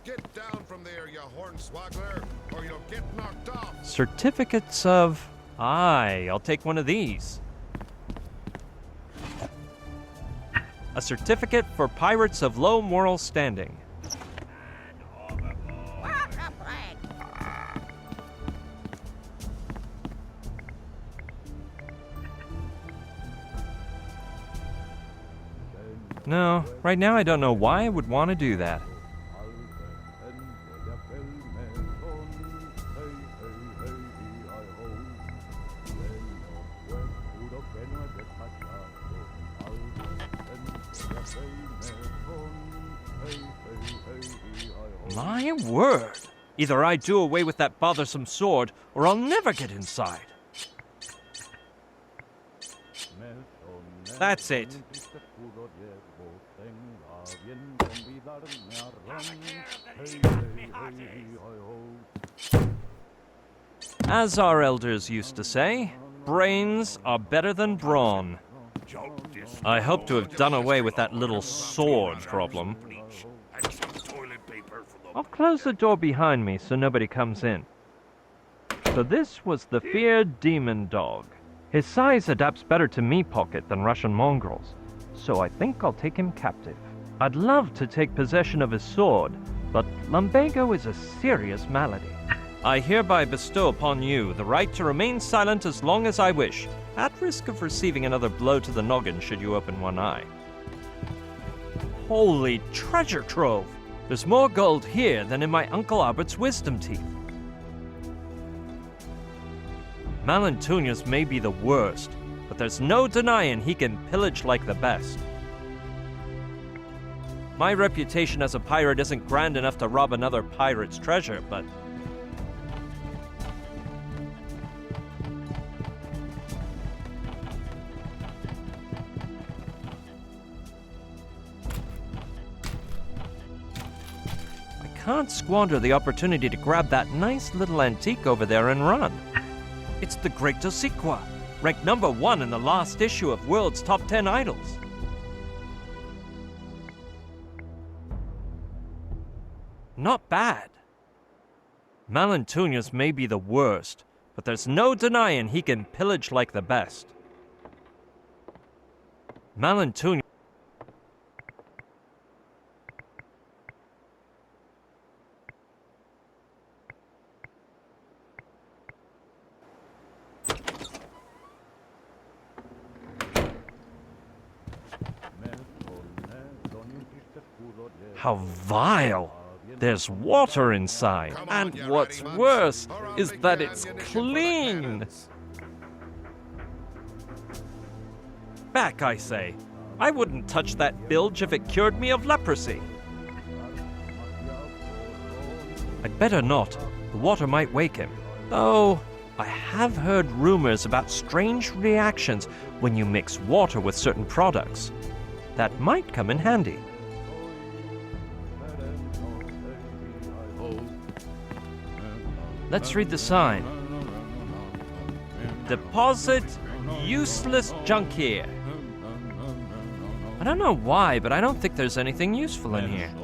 [SPEAKER 11] Get down from there, you hornswaggler, or you'll get knocked off.
[SPEAKER 13] Certificates of... Aye, I'll take one of these. A certificate for pirates of low moral standing. No, right now I don't know why I would want to do that. My word! Either I do away with that bothersome sword, or I'll never get inside. That's it. As our elders used to say, brains are better than brawn. I hope to have done away with that little sword problem. I'll close the door behind me so nobody comes in. So this was the feared demon dog. His size adapts better to me pocket than Russian mongrels, so I think I'll take him captive. I'd love to take possession of his sword, but lumbago is a serious malady. I hereby bestow upon you the right to remain silent as long as I wish, at risk of receiving another blow to the noggin should you open one eye. Holy treasure trove! There's more gold here than in my Uncle Albert's wisdom teeth. Malentunius may be the worst, but there's no denying he can pillage like the best. My reputation as a pirate isn't grand enough to rob another pirate's treasure, but... I can't squander the opportunity to grab that nice little antique over there and run. It's the Great Dosiqua, ranked number 1 in the last issue of World's Top 10 Idols. Not bad. Malentunius may be the worst, but there's no denying he can pillage like the best. Malentunius... How vile! There's water inside, and what's worse is that it's clean! Back, I say. I wouldn't touch that bilge if it cured me of leprosy. I'd better not. The water might wake him. Though, I have heard rumors about strange reactions when you mix water with certain products. That might come in handy. Let's read the sign. Deposit useless junk here. I don't know why, but I don't think there's anything useful in here.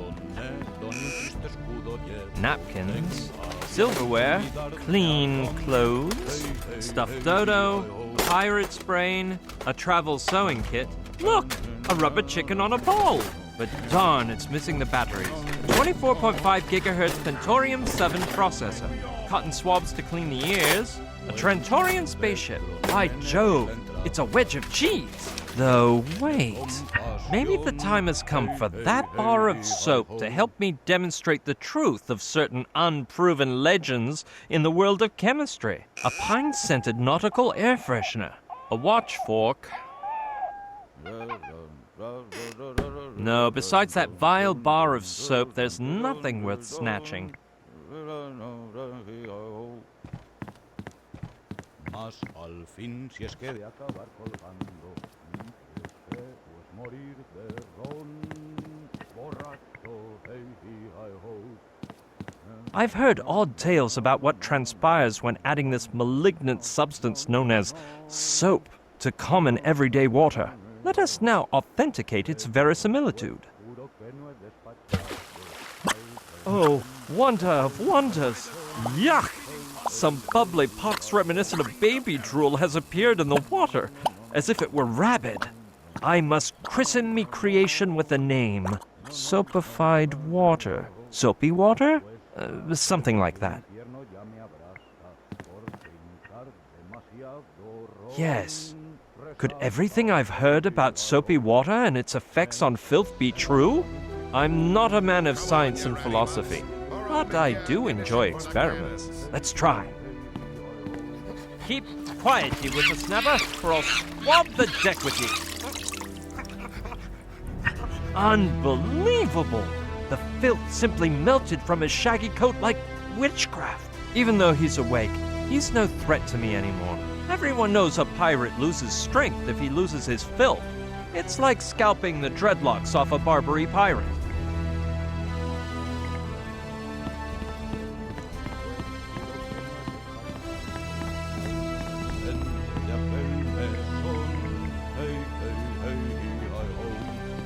[SPEAKER 13] Napkins, silverware, clean clothes, stuffed dodo, pirate's brain, a travel sewing kit. Look, a rubber chicken on a pole. But darn, it's missing the batteries. 24.5 gigahertz Trantorian 7 processor. Cotton swabs to clean the ears. A Trantorian spaceship. By Jove, it's a wedge of cheese. Though, wait. Maybe the time has come for that bar of soap to help me demonstrate the truth of certain unproven legends in the world of chemistry. A pine-scented nautical air freshener. A watch fork. No, besides that vile bar of soap, there's nothing worth snatching. I've heard odd tales about what transpires when adding this malignant substance known as soap to common everyday water. Let us now authenticate its verisimilitude. Oh, wonder of wonders! Yuck! Some bubbly pox reminiscent of baby drool has appeared in the water, as if it were rabid. I must christen me creation with a name. Soapified water. Soapy water? Something like that. Yes. Could everything I've heard about soapy water and its effects on filth be true? I'm not a man of science and philosophy, but I do enjoy experiments. Let's try. Keep quiet, you whippersnapper, or I'll swab the deck with you. Unbelievable! The filth simply melted from his shaggy coat like witchcraft. Even though he's awake, he's no threat to me anymore. Everyone knows a pirate loses strength if he loses his filth. It's like scalping the dreadlocks off a Barbary pirate.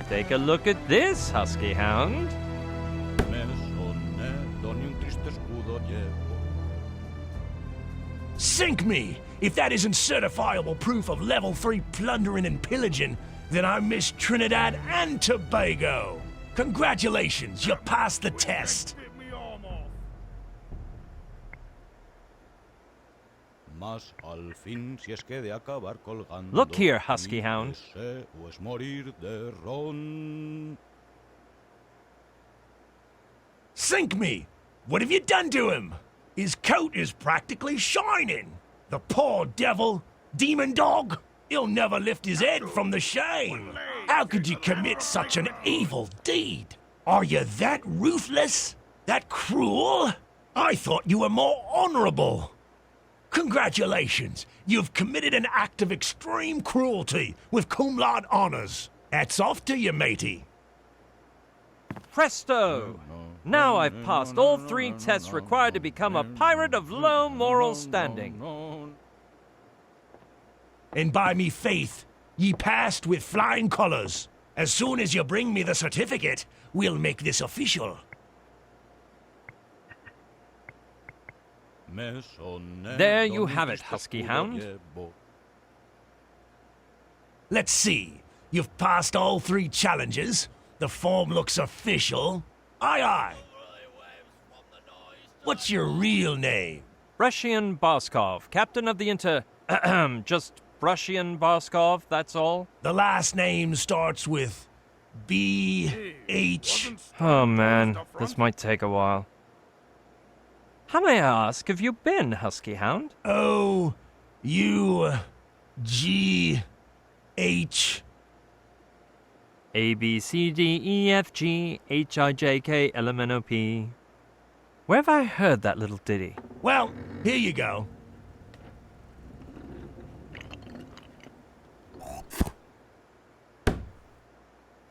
[SPEAKER 13] Take a look at this, Husky Hound.
[SPEAKER 4] Sink me! If that isn't certifiable proof of level 3 plundering and pillaging, then I miss Trinidad and Tobago. Congratulations, you passed the test.
[SPEAKER 13] Look here, Husky Hound.
[SPEAKER 4] Sink me! What have you done to him? His coat is practically shining. The poor devil, demon dog, he'll never lift his head from the shame. How could you commit such an evil deed? Are you that ruthless? That cruel? I thought you were more honorable. Congratulations, you've committed an act of extreme cruelty with cum laude honors. Hats off to you, matey.
[SPEAKER 13] Presto! Now I've passed all 3 tests required to become a pirate of low moral standing.
[SPEAKER 4] And by me faith, ye passed with flying colors. As soon as you bring me the certificate, we'll make this official.
[SPEAKER 13] There you have it, Husky Hound.
[SPEAKER 4] Let's see. You've passed all 3 challenges. The form looks official. Aye, aye. What's your real name?
[SPEAKER 13] Brushian Baskov, captain of the just Brushian Baskov, that's all.
[SPEAKER 4] The last name starts with B-H...
[SPEAKER 13] Oh man, this might take a while. How may I ask have you been, Husky Hound?
[SPEAKER 4] O-U-G-H...
[SPEAKER 13] A, B, C, D, E, F, G, H, I, J, K, L, M, N, O, P. Where have I heard that little ditty?
[SPEAKER 4] Well, here you go.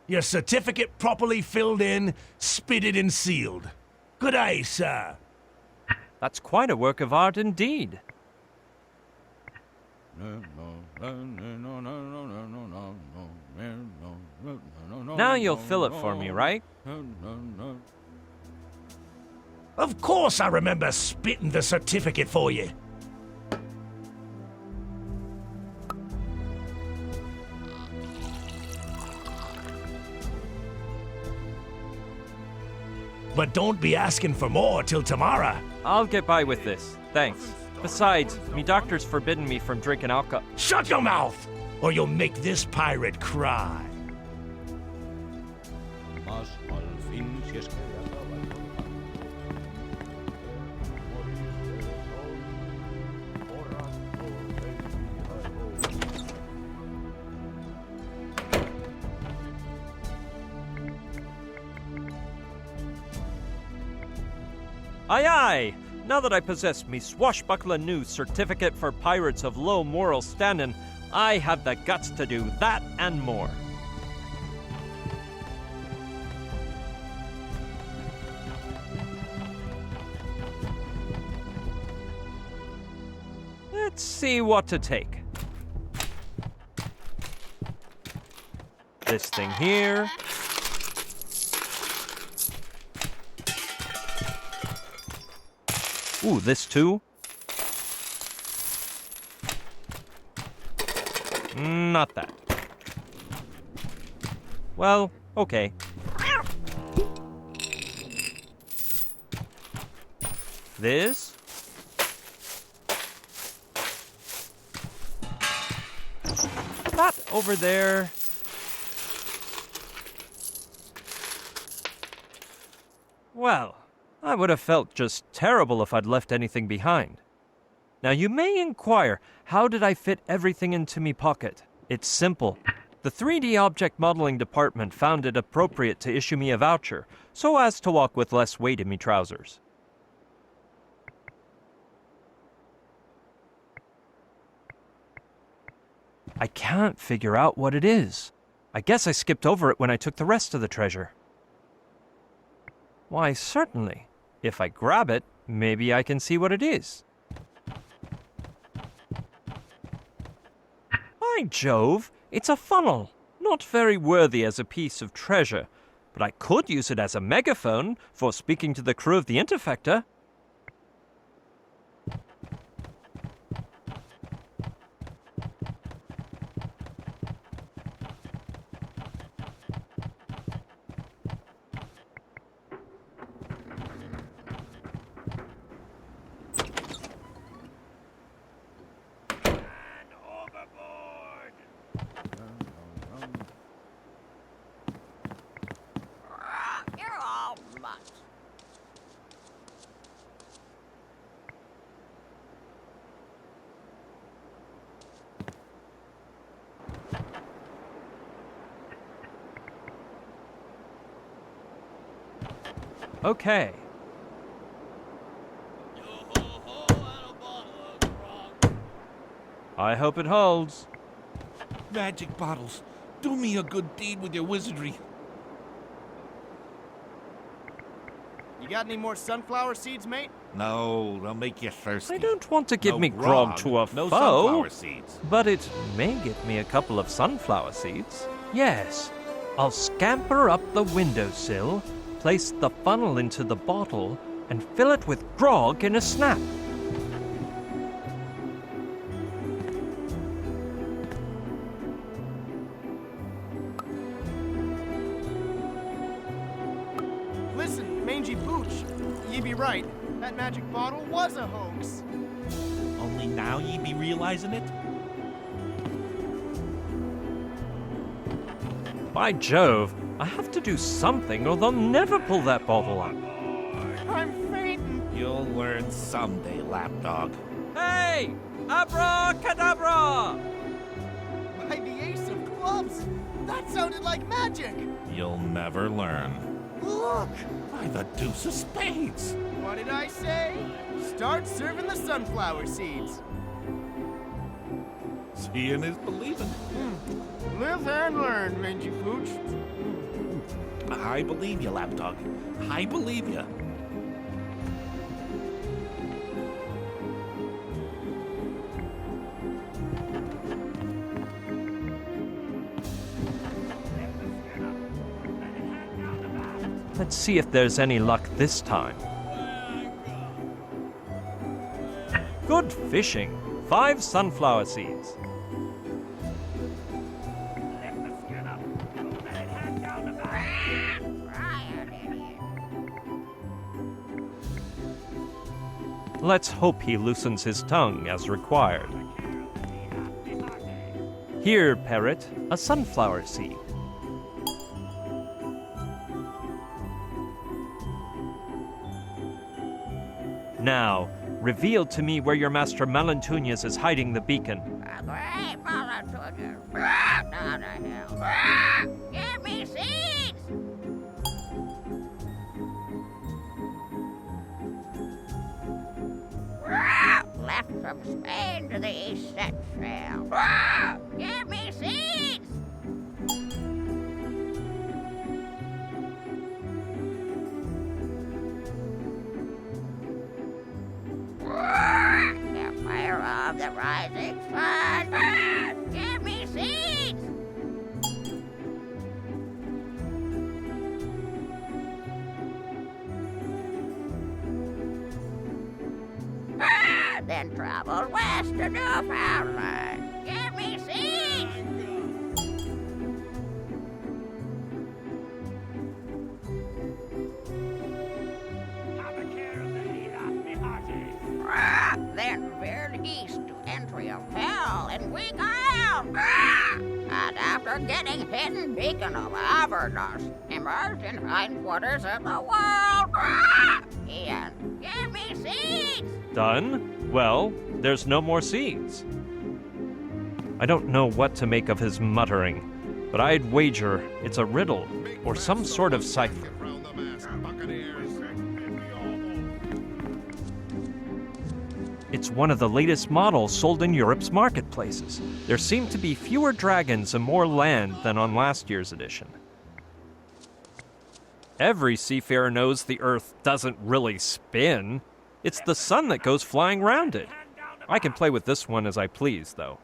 [SPEAKER 4] Your certificate properly filled in, spitted and sealed. Good day, sir.
[SPEAKER 13] That's quite a work of art indeed. Now you'll fill it for me, right?
[SPEAKER 4] Of course I remember spitting the certificate for you. But don't be asking for more till tomorrow.
[SPEAKER 13] I'll get by with this, thanks. Besides, me doctor's forbidden me from drinking alcohol.
[SPEAKER 4] Shut your mouth, or you'll make this pirate cry.
[SPEAKER 13] Aye aye! Now that I possess me swashbuckler new certificate for pirates of low moral standing, I have the guts to do that and more. Let's see what to take. This thing here. Ooh, this too? Not that. Well, okay. This? That over there. Well, I would have felt just terrible if I'd left anything behind. Now you may inquire, how did I fit everything into me pocket? It's simple. The 3D object modeling department found it appropriate to issue me a voucher, so as to walk with less weight in me trousers. I can't figure out what it is. I guess I skipped over it when I took the rest of the treasure. Why, certainly. If I grab it, maybe I can see what it is. By Jove, it's a funnel. Not very worthy as a piece of treasure, but I could use it as a megaphone for speaking to the crew of the Infiltrator.
[SPEAKER 19] You're all much.
[SPEAKER 13] Okay. I hope it holds.
[SPEAKER 20] Magic bottles, do me a good deed with your wizardry.
[SPEAKER 10] You got any more sunflower seeds, mate?
[SPEAKER 20] No, they'll make you thirsty.
[SPEAKER 13] I don't want to give
[SPEAKER 20] No
[SPEAKER 13] me grog to a
[SPEAKER 20] no
[SPEAKER 13] foe,
[SPEAKER 20] sunflower seeds.
[SPEAKER 13] but it may get me a couple of sunflower seeds. Yes, I'll scamper up the windowsill, place the funnel into the bottle, and fill it with grog in a snap.
[SPEAKER 10] Listen, Mangy Pooch, ye be right. That magic bottle was a hoax.
[SPEAKER 20] Only now ye be realizing it?
[SPEAKER 13] By Jove, I have to do something or they'll never pull that bottle up.
[SPEAKER 10] I'm fainting.
[SPEAKER 20] You'll learn someday, lapdog.
[SPEAKER 13] Hey! Abracadabra!
[SPEAKER 10] By the ace of clubs! That sounded like magic!
[SPEAKER 20] You'll never learn.
[SPEAKER 10] Look!
[SPEAKER 20] By the deuce of spades!
[SPEAKER 10] What did I say? Start serving the sunflower seeds.
[SPEAKER 20] Seeing is believing.
[SPEAKER 10] Live and learn, Mangy Pooch.
[SPEAKER 20] I believe you, lapdog. I believe you.
[SPEAKER 13] Let's see if there's any luck this time. Good fishing. 5 sunflower seeds. Let's hope he loosens his tongue as required. Here, parrot, a sunflower seed. Now, reveal to me where your master Malantunius is hiding the beacon.
[SPEAKER 19] Great Malantunius, down the hill. Give me seeds! Left from Spain to the east set sail. Give me seeds! The fire of the rising sun. Give me seeds! Then travel west to Newfoundland. Give me seeds! Then veered east to entry of hell in Weak Isle. And after getting hidden beacon of Avernus, emerged in hindquarters of the world. Ian, give me seeds!
[SPEAKER 13] Done? Well, there's no more seeds. I don't know what to make of his muttering. but I'd wager it's a riddle or some sort of cipher. It's one of the latest models sold in Europe's marketplaces. There seem to be fewer dragons and more land than on last year's edition. Every seafarer knows the Earth doesn't really spin. It's the sun that goes flying round it. I can play with this one as I please, though.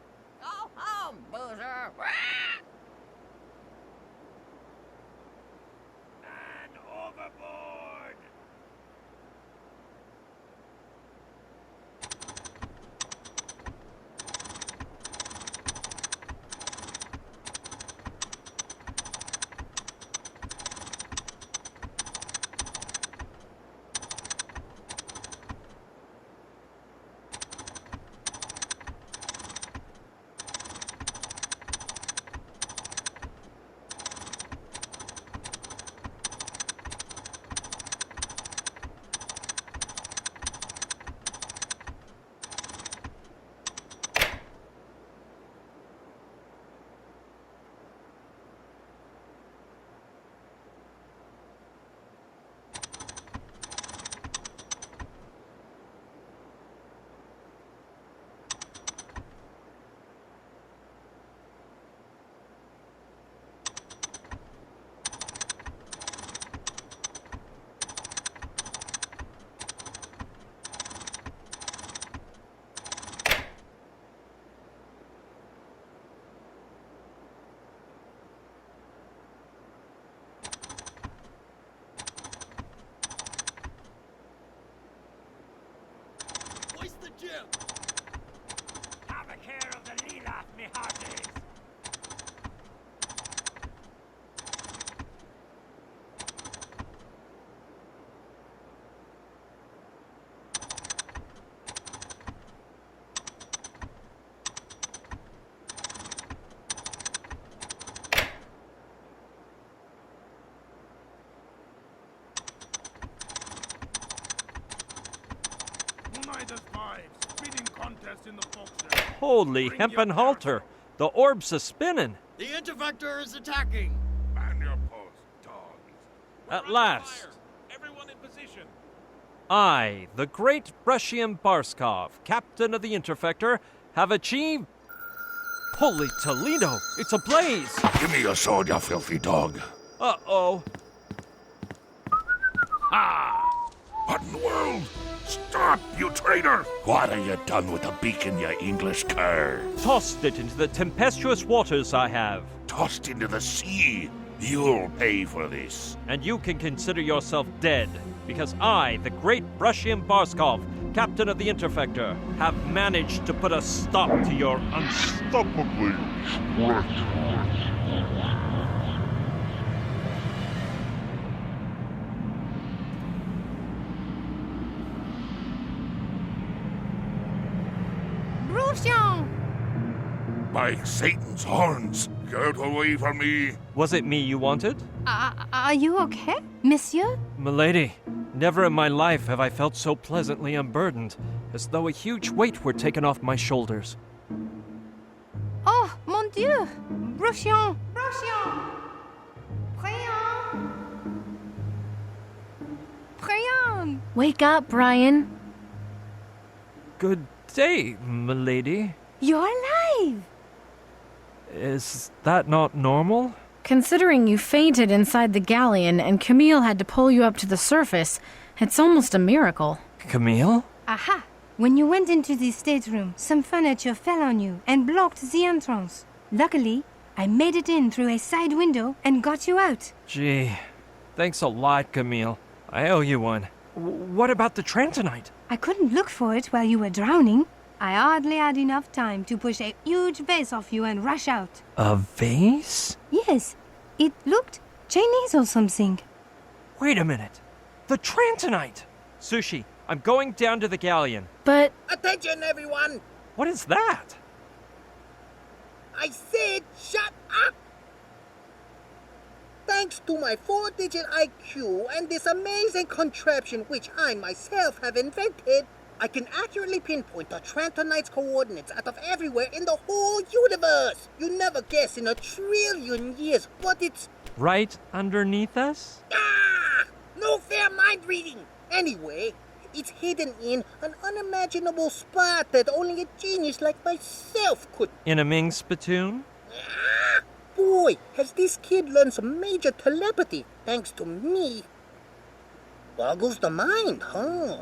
[SPEAKER 4] Have a care of the Leela, me hearties.
[SPEAKER 13] Holy hempen halter! The orbs are spinning!
[SPEAKER 9] The Intervector is attacking!
[SPEAKER 18] Man your post, dogs.
[SPEAKER 13] At last!
[SPEAKER 9] Everyone in position!
[SPEAKER 13] I, the great Russian Barskov, captain of the Interfector, have achieved... Holy Toledo! It's ablaze!
[SPEAKER 18] Give me your sword, you filthy dog.
[SPEAKER 13] Uh-oh.
[SPEAKER 18] Ah! What in the world? Stop, you traitor! What have you done with the beacon, you English cur?
[SPEAKER 13] Tossed it into the tempestuous waters I have.
[SPEAKER 18] Tossed into the sea? You'll pay for this.
[SPEAKER 13] And you can consider yourself dead, because I, the great Russian Barskov, captain of the Interfector, have managed to put a stop to your unstoppably
[SPEAKER 18] By Satan's horns, get away from me.
[SPEAKER 13] Was it me you wanted?
[SPEAKER 6] Are you okay, monsieur?
[SPEAKER 13] Milady, never in my life have I felt so pleasantly unburdened, as though a huge weight were taken off my shoulders.
[SPEAKER 6] Oh, mon Dieu! Bruchon! Bruchon! Prions! Prions!
[SPEAKER 2] Wake up, Brian.
[SPEAKER 13] Good day, milady.
[SPEAKER 6] You're alive!
[SPEAKER 13] Is that not normal?
[SPEAKER 2] Considering you fainted inside the galleon and Camille had to pull you up to the surface, it's almost a miracle.
[SPEAKER 13] Camille?
[SPEAKER 6] Aha! When you went into the stateroom, some furniture fell on you and blocked the entrance. Luckily, I made it in through a side window and got you out.
[SPEAKER 13] Gee, thanks a lot, Camille. I owe you one. What about the Trantorite?
[SPEAKER 6] I couldn't look for it while you were drowning. I hardly had enough time to push a huge vase off you and rush out.
[SPEAKER 13] A vase?
[SPEAKER 6] Yes, it looked Chinese or something.
[SPEAKER 13] Wait a minute. The Trantorite! Sushi, I'm going down to the galleon.
[SPEAKER 2] But...
[SPEAKER 9] Attention, everyone!
[SPEAKER 13] What is that?
[SPEAKER 9] I said shut up! Thanks to my 4-digit IQ and this amazing contraption which I myself have invented, I can accurately pinpoint the Trantorion's coordinates out of everywhere in the whole universe. You never guess in 1,000,000,000 years what it's...
[SPEAKER 13] Right underneath us?
[SPEAKER 9] No fair mind reading. Anyway, it's hidden in an unimaginable spot that only a genius like myself could...
[SPEAKER 13] In a Ming spittoon?
[SPEAKER 9] Boy, has this kid learned some major telepathy thanks to me. Boggles the mind, huh?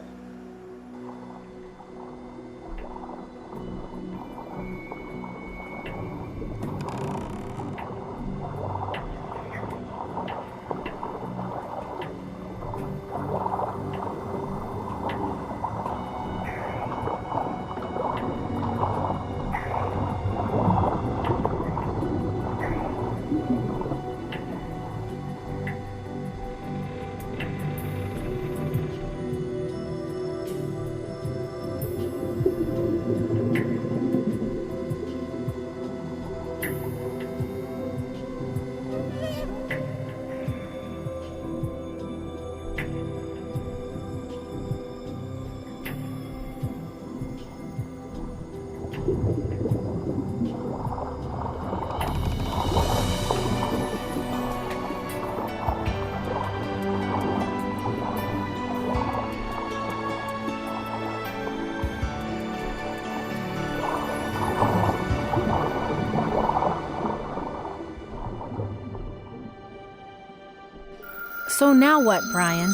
[SPEAKER 2] So now what, Brian?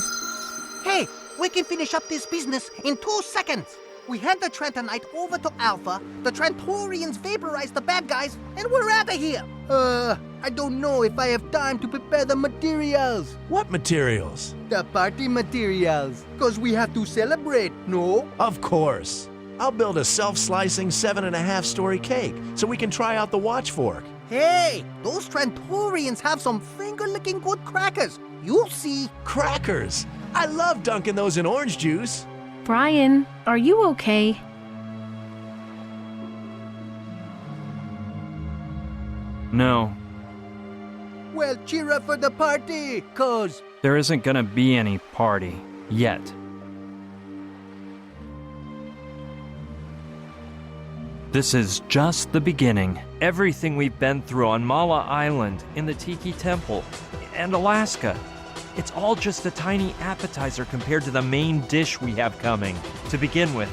[SPEAKER 14] Hey, we can finish up this business in 2 seconds. We hand the Trantorite over to Alpha, the Trantorians vaporize the bad guys, and we're out of here. I don't know if I have time to prepare the materials.
[SPEAKER 1] What materials?
[SPEAKER 14] The party materials. Because we have to celebrate, no?
[SPEAKER 1] Of course. I'll build a self-slicing 7.5-story cake so we can try out the watch fork.
[SPEAKER 14] Hey, those Trantorians have some finger-licking good crackers. You'll see.
[SPEAKER 1] Crackers! I love dunking those in orange juice.
[SPEAKER 2] Brian, are you okay?
[SPEAKER 3] No,
[SPEAKER 14] Well, cheer up for the party, cause...
[SPEAKER 3] there isn't gonna be any party yet. This is just the beginning. Everything we've been through on Mala Island, in the Tiki Temple, and Alaska. It's all just a tiny appetizer compared to the main dish we have coming. To begin with,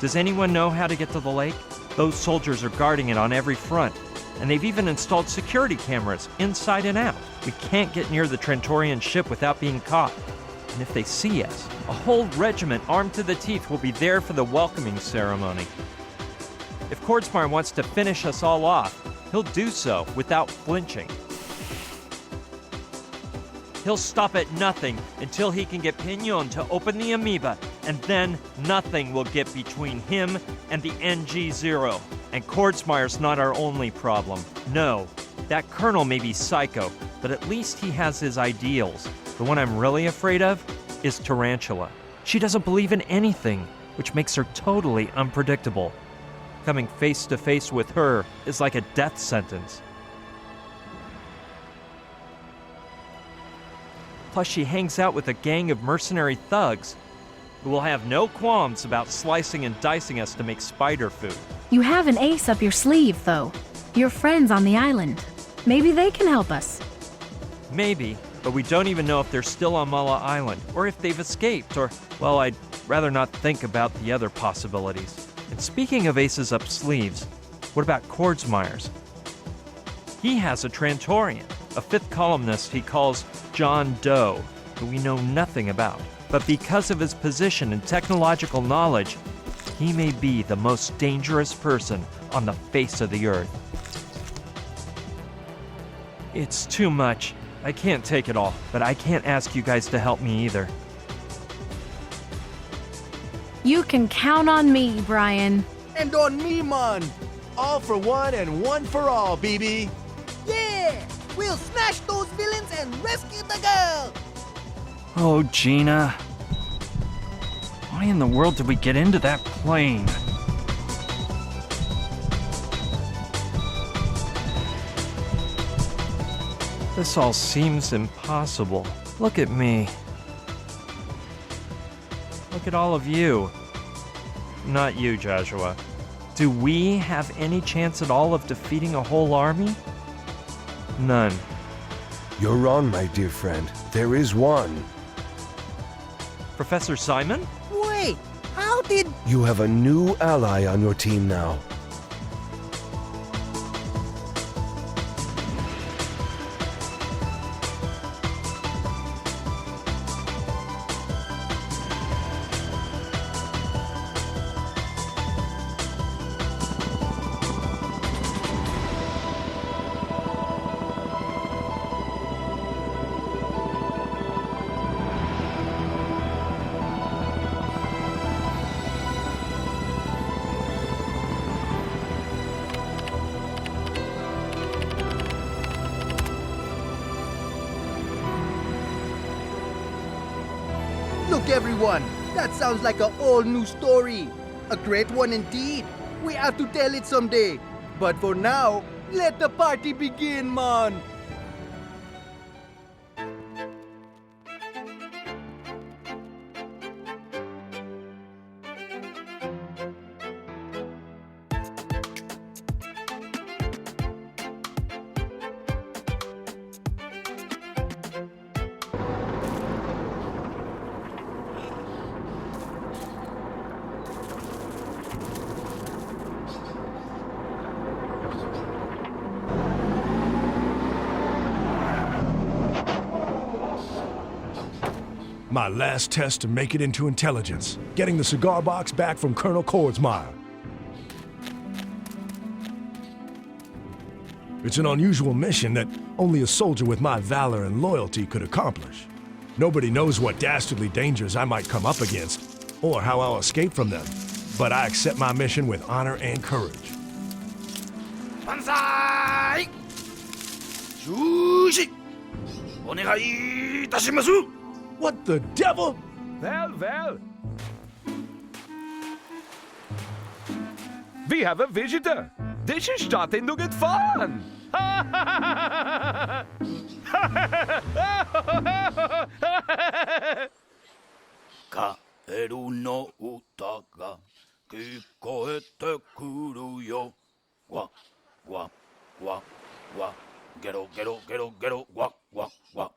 [SPEAKER 3] does anyone know how to get to the lake? Those soldiers are guarding it on every front, and they've even installed security cameras inside and out. We can't get near the Trantorian ship without being caught. And if they see us, a whole regiment armed to the teeth will be there for the welcoming ceremony. If Kordsmar wants to finish us all off, he'll do so without flinching. He'll stop at nothing until he can get Pignon to open the amoeba, and then nothing will get between him and the NG-0. And Kordsmar's not our only problem. No, that colonel may be psycho, but at least he has his ideals. The one I'm really afraid of is Tarantula. She doesn't believe in anything, which makes her totally unpredictable. Coming face to face with her is like a death sentence. Plus, she hangs out with a gang of mercenary thugs who will have no qualms about slicing and dicing us to make spider food.
[SPEAKER 2] You have an ace up your sleeve, though. Your friends on the island. Maybe they can help us.
[SPEAKER 3] Maybe, but we don't even know if they're still on Mala Island, or if they've escaped, or, well, I'd rather not think about the other possibilities. And speaking of aces up sleeves, what about Kordsmeyer's? He has a Trantorian, a fifth columnist he calls John Doe, who we know nothing about. But because of his position and technological knowledge, he may be the most dangerous person on the face of the earth. It's too much. I can't take it all, but I can't ask you guys to help me either.
[SPEAKER 2] You can count on me, Brian.
[SPEAKER 14] And on me, man.
[SPEAKER 1] All for one and one for all, BB.
[SPEAKER 14] Yeah! We'll smash those villains and rescue the girl!
[SPEAKER 3] Oh, Gina. Why in the world did we get into that plane? This all seems impossible. Look at me. Look at all of you.
[SPEAKER 13] not you, Joshua. Do we have any chance at all of defeating a whole army? None.
[SPEAKER 12] You're wrong, my dear friend. There is one.
[SPEAKER 13] Professor Simon?
[SPEAKER 14] Wait, how did...
[SPEAKER 12] You have a new ally on your team now.
[SPEAKER 14] Look, everyone, that sounds like an all-new story. A great one indeed. We have to tell it someday. But for now, let the party begin, man.
[SPEAKER 4] My last test to make it into intelligence. Getting the cigar box back from Colonel Kordsmeyer. It's an unusual mission that only a soldier with my valor and loyalty could accomplish. Nobody knows what dastardly dangers I might come up against, or how I'll escape from them. But I accept my mission with honor and courage.
[SPEAKER 22] Banzai! Shushi! Onegai itashimasu!
[SPEAKER 4] What the devil?
[SPEAKER 23] Well. We have a visitor. This is starting to get fun.
[SPEAKER 22] Kaeru no uta ga kikoete kuru yo. Wa, wa, wa, wa. Gero, gero, gero, gero, wa, wa, wa.